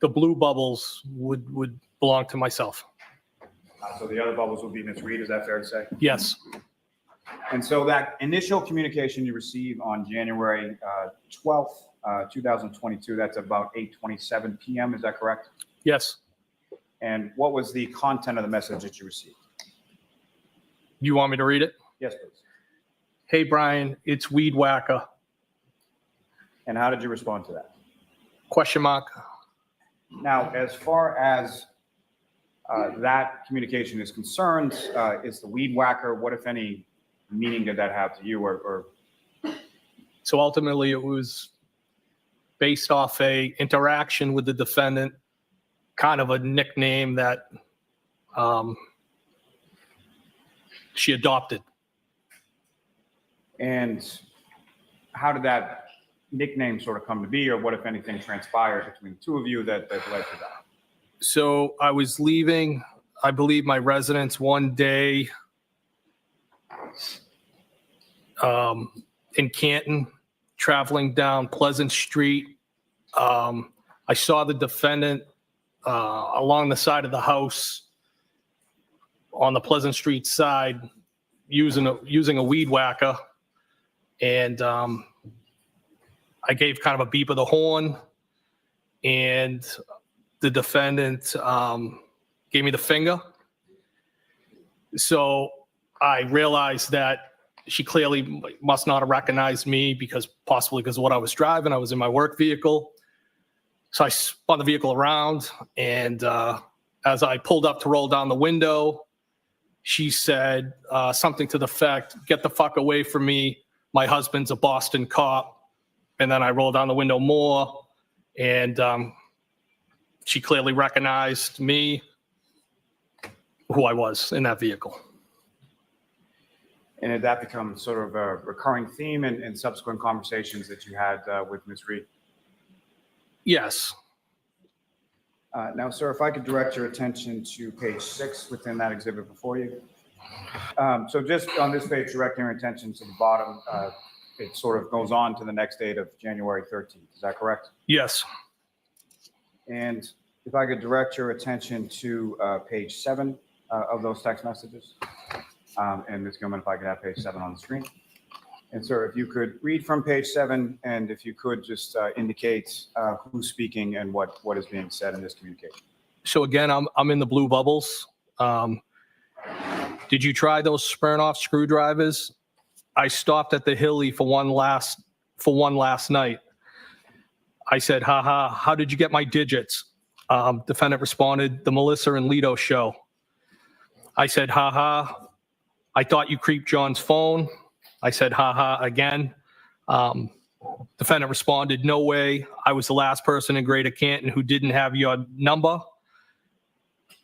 S18: The blue bubbles would belong to myself.
S16: So the other bubbles will be Ms. Reed, is that fair to say?
S18: Yes.
S16: And so that initial communication you received on January 12th, 2022, that's about 8:27 p.m., is that correct?
S18: Yes.
S16: And what was the content of the message that you received?
S18: You want me to read it?
S16: Yes, please.
S18: Hey, Brian, it's Weed Whacker.
S16: And how did you respond to that?
S18: Question mark.
S16: Now, as far as that communication is concerned, is the Weed Whacker, what, if any, meaning did that have to you? Or
S18: So ultimately, it was based off a interaction with the defendant, kind of a nickname that she adopted.
S16: And how did that nickname sort of come to be, or what, if anything, transpired between the two of you that led to that?
S18: So I was leaving, I believe, my residence one day in Canton, traveling down Pleasant Street. I saw the defendant along the side of the house on the Pleasant Street side using a weed whacker. And I gave kind of a beep of the horn, and the defendant gave me the finger. So I realized that she clearly must not have recognized me possibly because of what I was driving. I was in my work vehicle. So I spun the vehicle around, and as I pulled up to roll down the window, she said something to the effect, "Get the fuck away from me. My husband's a Boston cop." And then I rolled down the window more, and she clearly recognized me, who I was in that vehicle.
S16: And did that become sort of a recurring theme in subsequent conversations that you had with Ms. Reed?
S18: Yes.
S16: Now, sir, if I could direct your attention to page 6 within that exhibit before you. So just on this page, directing your attention to the bottom, it sort of goes on to the next date of January 13th. Is that correct?
S18: Yes.
S16: And if I could direct your attention to page 7 of those text messages. And Ms. Gilman, if I could have page 7 on the screen. And sir, if you could read from page 7, and if you could just indicate who's speaking and what is being said in this communication.
S18: So again, I'm in the blue bubbles. Did you try those Smirnoff screwdrivers? I stopped at the Hilly for one last night. I said, haha, how did you get my digits? Defendant responded, the Melissa and Lido show. I said, haha, I thought you creeped John's phone. I said, haha, again. Defendant responded, no way. I was the last person in Greater Canton who didn't have your number.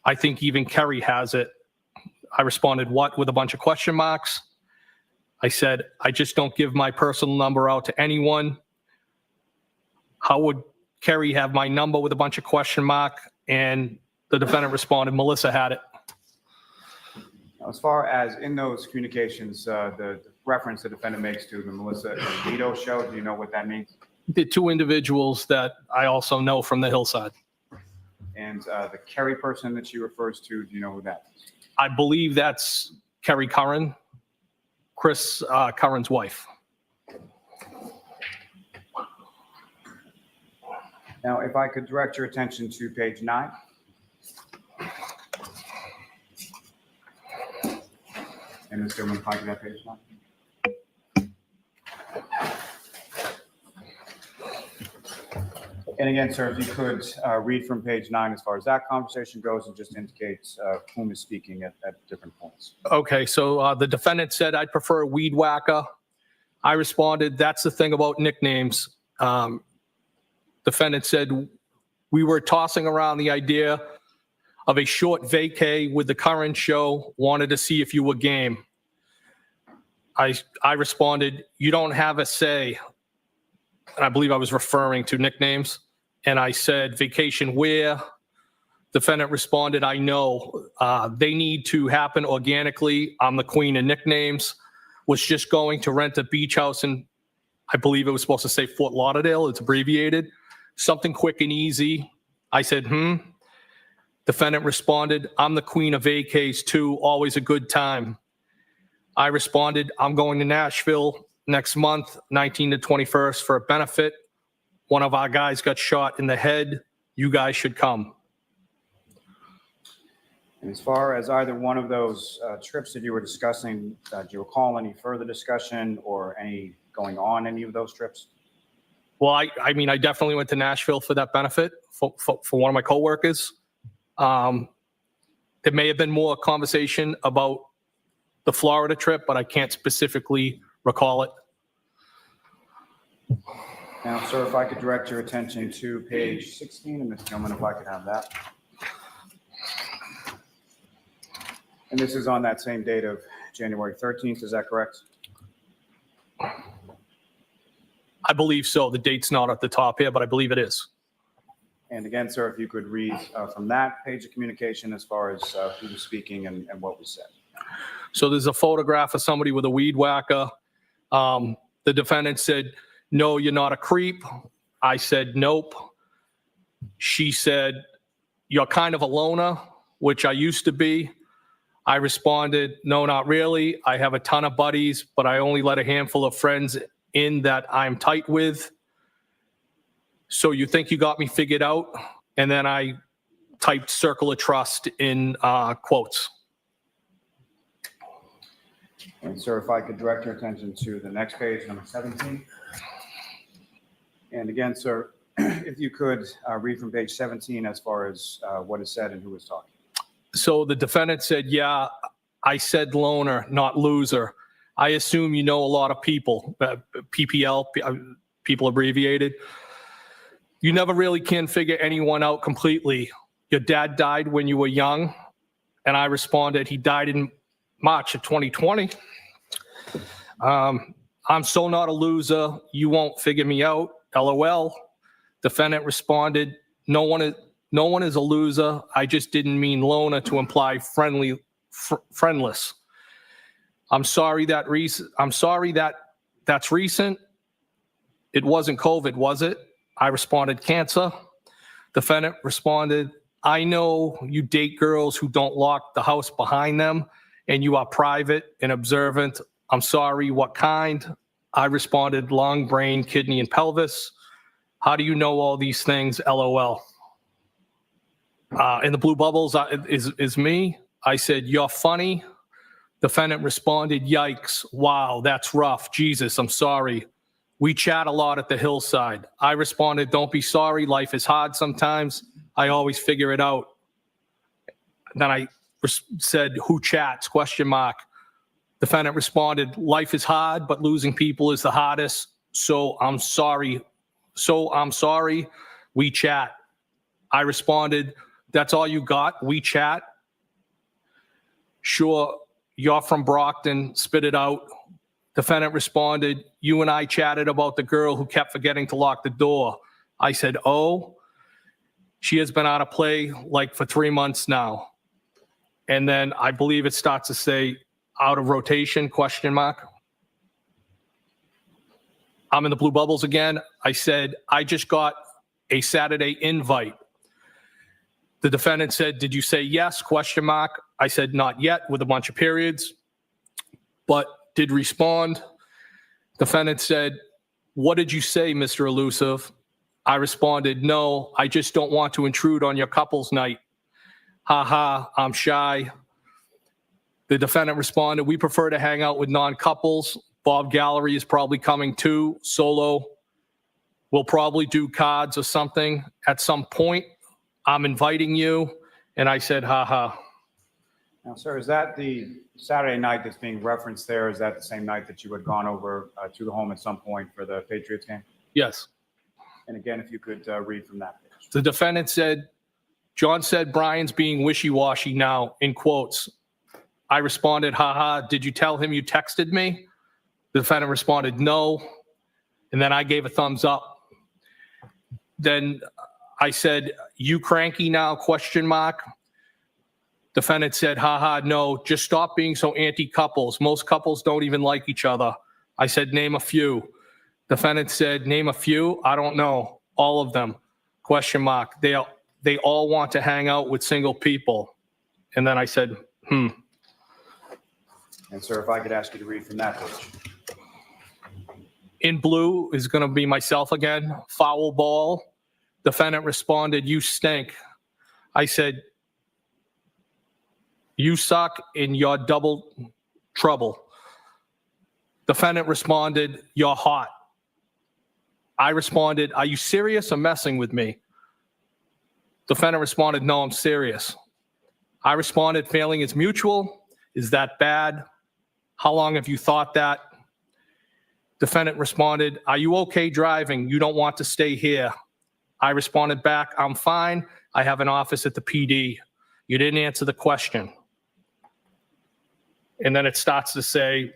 S18: I think even Kerry has it. I responded, what, with a bunch of question marks? I said, I just don't give my personal number out to anyone. How would Kerry have my number with a bunch of question mark? And the defendant responded, Melissa had it.
S16: As far as in those communications, the reference the defendant makes to the Melissa and Lido show, do you know what that means?
S18: The two individuals that I also know from the hillside.
S16: And the Kerry person that she refers to, do you know who that is?
S18: I believe that's Kerry Curran, Chris Curran's wife.
S16: Now, if I could direct your attention to page 9.
S19: And Mr. Chairman, if I could have page 9. And again, sir, if you could read from page 9 as far as that conversation goes, and just indicates whom is speaking at different points.
S18: Okay, so the defendant said, I'd prefer a weed whacker. I responded, that's the thing about nicknames. Defendant said, we were tossing around the idea of a short vacay with the current show, wanted to see if you were game. I responded, you don't have a say. And I believe I was referring to nicknames. And I said, vacation where? Defendant responded, I know. They need to happen organically. I'm the queen of nicknames. Was just going to rent a beach house in, I believe it was supposed to say Fort Lauderdale. It's abbreviated. Something quick and easy. I said, Defendant responded, I'm the queen of vacays too. Always a good time. I responded, I'm going to Nashville next month, 19th to 21st, for a benefit. One of our guys got shot in the head. You guys should come.
S19: And as far as either one of those trips that you were discussing, do you recall any further discussion or any going on any of those trips?
S18: Well, I mean, I definitely went to Nashville for that benefit for one of my coworkers. There may have been more conversation about the Florida trip, but I can't specifically recall it.
S19: Now, sir, if I could direct your attention to page 16, and Mr. Gilman, if I could have that. And this is on that same date of January 13th, is that correct?
S18: I believe so. The date's not at the top here, but I believe it is.
S19: And again, sir, if you could read from that page of communication as far as who was speaking and what was said.
S18: So there's a photograph of somebody with a weed whacker. The defendant said, no, you're not a creep. I said, nope. She said, you're kind of a loner, which I used to be. I responded, no, not really. I have a ton of buddies, but I only let a handful of friends in that I'm tight with. So you think you got me figured out? And then I typed circle of trust in quotes.
S19: And sir, if I could direct your attention to the next page, number 17. And again, sir, if you could read from page 17 as far as what is said and who is talking.
S18: So the defendant said, yeah, I said loner, not loser. I assume you know a lot of people, PPL, people abbreviated. You never really can figure anyone out completely. Your dad died when you were young. And I responded, he died in March of 2020. I'm so not a loser. You won't figure me out. LOL. Defendant responded, no one is a loser. I just didn't mean loner to imply friendless. I'm sorry that's recent. It wasn't COVID, was it? I responded, cancer. Defendant responded, I know you date girls who don't lock the house behind them and you are private and observant. I'm sorry, what kind? I responded, lung, brain, kidney, and pelvis. How do you know all these things? LOL. And the blue bubbles is me. I said, you're funny. Defendant responded, yikes. Wow, that's rough. Jesus, I'm sorry. We chat a lot at the hillside. I responded, don't be sorry. Life is hard sometimes. I always figure it out. Then I said, who chats? ? Defendant responded, life is hard, but losing people is the hardest. So I'm sorry. We chat. I responded, that's all you got? We chat? Sure, you're from Brockton. Spit it out. Defendant responded, you and I chatted about the girl who kept forgetting to lock the door. I said, oh, she has been out of play like for 3 months now. And then I believe it starts to say out of rotation, ? I'm in the blue bubbles again. I said, I just got a Saturday invite. The defendant said, did you say yes? ? I said, not yet, with a bunch of periods, but did respond. Defendant said, what did you say, Mr. Elusive? I responded, no, I just don't want to intrude on your couple's night. Ha ha, I'm shy. The defendant responded, we prefer to hang out with non-couples. Bob Gallery is probably coming too, solo. We'll probably do cards or something at some point. I'm inviting you. And I said, haha.
S16: Now, sir, is that the Saturday night that's being referenced there? Is that the same night that you had gone over to the home at some point for the Patriots game?
S18: Yes.
S16: And again, if you could read from that page.
S18: The defendant said, John said Brian's being wishy-washy now, in quotes. I responded, haha, did you tell him you texted me? The defendant responded, no. And then I gave a thumbs up. Then I said, you cranky now, question mark. Defendant said, haha, no, just stop being so anti-couples. Most couples don't even like each other. I said, name a few. Defendant said, name a few? I don't know. All of them, question mark. They all want to hang out with single people. And then I said,
S16: And sir, if I could ask you to read from that page.
S18: In blue is going to be myself again. Foul ball. Defendant responded, you stink. I said, you suck and you're double trouble. Defendant responded, you're hot. I responded, are you serious or messing with me? Defendant responded, no, I'm serious. I responded, failing is mutual. Is that bad? How long have you thought that? Defendant responded, are you okay driving? You don't want to stay here. I responded back, I'm fine. I have an office at the PD. You didn't answer the question. And then it starts to say,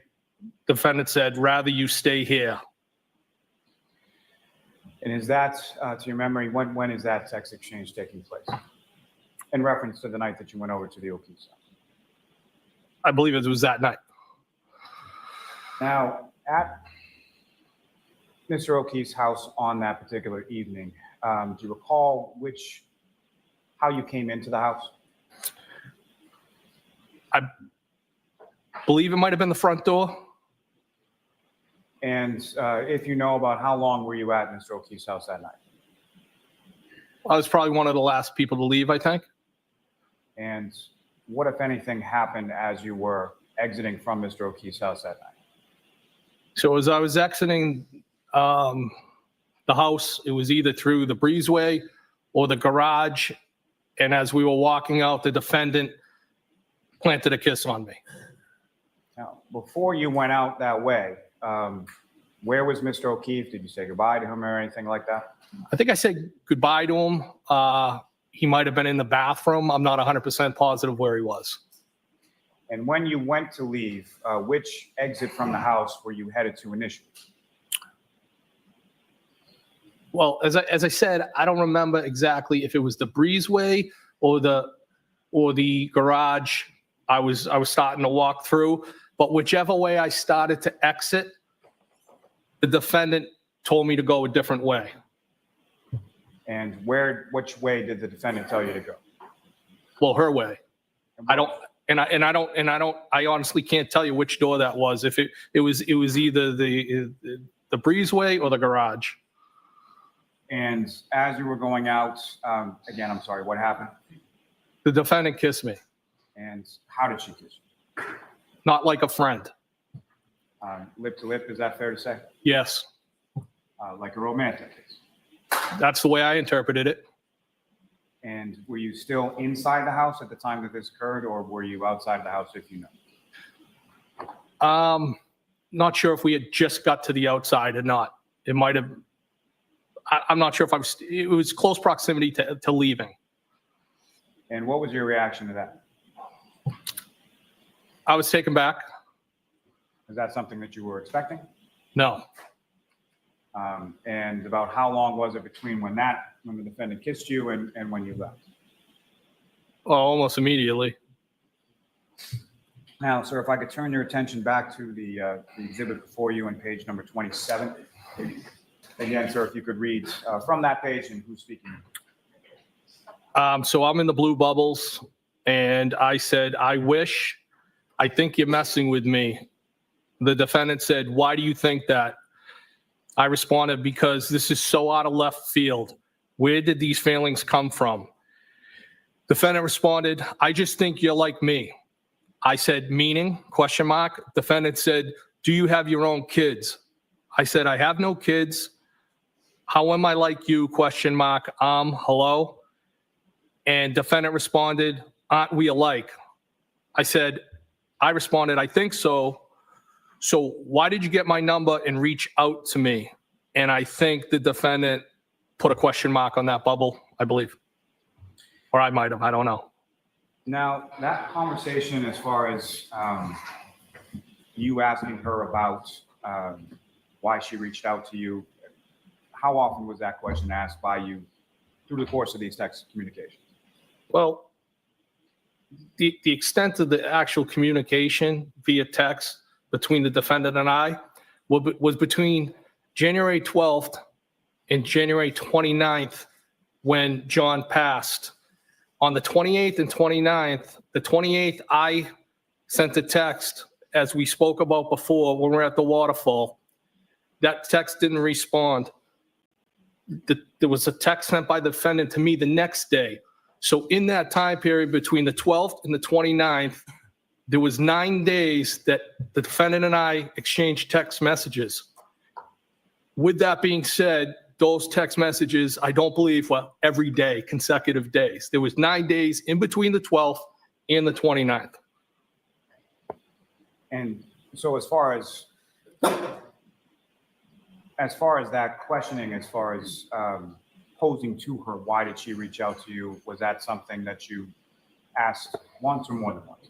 S18: defendant said, rather you stay here.
S16: And is that, to your memory, when is that text exchange taking place? In reference to the night that you went over to the O'Keefe's house?
S18: I believe it was that night.
S16: Now, at Mr. O'Keefe's house on that particular evening, do you recall how you came into the house?
S18: I believe it might have been the front door.
S16: And if you know about how long were you at Mr. O'Keefe's house that night?
S18: I was probably one of the last people to leave, I think.
S16: And what, if anything, happened as you were exiting from Mr. O'Keefe's house that night?
S18: So as I was exiting the house, it was either through the breezeway or the garage. And as we were walking out, the defendant planted a kiss on me.
S16: Now, before you went out that way, where was Mr. O'Keefe? Did you say goodbye to him or anything like that?
S18: I think I said goodbye to him. He might have been in the bathroom. I'm not 100% positive where he was.
S16: And when you went to leave, which exit from the house were you headed to initially?
S18: Well, as I said, I don't remember exactly if it was the breezeway or the garage. I was starting to walk through, but whichever way I started to exit, the defendant told me to go a different way.
S16: And which way did the defendant tell you to go?
S18: Well, her way. I honestly can't tell you which door that was. If it was either the breezeway or the garage.
S16: And as you were going out, again, I'm sorry, what happened?
S18: The defendant kissed me.
S16: And how did she kiss you?
S18: Not like a friend.
S16: Lip to lip, is that fair to say?
S18: Yes.
S16: Like a romantic kiss?
S18: That's the way I interpreted it.
S16: And were you still inside the house at the time that this occurred, or were you outside the house, if you know?
S18: Not sure if we had just got to the outside or not. It might have. I'm not sure if it was close proximity to leaving.
S16: And what was your reaction to that?
S18: I was taken back.
S16: Is that something that you were expecting?
S18: No.
S16: And about how long was it between when the defendant kissed you and when you left?
S18: Well, almost immediately.
S16: Now, sir, if I could turn your attention back to the exhibit before you on page number 27. Again, sir, if you could read from that page and who's speaking.
S18: So I'm in the blue bubbles, and I said, I think you're messing with me. The defendant said, why do you think that? I responded, because this is so out of left field. Where did these feelings come from? Defendant responded, I just think you're like me. I said, meaning, question mark. Defendant said, do you have your own kids? I said, I have no kids. How am I like you, question mark, hello? And defendant responded, aren't we alike? I responded, I think so. So why did you get my number and reach out to me? And I think the defendant put a question mark on that bubble, I believe. Or I might have, I don't know.
S19: Now, that conversation as far as you asking her about why she reached out to you, how often was that question asked by you through the course of these text communications?
S18: Well, the extent of the actual communication via text between the defendant and I was between January 12th and January 29th when John passed. On the 28th and 29th, the 28th, I sent a text, as we spoke about before when we were at the waterfall. That text didn't respond. There was a text sent by the defendant to me the next day. So in that time period between the 12th and the 29th, there was 9 days that the defendant and I exchanged text messages. With that being said, those text messages, I don't believe, were every day, consecutive days. There was 9 days in between the 12th and the 29th.
S19: And so as far as that questioning, as far as posing to her, why did she reach out to you? Was that something that you asked once or more than once?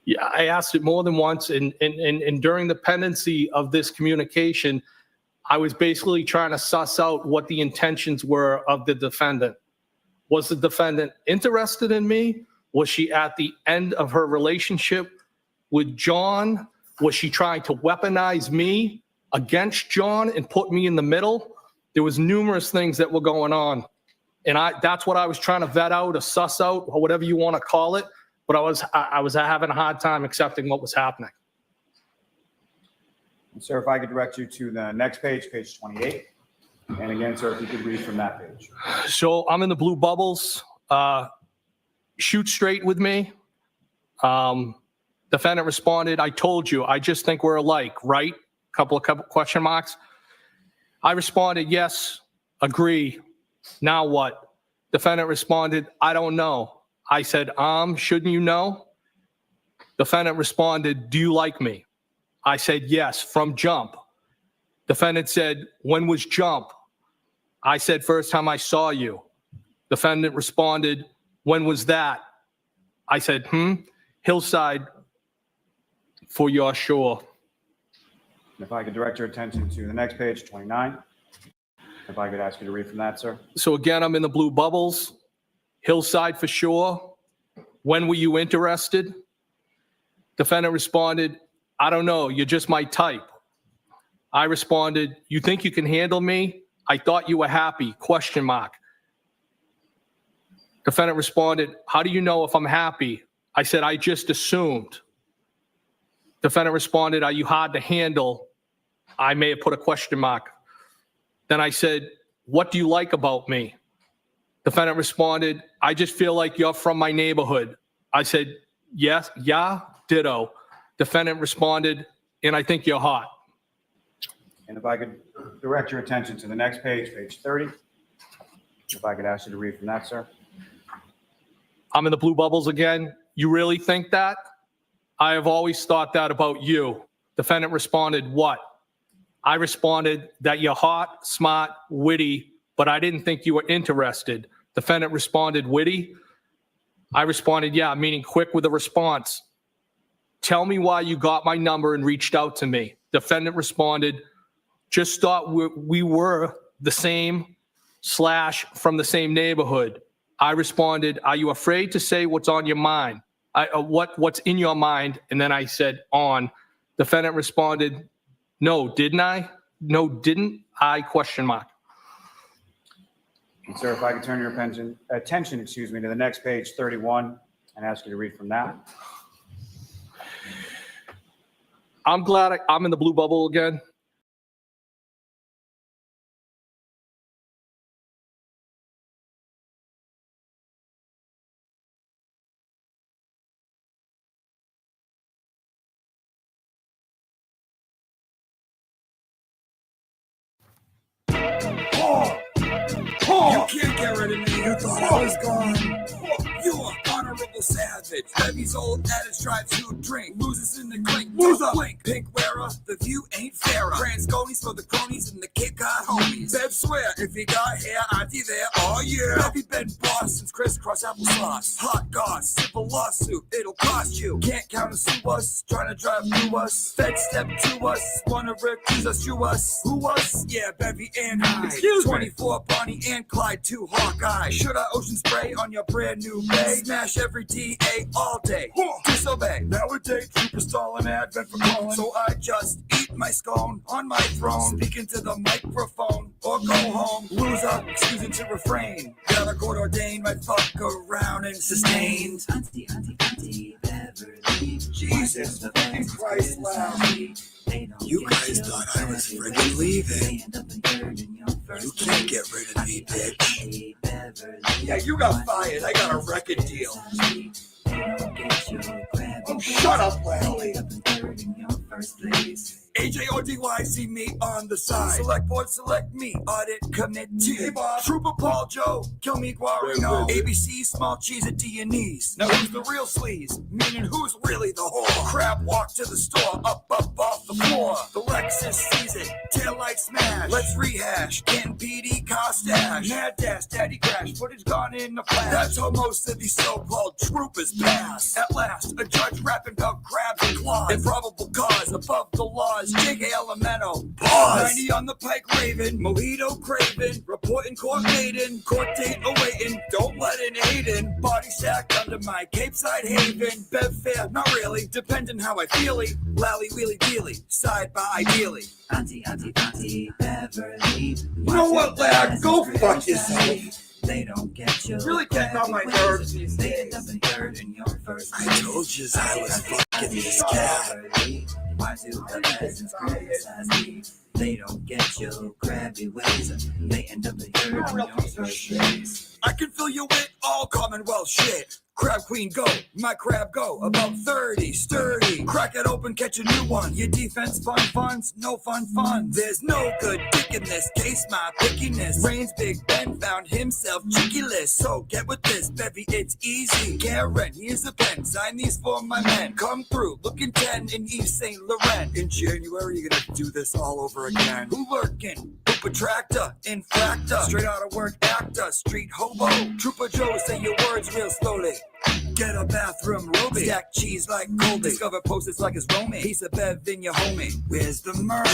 S18: Yeah, I asked it more than once. And during the pendency of this communication, I was basically trying to suss out what the intentions were of the defendant. Was the defendant interested in me? Was she at the end of her relationship with John? Was she trying to weaponize me against John and put me in the middle? There was numerous things that were going on. And that's what I was trying to vet out or suss out, or whatever you want to call it. But I was having a hard time accepting what was happening.
S19: And sir, if I could direct you to the next page, page 28. And again, sir, if you could read from that page.
S18: So I'm in the blue bubbles. Shoot straight with me. Defendant responded, I told you, I just think we're alike, right? Couple question marks. I responded, yes, agree. Now what? Defendant responded, I don't know. I said, shouldn't you know? Defendant responded, do you like me? I said, yes, from jump. Defendant said, when was jump? I said, first time I saw you. Defendant responded, when was that? I said, Hillside for your shore.
S19: If I could direct your attention to the next page, 29. If I could ask you to read from that, sir.
S18: So again, I'm in the blue bubbles. Hillside for sure. When were you interested? Defendant responded, I don't know, you're just my type. I responded, you think you can handle me? I thought you were happy, question mark. Defendant responded, how do you know if I'm happy? I said, I just assumed. Defendant responded, are you hard to handle? I may have put a question mark. Then I said, what do you like about me? Defendant responded, I just feel like you're from my neighborhood. I said, yes, yeah, ditto. Defendant responded, and I think you're hot.
S19: And if I could direct your attention to the next page, page 30. If I could ask you to read from that, sir.
S18: I'm in the blue bubbles again. You really think that? I have always thought that about you. Defendant responded, what? I responded that you're hot, smart, witty, but I didn't think you were interested. Defendant responded, witty. I responded, yeah, meaning quick with a response. Tell me why you got my number and reached out to me. Defendant responded, just thought we were the same / from the same neighborhood. I responded, are you afraid to say what's on your mind? What's in your mind? And then I said, on. Defendant responded, no, didn't I? No, didn't I? Question mark.
S19: And sir, if I could turn your attention, to the next page, 31, and ask you to read from that.
S18: I'm glad I'm in the blue bubble again.
S20: can't get rid of me. You thought I was gone. You are honorable savage. Levy's old adage drives to drink. Loses in the clink. Loser. Blink. Pink wearer. The view ain't fairer. Transconies for the cronies and the Cape Cod homies. Bev swear if he got hair, auntie there. Oh yeah. Levy been boss since crisscross applesauce. Hot goss. Civil lawsuit. It'll cost you. Can't counter sue us. Trying to drive through us. Fed step to us. Wanna recuse us, you us. Who us? Yeah, Bevy and I. Excuse 24 Bonnie and Clyde, 2 Hawkeye. Should I ocean spray on your brand new bay? Smash every DA all day. Disobey. Nowadays, trooper stalling advent for calling. So I just eat my scone on my throne. Speaking to the microphone or go home. Loser, excusing to refrain. Got a court ordained, my fuck around and sustained. Auntie, Beverly. Jesus, fucking Christ loud. You guys thought I was friggin' leaving. You can't get rid of me, bitch. Yeah, you got fired. I got a record deal. Oh, shut up, Allie. AJODY, see me on the side. Select board, select me. Audit committee. Hey, Bob. Trooper Paul Joe, kill me Guarino. ABC, small cheese at D&E's. Now who's the real sleaze? Meaning who's really the whore? Crab walk to the store, up off the floor. The Lexus sees it, taillight smash. Let's rehash, Canton PD car stash. Mad dash, daddy crash, footage gone in the flash. That's how most of these so-called troopers pass. At last, a judge rapping about crabs and claws. Improbable cause, above the laws. J.K. Elemento, pause. 90 on the Pike Raven, Mojito Craven, reporting court maiden, court date awaiting, don't let it Aiden, body sack under my Cape Side haven, Bev fair, not really, depending how I feely, lally wheelie dealy, Sidebar ideally. Auntie, Beverly. You know what, lad, go fuck yourself. They don't get you. Really getting on my nerves these days. I told you I was fucking this cat. Why do the peasants criticize me? They don't get your crabby ways. They end up in your first place. I can fill you with all Commonwealth shit. Crab queen go, my crab go, about 30, sturdy. Crack it open, catch a new one. Your defense fun funds, no fun. There's no good dick in this case, my pickiness. Rain's Big Ben found himself cheekyless. So get with this, Bevy, it's easy. Karen, here's a pen, sign these for my men. Come through, looking 10 in East St. Laurent. In January, you're gonna do this all over again. Who lurking? Hooper tractor, infractor, straight out of work actor, street hobo. Trooper Joe, say your words real slowly. Get a bathroom robe, stack cheese like Colby. Discover posters like it's Romy. Piece of Bev in your homie. Where's the merch?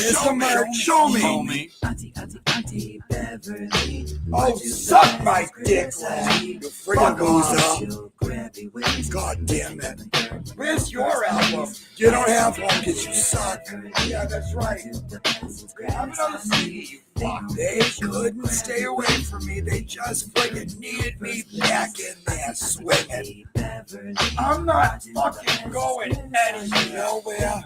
S20: Show me. Homie. Auntie Beverly. Oh, suck my dick, lad. You friggin' loser. God damn it. Where's your album? You don't have one because you suck. Yeah, that's right. Have another CD, you fuck. They couldn't stay away from me. They just friggin' needed me back in there swinging. I'm not fucking going anywhere.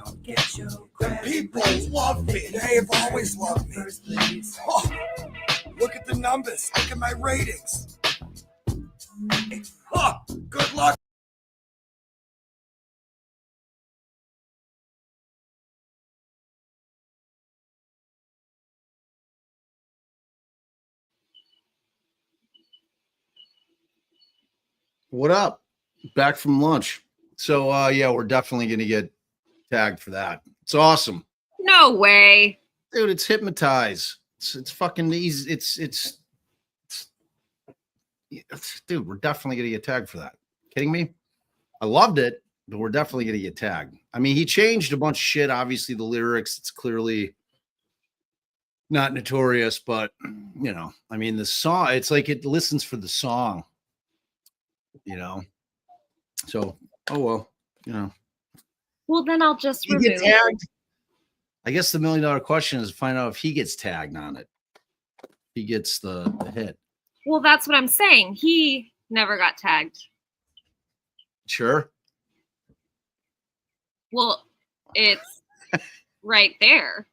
S20: The people love me. They've always loved me. Oh, look at the numbers. Look at my ratings. Oh, good luck.
S2: What up? Back from lunch. So yeah, we're definitely gonna get tagged for that. It's awesome.
S8: No way.
S2: Dude, it's hypnotize. It's fucking easy. It's dude, we're definitely gonna get tagged for that. Kidding me? I loved it, but we're definitely gonna get tagged. I mean, he changed a bunch of shit. Obviously, the lyrics, it's clearly not notorious, but you know, I mean, the song, it's like it listens for the song, you know. So, oh well, you know.
S8: Well, then I'll just
S2: He
S8: remove
S2: get tagged. I guess the $1 million question is to find out if he gets tagged on it. He gets the hit.
S8: Well, that's what I'm saying. He never got tagged.
S2: Sure.
S8: Well, it's right there.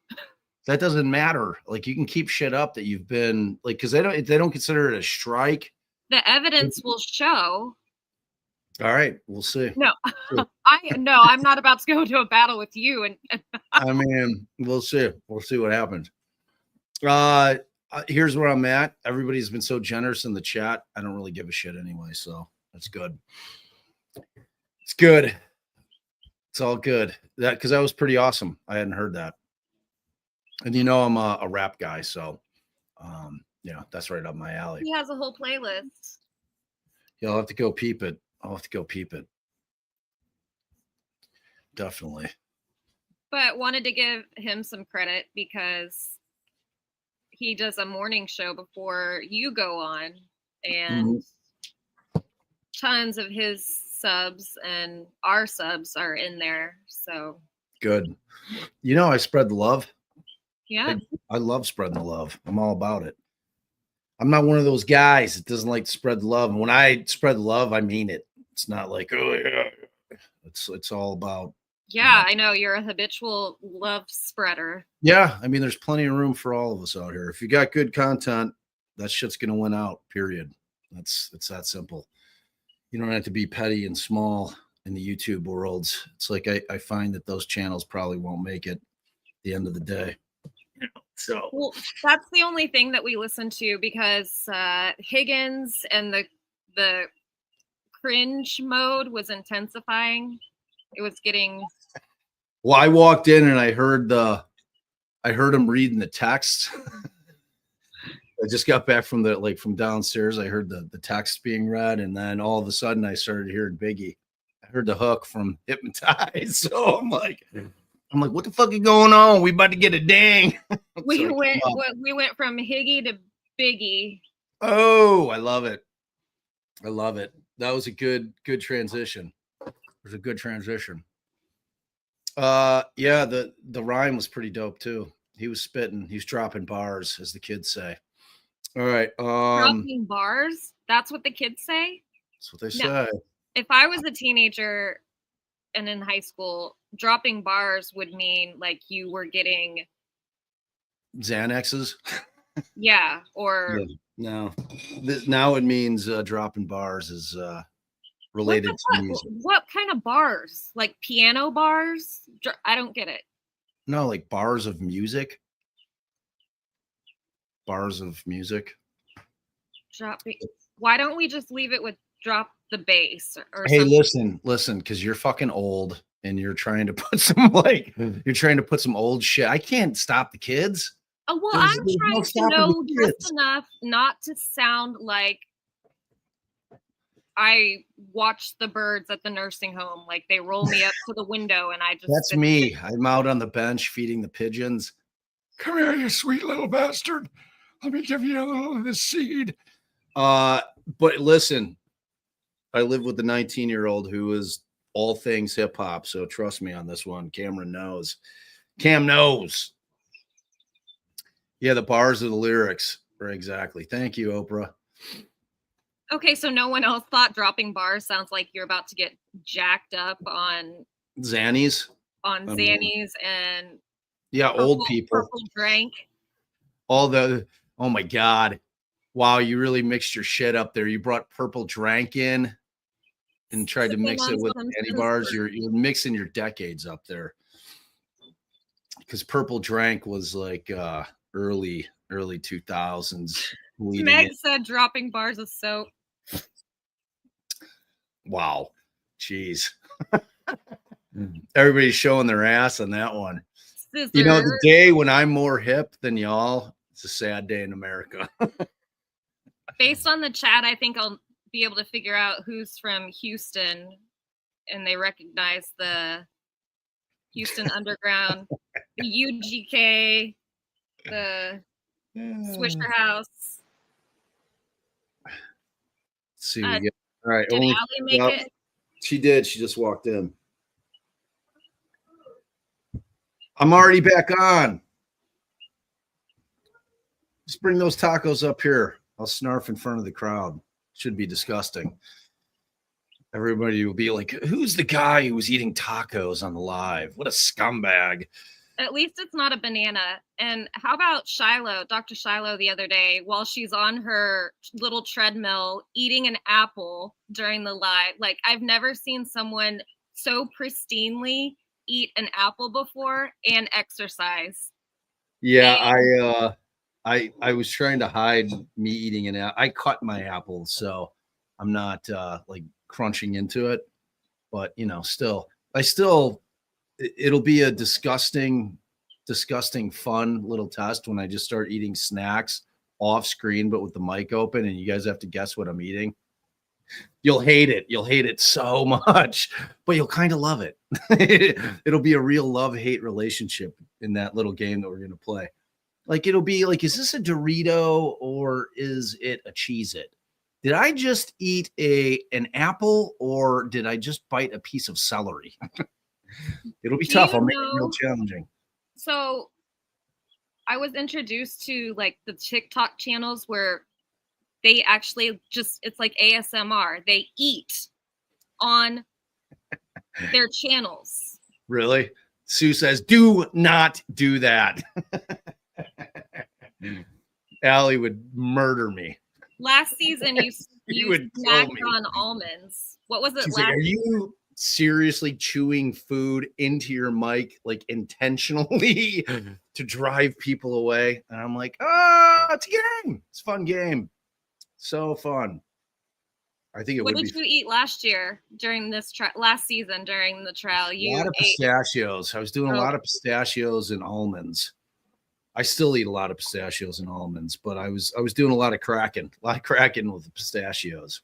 S2: That doesn't matter. Like, you can keep shit up that you've been like, because they don't consider it a strike.
S8: The evidence will show.
S2: All right, we'll see.
S8: No, I'm not about to go to a battle with you. And
S2: I mean, we'll see. We'll see what happens. I here's where I'm at. Everybody's been so generous in the chat. I don't really give a shit anyway, so that's good. It's good. It's all good. That because that was pretty awesome. I hadn't heard that. And I'm a rap guy, so that's right up my alley.
S8: He has a whole playlist.
S2: Yeah, I'll have to go peep it. Definitely.
S8: But wanted to give him some credit because he does a morning show before you go on, and tons of his subs and our subs are in there. So
S2: Good. I spread the love.
S8: yeah,
S2: I love spreading the love. I'm all about it. I'm not one of those guys that doesn't like to spread the love. And when I spread the love, I mean it. It's not like, oh yeah. It's all about.
S8: yeah, I know you're a habitual love spreader.
S2: Yeah, I mean, there's plenty of room for all of us out here. If you got good content, that shit's gonna win out. Period. It's that simple. You don't have to be petty and small in the YouTube worlds. It's like I find that those channels probably won't make it at the end of the day. So
S8: well, that's the only thing that we listen to because Higgins and the cringe mode was intensifying. It was getting.
S2: Well, I walked in and I heard him reading the text. I just got back from from downstairs. I heard the text being read, and then all of a sudden I started hearing Biggie. I heard the hook from Hypnotize. So I'm like, what the fuck is going on? We about to get a ding.
S8: We went from Higgy to Biggie.
S2: Oh, I love it. That was a good transition. It was a good transition. Yeah, the rhyme was pretty dope too. He was spitting, he's dropping bars, as the kids say. All right.
S8: Dropping bars? That's what the kids say?
S2: That's what they say.
S8: If I was a teenager and in high school, dropping bars would mean like you were getting
S2: Xanaxes?
S8: Yeah, or
S2: no. Now it means dropping bars is related to music.
S8: What kind of bars? Like piano bars? I don't get it.
S2: No, like bars of music. Bars of music.
S8: Why don't we just leave it with drop the bass or
S2: hey,
S8: something?
S2: listen, because you're fucking old and you're trying to put some old shit. I can't stop the kids.
S8: Oh, well,
S2: There's
S8: I'm
S2: no
S8: trying to
S2: stopping
S8: know
S2: the
S8: just
S2: kids.
S8: enough not to sound like I watch the birds at the nursing home. Like they roll me up to the window and I just
S2: That's me. I'm out on the bench feeding the pigeons. Come here, you sweet little bastard. Let me give you a little of this seed. But listen, I live with the 19-year-old who is all things hip hop. So trust me on this one. Cam knows. Yeah, the bars of the lyrics. Right, exactly. Thank you, Oprah.
S8: Okay, so no one else thought dropping bars sounds like you're about to get jacked up on
S2: Xannies.
S8: Xannies and
S2: old people.
S8: Purple drank.
S2: Oh my God. Wow, you really mixed your shit up there. You brought purple drank in and tried to mix it with candy bars. You're mixing your decades up there. Because purple drank was like early 2000s.
S8: Meg said dropping bars of soap.
S2: Wow. Jeez. Everybody's showing their ass on that one.
S8: Scissors.
S2: The day when I'm more hip than y'all, it's a sad day in America.
S8: Based on the chat, I think I'll be able to figure out who's from Houston and they recognize the Houston Underground, the UGK, the Swisher House.
S2: Let's see. All right.
S8: Did Allie make it?
S2: She did. She just walked in. I'm already back on. Just bring those tacos up here. I'll snarf in front of the crowd. Should be disgusting. Everybody will be like, who's the guy who was eating tacos on the live? What a scumbag.
S8: At least it's not a banana. And how about Shiloh, Dr. Shiloh, the other day, while she's on her little treadmill eating an apple during the live? Like, I've never seen someone so pristinely eat an apple before and exercise.
S2: Yeah, I was trying to hide me eating an apple. I cut my apple, so I'm not like crunching into it. But you know, it'll be a disgusting fun little test when I just start eating snacks off screen, but with the mic open, and you guys have to guess what I'm eating. You'll hate it. You'll hate it so much, but you'll kind of love it. It'll be a real love-hate relationship in that little game that we're going to play. Like, it'll be like, is this a Dorito or is it a Cheez-It? Did I just eat an apple or did I just bite a piece of celery? It'll be tough. I'll make it real challenging.
S8: So I was introduced to like the TikTok channels where they actually it's like ASMR. They eat on their channels.
S2: Really? Sue says, do not do that. Allie would murder me.
S8: Last season, you
S2: would
S8: snacked
S2: kill me.
S8: on almonds. What was it
S2: She's
S8: last
S2: like, are you seriously chewing food into your mic, like intentionally to drive people away? And I'm like, it's a game. It's a fun game. So fun. I think it
S8: What
S2: would be.
S8: did you eat last year during this last season during the trial?
S2: A
S8: You
S2: lot of
S8: ate.
S2: pistachios. I was doing a
S8: Oh.
S2: lot of pistachios and almonds. I still eat a lot of pistachios and almonds, but I was doing a lot of cracking with the pistachios.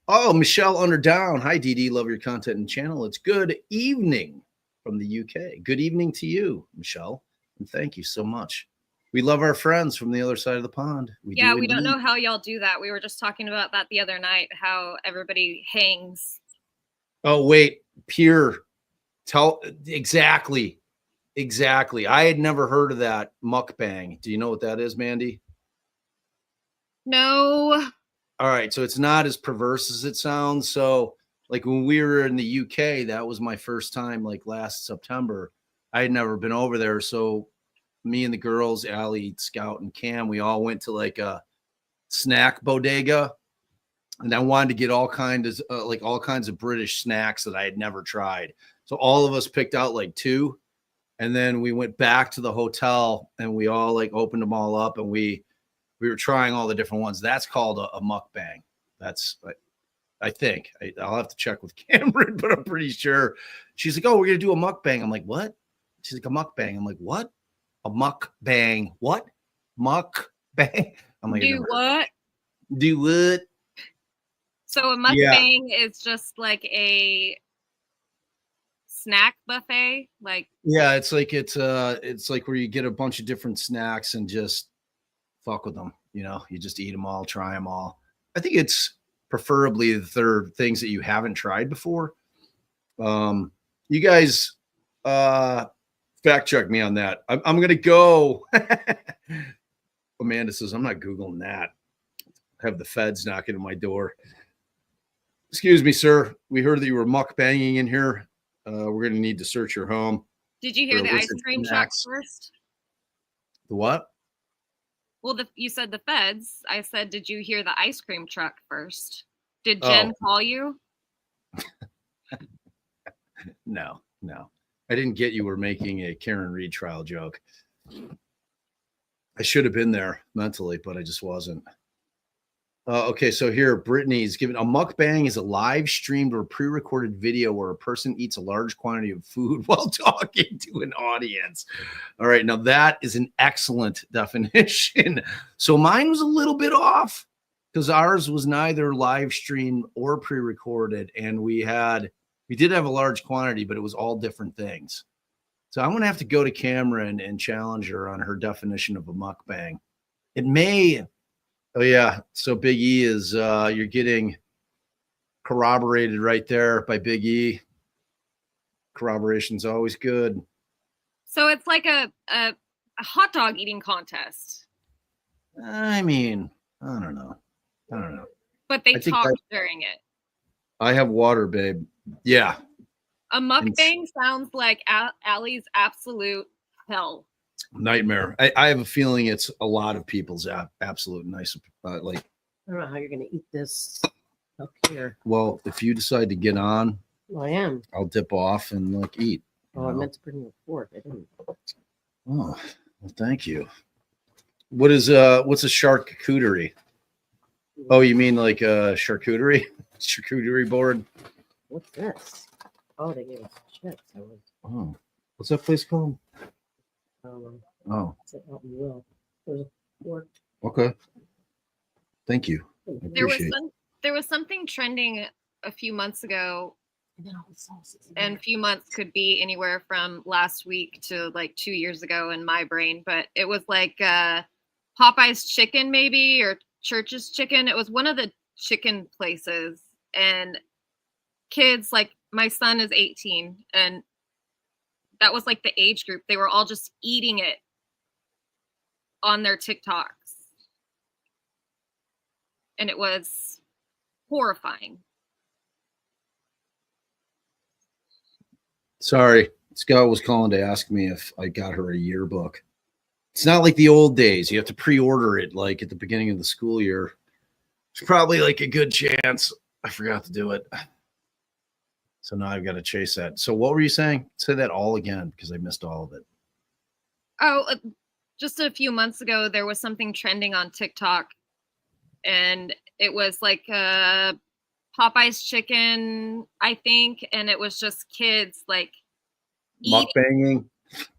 S2: Oh, Michelle Underdown. Hi, DD. Love your content and channel. It's good evening from the UK. Good evening to you, Michelle. And thank you so much. We love our friends from the other side of the pond. We
S8: don't
S2: indeed.
S8: know how y'all do that. We were just talking about that the other night, how everybody hangs.
S2: Oh, wait. Pure. Exactly. I had never heard of that mukbang. Do you know what that is, Mandy?
S8: No.
S2: All right. So it's not as perverse as it sounds. So like when we were in the UK, that was my first time, like last September. I had never been over there. So me and the girls, Allie, Scout, and Cam, we all went to like a snack bodega, and I wanted to get all kinds of British snacks that I had never tried. So all of us picked out like 2, and then we went back to the hotel and we all like opened them all up, and we were trying all the different ones. That's called a mukbang. That's I think I'll have to check with Cameron, but I'm pretty sure. She's like, "Oh, we're gonna do a mukbang." I'm like, "What?" She's like, "A mukbang." I'm like, "What? A mukbang? What? Mukbang?" I'm like,
S8: Do what?
S2: Do what?
S8: So a mukbang is just like a snack buffet, like.
S2: Yeah, it's like where you get a bunch of different snacks and just fuck with them. You know, you just eat them all, try them all. I think it's preferably the things that you haven't tried before. You guys fact check me on that. I'm gonna go. Amanda says I'm not Googling that. Have the feds knocking at my door. Excuse me, sir. We heard that you were mukbanging in here. We're gonna need to search your home.
S8: Did you hear
S2: for
S8: the ice
S2: illicit
S8: cream truck
S2: snacks.
S8: first?
S2: The what?
S8: Well, you said the feds. I said, did you hear the ice cream truck first? Did Jen call you?
S2: No. I didn't get you were making a Karen Reed trial joke. I should have been there mentally, but I just wasn't. Okay, so here, Brittany's giving a mukbang is a live streamed or pre-recorded video where a person eats a large quantity of food while talking to an audience. All right, now that is an excellent definition. So mine was a little bit off because ours was neither live streamed or pre-recorded, and we did have a large quantity, but it was all different things. So I'm going to have to go to Cameron and challenge her on her definition of a mukbang. It may, oh yeah. So Big E is, you're getting corroborated right there by Big E. Corroboration's always good.
S8: So it's like a hot dog eating contest.
S2: I mean, I don't know.
S8: But they talk during it.
S2: I have water, babe. Yeah.
S8: A mukbang sounds like Allie's absolute hell.
S2: Nightmare. I have a feeling it's a lot of people's absolute nice.
S7: I don't know how you're going to eat this up here.
S2: Well, if you decide to get on,
S7: Well, I am.
S2: I'll dip off and like eat.
S7: Oh, I meant to bring you a fork. I didn't.
S2: Oh, well, thank you. What's a charcuterie? Oh, you mean like a charcuterie? Charcuterie board?
S7: What's this? Oh, they gave us chips.
S2: Oh, what's that place called? Oh,
S7: There's a fork.
S2: okay. Thank you. I
S8: There was
S2: appreciate it.
S8: there was something trending a few months ago, and few months could be anywhere from last week to like 2 years ago in my brain, but it was like Popeye's chicken maybe, or Church's chicken. It was one of the chicken places, and kids, like my son is 18, and that was like the age group. They were all just eating it on their TikToks. And it was horrifying.
S2: Sorry, Scott was calling to ask me if I got her a yearbook. It's not like the old days. You have to pre-order it like at the beginning of the school year. It's probably like a good chance I forgot to do it. So now I've got to chase that. So what were you saying? Say that all again because I missed all of it.
S8: Oh, just a few months ago, there was something trending on TikTok, and it was like Popeye's chicken, I think, and it was just kids like
S2: Mukbanging.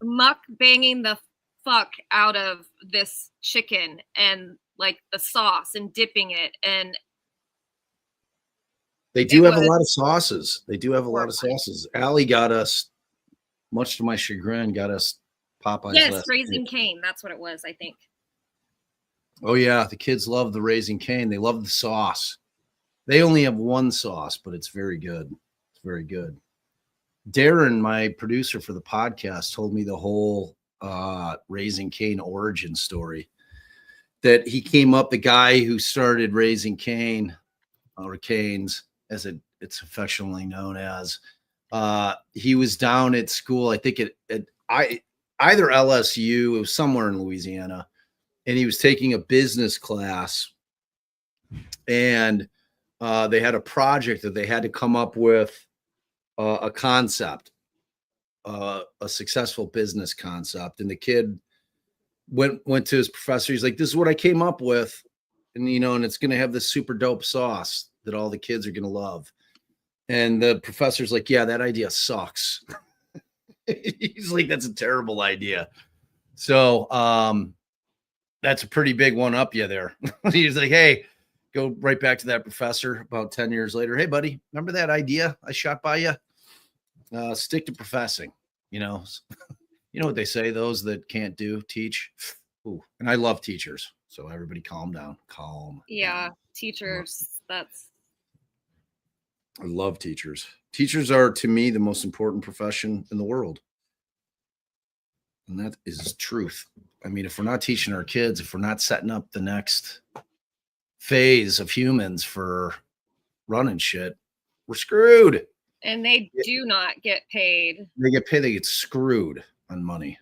S8: mukbanging the fuck out of this chicken and like the sauce and dipping it, and
S2: They do have a lot of sauces. They do have a lot of sauces. Allie got us, much to my chagrin, got us Popeyes.
S8: yes, Raising Cane. That's what it was, I think.
S2: Oh yeah, the kids love the Raising Cane. They love the sauce. They only have one sauce, but it's very good. It's very good. Darren, my producer for the podcast, told me the whole Raising Cane origin story. That he came up, the guy who started Raising Cane, or Canes, as it's affectionately known as, he was down at school, I think at either LSU, it was somewhere in Louisiana, and he was taking a business class, and they had a project that they had to come up with a concept, a successful business concept, and the kid went to his professor. He's like, "This is what I came up with, and and it's going to have this super dope sauce that all the kids are going to love." And the professor's like, "Yeah, that idea sucks." He's like, "That's a terrible idea." So that's a pretty big one up you there. He's like, "Hey, go right back to that professor about 10 years later. Hey, buddy, remember that idea I shot by you? Stick to professing. You know what they say, those that can't do, teach." Ooh, and I love teachers. So everybody calm down. Calm.
S8: Yeah, teachers,
S2: I love teachers. Teachers are, to me, the most important profession in the world. And that is truth. I mean, if we're not teaching our kids, if we're not setting up the next phase of humans for running shit, we're screwed.
S8: And they do not get paid.
S2: They get paid, they get screwed on money.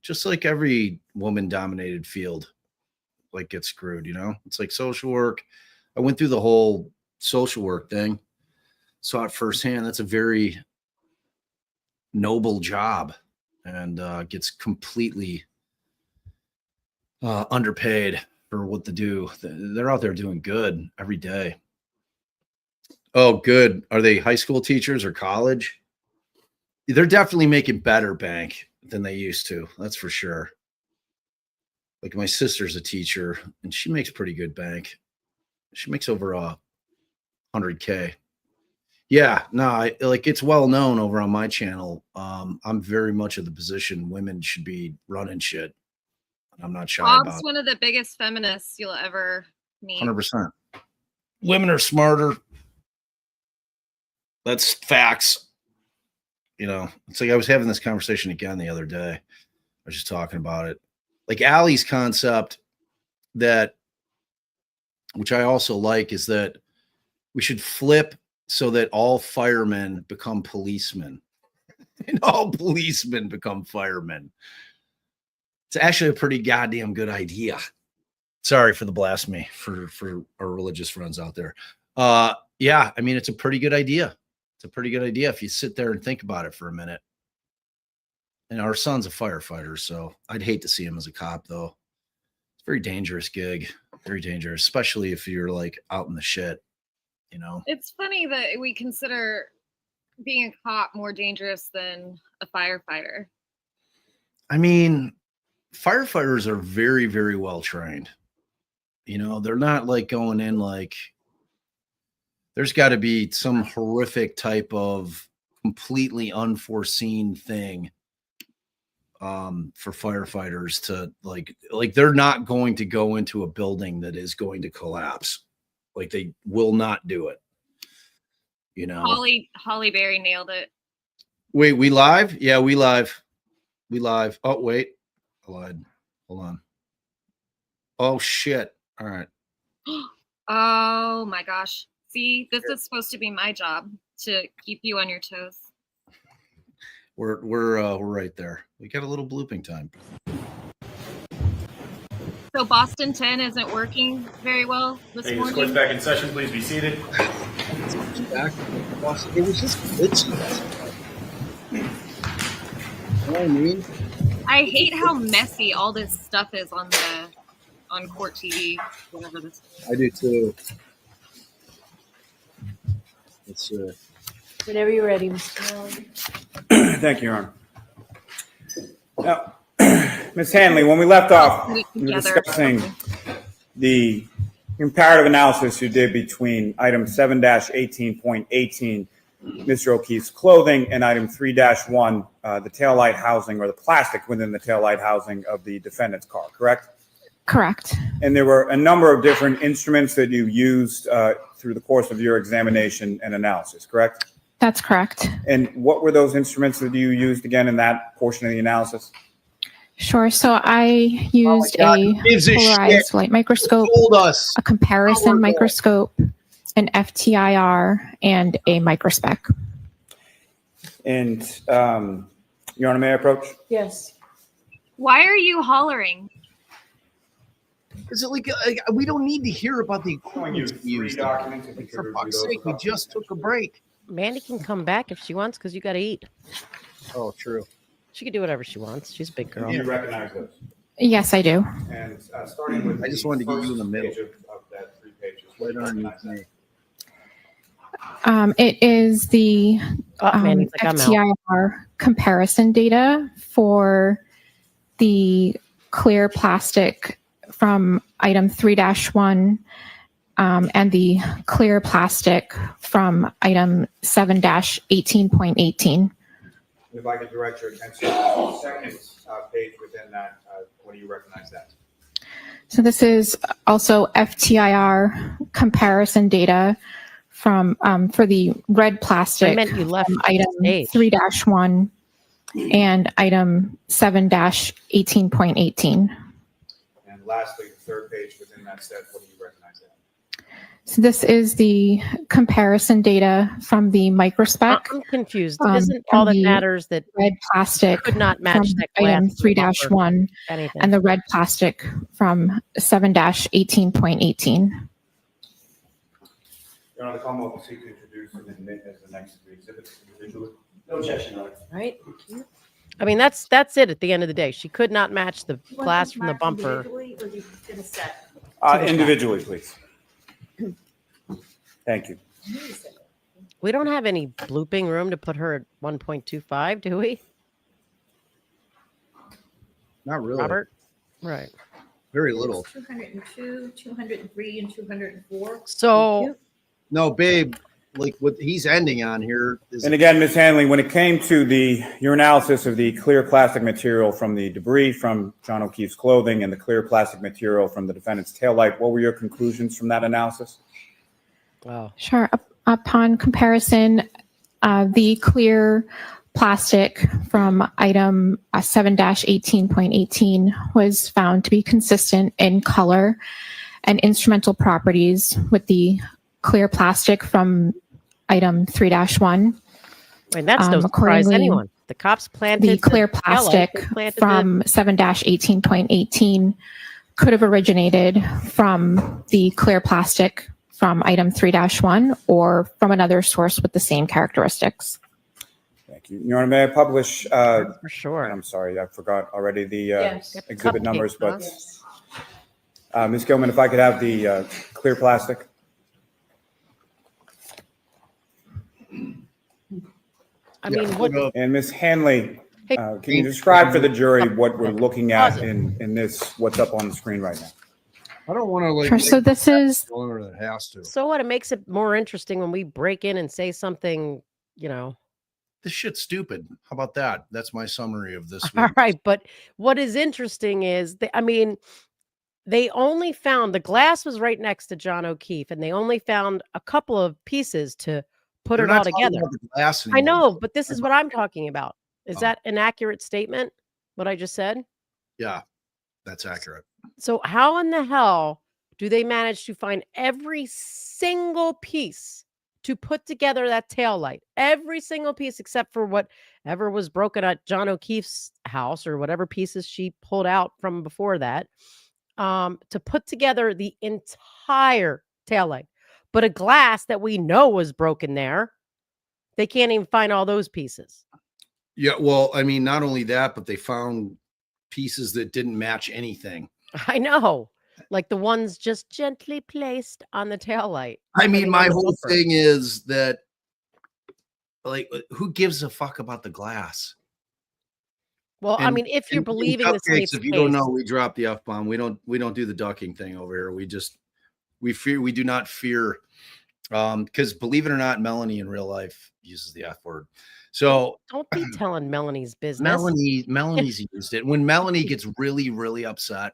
S2: Just like every woman-dominated field, like, gets screwed, It's like social work. I went through the whole social work thing, saw it firsthand. That's a very noble job, and gets completely underpaid for what they do. They're out there doing good every day. Oh, good. Are they high school teachers or college? They're definitely making better bank than they used to. That's for sure. Like, my sister's a teacher, and she makes pretty good bank. She makes over $100K. Yeah, no, it's well known over on my channel. I'm very much of the position women should be running shit. I'm not shy
S8: Bob's
S2: about it.
S8: one of the biggest feminists you'll ever meet.
S2: 100%. Women are smarter. That's facts. It's like I was having this conversation again the other day. I was just talking about it. Like Allie's concept which I also like, is that we should flip so that all firemen become policemen and all policemen become firemen. It's actually a pretty goddamn good idea. Sorry for the blasphemy for our religious friends out there. Yeah, I mean, it's a pretty good idea. It's a pretty good idea if you sit there and think about it for a minute. And our son's a firefighter, so I'd hate to see him as a cop, though. It's a very dangerous gig. Very dangerous, especially if you're like out in the shit, you know?
S8: It's funny that we consider being a cop more dangerous than a firefighter.
S2: I mean, firefighters are very, very well trained. You know, they're not like going in like there's got to be some horrific type of completely unforeseen thing for firefighters to like they're not going to go into a building that is going to collapse. Like they will not do it. You know,
S8: Holly Berry nailed it.
S2: Wait, we live? Yeah, we live. We live. Oh, wait. I lied. Hold on. Oh, shit. All right.
S8: Oh my gosh. See, this is supposed to be my job to keep you on your toes.
S2: We're right there. We got a little blooping time.
S8: So Boston 10 isn't working very well this
S19: Hey,
S8: morning.
S19: court's back in session. Please be seated.
S2: Back. It was just glitchy. You know what I mean?
S8: I hate how messy all this stuff is on Court TV. Whatever this is.
S2: I do too. It's
S3: Whenever you're ready, Mr. Allie.
S16: Thank you, Your Honor. Now, Ms. Hanley, when we left off, we were discussing the comparative analysis you did between item 7-18.18, Mr. O'Keefe's clothing, and item 3-1, the taillight housing or the plastic within the taillight housing of the defendant's car, correct?
S15: Correct.
S16: And there were a number of different instruments that you used through the course of your examination and analysis, correct?
S15: That's correct.
S16: And what were those instruments that you used again in that portion of the analysis?
S15: Sure. So I used a polarized light microscope, a comparison microscope, an FTIR, and a microspec.
S16: And Your Honor, may I approach?
S3: Yes.
S8: Why are you hollering?
S2: Is it like we don't need to hear about the equipment used? For fuck's sake, we just took a break.
S7: Mandy can come back if she wants because you got to eat.
S2: Oh, true.
S7: She can do whatever she wants. She's a big girl.
S16: Do you recognize those?
S15: Yes, I do.
S16: And starting with
S2: I just wanted to get you in the middle.
S16: Of that 3 pages.
S2: Right underneath me.
S15: It is the
S7: Mandy's like, I'm out.
S15: FTIR comparison data for the clear plastic from item 3-1 and the clear plastic from item 7-18.18.
S16: If I could direct your attention to the second page within that, what do you recognize that?
S15: So this is also FTIR comparison data from for the red plastic from item 3-1 and item 7-18.18.
S16: And lastly, the third page within that set, what do you recognize that?
S15: So this is the comparison data from the microspec.
S7: I'm confused. Isn't all that matters that
S15: red plastic
S7: could not match
S15: from
S7: that glass
S15: item 3-1 and the red plastic from 7-18.18?
S16: Your Honor, the Commonwealth will seek to introduce and admit as the next three exhibits individually.
S19: No objection, Your Honor.
S3: Right.
S7: I mean, that's it at the end of the day. She could not match the glass from the bumper.
S16: Individually, please. Thank you.
S7: We don't have any blooping room to put her at 1.25, do we?
S2: Not really.
S7: Robert? Right.
S2: Very little.
S17: 202, 203, and 204.
S7: So,
S2: no, babe, like what he's ending on here is.
S16: And again, Ms. Hanley, when it came to your analysis of the clear plastic material from the debris from John O'Keefe's clothing and the clear plastic material from the defendant's taillight, what were your conclusions from that analysis?
S7: Wow.
S15: Sure. Upon comparison, the clear plastic from item 7-18.18 was found to be consistent in color and instrumental properties with the clear plastic from item 3-1.
S7: And that's no surprise to anyone. The cops planted
S15: the clear plastic from 7-18.18 could have originated from the clear plastic from item 3-1 or from another source with the same characteristics.
S16: Thank you. Your Honor, may I publish?
S7: For sure.
S16: I'm sorry, I forgot already the exhibit numbers, but Ms. Gilman, if I could have the clear plastic.
S7: I mean, what?
S16: And Ms. Hanley,
S7: Hey,
S16: can you describe for the jury what we're looking at in this, what's up on the screen right now?
S2: I don't want to like.
S15: Sure, so this is.
S2: Owner that has to.
S7: So what? It makes it more interesting when we break in and say something, you know.
S2: This shit's stupid. How about that? That's my summary of this.
S7: All right, but what is interesting is, they only found the glass was right next to John O'Keefe, and they only found a couple of pieces to put
S2: They're
S7: it
S2: not
S7: all
S2: talking
S7: together.
S2: about the glass
S7: I
S2: anymore.
S7: know, but this is what I'm talking about. Is that an accurate statement? What I just said?
S2: Yeah, that's accurate.
S7: So how in the hell do they manage to find every single piece to put together that tail light? Every single piece except for whatever was broken at John O'Keefe's house or whatever pieces she pulled out from before that, to put together the entire tail light. But a glass that we know was broken there, they can't even find all those pieces.
S2: Yeah, well, I mean, not only that, but they found pieces that didn't match anything.
S7: I know, like the ones just gently placed on the taillight.
S2: I mean, my whole thing is that, like, who gives a fuck about the glass?
S7: Well, I mean, if you're believing the state's
S2: if you don't know, we drop the F-bomb. We don't do the ducking thing over here. We do not fear, because believe it or not, Melanie in real life uses the F word. So
S7: don't be telling Melanie's business.
S2: Melanie's used it. When Melanie gets really, really upset,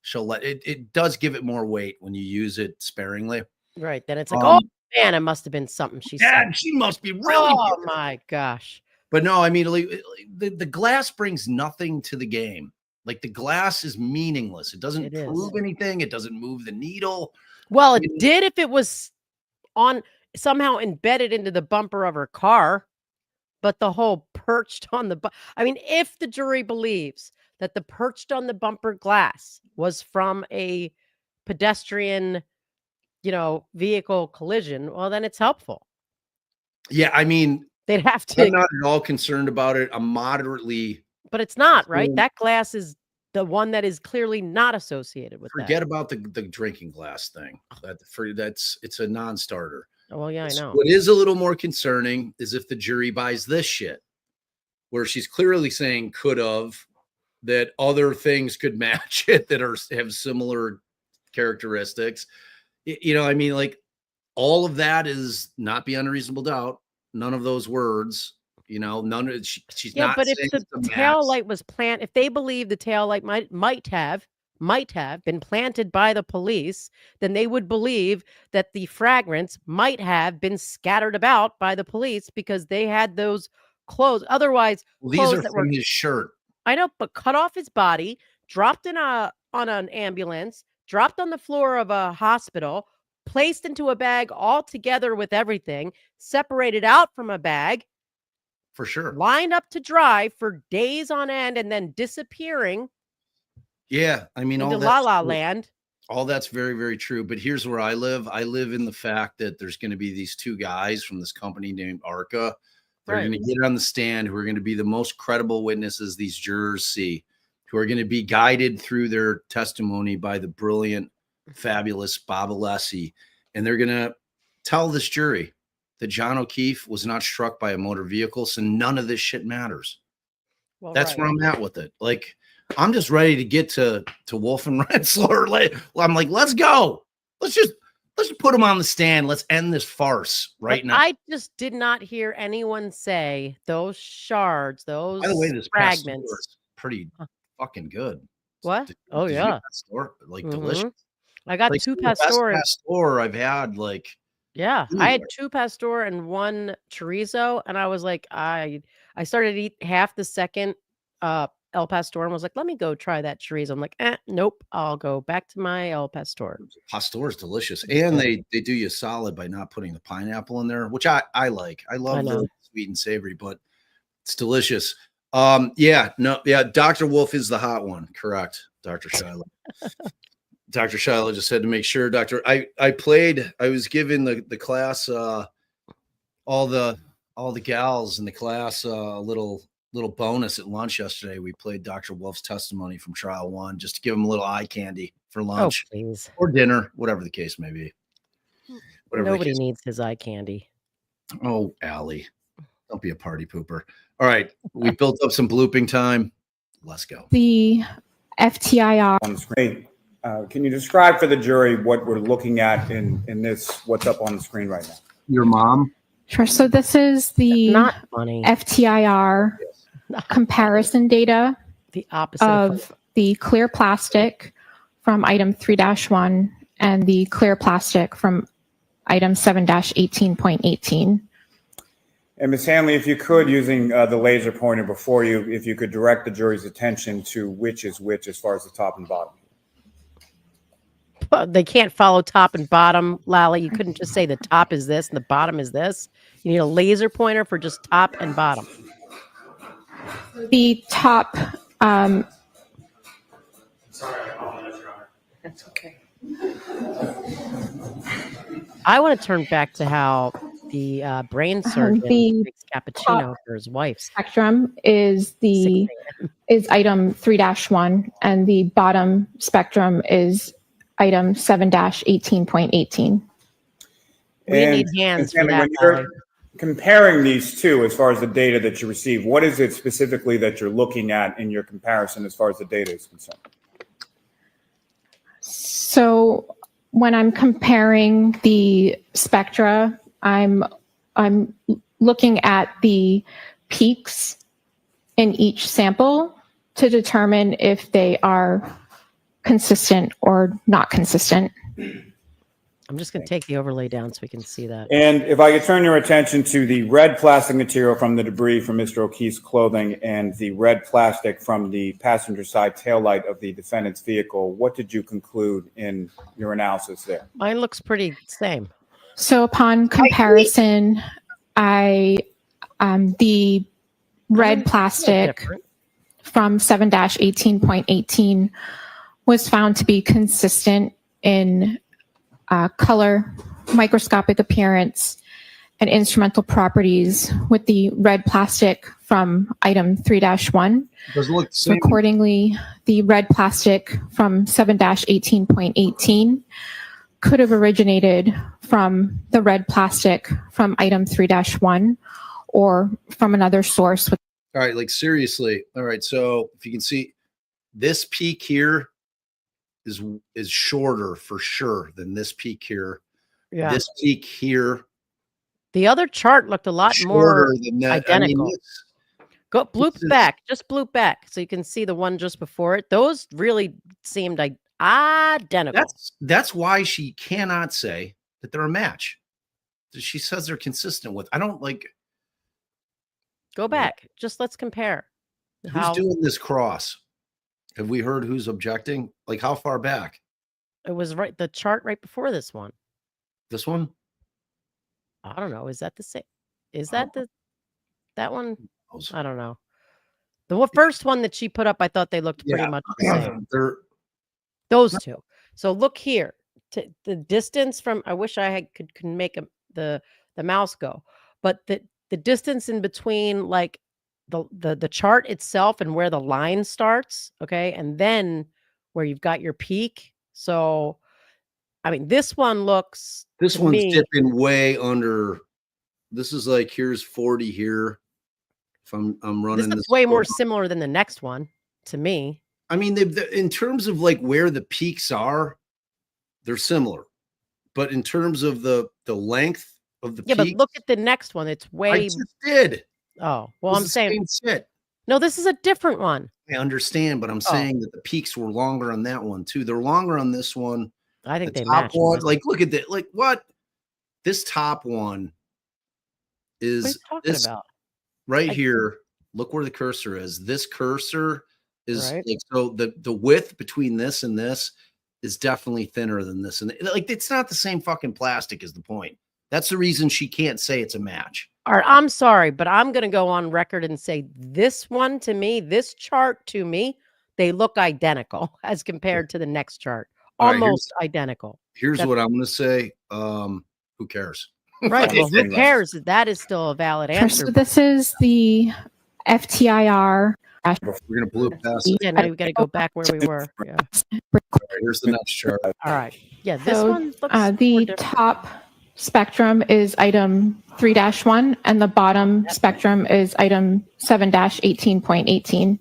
S2: she'll let it. It does give it more weight when you use it sparingly.
S7: Right. Then it's like, oh man, it must have been something she said.
S2: She must be really.
S7: Oh my gosh.
S2: But no, I mean, like, the glass brings nothing to the game. Like, the glass is meaningless. It doesn't prove anything. It doesn't move the needle.
S7: Well, it did if it was somehow embedded into the bumper of her car. But the whole perched on the if the jury believes that the perched on the bumper glass was from a pedestrian, vehicle collision, well, then it's helpful.
S2: Yeah, I mean,
S7: they'd have to.
S2: I'm not at all concerned about it. I'm moderately.
S7: But it's not, right? That glass is the one that is clearly not associated with that.
S2: Forget about the drinking glass thing. It's a non-starter.
S7: Oh, well, yeah, I know.
S2: What is a little more concerning is if the jury buys this shit, where she's clearly saying could have, that other things could match it that have similar characteristics. I mean, like, all of that is not beyond a reasonable doubt. None of those words, none of she's not.
S7: But if the tail light was planted, if they believe the tail light might have been planted by the police, then they would believe that the fragments might have been scattered about by the police because they had those clothes. Otherwise,
S2: these are from his shirt.
S7: I know, but cut off his body, dropped on an ambulance, dropped on the floor of a hospital, placed into a bag all together with everything, separated out from a bag.
S2: For sure.
S7: Lined up to dry for days on end and then disappearing.
S2: Yeah, I mean,
S7: all La La Land.
S2: All that's very, very true. But here's where I live. I live in the fact that there's going to be these two guys from this company named Arca. They're going to get on the stand, who are going to be the most credible witnesses these jurors see, who are going to be guided through their testimony by the brilliant, fabulous Bob Alessi. And they're going to tell this jury that John O'Keefe was not struck by a motor vehicle, so none of this shit matters. Well, that's where I'm at with it. Like, I'm just ready to get to Wolf and Rensselaer. I'm like, let's go. Let's just put him on the stand. Let's end this farce now.
S7: I just did not hear anyone say those shards, those
S2: By the way, this
S7: fragments.
S2: Is pretty fucking good.
S7: What? Oh, yeah.
S2: Delicious.
S7: I got two pastor.
S2: Pastor I've had, like.
S7: Yeah, I had two pastor and one chorizo, and I was like, I started to eat half the second El Pastor and was like, let me go try that chorizo. I'm like, nope, I'll go back to my El Pastor.
S2: Pastor is delicious, and they do you solid by not putting the pineapple in there, which I like. I love the sweet and savory, but it's delicious. Dr. Wolf is the hot one, correct, Dr. Shiloh. Dr. Shiloh just had to make sure. I was giving the class all the gals in the class a little bonus at lunch yesterday. We played Dr. Wolf's testimony from trial 1 just to give them a little eye candy for lunch
S7: please.
S2: or dinner, whatever the case may be. Whatever the
S7: Nobody
S2: case-
S7: needs his eye candy.
S2: Oh, Allie, don't be a party pooper. All right, we built up some blooping time. Let's go.
S15: The FTIR.
S16: On the screen. Can you describe for the jury what we're looking at in this, what's up on the screen right now?
S2: Your mom?
S15: Sure. So this is the
S7: Not funny.
S15: FTIR comparison data
S7: The opposite
S15: of the clear plastic from item 3-1 and the clear plastic from item 7-18.18.
S16: And Ms. Hanley, if you could, using the laser pointer before you, if you could direct the jury's attention to which is which as far as the top and bottom.
S7: But they can't follow top and bottom, Lally. You couldn't just say the top is this and the bottom is this. You need a laser pointer for just top and bottom.
S15: The top,
S5: Sorry, I apologize, Your Honor.
S3: That's okay.
S7: I want to turn back to how the brain surgeon
S15: the
S7: makes cappuccino for his wife.
S15: spectrum is item 3-1 and the bottom spectrum is item 7-18.18.
S7: We need hands for that,
S16: When you're
S7: Allie.
S16: comparing these two, as far as the data that you receive, what is it specifically that you're looking at in your comparison as far as the data is concerned?
S15: So when I'm comparing the spectra, I'm looking at the peaks in each sample to determine if they are consistent or not consistent.
S7: I'm just going to take the overlay down so we can see that.
S16: And if I could turn your attention to the red plastic material from the debris from Mr. O'Keefe's clothing and the red plastic from the passenger side taillight of the defendant's vehicle, what did you conclude in your analysis there?
S7: Mine looks pretty same.
S15: So upon comparison, the red plastic from 7-18.18 was found to be consistent in color, microscopic appearance, and instrumental properties with the red plastic from item 3-1.
S2: Does it look the same?
S15: Accordingly, the red plastic from 7-18.18 could have originated from the red plastic from item 3-1 or from another source.
S2: All right, like seriously. All right, so if you can see, this peak here is shorter for sure than this peak here.
S7: Yeah.
S2: This peak here
S7: The other chart looked a lot
S2: shorter
S7: more
S2: than that. I mean,
S7: identical. Go bloop back, just bloop back, so you can see the one just before it. Those really seemed like identical.
S2: That's why she cannot say that they're a match. She says they're consistent with. I don't like.
S7: Go back. Just let's compare.
S2: Who's doing this cross? Have we heard who's objecting? Like how far back?
S7: It was right. The chart right before this one.
S2: This one?
S7: I don't know. Is that the same? Is that that one? I don't know. The first one that she put up, I thought they looked pretty much the same.
S2: They're
S7: those two. So look here. The distance from. I wish I could make the mouse go, but the distance in between, like the chart itself and where the line starts, okay, and then where you've got your peak. So, I mean, this one looks.
S2: This one's dipping way under. This is like here's 40 here. If I'm running
S7: this, way more similar than the next one to me.
S2: I mean, in terms of like where the peaks are, they're similar, but in terms of the length of the
S7: peak, but look at the next one. It's way.
S2: I just did.
S7: Oh well, I'm saying
S2: shit.
S7: No, this is a different one.
S2: I understand, but I'm saying that the peaks were longer on that one too. They're longer on this one.
S7: I think they
S2: top
S7: match.
S2: one. Like, look at that. Like what? This top one is this
S7: about?
S2: Right here. Look where the cursor is. This cursor is
S7: right.
S2: like so. The width between this and this is definitely thinner than this, and like it's not the same fucking plastic. Is the point? That's the reason she can't say it's a match.
S7: All right, I'm sorry, but I'm going to go on record and say this one to me, this chart to me, they look identical as compared to the next chart. Almost identical.
S2: Here's what I'm going to say. Who cares?
S7: Right. Well, who cares? That is still a valid answer.
S15: So this is the FTIR
S2: We're gonna blow past it.
S7: Yeah, now we got to go back where we were. Yeah.
S2: All right, here's the next chart.
S7: All right. Yeah, this
S15: So
S7: one looks more
S15: the
S7: different.
S15: top spectrum is item 3-1 and the bottom spectrum is item 7-18.18.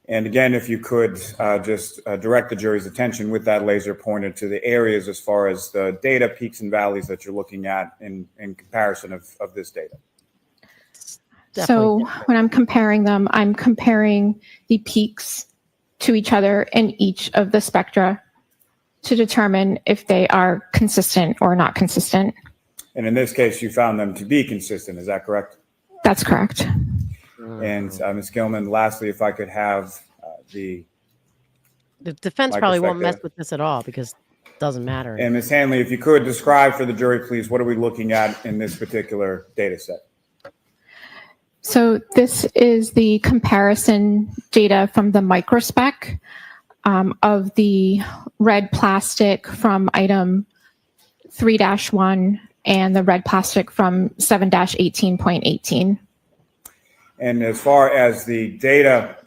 S16: And again, if you could just direct the jury's attention with that laser pointer to the areas as far as the data peaks and valleys that you're looking at in comparison of this data.
S15: So when I'm comparing them, I'm comparing the peaks to each other in each of the spectra to determine if they are consistent or not consistent.
S16: And in this case, you found them to be consistent. Is that correct?
S15: That's correct.
S16: And Ms. Gilman, lastly, if I could have the
S7: defense probably won't mess
S16: microspec
S7: with this at all because it doesn't matter.
S16: and Ms. Hanley, if you could describe for the jury, please, what are we looking at in this particular data set?
S15: So this is the comparison data from the microspec of the red plastic from item 3-1 and the red plastic from 7-18.18.
S16: And as far as the data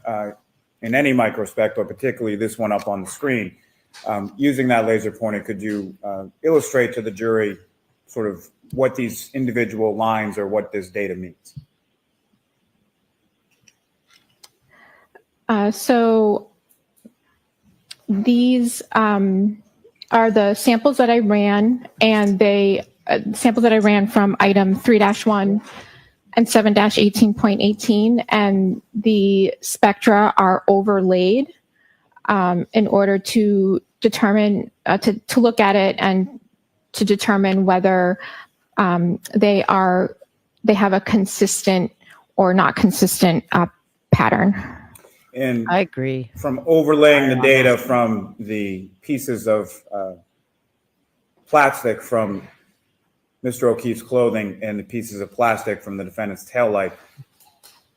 S16: in any microspec, but particularly this one up on the screen, using that laser pointer, could you illustrate to the jury sort of what these individual lines or what this data means?
S15: So these are the samples that I ran, and they samples that I ran from item 3-1 and 7-18.18, and the spectra are overlaid in order to determine to look at it and to determine whether they have a consistent or not consistent pattern.
S16: And
S7: I agree.
S16: From overlaying the data from the pieces of plastic from Mr. O'Keefe's clothing and the pieces of plastic from the defendant's taillight,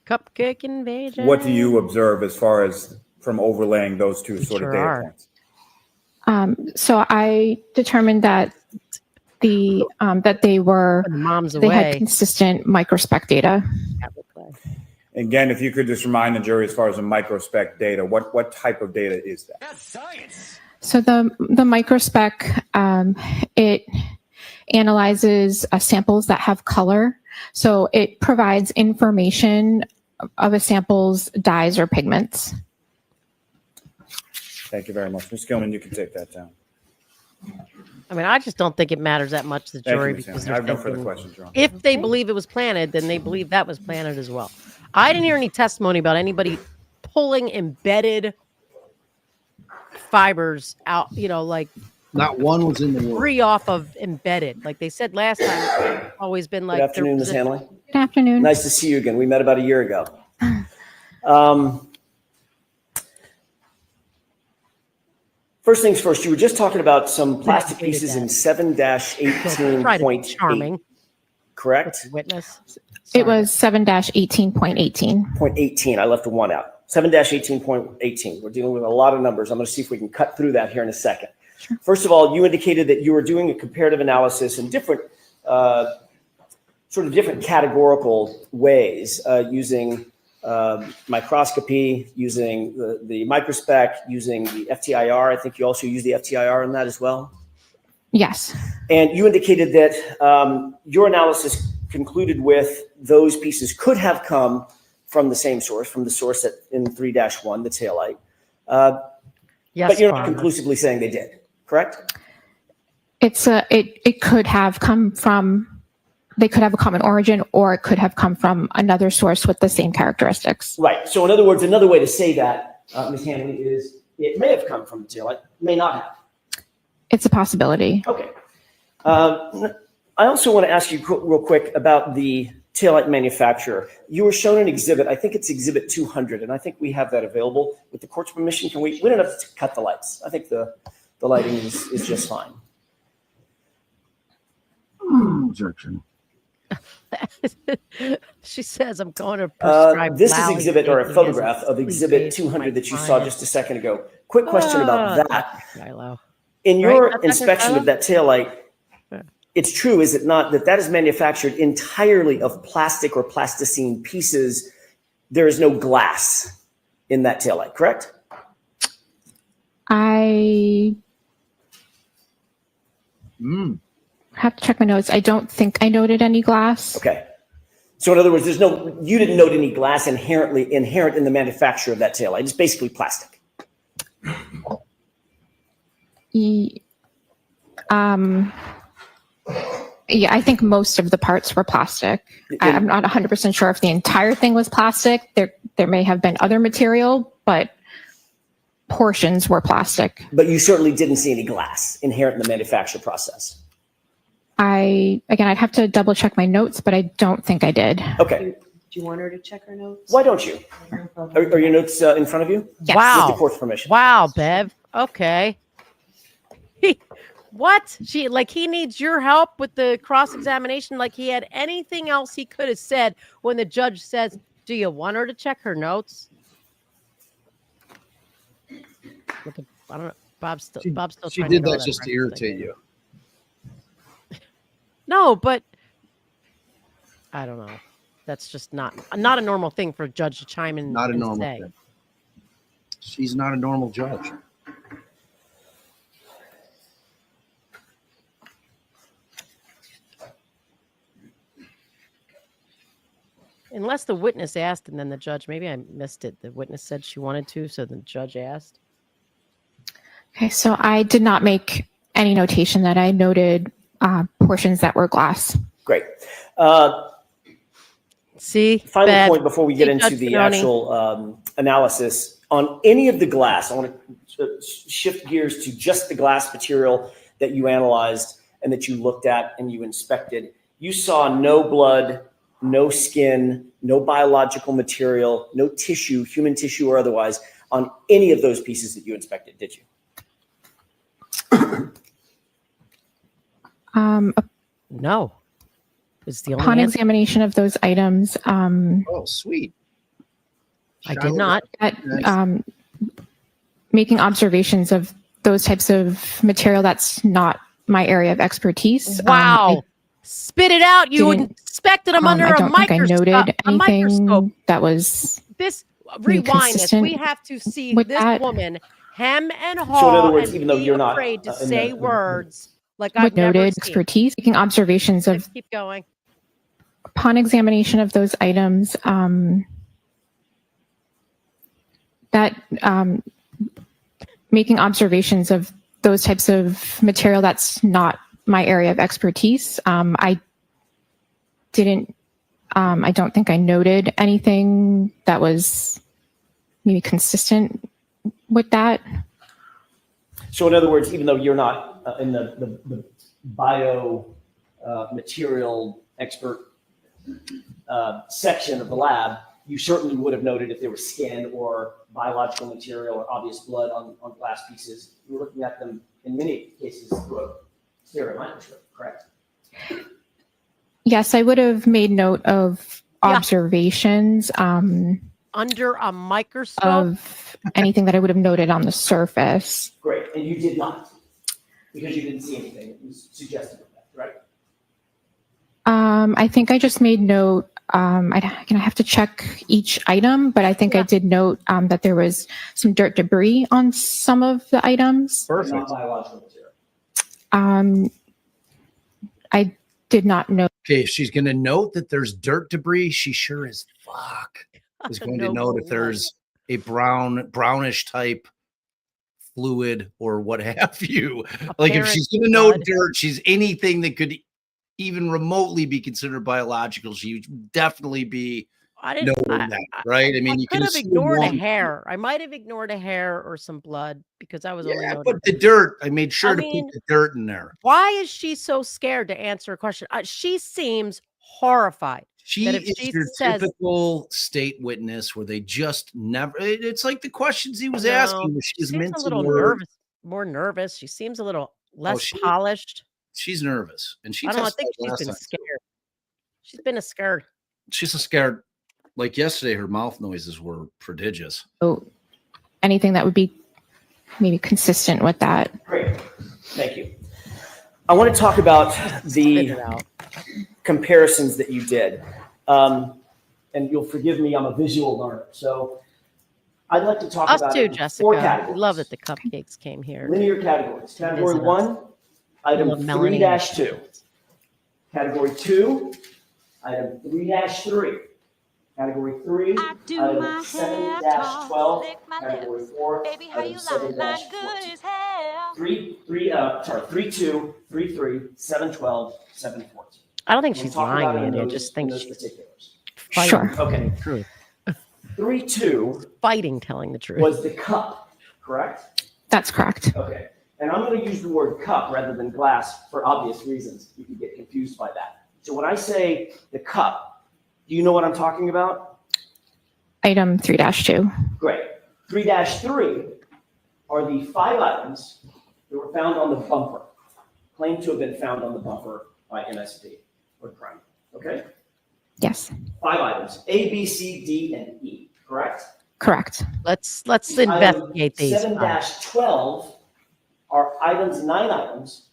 S7: Cupcake invasion.
S16: what do you observe as far as from overlaying those two sort of data points?
S15: So I determined that that they had consistent microspec data.
S16: Again, if you could just remind the jury as far as the microspec data, what type of data is that?
S15: So the microspec, it analyzes samples that have color. So it provides information of a sample's dyes or pigments.
S16: Thank you very much. Ms. Gilman, you can take that down.
S7: I mean, I just don't think it matters that much to the
S16: Thank you,
S7: jury
S16: Ms.
S7: because
S16: Hanley. I
S7: they're
S16: have no further
S7: thinking
S16: questions, Your Honor.
S7: if they believe it was planted, then they believe that was planted as well. I didn't hear any testimony about anybody pulling embedded fibers out, like
S2: Not one was in the world.
S7: free off of embedded. Like they said last time, it's always been like.
S21: Good afternoon, Ms. Hanley.
S15: Good afternoon.
S21: Nice to see you again. We met about a year ago. First things first, you were just talking about some plastic pieces in 7-18.8.
S7: Charming.
S21: Correct?
S7: Witness.
S15: It was 7-18.18.
S21: 0.18. I left a 1 out. 7-18.18. We're dealing with a lot of numbers. I'm going to see if we can cut through that here in a second.
S15: Sure.
S21: First of all, you indicated that you were doing a comparative analysis in different different categorical ways using microscopy, using the microspec, using the FTIR. I think you also use the FTIR in that as well.
S15: Yes.
S21: And you indicated that your analysis concluded with those pieces could have come from the same source, from the source that in 3-1, the taillight.
S7: Yes,
S21: but you're not
S7: Father.
S21: conclusively saying they did, correct?
S15: It could have come from, they could have a common origin, or it could have come from another source with the same characteristics.
S21: Right. So in other words, another way to say that, Ms. Hanley, is it may have come from the taillight, may not have.
S15: It's a possibility.
S21: Okay. I also want to ask you real quick about the taillight manufacturer. You were shown an exhibit. I think it's exhibit 200, and I think we have that available. With the court's permission, we don't have to cut the lights. I think the lighting is just fine.
S2: Objection.
S7: She says, I'm going to prescribe
S21: This is
S7: Lally
S21: exhibit or a
S7: taking
S21: photograph
S7: as
S21: of exhibit 200 that you saw just a second ago. Quick question about that.
S7: Milo.
S21: In
S7: Right,
S21: your
S7: that's
S21: inspection of that taillight, it's true, is it not, that is manufactured entirely of plastic or plasticine pieces there is no glass in that taillight, correct?
S15: I have to check my notes. I don't think I noted any glass.
S21: Okay. So in other words, you didn't note any glass inherent in the manufacture of that taillight. It's basically plastic.
S15: Yeah, I think most of the parts were plastic. I'm not 100% sure if the entire thing was plastic. There may have been other material, but portions were plastic.
S21: But you certainly didn't see any glass inherent in the manufacture process.
S15: I'd have to double check my notes, but I don't think I did.
S21: Okay.
S3: Do you want her to check her notes?
S21: Why don't you? Are your notes in front of you?
S15: Yes.
S7: Wow.
S21: With the court's permission.
S7: Wow, Bev. Okay. What? He needs your help with the cross-examination, like he had anything else he could have said when the judge says, do you want her to check her notes? Look at, I don't know. Bob's still
S2: She
S7: trying
S2: did
S7: to
S2: that just to irritate you.
S7: No, but I don't know. That's just not a normal thing for a judge to chime in
S2: Not a
S7: and
S2: normal
S7: say.
S2: thing. She's not a normal judge.
S7: Unless the witness asked and then the judge, maybe I missed it. The witness said she wanted to, so the judge asked.
S15: Okay, so I did not make any notation that I noted portions that were glass.
S21: Great.
S7: See,
S21: final
S7: Bev,
S21: point before we get into
S7: Judge
S21: the
S7: Zanoni.
S21: actual analysis on any of the glass. I want to shift gears to just the glass material that you analyzed and that you looked at and you inspected. You saw no blood, no skin, no biological material, no tissue, human tissue or otherwise, on any of those pieces that you inspected, did you?
S7: No. It's the only
S15: Upon
S7: answer.
S15: examination of those items,
S2: Oh, sweet.
S7: I did not.
S15: Making observations of those types of material, that's not my area of expertise.
S7: Wow. Spit it out. You
S15: didn't-
S7: inspected them under
S15: I
S7: a
S15: don't think I
S7: microscope.
S15: noted
S7: A microscope.
S15: anything that was
S7: This
S15: Be
S7: rewind this. We
S15: consistent
S7: have to see
S15: with
S7: this
S15: that.
S7: woman hem and haw
S21: So in other words,
S7: and
S21: even though
S7: be
S21: you're not
S7: afraid to
S21: in
S7: say
S21: the-
S7: words like I've
S15: with
S7: never
S15: noted
S7: seen.
S15: expertise. Making observations of
S7: Keep going.
S15: upon examination of those items, making observations of those types of material, that's not my area of expertise. I don't think I noted anything that was maybe consistent with that.
S21: So in other words, even though you're not in the bio material expert section of the lab, you certainly would have noted if there was skin or biological material or obvious blood on glass pieces. You were looking at them in many cases through a stereo microscope, correct?
S15: Yes, I would have made note of observations
S7: Under a microscope.
S15: of anything that I would have noted on the surface.
S21: Great, and you did not, because you didn't see anything that was suggestive of that, right?
S15: I think I just made note. I have to check each item, but I think I did note that there was some dirt debris on some of the items.
S21: Perfect. Not biological material.
S15: I did not know.
S2: Okay, if she's going to note that there's dirt debris, she sure as fuck is going to note if there's a brownish type fluid or what have you. Like if she's going to note dirt, she's anything that could even remotely be considered biological, she would definitely be noting that, right? I mean, you
S7: could
S2: can
S7: have ignored a
S2: one.
S7: hair. I might have ignored a hair or some blood because I was only
S2: Yeah,
S7: noting.
S2: but the dirt, I made sure
S7: I
S2: to
S7: mean,
S2: put the dirt in there.
S7: Why is she so scared to answer a question? She seems horrified.
S2: She
S7: that if
S2: is
S7: she
S2: your
S7: says,
S2: typical state witness where they just never, it's like the questions he was
S7: No,
S2: asking, where
S7: she
S2: she's
S7: seems a
S2: mincing
S7: little
S2: words.
S7: nervous, more nervous. She seems a little less polished.
S2: She's nervous. And she
S7: I don't know. I think
S2: testified
S7: she's
S2: last
S7: been
S2: time.
S7: scared. She's been scared.
S2: She's a scared. Like yesterday, her mouth noises were prodigious.
S15: So anything that would be maybe consistent with that.
S21: Great, thank you. I want to talk about the comparisons that you did. and you'll forgive me, I'm a visual learner. So I'd like to talk
S7: Us
S21: about
S7: too,
S21: it in
S7: Jessica.
S21: four
S7: We
S21: categories.
S7: love that the cupcakes came here.
S21: Linear categories. Category
S7: Visit us.
S21: 1, item
S7: Love Melanie.
S21: 3-2. Category 2, item 3-3. Category 3, item 7-12. Category 4, item 7-14. 3-2, 3-3, 7-12, 7-14.
S7: I don't think
S21: We'll
S7: she's
S21: talk about
S7: lying,
S21: it in
S7: Mandy. I
S21: those-
S7: just
S21: in
S7: think
S21: those
S7: she's
S21: particulars.
S7: fighting
S15: Sure.
S21: Okay.
S7: the truth.
S21: 3-2
S7: Fighting telling the truth.
S21: was the cup, correct?
S15: That's correct.
S21: Okay. And I'm going to use the word cup rather than glass for obvious reasons. You can get confused by that. So when I say the cup, do you know what I'm talking about?
S15: Item 3-2.
S21: Great. 3-3 are the 5 items that were found on the bumper, claimed to have been found on the bumper by NSD or crime. Okay?
S15: Yes.
S21: 5 items, A, B, C, D, and E, correct?
S15: Correct.
S7: Let's investigate these.
S21: 7-12 are items, 9 items,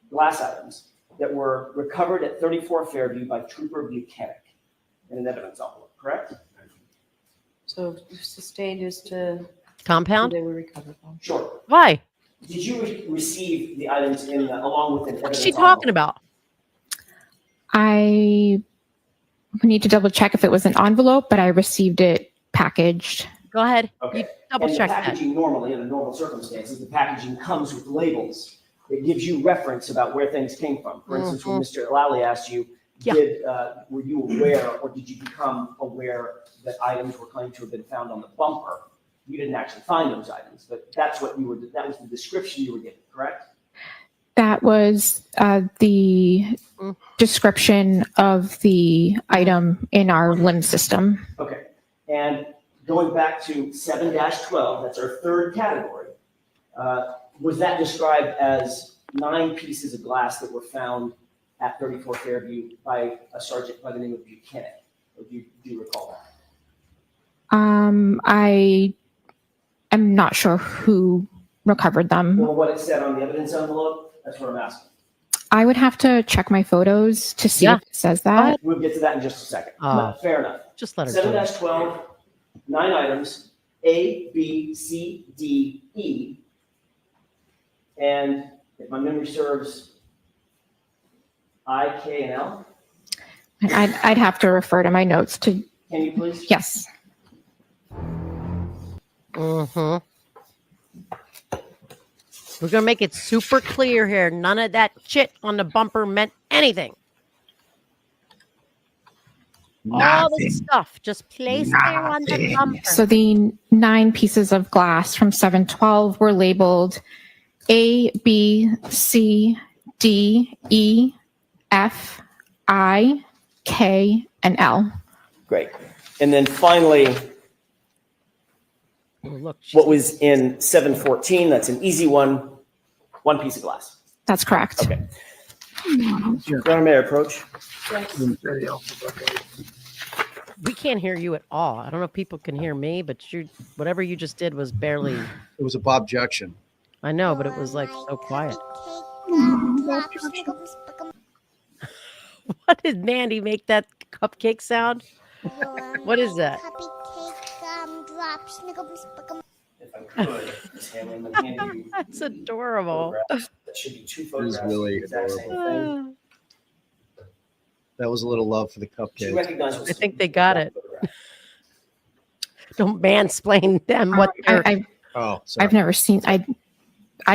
S21: glass items, that were recovered at 34 Fairview by Trooper Buchanan in an evidence envelope, correct?
S4: So sustained is to.
S7: Compound?
S4: They were recovered from.
S21: Sure.
S7: Why?
S21: Did you receive the items in along with an
S7: What's
S21: evidence
S7: she talking about?
S15: I need to double check if it was an envelope, but I received it packaged.
S7: Go ahead.
S21: Okay.
S7: You double
S21: And
S7: check
S21: the
S7: that.
S21: packaging normally, under normal circumstances, the packaging comes with labels. It gives you reference about where things came from. For instance, when Mr. Allie asked you, were you aware or did you become aware that items were claimed to have been found on the bumper? You didn't actually find those items, but that was the description you were given, correct?
S15: That was the description of the item in our limb system.
S21: Okay. And going back to 7-12, that's our third category. Was that described as 9 pieces of glass that were found at 34 Fairview by a sergeant by the name of Buchanan? Or do you recall that?
S15: I am not sure who recovered them.
S21: Well, what it said on the evidence envelope, that's what I'm asking.
S15: I would have to check my photos to see if it says that.
S21: We'll get to that in just a second.
S7: Oh.
S21: Fair enough.
S7: Just let her do it.
S21: 7-12, 9 items, A, B, C, D, E. And if my memory serves, I, K, and L.
S15: I'd have to refer to my notes to.
S21: Can you please?
S15: Yes.
S7: Mm-hmm. We're gonna make it super clear here. None of that shit on the bumper meant anything. All the stuff just placed there on the bumper.
S15: So the 9 pieces of glass from 7-12 were labeled A, B, C, D, E, F, I, K, and L.
S21: Great. And then finally, what was in 7-14, that's an easy one, 1 piece of glass.
S15: That's correct.
S21: Okay. Madam Mayor, approach.
S7: We can't hear you at all. I don't know if people can hear me, but whatever you just did was barely.
S2: It was a objection.
S7: I know, but it was like so quiet. What did Mandy make that cupcake sound? What is that?
S21: If I could, Ms. Hanley, I'm gonna hand you
S7: That's adorable.
S21: photographs. That should be 2 photographs.
S2: really
S21: of the exact same thing.
S2: That was a little love for the
S21: Do you
S2: cupcake.
S21: recognize
S7: I think they got it. Don't mansplain them what they're.
S2: Oh, sorry.
S15: I've never seen. I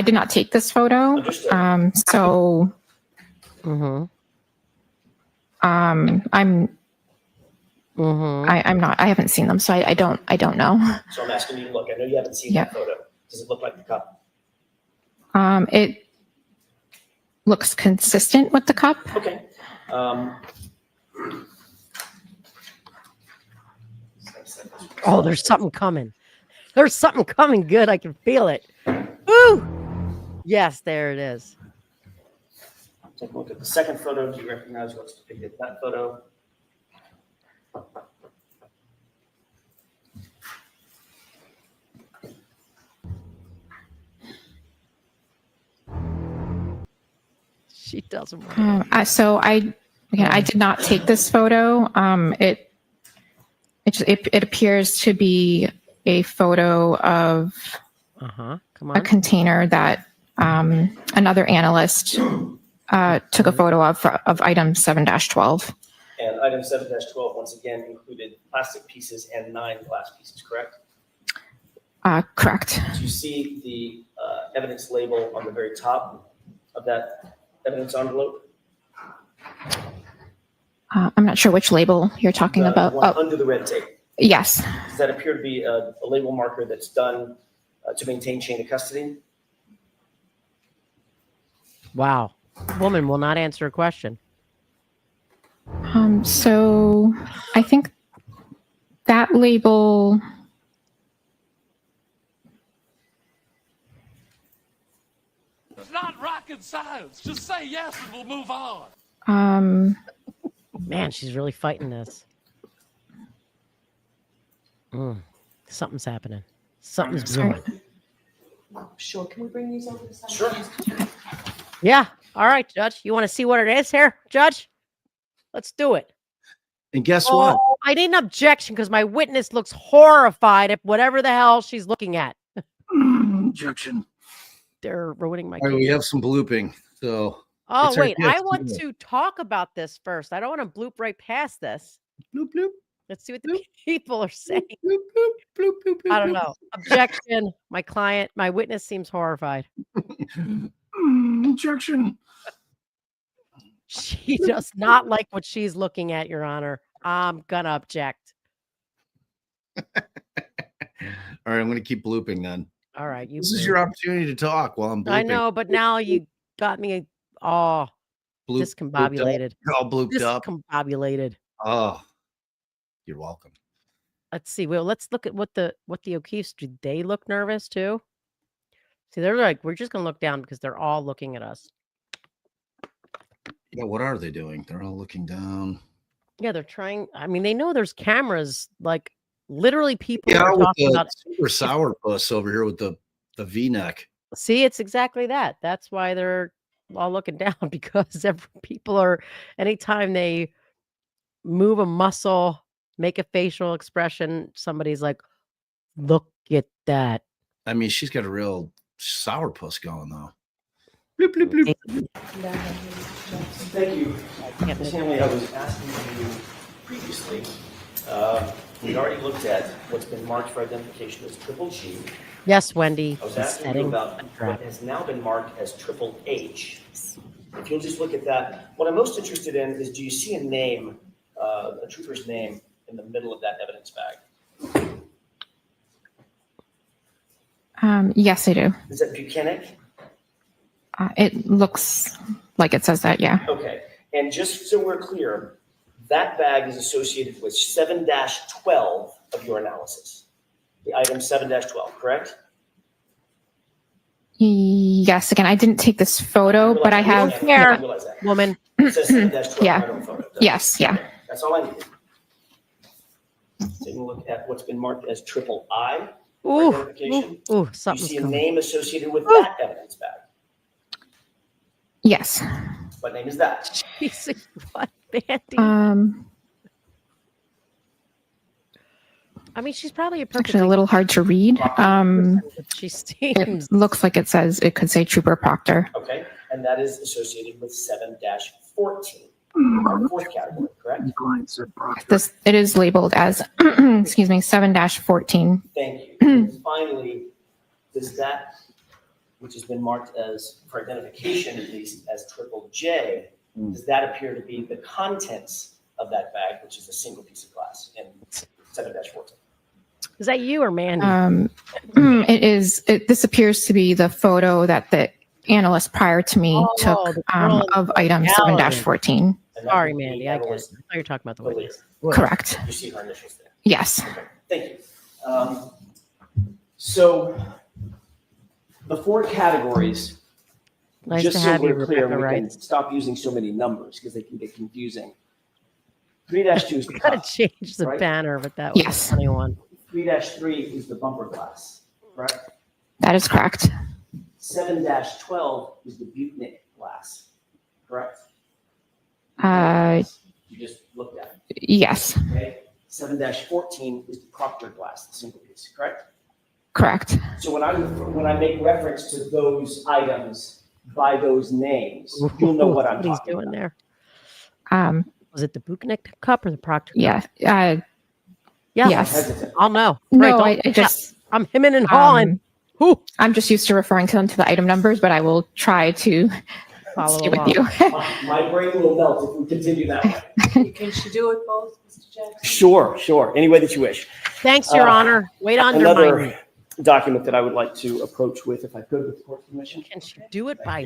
S15: did not take this photo.
S21: Understood.
S15: So. I'm. I'm not. I haven't seen them, so I don't know.
S21: So I'm asking you to look. I know you haven't seen that photo. Does it look like the cup?
S15: It looks consistent with the cup.
S21: Okay.
S7: Oh, there's something coming. There's something coming good. I can feel it. Woo! Yes, there it is.
S21: Take a look at the second photo. Do you recognize what's depicted in that photo?
S7: She doesn't.
S15: So I did not take this photo. It It appears to be a photo of
S7: Come
S15: a
S7: on.
S15: container that another analyst took a photo of item 7-12.
S21: And item 7-12, once again, included plastic pieces and 9 glass pieces, correct?
S15: Correct.
S21: Do you see the evidence label on the very top of that evidence envelope?
S15: I'm not sure which label you're talking about.
S21: One under the red tape.
S15: Yes.
S21: Does that appear to be a label marker that's done to maintain chain of custody?
S7: Wow. Woman will not answer a question.
S15: So I think that label.
S6: It's not rocket science. Just say yes and we'll move on.
S7: Man, she's really fighting this. Something's happening. Something's brewing.
S3: Sure, can we bring these over to the side?
S21: Sure.
S7: Yeah. All right, Judge. You want to see what it is here, Judge? Let's do it.
S2: And guess what?
S7: I need an objection because my witness looks horrified at whatever the hell she's looking at.
S2: Objection.
S7: They're ruining my
S2: All right,
S7: case.
S2: we have some blooping. So.
S7: Oh,
S2: it's our
S7: wait.
S2: gift
S7: I want
S2: you.
S7: to talk about this first. I don't want to bloop right past this.
S2: Bloop, bloop.
S7: Let's see what the people are saying.
S2: Bloop, bloop, bloop, bloop, bloop,
S7: I don't
S2: bloop.
S7: know. Objection. My witness seems horrified.
S2: Objection.
S7: She does not like what she's looking at, Your Honor. I'm gonna object.
S2: All right, I'm going to keep blooping then.
S7: All right, you.
S2: This is your opportunity to talk while I'm blooping.
S7: I know, but now you got me discombobulated.
S2: All blooped up.
S7: Discombobulated.
S2: Oh, you're welcome.
S7: Let's see. Well, let's look at what the accused do. They look nervous too. See, they're like, we're just gonna look down because they're all looking at us.
S2: Yeah, what are they doing? They're all looking down.
S7: Yeah, they're trying. I mean, they know there's cameras. Like literally, people
S2: Yeah,
S7: are
S2: with
S7: talking
S2: the
S7: about.
S2: super sourpuss over here with the V-neck.
S7: See, it's exactly that. That's why they're all looking down because people are. Anytime they move a muscle, make a facial expression, somebody's like, "Look at that."
S2: I mean, she's got a real sourpuss going though. Bloop, bloop, bloop.
S21: Thank you. Ms. Hanley, I was asking you previously, we'd already looked at what's been marked for identification as triple G.
S7: Yes, Wendy.
S21: I was
S7: is
S21: asking you
S7: setting
S21: about
S7: a
S21: what
S7: trap.
S21: has now been marked as triple H. If you'll just look at that, what I'm most interested in is, do you see a name, a trooper's name in the middle of that evidence bag?
S15: Yes, I do.
S21: Is that Buchanan?
S15: It looks like it says that, yeah.
S21: Okay, and just so we're clear, that bag is associated with 7-12 of your analysis. The item 7-12, correct?
S15: Yes, again, I didn't take this photo, but I have.
S21: I realize that.
S7: Woman.
S21: It says 7-12
S15: Yeah.
S21: right on the photo.
S15: Yes, yeah.
S21: Okay, that's all I needed. Taking a look at what's been marked as triple I.
S7: Ooh,
S21: identification.
S7: ooh,
S21: You
S7: something's
S21: see a
S7: coming.
S21: name associated with that evidence bag.
S15: Yes.
S21: What name is that?
S7: Jesus, what, Bandy? I mean, she's probably a
S15: Actually,
S7: perfectly.
S15: a little hard to read.
S7: She seems.
S15: It looks like it could say Trooper Proctor.
S21: Okay, and that is associated with 7-14. Our fourth category, correct?
S15: It is labeled as, excuse me, 7-14.
S21: Thank you. And finally, does that, which has been marked as, for identification at least, as triple J, does that appear to be the contents of that bag, which is a single piece of glass in 7-14?
S7: Is that you or Mandy?
S15: It is. This appears to be the photo that the analyst prior to me took of item 7-14.
S7: Sorry, Mandy. I guess. I thought you were talking about the witness.
S15: Correct.
S21: You see her initials there.
S15: Yes.
S21: Okay, thank you. So the four categories,
S7: Nice
S21: just
S7: to
S21: so
S7: have you,
S21: we're clear,
S7: Rebecca
S21: we can
S7: Wright.
S21: stop using so many numbers because they can get confusing. 3-2 is the
S7: Gotta
S21: cup,
S7: change the
S21: right?
S7: banner, but that was
S15: Yes.
S7: a funny one.
S21: 3-3 is the bumper glass, correct?
S15: That is correct.
S21: 7-12 is the Buchanan glass, correct?
S15: Uh,
S21: You just looked at it.
S15: yes.
S21: Okay. 7-14 is the Proctor glass, the single piece, correct?
S15: Correct.
S21: So when I make reference to those items by those names, you'll know what I'm
S7: What he's
S21: talking
S7: doing
S21: about.
S7: there. Was it the Buchnick cup or the Proctor
S15: Yeah.
S7: cup? Yeah.
S15: Yes.
S7: I'll know.
S15: No,
S7: Right,
S15: I just
S7: I'm hemming and hawing.
S15: I'm just used to referring to them to the item numbers, but I will try to stay with you.
S21: My brain will melt if we continue that way.
S4: Can she do it both, Mr. Jackson?
S21: Sure. Any way that you wish.
S7: Thanks, Your Honor. Wait on your
S21: Another
S7: mind.
S21: document that I would like to approach with, if I could, with the court's permission.
S7: Can she do it by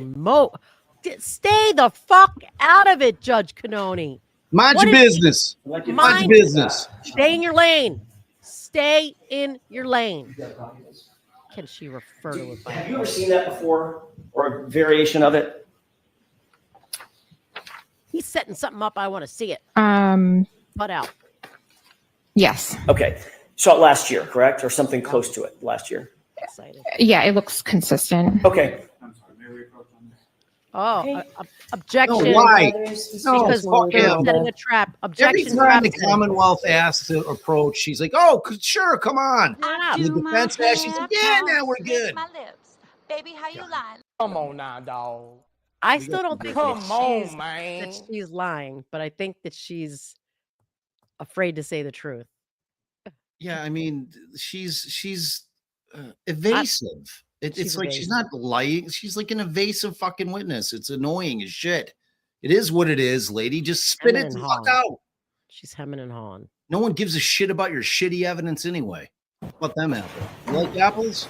S7: Stay the fuck out of it, Judge Canoni.
S2: Mind your business. Mind your business.
S7: Stay in your lane. Stay in your lane. Can she refer to it by
S21: Have you ever seen that before, or a variation of it?
S7: He's setting something up. I want to see it. Butt out.
S15: Yes.
S21: Okay. Saw it last year, correct? Or something close to it last year?
S7: Excited.
S15: Yeah, it looks consistent.
S21: Okay.
S7: Oh, objection.
S2: No, why? No,
S7: Because
S2: fuck
S7: they're
S2: him.
S7: setting a trap. Objection.
S2: Every time the
S7: trap.
S2: Commonwealth asks to approach, she's like, "Oh, sure, come on." And the defense asks, she's like, "Yeah, now we're good."
S11: Baby, how you lying?
S18: Come on now, dog.
S7: I still don't think
S18: Come
S7: that
S18: on, man.
S7: that she's lying, but I think that she's afraid to say the truth.
S2: Yeah, I mean, she's evasive. It's like she's not lying. She's like an evasive fucking witness. It's annoying as shit. It is what it is, lady. Just spit
S7: Hemming
S2: it the
S7: and
S2: fuck
S7: hawing.
S2: out.
S7: She's hemming and hawing.
S2: No one gives a shit about your shitty evidence anyway. How about them apples? You like apples?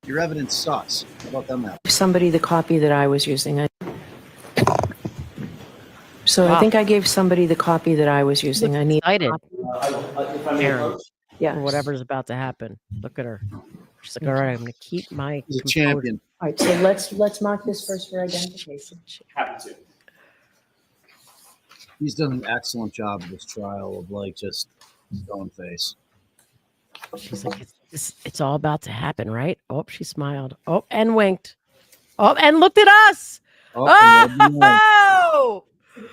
S2: Your evidence sucks. How about them apples?
S3: Somebody the copy that I was using. So
S7: Wow.
S3: I think I gave somebody the copy that I was using. I need.
S7: Excited.
S21: If I may
S7: Aaron,
S21: approach.
S3: Yeah.
S7: for whatever's about to happen. Look at her. She's like, all right, I'm going to keep my
S2: He's a
S7: composure."
S2: champion.
S3: All right, so let's mark this first for identification.
S21: Happy to.
S2: He's done an excellent job of this trial of like just stone face.
S7: She's like, it's all about to happen, right? Oh, she smiled. Oh, and winked. Oh, and looked at us. Oh,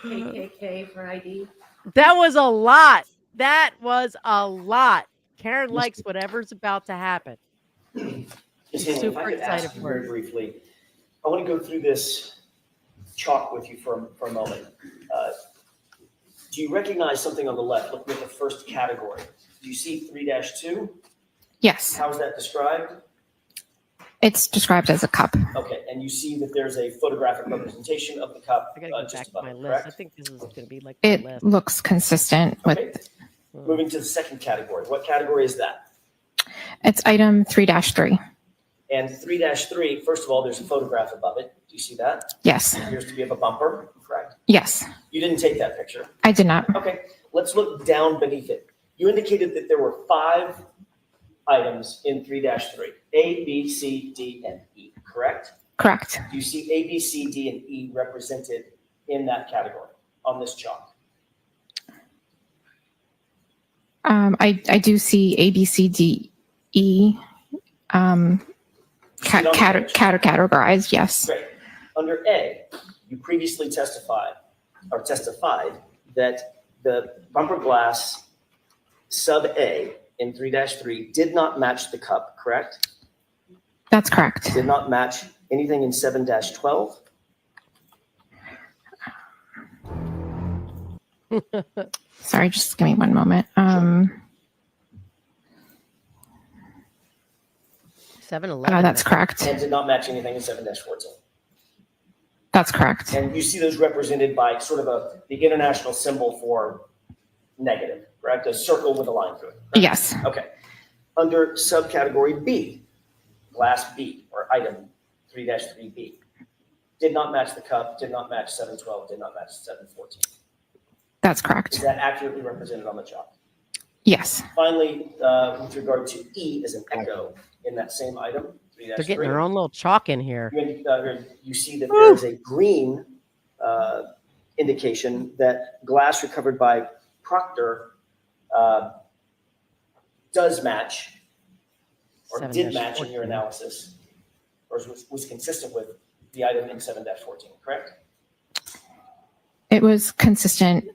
S4: KKK for ID.
S7: that was a lot. That was a lot. Karen likes whatever's about to happen.
S21: Ms.
S7: She's
S21: Hanley, if
S7: super
S21: I could
S7: excited
S21: ask you
S7: for
S21: very
S7: it.
S21: briefly, I want to go through this chalk with you for a moment. Do you recognize something on the left? Looking at the first category. Do you see 3-2?
S15: Yes.
S21: How is that described?
S15: It's described as a cup.
S21: Okay, and you see that there's a photographic representation of the cup
S7: I gotta go
S21: just
S7: back to
S21: above
S7: my
S21: it,
S7: list.
S21: correct?
S7: I think this is going to be like my
S15: It
S7: list.
S15: looks consistent with.
S21: Okay. Moving to the second category. What category is that?
S15: It's item 3-3.
S21: And 3-3, first of all, there's a photograph above it. Do you see that?
S15: Yes.
S21: It appears to be of a bumper, correct?
S15: Yes.
S21: You didn't take that picture.
S15: I did not.
S21: Okay, let's look down beneath it. You indicated that there were 5 items in 3-3, A, B, C, D, and E, correct?
S15: Correct.
S21: Do you see A, B, C, D, and E represented in that category on this chart?
S15: I do see A, B, C, D, E categorized. Yes.
S21: Great. Under A, you previously testified that the bumper glass sub A in 3-3 did not match the cup, correct?
S15: That's correct.
S21: Did not match anything in 7-12?
S15: Sorry, just give me one moment.
S7: 7-11.
S15: That's correct.
S21: And did not match anything in 7-14?
S15: That's correct.
S21: And you see those represented by sort of the international symbol for negative, correct? A circle with a line through it. Correct?
S15: Yes.
S21: Okay. Under subcategory B, glass B, or item 3-3B, did not match the cup, did not match 7-12, did not match 7-14.
S15: That's correct.
S21: Is that accurately represented on the chart?
S15: Yes.
S21: Finally, with regard to E as an echo in that same item, 3-3.
S7: They're getting their own little chalk in here.
S21: You see that there is a green indication that glass recovered by Proctor does match, or did match in your analysis, or was consistent with the item in 7-14, correct?
S15: It was consistent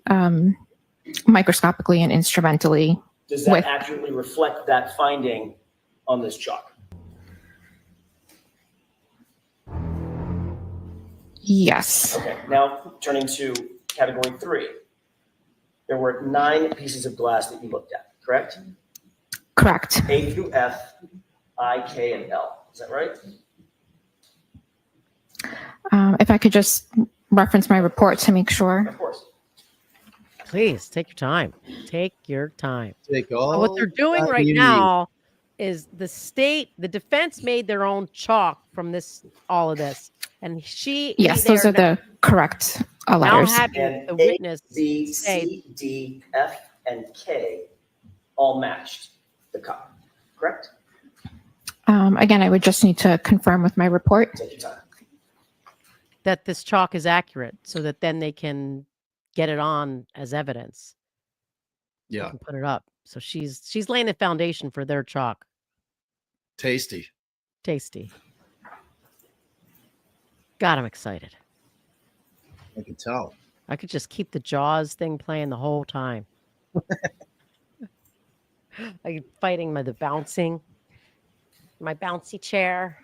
S15: microscopically and instrumentally.
S21: Does that
S15: with
S21: accurately reflect that finding on this chalk?
S15: Yes.
S21: Okay, now turning to category 3. There were 9 pieces of glass that you looked at, correct?
S15: Correct.
S21: A through F, I, K, and L. Is that right?
S15: If I could just reference my report to make sure.
S21: Of course.
S7: Please take your time. Take your time.
S2: Take
S7: So
S2: all
S7: what they're doing
S2: the time
S7: right
S2: you
S7: now is the defense made their own chalk from all of this. And
S15: Yes,
S21: they're
S15: those are the correct
S7: now
S15: letters.
S7: having
S21: And
S7: the
S21: A,
S7: witness
S21: B,
S7: say,
S21: C, D, F, and K all matched the cup, correct?
S15: Again, I would just need to confirm with my report.
S21: Take your time.
S7: that this chalk is accurate so that then they can get it on as evidence. They
S2: Yeah.
S7: can put it up. So she's laying the foundation for their chalk.
S2: Tasty.
S7: Tasty. God, I'm excited.
S2: I can tell.
S7: I could just keep the Jaws thing playing the whole time. Like fighting the bouncing. My bouncy chair.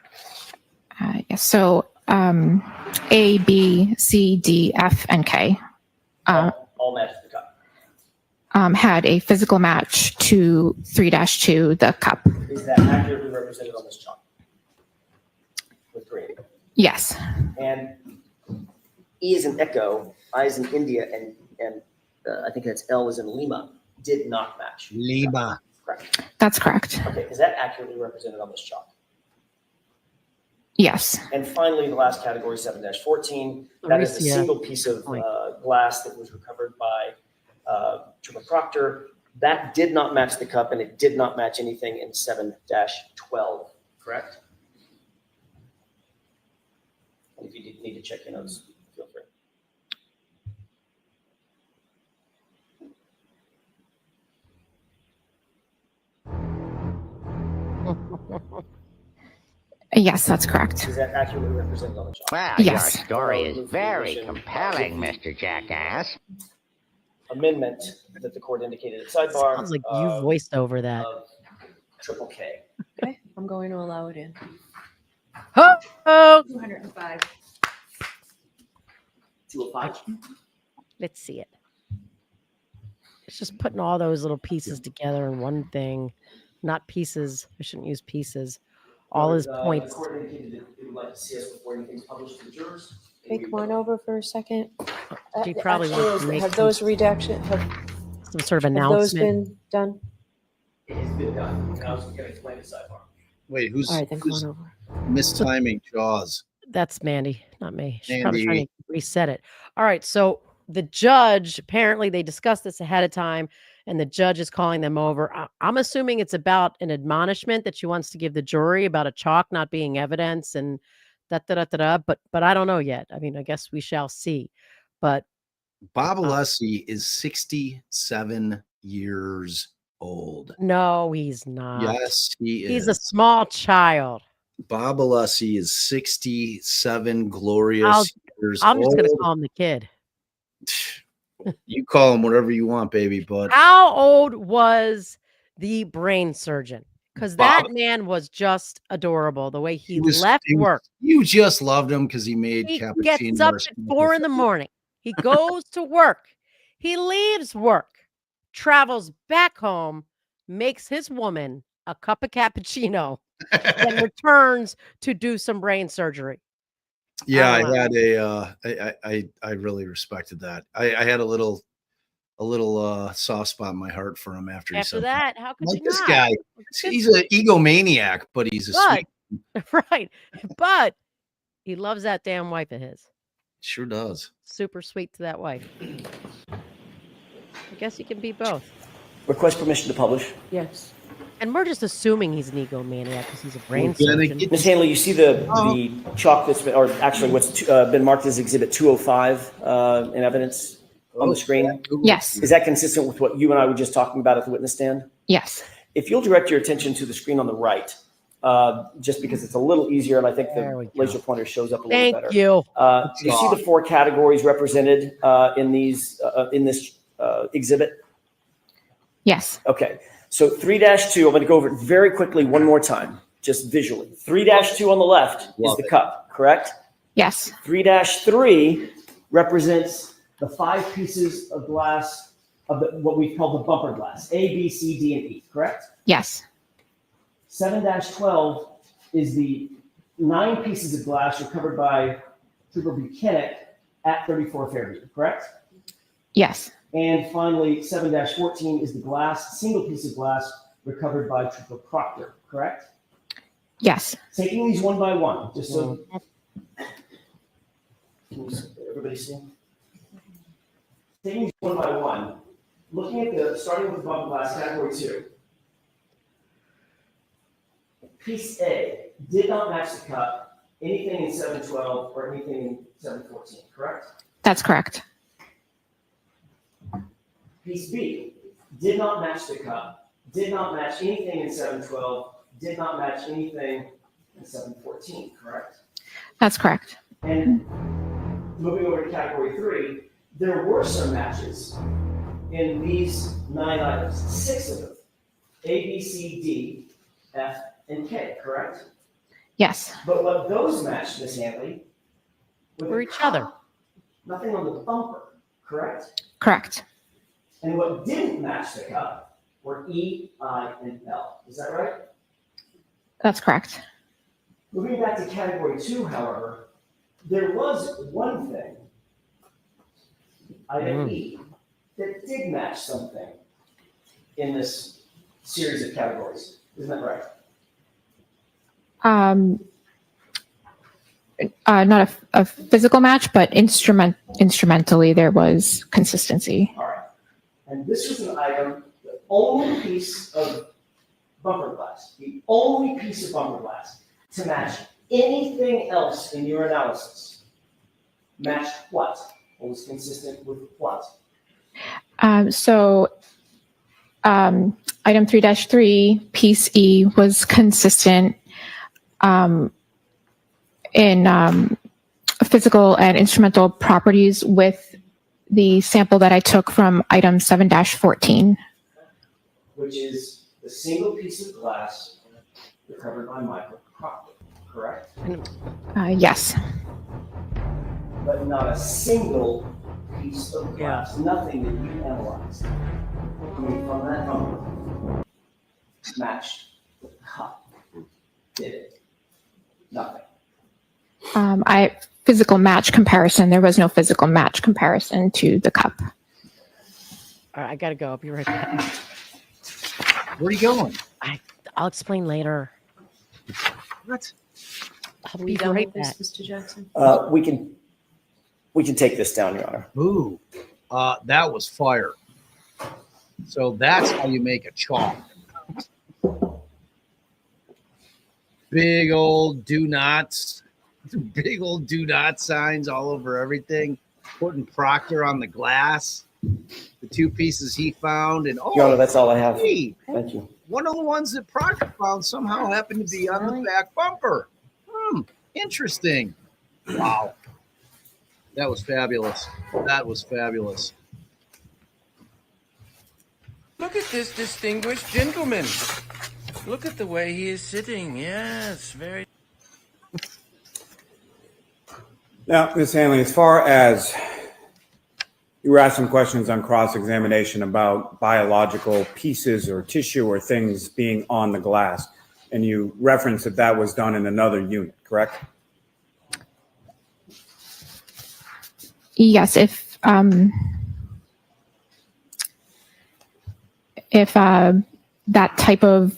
S15: Yes, so A, B, C, D, F, and K
S21: All matched the cup.
S15: had a physical match to 3-2, the cup.
S21: Is that accurately represented on this chart? With green.
S15: Yes.
S21: And E is in Echo, I is in India, and I think that's L is in Lima, did not match.
S2: Lima.
S21: Correct.
S15: That's correct.
S21: Okay, is that accurately represented on this chart?
S15: Yes.
S21: And finally, the last category, 7-14, that is a
S7: Mauricia.
S21: single piece of glass that was recovered by Trooper Proctor. That did not match the cup, and it did not match anything in 7-12, correct? And if you need to check your notes, feel free.
S15: Yes, that's correct.
S21: Is that accurately represented on the chart?
S14: Well,
S15: Yes.
S14: your story is very compelling, Mr. Jackass.
S21: Amendment that the court indicated at sidebar.
S7: Sounds like you voiced over that.
S21: Of triple K.
S4: Okay, I'm going to allow it in.
S7: Oh,
S17: 205.
S21: 205.
S7: let's see it. It's just putting all those little pieces together in one thing. Not pieces. I shouldn't use pieces. All his points.
S21: The court indicated that it would like to see us before anything's published to the jurors.
S4: Okay, come on over for a second.
S7: She probably wants to make
S4: have those redaction
S7: some sort of
S4: have those
S7: announcement.
S4: been done?
S21: It has been done. And I was going to explain at sidebar.
S2: Wait, who's
S4: All right, then come
S2: who's
S4: on over.
S2: mistiming Jaws?
S7: That's Mandy, not me. She's probably trying
S2: Mandy.
S7: to reset it. All right. So the judge, apparently they discussed this ahead of time, and the judge is calling them over. I'm assuming it's about an admonishment that she wants to give the jury about a chalk not being evidence and but I don't know yet. I mean, I guess we shall see. But
S2: Bob Alessi is 67 years old.
S7: no, he's not.
S2: Yes, he is.
S7: He's a small child.
S2: Bob Alessi is 67 glorious years
S7: I'm just
S2: old.
S7: going to call him the kid.
S2: You call him whatever you want, baby, but
S7: How old was the brain surgeon? Because that man was just adorable. The way he left work.
S2: You just loved him because he made
S7: He
S2: cappuccino.
S7: gets up at 4 a.m. He goes to work. He leaves work, travels back home, makes his woman a cup of cappuccino, and returns to do some brain surgery.
S2: Yeah,
S7: I don't
S2: I really respected that. I had a little soft spot in my heart for him after he said
S7: that, how could
S2: like
S7: you
S2: this
S7: not?
S2: guy. He's an egomaniac, but he's a sweet.
S7: Right. But he loves that damn wife of his.
S2: Sure does.
S7: Super sweet to that wife. I guess you can be both.
S21: Request permission to publish.
S4: Yes.
S7: And we're just assuming he's an egomaniac because he's a brain surgeon.
S21: Ms. Hanley, you see the chalk that's been, or actually what's been marked as Exhibit 205 in evidence on the screen?
S15: Yes.
S21: Is that consistent with what you and I were just talking about at the witness stand?
S15: Yes.
S21: If you'll direct your attention to the screen on the right, just because it's a little easier, and I think the laser pointer shows up a little better.
S7: Thank you.
S21: You see the 4 categories represented in these in this exhibit?
S15: Yes.
S21: Okay. So 3-2, I'm going to go over it very quickly one more time, just visually. 3-2 on the left is the cup, correct?
S15: Yes.
S21: 3-3 represents the 5 pieces of glass of what we call the bumper glass, A, B, C, D, and E, correct?
S15: Yes.
S21: 7-12 is the 9 pieces of glass recovered by Trooper Buchanan at 34 Fairview, correct?
S15: Yes.
S21: And finally, 7-14 is the single piece of glass recovered by Trooper Proctor, correct?
S15: Yes.
S21: Taking these one by one, just so everybody see? Taking these one by one, looking at starting with the bumper glass, category 2. Piece A did not match the cup, anything in 7-12 or anything in 7-14, correct?
S15: That's correct.
S21: Piece B did not match the cup, did not match anything in 7-12, did not match anything in 7-14, correct?
S15: That's correct.
S21: And moving over to category 3, there were some matches in these 9 items, 6 of them, A, B, C, D, F, and K, correct?
S15: Yes.
S21: But what those matched, Ms. Hanley,
S7: For each other.
S21: nothing on the bumper, correct?
S15: Correct.
S21: And what didn't match the cup were E, I, and L. Is that right?
S15: That's correct.
S21: Moving back to category 2, however, there was one thing, item E, that did match something in this series of categories. Isn't that right?
S15: Not a physical match, but instrumentally there was consistency.
S21: All right. And this was an item, the only piece of bumper glass, the only piece of bumper glass to match anything else in your analysis. Matched what? What was consistent with what?
S15: Item 3-3, piece E, was consistent in physical and instrumental properties with the sample that I took from item 7-14.
S21: Which is the single piece of glass recovered by Michael Proctor, correct?
S15: Yes.
S21: But not a single piece of glass, nothing that you analyzed coming from that number matched the cup. Did it? Nothing.
S15: Physical match comparison. There was no physical match comparison to the cup.
S7: All right, I gotta go. I'll be right back.
S2: Where are you going?
S7: I'll explain later.
S2: What?
S7: I'll
S3: Are
S7: be
S3: we done
S7: right
S3: with this,
S7: back.
S3: Mr. Jackson?
S21: We can take this down, Your Honor.
S2: Ooh, that was fire. So that's how you make a chalk. Big old do nots, big old do not signs all over everything. Putting Proctor on the glass. The 2 pieces he found, and
S21: Your Honor, that's all I have.
S2: Hey,
S21: Thank you.
S2: one of the ones that Proctor found somehow happened to be on the back bumper. Interesting. Wow. That was fabulous. That was fabulous.
S9: Look at this distinguished gentleman. Look at the way he is sitting. Yes, very.
S16: Now, Ms. Hanley, as far as you were asked some questions on cross-examination about biological pieces or tissue or things being on the glass, and you referenced that that was done in another unit, correct?
S15: Yes, if that type of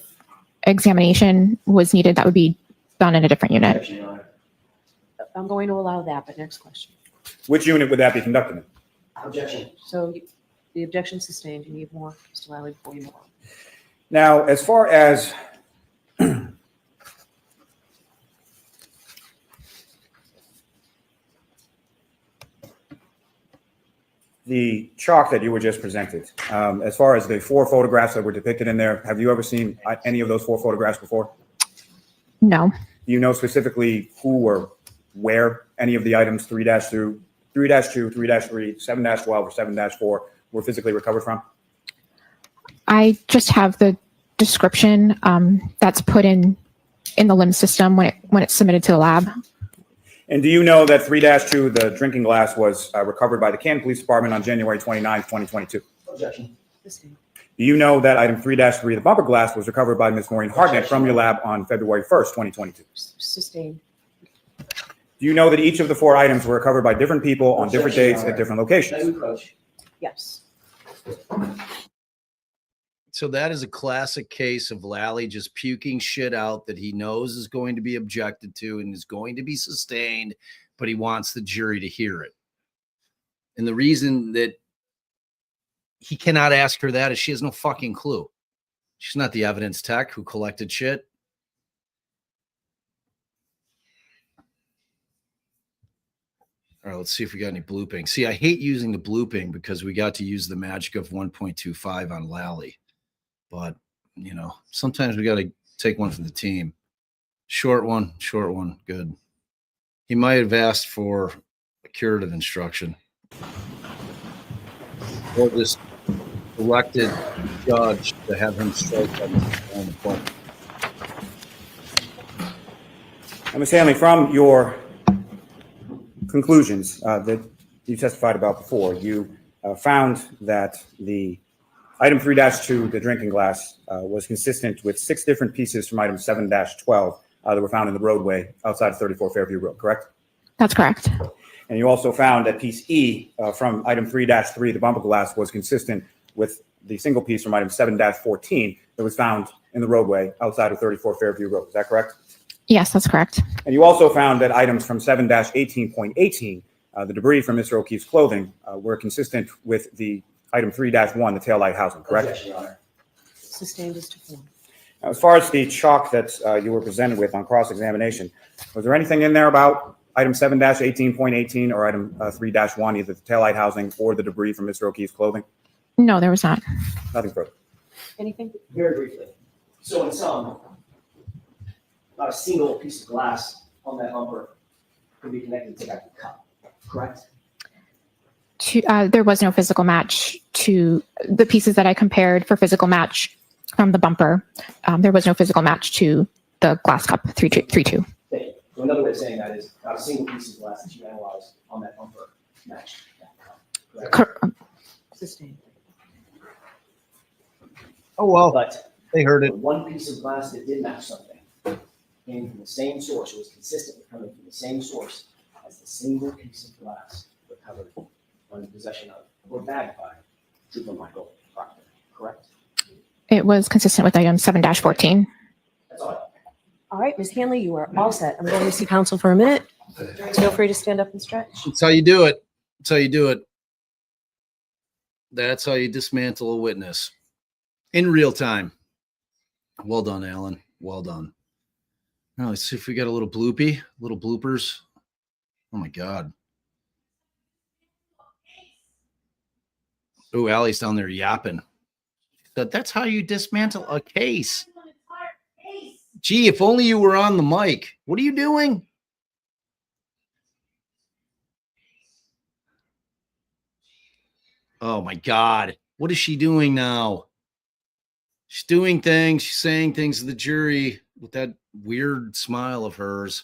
S15: examination was needed, that would be done in a different unit.
S3: I'm going to allow that, but next question.
S16: Which unit would that be conducted in?
S21: Objection.
S3: So the objection sustained. You need more, Mr. Lally, before you move on.
S16: Now, as far as the chalk that you were just presented, as far as the 4 photographs that were depicted in there, have you ever seen any of those 4 photographs before?
S15: No.
S16: Do you know specifically who or where any of the items 3-2, 3-3, 7-12, or 7-4 were physically recovered from?
S15: I just have the description that's put in the LIMS system when it's submitted to the lab.
S16: And do you know that 3-2, the drinking glass, was recovered by the Canton Police Department on January 29th, 2022?
S21: Objection.
S16: Do you know that item 3-3, the bumper glass, was recovered by Ms. Maureen Hartnett from your lab on February 1st, 2022?
S3: Sustained.
S16: Do you know that each of the 4 items were recovered by different people on different dates at different locations?
S3: Yes.
S2: So that is a classic case of Allie just puking shit out that he knows is going to be objected to and is going to be sustained, but he wants the jury to hear it. And the reason that he cannot ask her that is she has no fucking clue. She's not the evidence tech who collected shit. All right, let's see if we got any blooping. See, I hate using the blooping because we got to use the magic of 1.25 on Lally. But, you know, sometimes we got to take one for the team. Short one, good. He might have asked for a curative instruction. Or just elected judge to have him strike on the point.
S16: Ms. Hanley, from your conclusions that you testified about before, you found that the item 3-2, the drinking glass, was consistent with 6 different pieces from item 7-12 that were found in the roadway outside of 34 Fairview Road, correct?
S15: That's correct.
S16: And you also found that piece E from item 3-3, the bumper glass, was consistent with the single piece from item 7-14 that was found in the roadway outside of 34 Fairview Road. Is that correct?
S15: Yes, that's correct.
S16: And you also found that items from 7-18.18, the debris from Mr. O'Keefe's clothing, were consistent with the item 3-1, the taillight housing, correct?
S21: Objection, Your Honor.
S3: Sustained as to form.
S16: Now, as far as the chalk that you were presented with on cross-examination, was there anything in there about item 7-18.18 or item 3-1, either the taillight housing or the debris from Mr. O'Keefe's clothing?
S15: No, there was not.
S16: Nothing further.
S3: Anything?
S21: Very briefly. So in sum, not a single piece of glass on that bumper could be connected to that cup, correct?
S15: There was no physical match to the pieces that I compared for physical match from the bumper. There was no physical match to the glass cup 3-2.
S21: So another way of saying that is not a single piece of glass that you analyzed on that bumper matched that cup, correct?
S3: Sustained.
S2: Oh, well,
S21: but
S2: they heard it.
S21: The one piece of glass that did match something came from the same source. It was consistent with coming from the same source as the single piece of glass recovered in possession of or bagged by Trooper Michael Proctor, correct?
S15: It was consistent with item 7-14.
S21: That's all.
S3: All right, Ms. Hanley, you are all set. I'm going to see counsel for a minute. Feel free to stand up and stretch.
S2: That's how you do it. That's how you do it. That's how you dismantle a witness in real time. Well done, Alan. Well done. Now let's see if we got a little bloopers. Oh my God. Oh, Allie's down there yapping. That's how you dismantle a case. Gee, if only you were on the mic. What are you doing? Oh my God. What is she doing now? She's doing things. She's saying things to the jury with that weird smile of hers.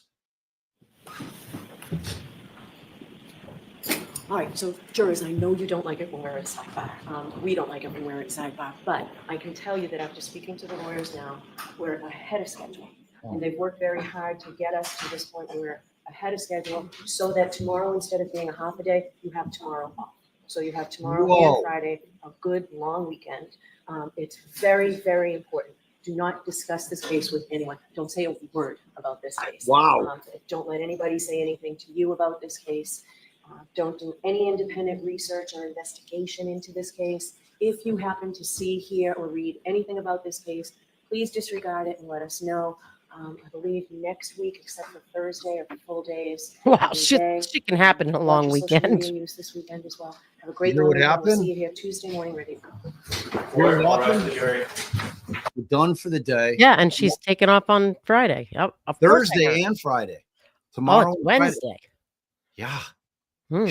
S3: All right, so jurors, I know you don't like it when we're at Sidebar. We don't like it when we're at Sidebar, but I can tell you that after speaking to the lawyers now, we're ahead of schedule. And they've worked very hard to get us to this point where we're ahead of schedule so that tomorrow, instead of being a half a day, you have tomorrow off. So you have tomorrow and Friday, a good long weekend. It's very, very important. Do not discuss this case with anyone. Don't say a word about this case.
S2: Wow.
S3: Don't let anybody say anything to you about this case. Don't do any independent research or investigation into this case. If you happen to see, hear, or read anything about this case, please disregard it and let us know. I believe next week, except for Thursday, are full days.
S7: Wow, shit can happen in a long weekend.
S3: Use this weekend as well. Have a great
S2: You know what
S3: we'll
S2: happened?
S3: see you here Tuesday morning, ready to go.
S2: We're done for the day.
S7: Yeah, and she's taken off on Friday. Of course I
S2: Thursday
S7: heard.
S2: and Friday.
S7: Oh,
S2: Tomorrow,
S7: it's Wednesday.
S2: Friday. Yeah.
S7: Hmm.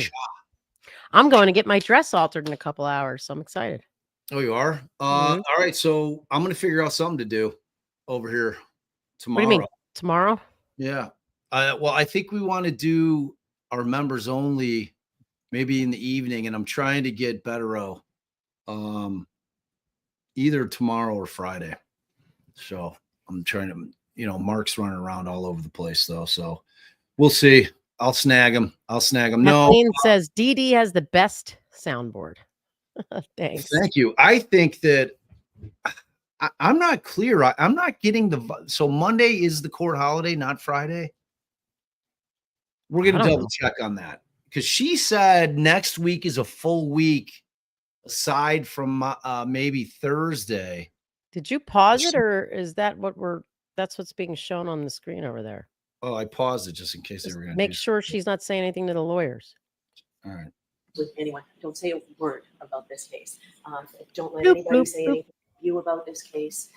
S7: I'm going to get my dress altered in a couple hours, so I'm excited.
S2: Oh, you are? All right. So I'm going to figure out something to do over here tomorrow.
S7: What do you mean? Tomorrow?
S2: Yeah. Well, I think we want to do our members only maybe in the evening, and I'm trying to get Bettero either tomorrow or Friday. So I'm trying to, Mark's running around all over the place though. So we'll see. I'll snag him.
S7: Kathleen says DD has the best soundboard. Thanks.
S2: Thank you. I think that I'm not clear. I'm not getting so Monday is the court holiday, not Friday. We're going to double check on that because she said next week is a full week aside from maybe Thursday.
S7: Did you pause it, or is that that's what's being shown on the screen over there?
S2: Oh, I paused it just in case they were going to
S7: make sure she's not saying anything to the lawyers.
S2: All right.
S3: With anyone, don't say a word about this case. Don't let anybody say anything to you about this case.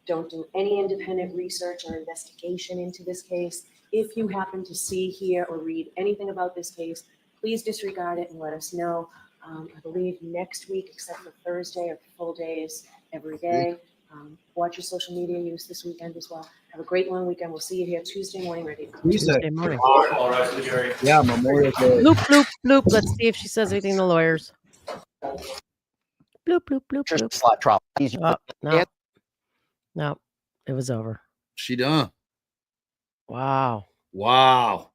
S3: Don't do any independent research or investigation into this case. If you happen to see, hear, or read anything about this case, please disregard it and let us know. I believe next week, except for Thursday, are full days every day. Watch your social media use this weekend as well. Have a great long weekend. We'll see you here Tuesday morning.
S7: Tuesday morning.
S2: Yeah, Memorial Day.
S7: Bloop, bloop, bloop. Let's see if she says anything to the lawyers. Bloop, bloop, bloop, bloop.
S14: Slot trial.
S7: No. No, it was over.
S2: She done.
S7: Wow.
S2: Wow.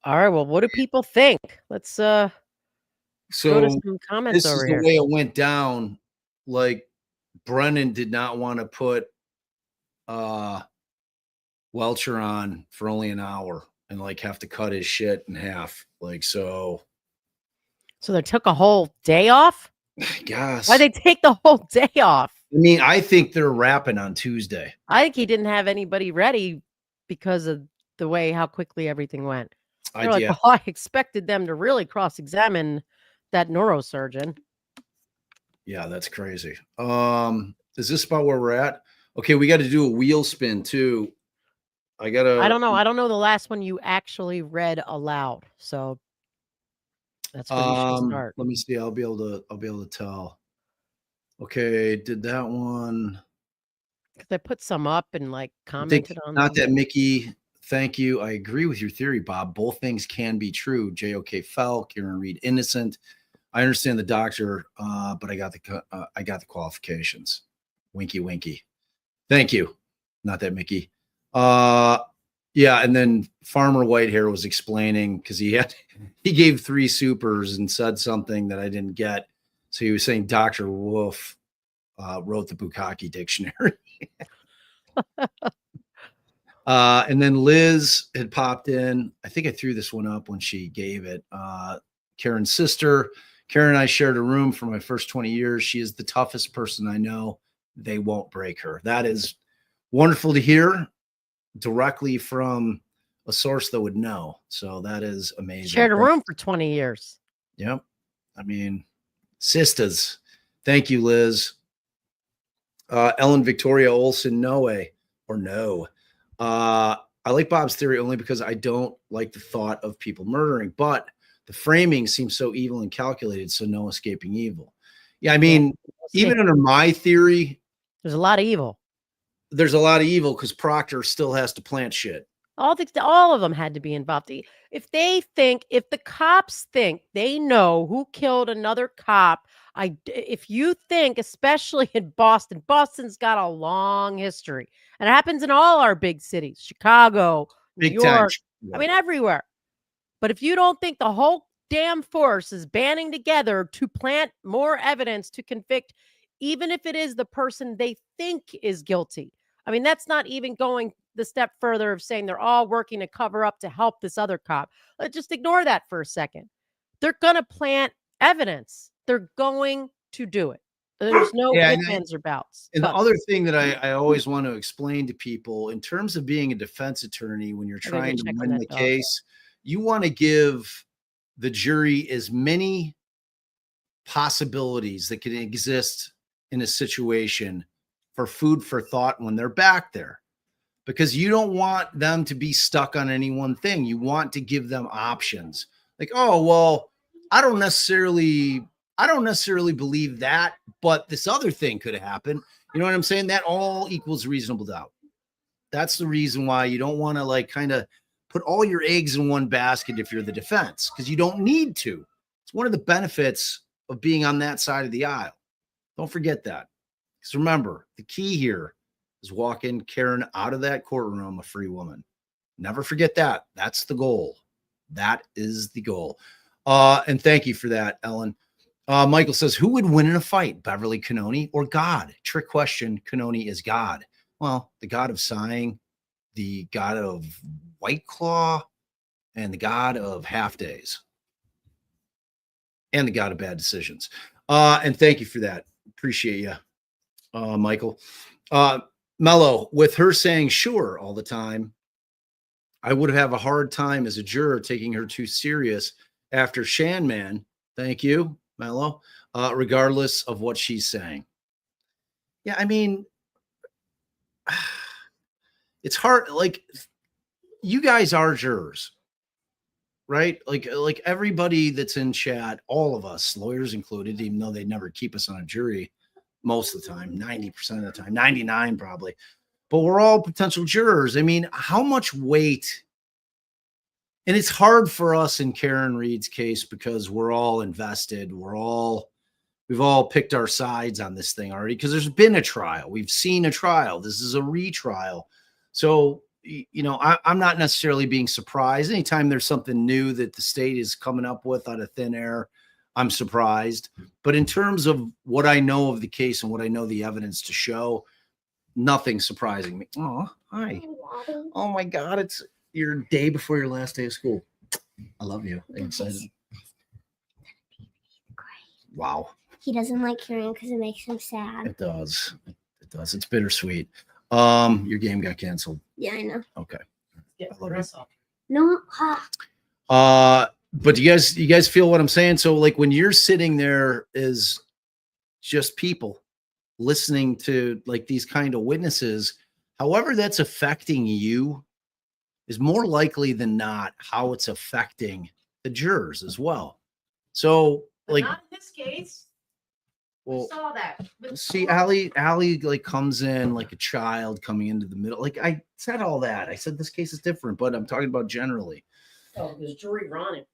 S7: All right. Well, what do people think? Let's go to some comments
S2: this
S7: over
S2: is
S7: here.
S2: The way it went down. Like Brennan did not want to put Welcher on for only an hour and like have to cut his shit in half. So
S7: they took a whole day off?
S2: Yes.
S7: Why'd they take the whole day off?
S2: I mean, I think they're wrapping on Tuesday.
S7: I think he didn't have anybody ready because of the way how quickly everything went. They're like, well, I expected them to really cross-examine that neurosurgeon.
S2: Yeah, that's crazy. Is this about where we're at? Okay, we got to do a wheel spin too. I don't
S7: know. I don't know the last one you actually read aloud. So that's where we should start.
S2: Let me see. I'll be able to tell. Okay, did that one.
S7: Because I put some up and like commented on
S2: not
S7: them.
S2: that Mickey. Thank you. I agree with your theory, Bob. Both things can be true. J.O.K. Fell, Karen Reed, innocent. I understand the doctor, but I got the qualifications. Winky, winky. Thank you. Not that Mickey. Yeah, and then Farmer Whitehair was explaining because he gave 3 supers and said something that I didn't get. So he was saying Dr. Wolf wrote the Bukkake dictionary. And then Liz had popped in. I think I threw this one up when she gave it. Karen's sister. Karen and I shared a room for my first 20 years. She is the toughest person I know. They won't break her. That is wonderful to hear directly from a source that would know. So that is amazing.
S7: Shared a room for 20 years.
S2: Yep. I mean, sisters. Thank you, Liz. Ellen Victoria Olson, no way or no. I like Bob's theory only because I don't like the thought of people murdering, but the framing seems so evil and calculated, so no escaping evil. Yeah, I mean, even under my theory,
S7: there's a lot of evil.
S2: There's a lot of evil because Proctor still has to plant shit.
S7: All of them had to be involved. If the cops think they know who killed another cop, if you think, especially in Boston's got a long history, and it happens in all our big cities, Chicago, New York, I mean, everywhere. But if you don't think the whole damn force is banding together to plant more evidence to convict, even if it is the person they think is guilty, I mean, that's not even going the step further of saying they're all working to cover up to help this other cop. Let's just ignore that for a second. They're going to plant evidence. They're going to do it. There's no ifs, ands, or buts.
S2: And the other thing that I always want to explain to people in terms of being a defense attorney, when you're trying to win the case, you want to give the jury as many possibilities that can exist in a situation for food for thought when they're back there, because you don't want them to be stuck on any one thing. You want to give them options like, oh, well, I don't necessarily believe that, but this other thing could have happened. You know what I'm saying? That all equals reasonable doubt. That's the reason why you don't want to like kind of put all your eggs in one basket if you're the defense, because you don't need to. It's one of the benefits of being on that side of the aisle. Don't forget that. Because remember, the key here is walking Karen out of that courtroom a free woman. Never forget that. That's the goal. That is the goal. And thank you for that, Ellen. Michael says, who would win in a fight, Beverly Cannoni or God? Trick question. Cannoni is God. Well, the God of sighing, the God of White Claw, and the God of half days, and the God of bad decisions. And thank you for that. Appreciate you, Michael. Mello, with her saying sure all the time, I would have a hard time as a juror taking her too serious after Shanman. Thank you, Mello. Regardless of what she's saying. Yeah, I mean, it's hard. Like, you guys are jurors, right? Like everybody that's in chat, all of us, lawyers included, even though they never keep us on a jury most of the time, 90% of the time, 99 probably. But we're all potential jurors. I mean, how much weight? And it's hard for us in Karen Reed's case because we're all invested. We've all picked our sides on this thing already because there's been a trial. We've seen a trial. This is a retrial. So, you know, I'm not necessarily being surprised. Anytime there's something new that the state is coming up with out of thin air, I'm surprised. But in terms of what I know of the case and what I know the evidence to show, nothing surprising me. Oh, hi. Oh my God. It's your day before your last day of school. I love you. I'm excited. Wow.
S10: He doesn't like hearing because it makes him sad.
S2: It does. It does. It's bittersweet. Your game got canceled.
S10: Yeah, I know.
S2: Okay.
S10: No.
S2: But you guys feel what I'm saying? So like when you're sitting there as just people listening to like these kind of witnesses, however that's affecting you is more likely than not how it's affecting the jurors as well. So like
S7: not in this case.
S2: Well,
S7: I saw that.
S2: see, Allie like comes in like a child coming into the middle. Like I said all that. I said this case is different, but I'm talking about generally.
S7: Oh, there's juror Ronnie.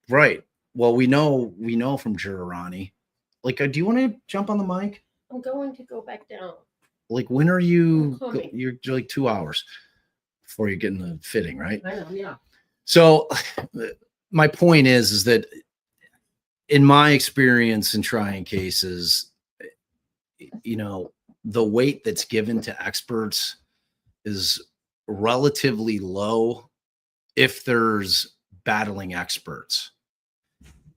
S2: Right. Well, we know from juror Ronnie. Like, do you want to jump on the mic?
S7: I'm going to go back down.
S2: Like, when are you?
S7: I'm coming.
S2: You're like 2 hours before you get in the fitting, right?
S7: I know, yeah.
S2: So my point is that in my experience in trying cases, you know, the weight that's given to experts is relatively low if there's battling experts.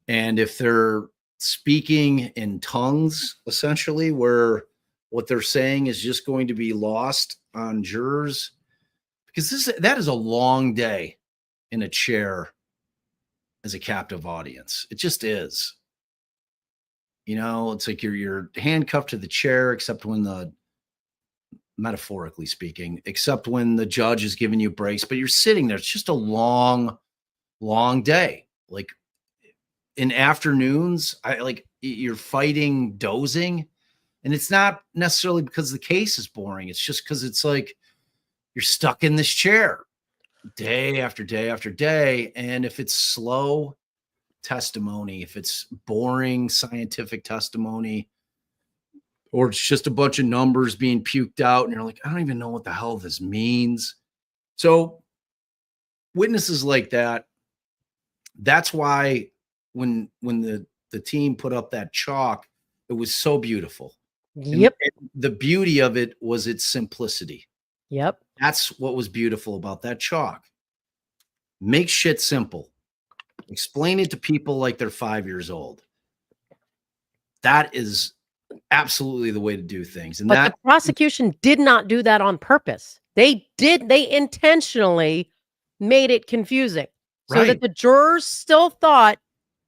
S2: And if they're speaking in tongues, essentially, where what they're saying is just going to be lost on jurors, because that is a long day in a chair as a captive audience. It just is. You know, it's like you're handcuffed to the chair, except when metaphorically speaking, except when the judge is giving you breaks, but you're sitting there. It's just a long, long day. Like in afternoons, you're fighting dozing, and it's not necessarily because the case is boring. It's just because it's like you're stuck in this chair day after day after day. And if it's slow testimony, if it's boring scientific testimony, or it's just a bunch of numbers being puked out and you're like, I don't even know what the hell this means. So witnesses like that, that's why when the team put up that chalk, it was so beautiful.
S7: Yep.
S2: And the beauty of it was its simplicity.
S7: Yep.
S2: That's what was beautiful about that chalk. Make shit simple. Explain it to people like they're 5 years old. That is absolutely the way to do things. And
S7: but the prosecution did not do that on purpose. They intentionally made it confusing so that the jurors still thought,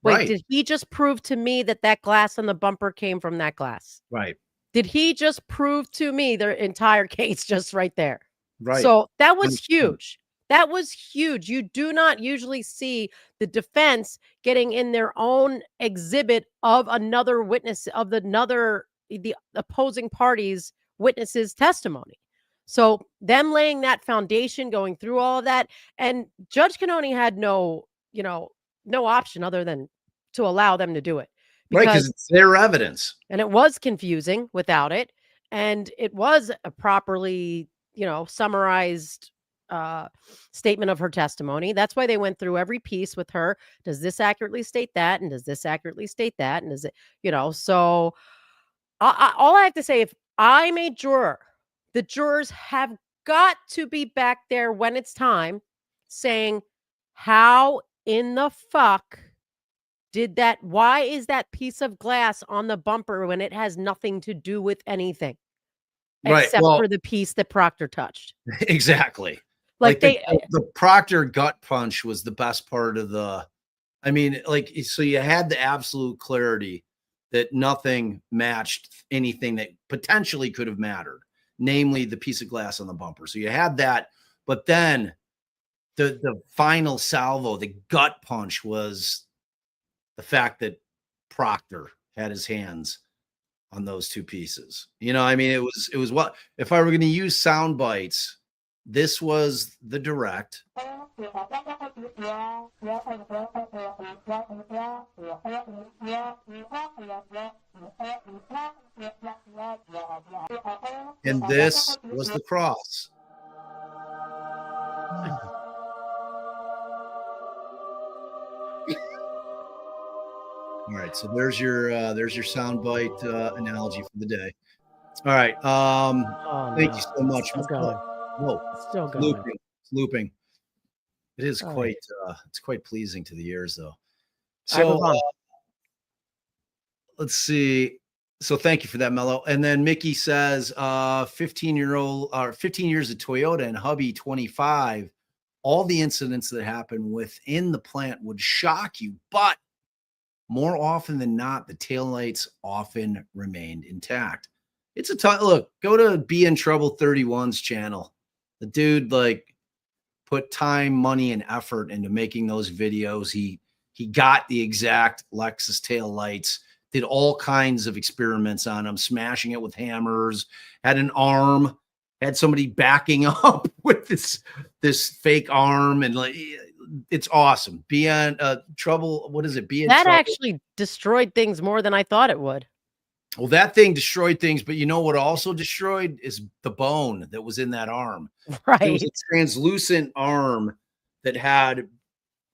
S7: wait, did he just prove to me that glass on the bumper came from that glass?
S2: Right.
S7: Did he just prove to me their entire case just right there?
S2: Right.
S7: So that was huge. That was huge. You do not usually see the defense getting in their own exhibit of another witness, of the opposing party's witness's testimony. So them laying that foundation, going through all of that, and Judge Canoni had no option other than to allow them to do it.
S2: Right, because it's their evidence.
S7: And it was confusing without it. And it was a properly, summarized statement of her testimony. That's why they went through every piece with her. Does this accurately state that? And does this accurately state that? And is it, so all I have to say, if I'm a juror, the jurors have got to be back there when it's time saying, how in the fuck did that? Why is that piece of glass on the bumper when it has nothing to do with anything?
S2: Right.
S7: Except for the piece that Proctor touched.
S2: Exactly.
S7: Like
S2: the Proctor gut punch was the best part of so you had the absolute clarity that nothing matched anything that potentially could have mattered, namely the piece of glass on the bumper. So you had that, but then the final salvo, the gut punch, was the fact that Proctor had his hands on those two pieces. It was what, if I were going to use sound bites, this was the direct. And this was the cross. All right, so there's your soundbite analogy for the day. All right, thank you so much.
S7: Still going.
S2: Whoa,
S7: Still going.
S2: It's looping. It is quite it's quite pleasing to the ears, though. So let's see. So thank you for that, Mello. And then Mickey says, 15 years at Toyota and hubby 25. All the incidents that happen within the plant would shock you, but more often than not, the taillights often remained intact. It's a look. Go to Be in Trouble 31's channel. The dude put time, money, and effort into making those videos. He got the exact Lexus taillights, did all kinds of experiments on them, smashing it with hammers, had an arm, had somebody backing up with this fake arm, and it's awesome. Be in Trouble. What is it? Be in
S7: That
S2: Trouble.
S7: actually destroyed things more than I thought it would.
S2: Well, that thing destroyed things, but you know what also destroyed is the bone that was in that arm.
S7: Right.
S2: It was a translucent arm that had,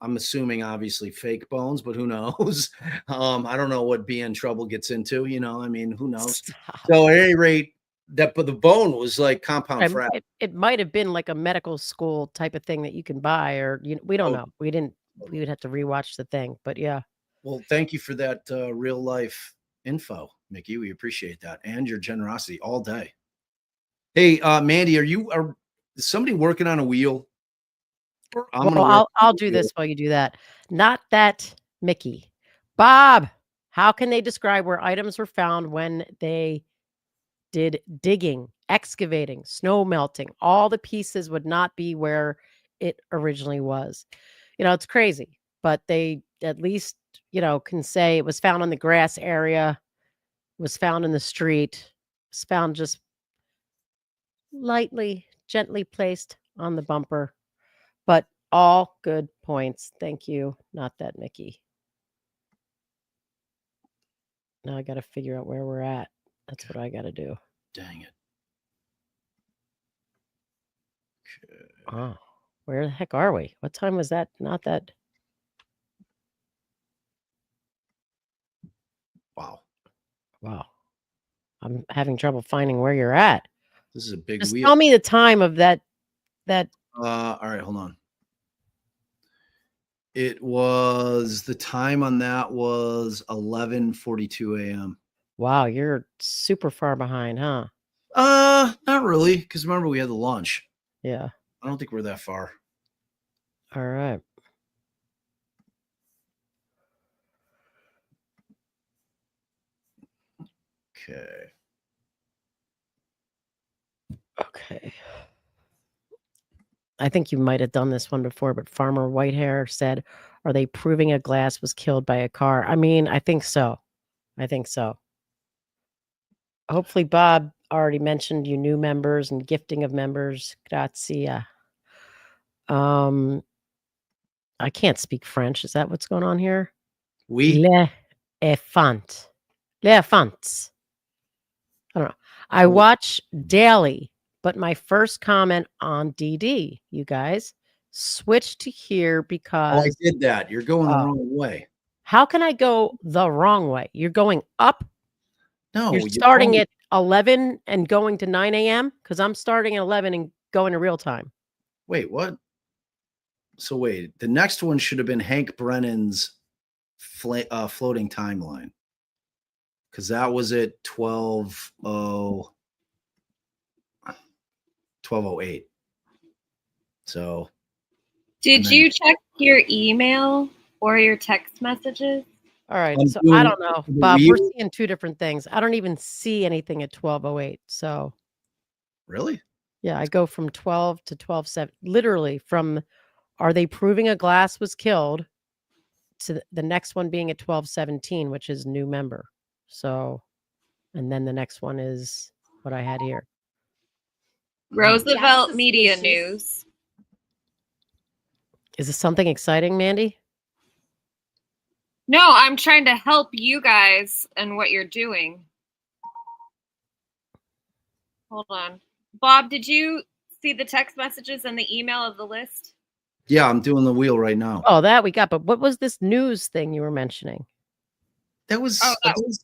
S2: I'm assuming, obviously fake bones, but who knows? I don't know what Be in Trouble gets into, who knows? So at any rate, but the bone was like compound fracture.
S7: It might have been like a medical school type of thing that you can buy, or we don't know. We would have to rewatch the thing, but yeah.
S2: Well, thank you for that real life info, Mickey. We appreciate that, and your generosity all day. Hey, Mandy, is somebody working on a wheel?
S7: I'll do this while you do that. Not that, Mickey. Bob, how can they describe where items were found when they did digging, excavating, snow melting? All the pieces would not be where it originally was. It's crazy, but they at least, can say it was found in the grass area, was found in the street, was found just gently placed on the bumper. But all good points. Thank you. Not that, Mickey. Now I got to figure out where we're at. That's what I got to do.
S2: Dang it.
S7: Okay. Oh, where the heck are we? What time was that? Not that. Wow. I'm having trouble finding where you're at.
S2: This is a big
S7: Just
S2: wheel.
S7: tell me the time of that.
S2: All right, hold on. It was, the time on that was 11:42 a.m.
S7: Wow, you're super far behind, huh?
S2: Not really, because remember we had the lunch.
S7: Yeah.
S2: I don't think we're that far.
S7: All right.
S2: Okay.
S7: I think you might have done this one before, but Farmer Whitehair said, are they proving a glass was killed by a car? I mean, I think so. I think so. Hopefully, Bob already mentioned you new members and gifting of members. Grazia. I can't speak French. Is that what's going on here?
S2: Oui.
S7: L'Enfant. L'Enfants. I don't know. I watch daily, but my first comment on DD, you guys, switched to here because.
S2: Oh, I did that. You're going the wrong way.
S7: How can I go the wrong way? You're going up.
S2: No,
S7: you're starting at 11 and going to 9 a.m. because I'm starting at 11 and going to real time.
S2: Wait, what? So wait, the next one should have been Hank Brennan's floating timeline. Because that was at 12:08. So
S8: did you check your email or your text messages?
S7: All right. So I don't know, Bob. We're seeing two different things. I don't even see anything at 12:08. So
S2: really?
S7: Yeah, I go from 12 to 12:07. Literally from are they proving a glass was killed to the next one being at 12:17, which is new member. So, and then the next one is what I had here.
S8: Roosevelt Media News.
S7: Is this something exciting, Mandy?
S8: No, I'm trying to help you guys and what you're doing. Hold on. Bob, did you see the text messages and the email of the list?
S2: Yeah, I'm doing the wheel right now.
S7: Oh, that we got. But what was this news thing you were mentioning?
S2: That was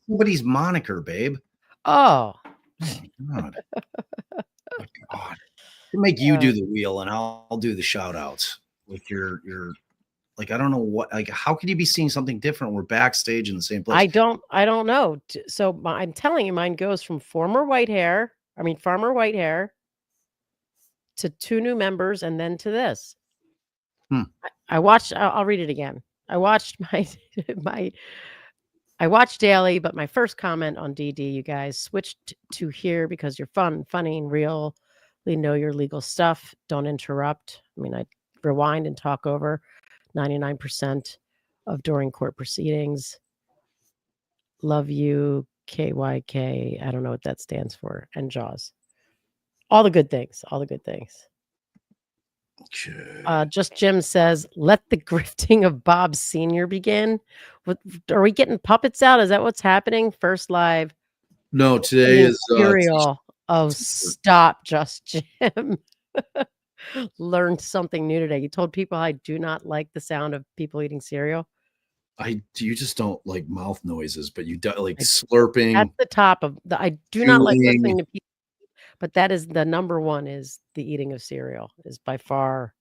S2: somebody's moniker, babe.
S7: Oh.
S2: God. Oh, God. I'll make you do the wheel and I'll do the shout outs with your like, I don't know what, like, how could you be seeing something different? We're backstage in the same place.
S7: I don't know. So I'm telling you, mine goes from Farmer Whitehair to two new members and then to this. I watched, I'll read it again. I watched I watch daily, but my first comment on DD, you guys switched to here because you're funny and real. We know your legal stuff. Don't interrupt. I mean, I rewind and talk over 99% of during court proceedings. Love you, KYK. I don't know what that stands for. And Jaws. All the good things. All the good things. Just Jim says, let the grifting of Bob Sr. begin. Are we getting puppets out? Is that what's happening? First live.
S2: No, today is
S7: cereal. Oh, stop, Just Jim. Learned something new today. You told people I do not like the sound of people eating cereal.
S2: You just don't like mouth noises, but you do like slurping.
S7: That's the top of the. I do not like listening to people. But that is the number one is the eating of cereal is by far.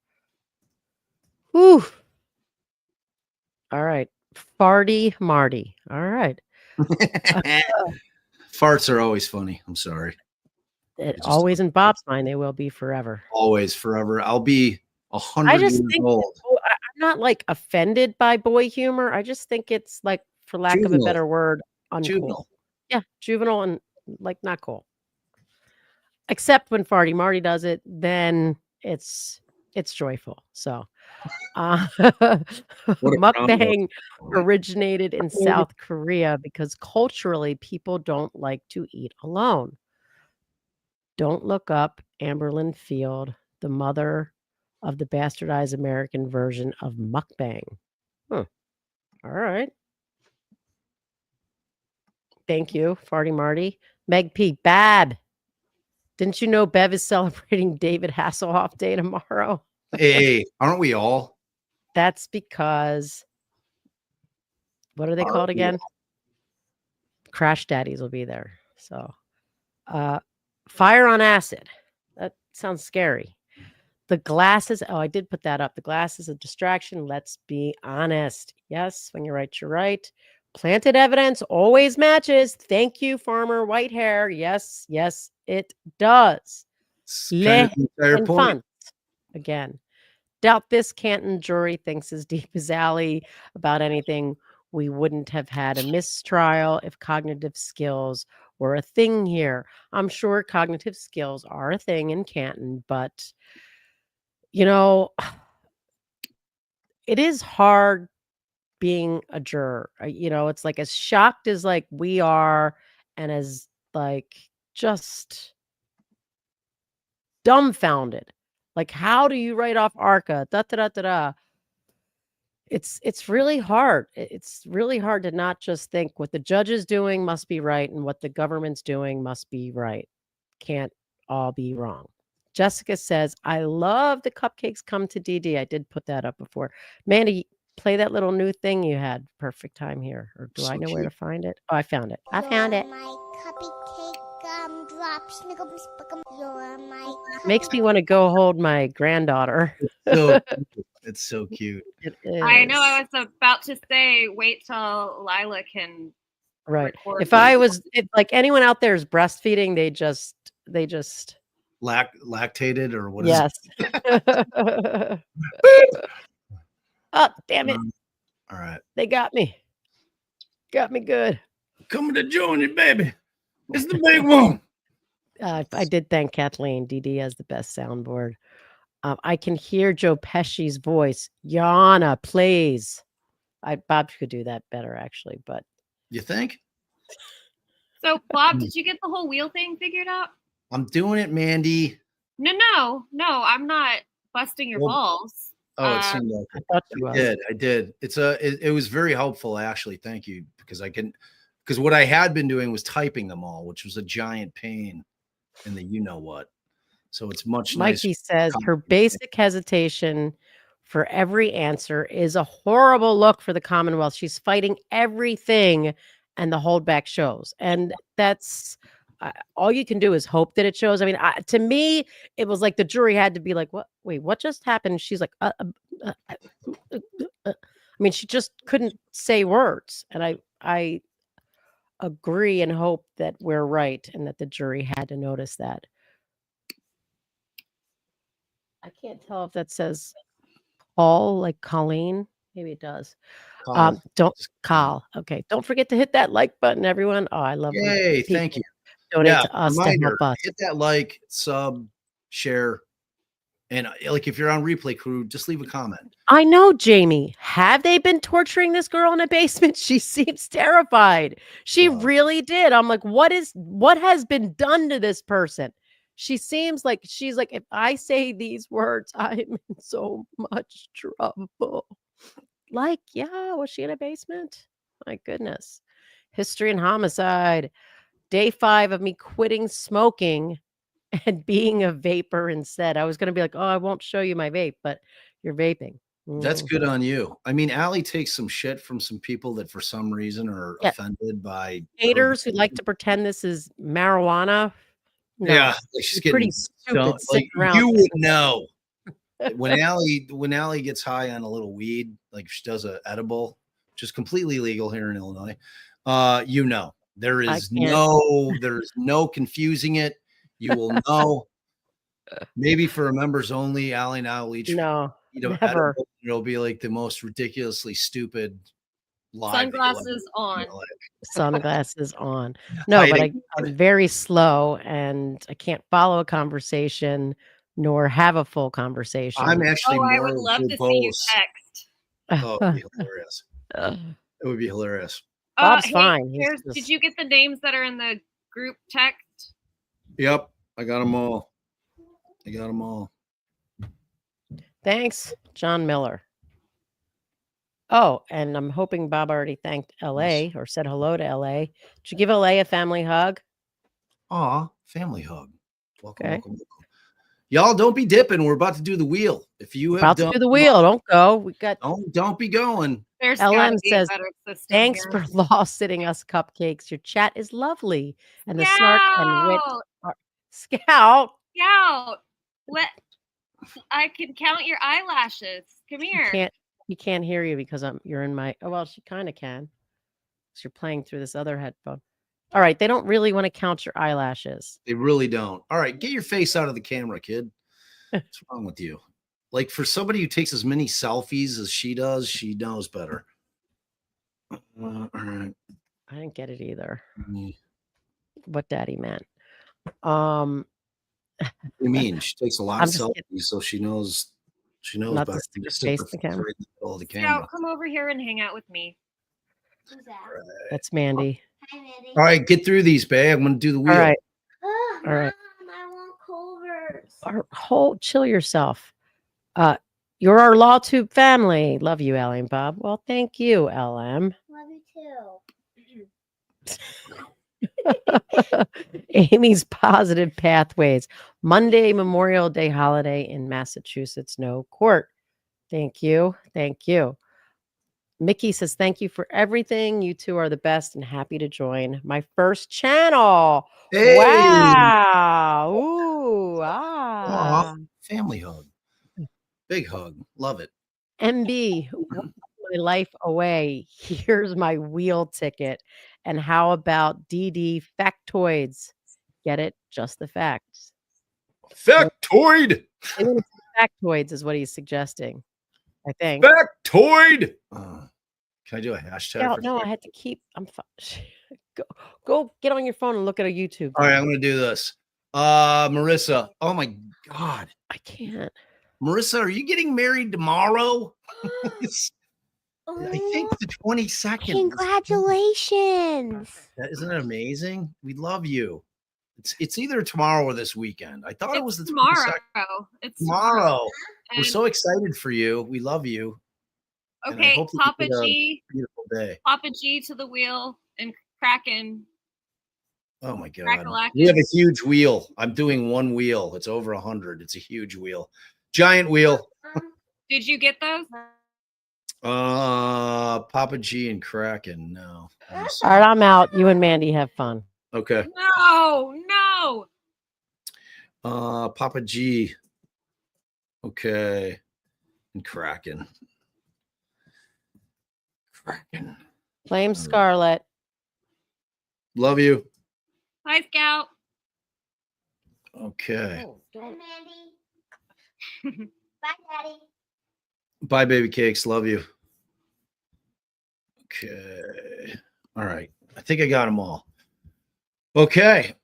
S7: Whew. All right. Farty Marty. All right.
S2: Farts are always funny. I'm sorry.
S7: Always in Bob's mind, they will be forever.
S2: Always, forever. I'll be 100 years old.
S7: I'm not like offended by boy humor. I just think it's like, for lack of a better word, uncool.
S2: Juvenile.
S7: Yeah, juvenile and like not cool. Except when Farty Marty does it, then it's joyful. So mukbang originated in South Korea because culturally people don't like to eat alone. Don't look up Amberlyn Field, the mother of the bastardized American version of mukbang. All right. Thank you, Farty Marty. Meg P. Bab. Didn't you know Bev is celebrating David Hasselhoff Day tomorrow?
S2: Hey, aren't we all?
S7: That's because, what are they called again? Crash Daddies will be there. So, fire on acid. That sounds scary. The glasses. Oh, I did put that up. The glass is a distraction. Let's be honest. Yes, when you're right, you're right. Planted evidence always matches. Thank you, Farmer Whitehair. Yes, yes, it does. Again, doubt this Canton jury thinks as deep as Allie about anything. We wouldn't have had a mistrial if cognitive skills were a thing here. I'm sure cognitive skills are a thing in Canton, but You know, it is hard being a juror. You know, it's like as shocked as like we are and as like just dumbfounded. Like, how do you write off ARCA? Da da da da da. It's really hard. It's really hard to not just think what the judge is doing must be right and what the government's doing must be right. Can't all be wrong. Jessica says, I love the cupcakes come to DD. I did put that up before. Mandy, play that little new thing you had. Perfect time here. Or do I know where to find it? Oh, I found it. I found it.
S10: My cupcake drop snickums spickums. You're my
S7: Makes me want to go hold my granddaughter.
S2: So it's so cute.
S7: It is.
S8: I know. I was about to say, wait till Lila can.
S7: Right.
S8: record
S7: If I
S8: this.
S7: was, if like anyone out there is breastfeeding, they just
S2: Lactated or what is
S7: yes.
S2: it?
S7: Oh, damn it.
S2: All right.
S7: They got me. Got me good.
S2: Coming to join you, baby. It's the big one.
S7: I did thank Kathleen. DD has the best soundboard. I can hear Joe Pesci's voice. Yana, please. Bob could do that better, actually, but
S2: You think?
S8: So, Bob, did you get the whole wheel thing figured out?
S2: I'm doing it, Mandy.
S8: No. I'm not busting your
S2: Well,
S8: balls.
S2: Oh, it seemed like it.
S7: thought you was.
S2: I did. It was very helpful, actually. Thank you. Because what I had been doing was typing them all, which was a giant pain in the you know what. So it's much nicer.
S7: Mikey says her basic hesitation for every answer is a horrible look for the Commonwealth. She's fighting everything and the holdback shows. And that's all you can do is hope that it shows. I mean, to me, it was like the jury had to be like, "What? Wait, what just happened?" She's like, I mean, she just couldn't say words. And I agree and hope that we're right and that the jury had to notice that. I can't tell if that says Paul, like Colleen. Maybe it does. Carl. Okay. Don't forget to hit that like button, everyone. Oh, I love when
S2: Yay,
S7: people
S2: thank you.
S7: donate to us to help us.
S2: Hit that like, sub, share, and like if you're on replay crew, just leave a comment.
S7: I know, Jamie. Have they been torturing this girl in a basement? She seems terrified. She really did. I'm like, what has been done to this person? She seems like she's like, if I say these words, I'm in so much trouble. Like, yeah, was she in a basement? My goodness. History and homicide. Day 5 of me quitting smoking and being a vapor instead. I was going to be like, oh, I won't show you my vape, but you're vaping.
S2: That's good on you. I mean, Allie takes some shit from some people that for some reason are offended by
S7: haters who like to pretend this is marijuana. No,
S2: yeah, like she's getting
S7: pretty stupid.
S2: like,
S7: around
S2: you would know. When Allie gets high on a little weed, like if she does a edible, which is completely legal here in Illinois, you know, there's no confusing it. You will know. Maybe for members only, Allie and I will each
S7: never.
S2: Edible, it'll be like the most ridiculously stupid live.
S8: Sunglasses on.
S7: Sunglasses on. No, but I'm very slow and I can't follow a conversation nor have a full conversation.
S2: I'm actually
S8: I would love to see you text.
S2: Oh, it would be hilarious. It would be hilarious.
S7: Bob's fine.
S8: Did you get the names that are in the group text?
S2: Yep, I got them all.
S7: Thanks, John Miller. Oh, and I'm hoping Bob already thanked LA or said hello to LA. Did you give LA a family hug?
S2: Aw, family hug. Welcome,
S7: Okay.
S2: welcome. Y'all don't be dipping. We're about to do the wheel. If you have
S7: About to do the wheel, don't go. We got
S2: don't be going.
S8: There's
S7: LM
S8: gotta be a
S7: says,
S8: better system
S7: thanks
S8: here.
S7: for law sitting us cupcakes. Your chat is lovely. And the snark and wit are Scout.
S8: I can count your eyelashes. Come here.
S7: He can't hear you because you're in my well, she kind of can. Because you're playing through this other headphone. All right, they don't really want to count your eyelashes.
S2: They really don't. All right, get your face out of the camera, kid. What's wrong with you? Like for somebody who takes as many selfies as she does, she knows better. All right.
S7: I didn't get it either.
S2: Mm.
S7: What Daddy meant.
S2: What do you mean? She takes a lot
S7: I'm
S2: of
S7: just
S2: selfies, so she knows She knows
S7: Not
S2: better
S7: to stick
S2: than
S7: your
S2: sit
S7: face
S2: the
S7: in the camera.
S2: right in the middle of the camera.
S8: Scout, come over here and hang out with me.
S10: Who's that?
S7: That's Mandy.
S10: Hi, Mandy.
S2: All right, get through these, babe. I'm going to do the wheel.
S7: All right.
S10: Oh,
S7: All right.
S10: Mom, I want Culver's.
S7: Chill yourself. You're our LawTube family. Love you, Allie and Bob. Well, thank you, LM.
S10: Love you too.
S7: Amy's positive pathways. Monday, Memorial Day holiday in Massachusetts. No court. Thank you. Thank you. Mickey says, thank you for everything. You two are the best and happy to join my first channel.
S2: Hey.
S7: Wow. Ooh.
S2: Aw, family hug. Big hug. Love it.
S7: MB, my life away. Here's my wheel ticket. And how about DD factoids? Get it? Just the facts.
S2: Factoid.
S7: Factoids is what he's suggesting, I think.
S2: Factoid. Can I do a hashtag?
S7: Yeah,
S2: for
S7: no, I had to keep. I'm fine. Go get on your phone and look at our YouTube.
S2: All right, I'm going to do this. Marissa. Oh my God.
S7: I can't.
S2: Marissa, are you getting married tomorrow? I think the 22nd.
S10: Congratulations.
S2: Isn't it amazing? We love you. It's either tomorrow or this weekend. I thought it was the
S8: tomorrow.
S2: 22nd.
S8: It's
S2: Tomorrow. We're
S8: And-
S2: so excited for you. We love you. And I
S8: Okay,
S2: hope that you
S8: Papa
S2: get a
S8: G.
S2: beautiful day.
S8: Papa G to the wheel and Kraken.
S2: Oh my God.
S8: Crack-a-lack.
S2: We have a huge wheel. I'm doing one wheel. It's over 100. It's a huge wheel. Giant wheel.
S8: Did you get those?
S2: Papa G and Kraken. No.
S7: All right, I'm out. You and Mandy have fun.
S2: Okay.
S8: No.
S2: Papa G. Okay. And Kraken.
S7: Blame Scarlett.
S2: Love you.
S8: Hi, Scout.
S2: Okay.
S10: Bye, Mandy. Bye, Daddy.
S2: Bye, baby cakes. Love you. Okay. All right. I think I got them all. Okay.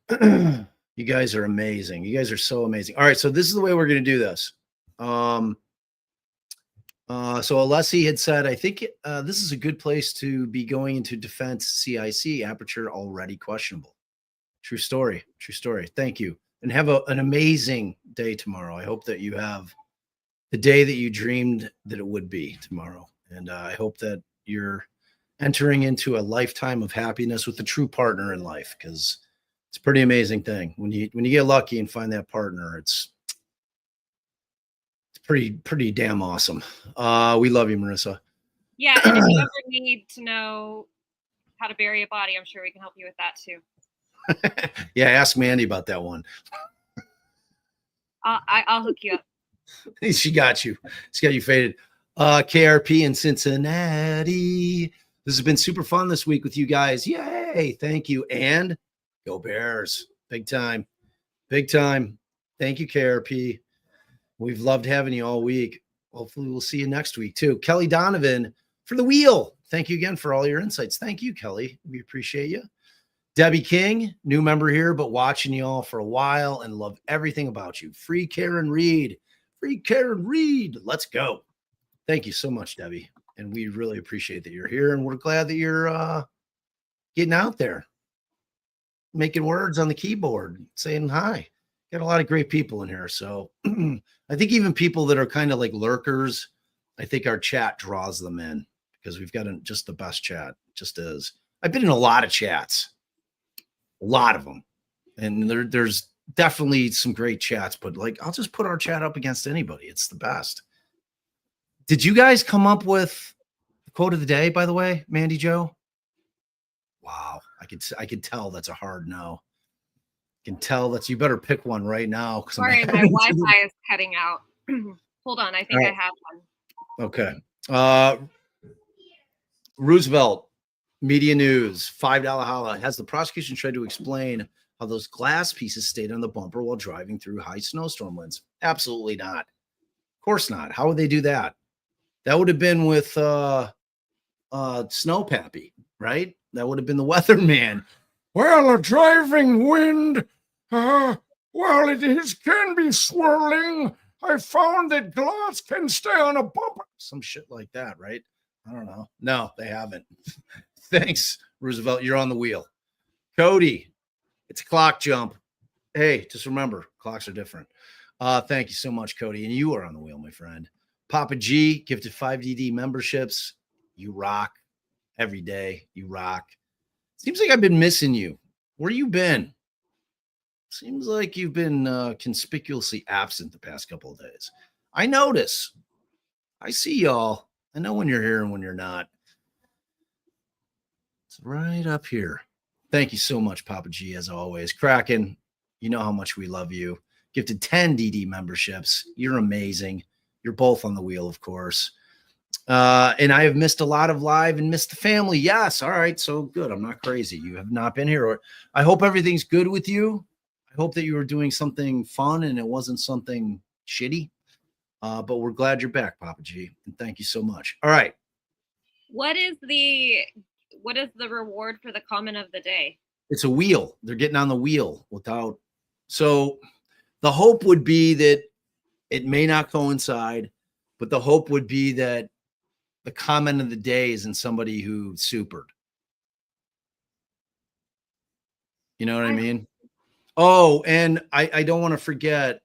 S2: You guys are amazing. You guys are so amazing. All right. So this is the way we're going to do this. So Alessi had said, I think this is a good place to be going into defense CIC. Aperture already questionable. True story. True story. Thank you. And have an amazing day tomorrow. I hope that you have the day that you dreamed that it would be tomorrow. And I hope that you're entering into a lifetime of happiness with a true partner in life, because it's a pretty amazing thing. When you get lucky and find that partner, it's pretty damn awesome. We love you, Marissa.
S8: Yeah, and if you ever need to know how to bury a body, I'm sure we can help you with that too.
S2: Yeah, ask Mandy about that one.
S8: I'll hook you up.
S2: She got you. She got you faded. KRP in Cincinnati. This has been super fun this week with you guys. Yay. Thank you. And go Bears. Big time. Big time. Thank you, KRP. We've loved having you all week. Hopefully we'll see you next week too. Kelly Donovan for the wheel. Thank you again for all your insights. Thank you, Kelly. We appreciate you. Debbie King, new member here, but watching you all for a while and love everything about you. Free Karen Reed. Free Karen Reed. Let's go. Thank you so much, Debbie. And we really appreciate that you're here. And we're glad that you're getting out there, making words on the keyboard, saying hi. Got a lot of great people in here. So I think even people that are kind of like lurkers, I think our chat draws them in because we've got just the best chat. Just is. I've been in a lot of chats. A lot of them. And there's definitely some great chats, but like, I'll just put our chat up against anybody. It's the best. Did you guys come up with the quote of the day, by the way, Mandy Joe? Wow. I could tell that's a hard no. I can tell that you better pick one right now.
S8: Sorry, my Wi-Fi is cutting out. Hold on. I think I have one.
S2: Okay. Roosevelt. Media News, $5 holla. Has the prosecution tried to explain how those glass pieces stayed on the bumper while driving through high snowstorm winds? Absolutely not. Of course not. How would they do that? That would have been with Snow Pappy, right? That would have been the weatherman. Well, a driving wind, well, it can be swirling. I found that glass can stay on a bumper. Some shit like that, right? I don't know. No, they haven't. Thanks, Roosevelt. You're on the wheel. Cody, it's a clock jump. Hey, just remember, clocks are different. Thank you so much, Cody. And you are on the wheel, my friend. Papa G, gifted 5 DD memberships. You rock every day. You rock. Seems like I've been missing you. Where you been? Seems like you've been conspicuously absent the past couple of days. I notice. I see y'all. I know when you're here and when you're not. It's right up here. Thank you so much, Papa G, as always. Kraken, you know how much we love you. Gifted 10 DD memberships. You're amazing. You're both on the wheel, of course. And I have missed a lot of live and missed the family. Yes. All right. So good. I'm not crazy. You have not been here. I hope everything's good with you. I hope that you were doing something fun and it wasn't something shitty. But we're glad you're back, Papa G. And thank you so much. All right.
S8: What is the reward for the comment of the day?
S2: It's a wheel. They're getting on the wheel without. So the hope would be that it may not coincide, but the hope would be that the comment of the day isn't somebody who supered. You know what I mean? Oh, and I don't want to forget,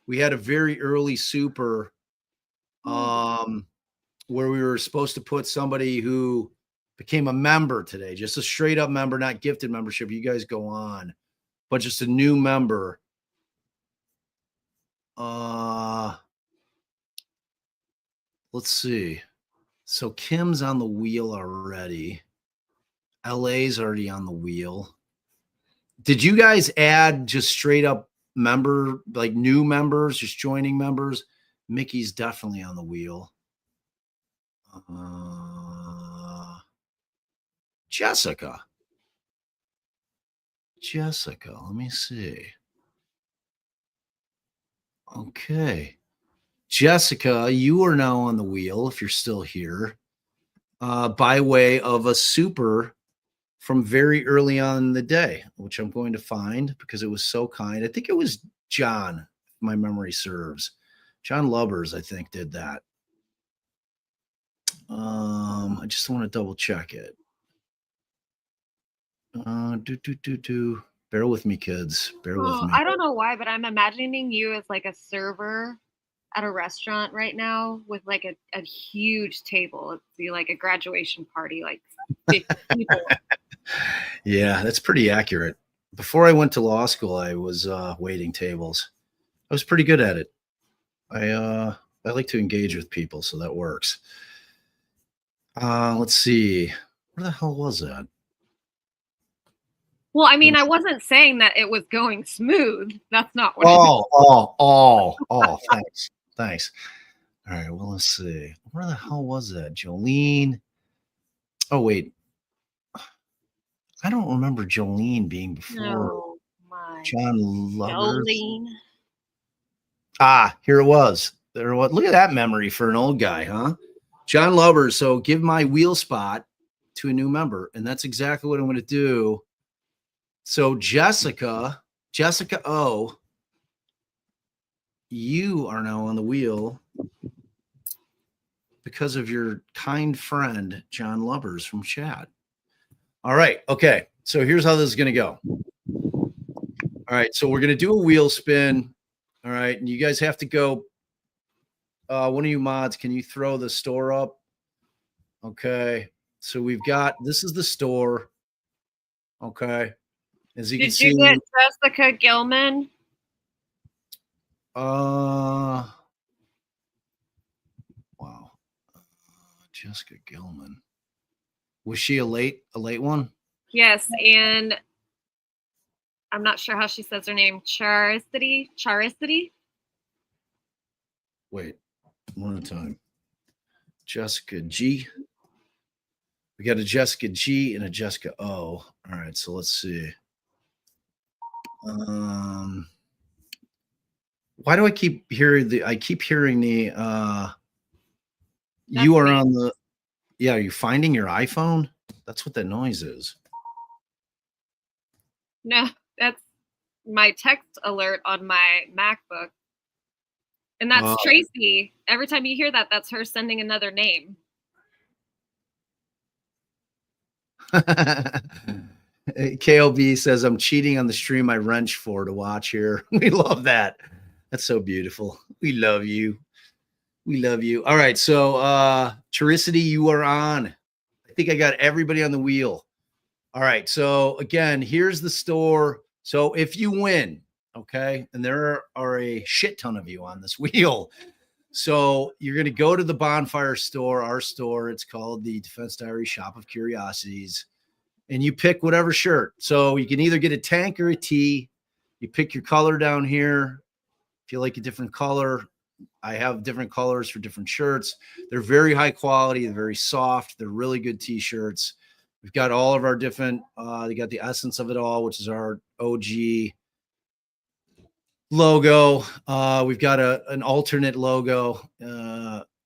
S2: we had a very early super where we were supposed to put somebody who became a member today, just a straight up member, not gifted membership. You guys go on, but just a new member. Let's see. So Kim's on the wheel already. LA's already on the wheel. Did you guys add just straight up member, like new members, just joining members? Mickey's definitely on the wheel. Jessica, let me see. Okay. Jessica, you are now on the wheel if you're still here, by way of a super from very early on in the day, which I'm going to find because it was so kind. I think it was John, if my memory serves. John Lubbers, I think, did that. I just want to double check it. Bear with me, kids. Bear with me.
S8: I don't know why, but I'm imagining you as like a server at a restaurant right now with like a huge table. It'd be like a graduation party, like 50 people.
S2: Yeah, that's pretty accurate. Before I went to law school, I was waiting tables. I was pretty good at it. I like to engage with people, so that works. Let's see. Where the hell was that?
S8: Well, I mean, I wasn't saying that it was going smooth. That's not what
S2: Thanks. All right, well, let's see. Where the hell was that? Jolene. Oh, wait. I don't remember Jolene being before John Lovers.
S8: Jolene.
S2: Here it was. There was. Look at that memory for an old guy, huh? John Lovers. So give my wheel spot to a new member, and that's exactly what I'm going to do. So Jessica O, you are now on the wheel because of your kind friend, John Lubbers from chat. All right. Okay. So here's how this is going to go. All right. So we're going to do a wheel spin. All right. And you guys have to go. One of you mods, can you throw the store up? Okay. So we've got, this is the store. Okay. As you can see.
S8: Did you get Jessica Gilman?
S2: Wow. Jessica Gilman. Was she a late one?
S8: Yes, and I'm not sure how she says her name. Charicity?
S2: Wait, one at a time. Jessica G. We got a Jessica G and a Jessica O. All right, so let's see. Why do I keep hearing the you are on the, yeah, are you finding your iPhone? That's what that noise is.
S8: No, that's my text alert on my MacBook. And that's Tracy. Every time you hear that, that's her sending another name.
S2: KLB says, I'm cheating on the stream I wrench for to watch here. We love that. That's so beautiful. We love you. We love you. All right. So, Charicity, you are on. I think I got everybody on the wheel. All right. So, again, here's the store. So, if you win, okay, and there are a shit ton of you on this wheel. So, you're going to go to the Bonfire store, our store. It's called the Defense Diaries Shop of Curiosities. And you pick whatever shirt. So you can either get a tank or a tee. You pick your color down here. If you like a different color, I have different colors for different shirts. They're very high quality. They're very soft. They're really good t-shirts. We've got all of our different, they got the essence of it all, which is our OG logo. We've got an alternate logo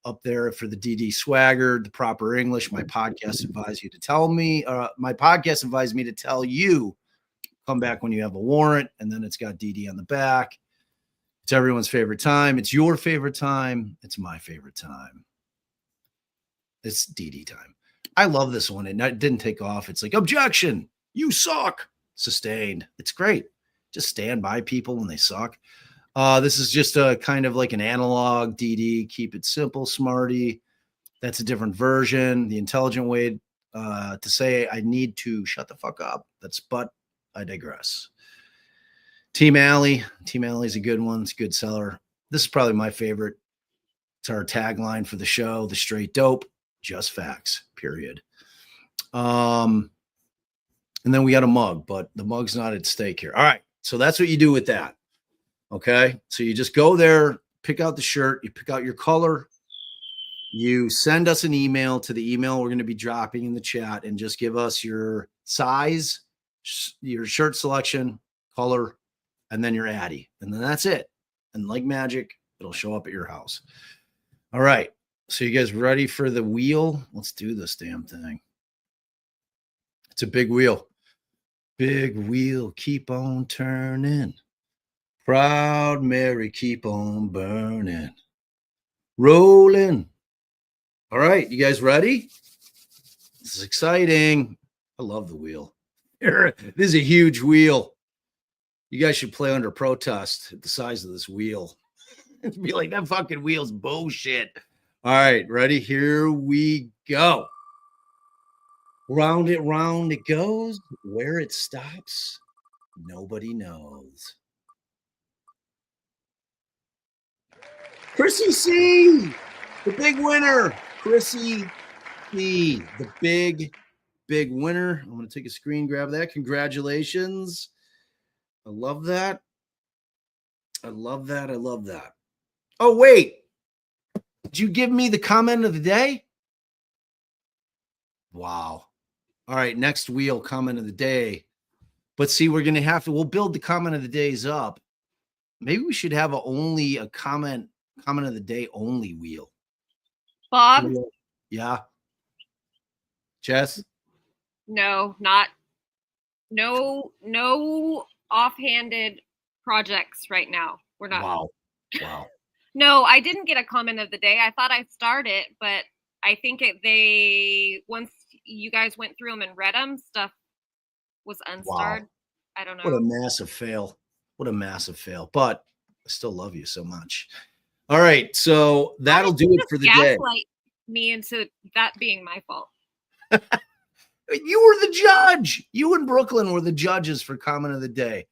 S2: up there for the DD swagger, the proper English. My podcast advised you to tell me, my podcast advised me to tell you, come back when you have a warrant. And then it's got DD on the back. It's everyone's favorite time. It's your favorite time. It's my favorite time. It's DD time. I love this one. It didn't take off. It's like, objection. You suck. Sustained. It's great. Just stand by people when they suck. This is just a kind of like an analog DD. Keep it simple, smarty. That's a different version. The intelligent way to say I need to shut the fuck up. But I digress. Team Allie. Team Allie is a good one. It's a good seller. This is probably my favorite. It's our tagline for the show. The straight dope, just facts, period. And then we got a mug, but the mug's not at stake here. All right. So that's what you do with that. Okay. So you just go there, pick out the shirt, you pick out your color, you send us an email to the email we're going to be dropping in the chat, and just give us your size, your shirt selection, color, and then your Addy. And then that's it. And like magic, it'll show up at your house. All right. So you guys ready for the wheel? Let's do this damn thing. It's a big wheel. Big wheel, keep on turning. Proud Mary, keep on burning. Rolling. All right, you guys ready? This is exciting. I love the wheel. This is a huge wheel. You guys should play under protest at the size of this wheel. It'd be like, that fucking wheel's bullshit. All right, ready? Here we go. Round it goes. Where it stops, nobody knows. Chrissy C, the big winner. Chrissy C, the big winner. I'm going to take a screen grab of that. Congratulations. I love that. I love that. I love that. Oh, wait. Did you give me the comment of the day? Wow. All right, next wheel, comment of the day. But see, we're going to we'll build the comment of the days up. Maybe we should have a comment of the day only wheel.
S8: Bob?
S2: Yeah. Jess?
S8: No offhanded projects right now. We're not.
S2: Wow.
S8: No, I didn't get a comment of the day. I thought I'd start it, but I think once you guys went through them and read them, stuff was unstarred. Wow. I don't know.
S2: What a massive fail. But I still love you so much. All right. So that'll do it for the day.
S8: Gaslight me into that being my fault.
S2: You were the judge. You and Brooklyn were the judges for comment of the day.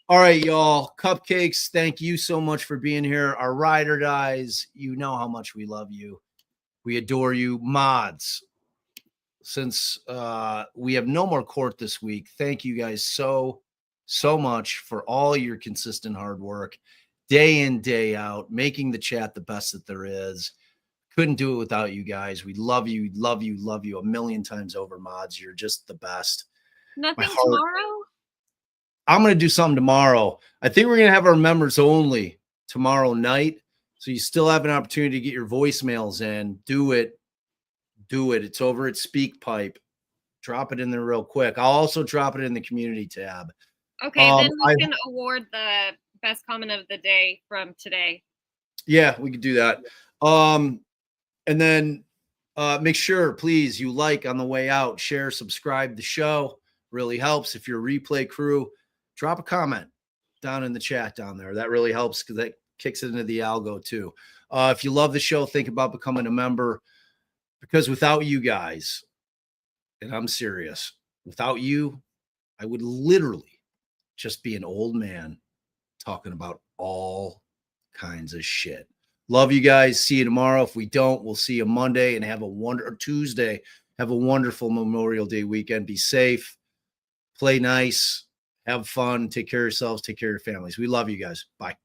S2: All right, y'all. Cupcakes, thank you so much for being here. Our ride or dies, you know how much we love you. We adore you. Mods, since we have no more court this week, thank you guys so much for all your consistent hard work, day in, day out, making the chat the best that there is. Couldn't do it without you guys. We love you a million times over, mods. You're just the best.
S8: Nothing tomorrow?
S2: I'm going to do something tomorrow. I think we're going to have our members only tomorrow night. So you still have an opportunity to get your voicemails in. Do it. It's over at SpeakPipe. Drop it in there real quick. I'll also drop it in the community tab.
S8: Okay, then we can award the best comment of the day from today.
S2: Yeah, we could do that. And then make sure, please, you like on the way out, share, subscribe the show. Really helps. If you're a replay crew, drop a comment down in the chat down there. That really helps because that kicks it into the algo too. If you love the show, think about becoming a member, because without you guys, and I'm serious, without you, I would literally just be an old man talking about all kinds of shit. Love you guys. See you tomorrow. If we don't, we'll see you Monday, and have a Tuesday. Have a wonderful Memorial Day weekend. Be safe, play nice, have fun, take care of yourselves, take care of your families. We love you guys. Bye.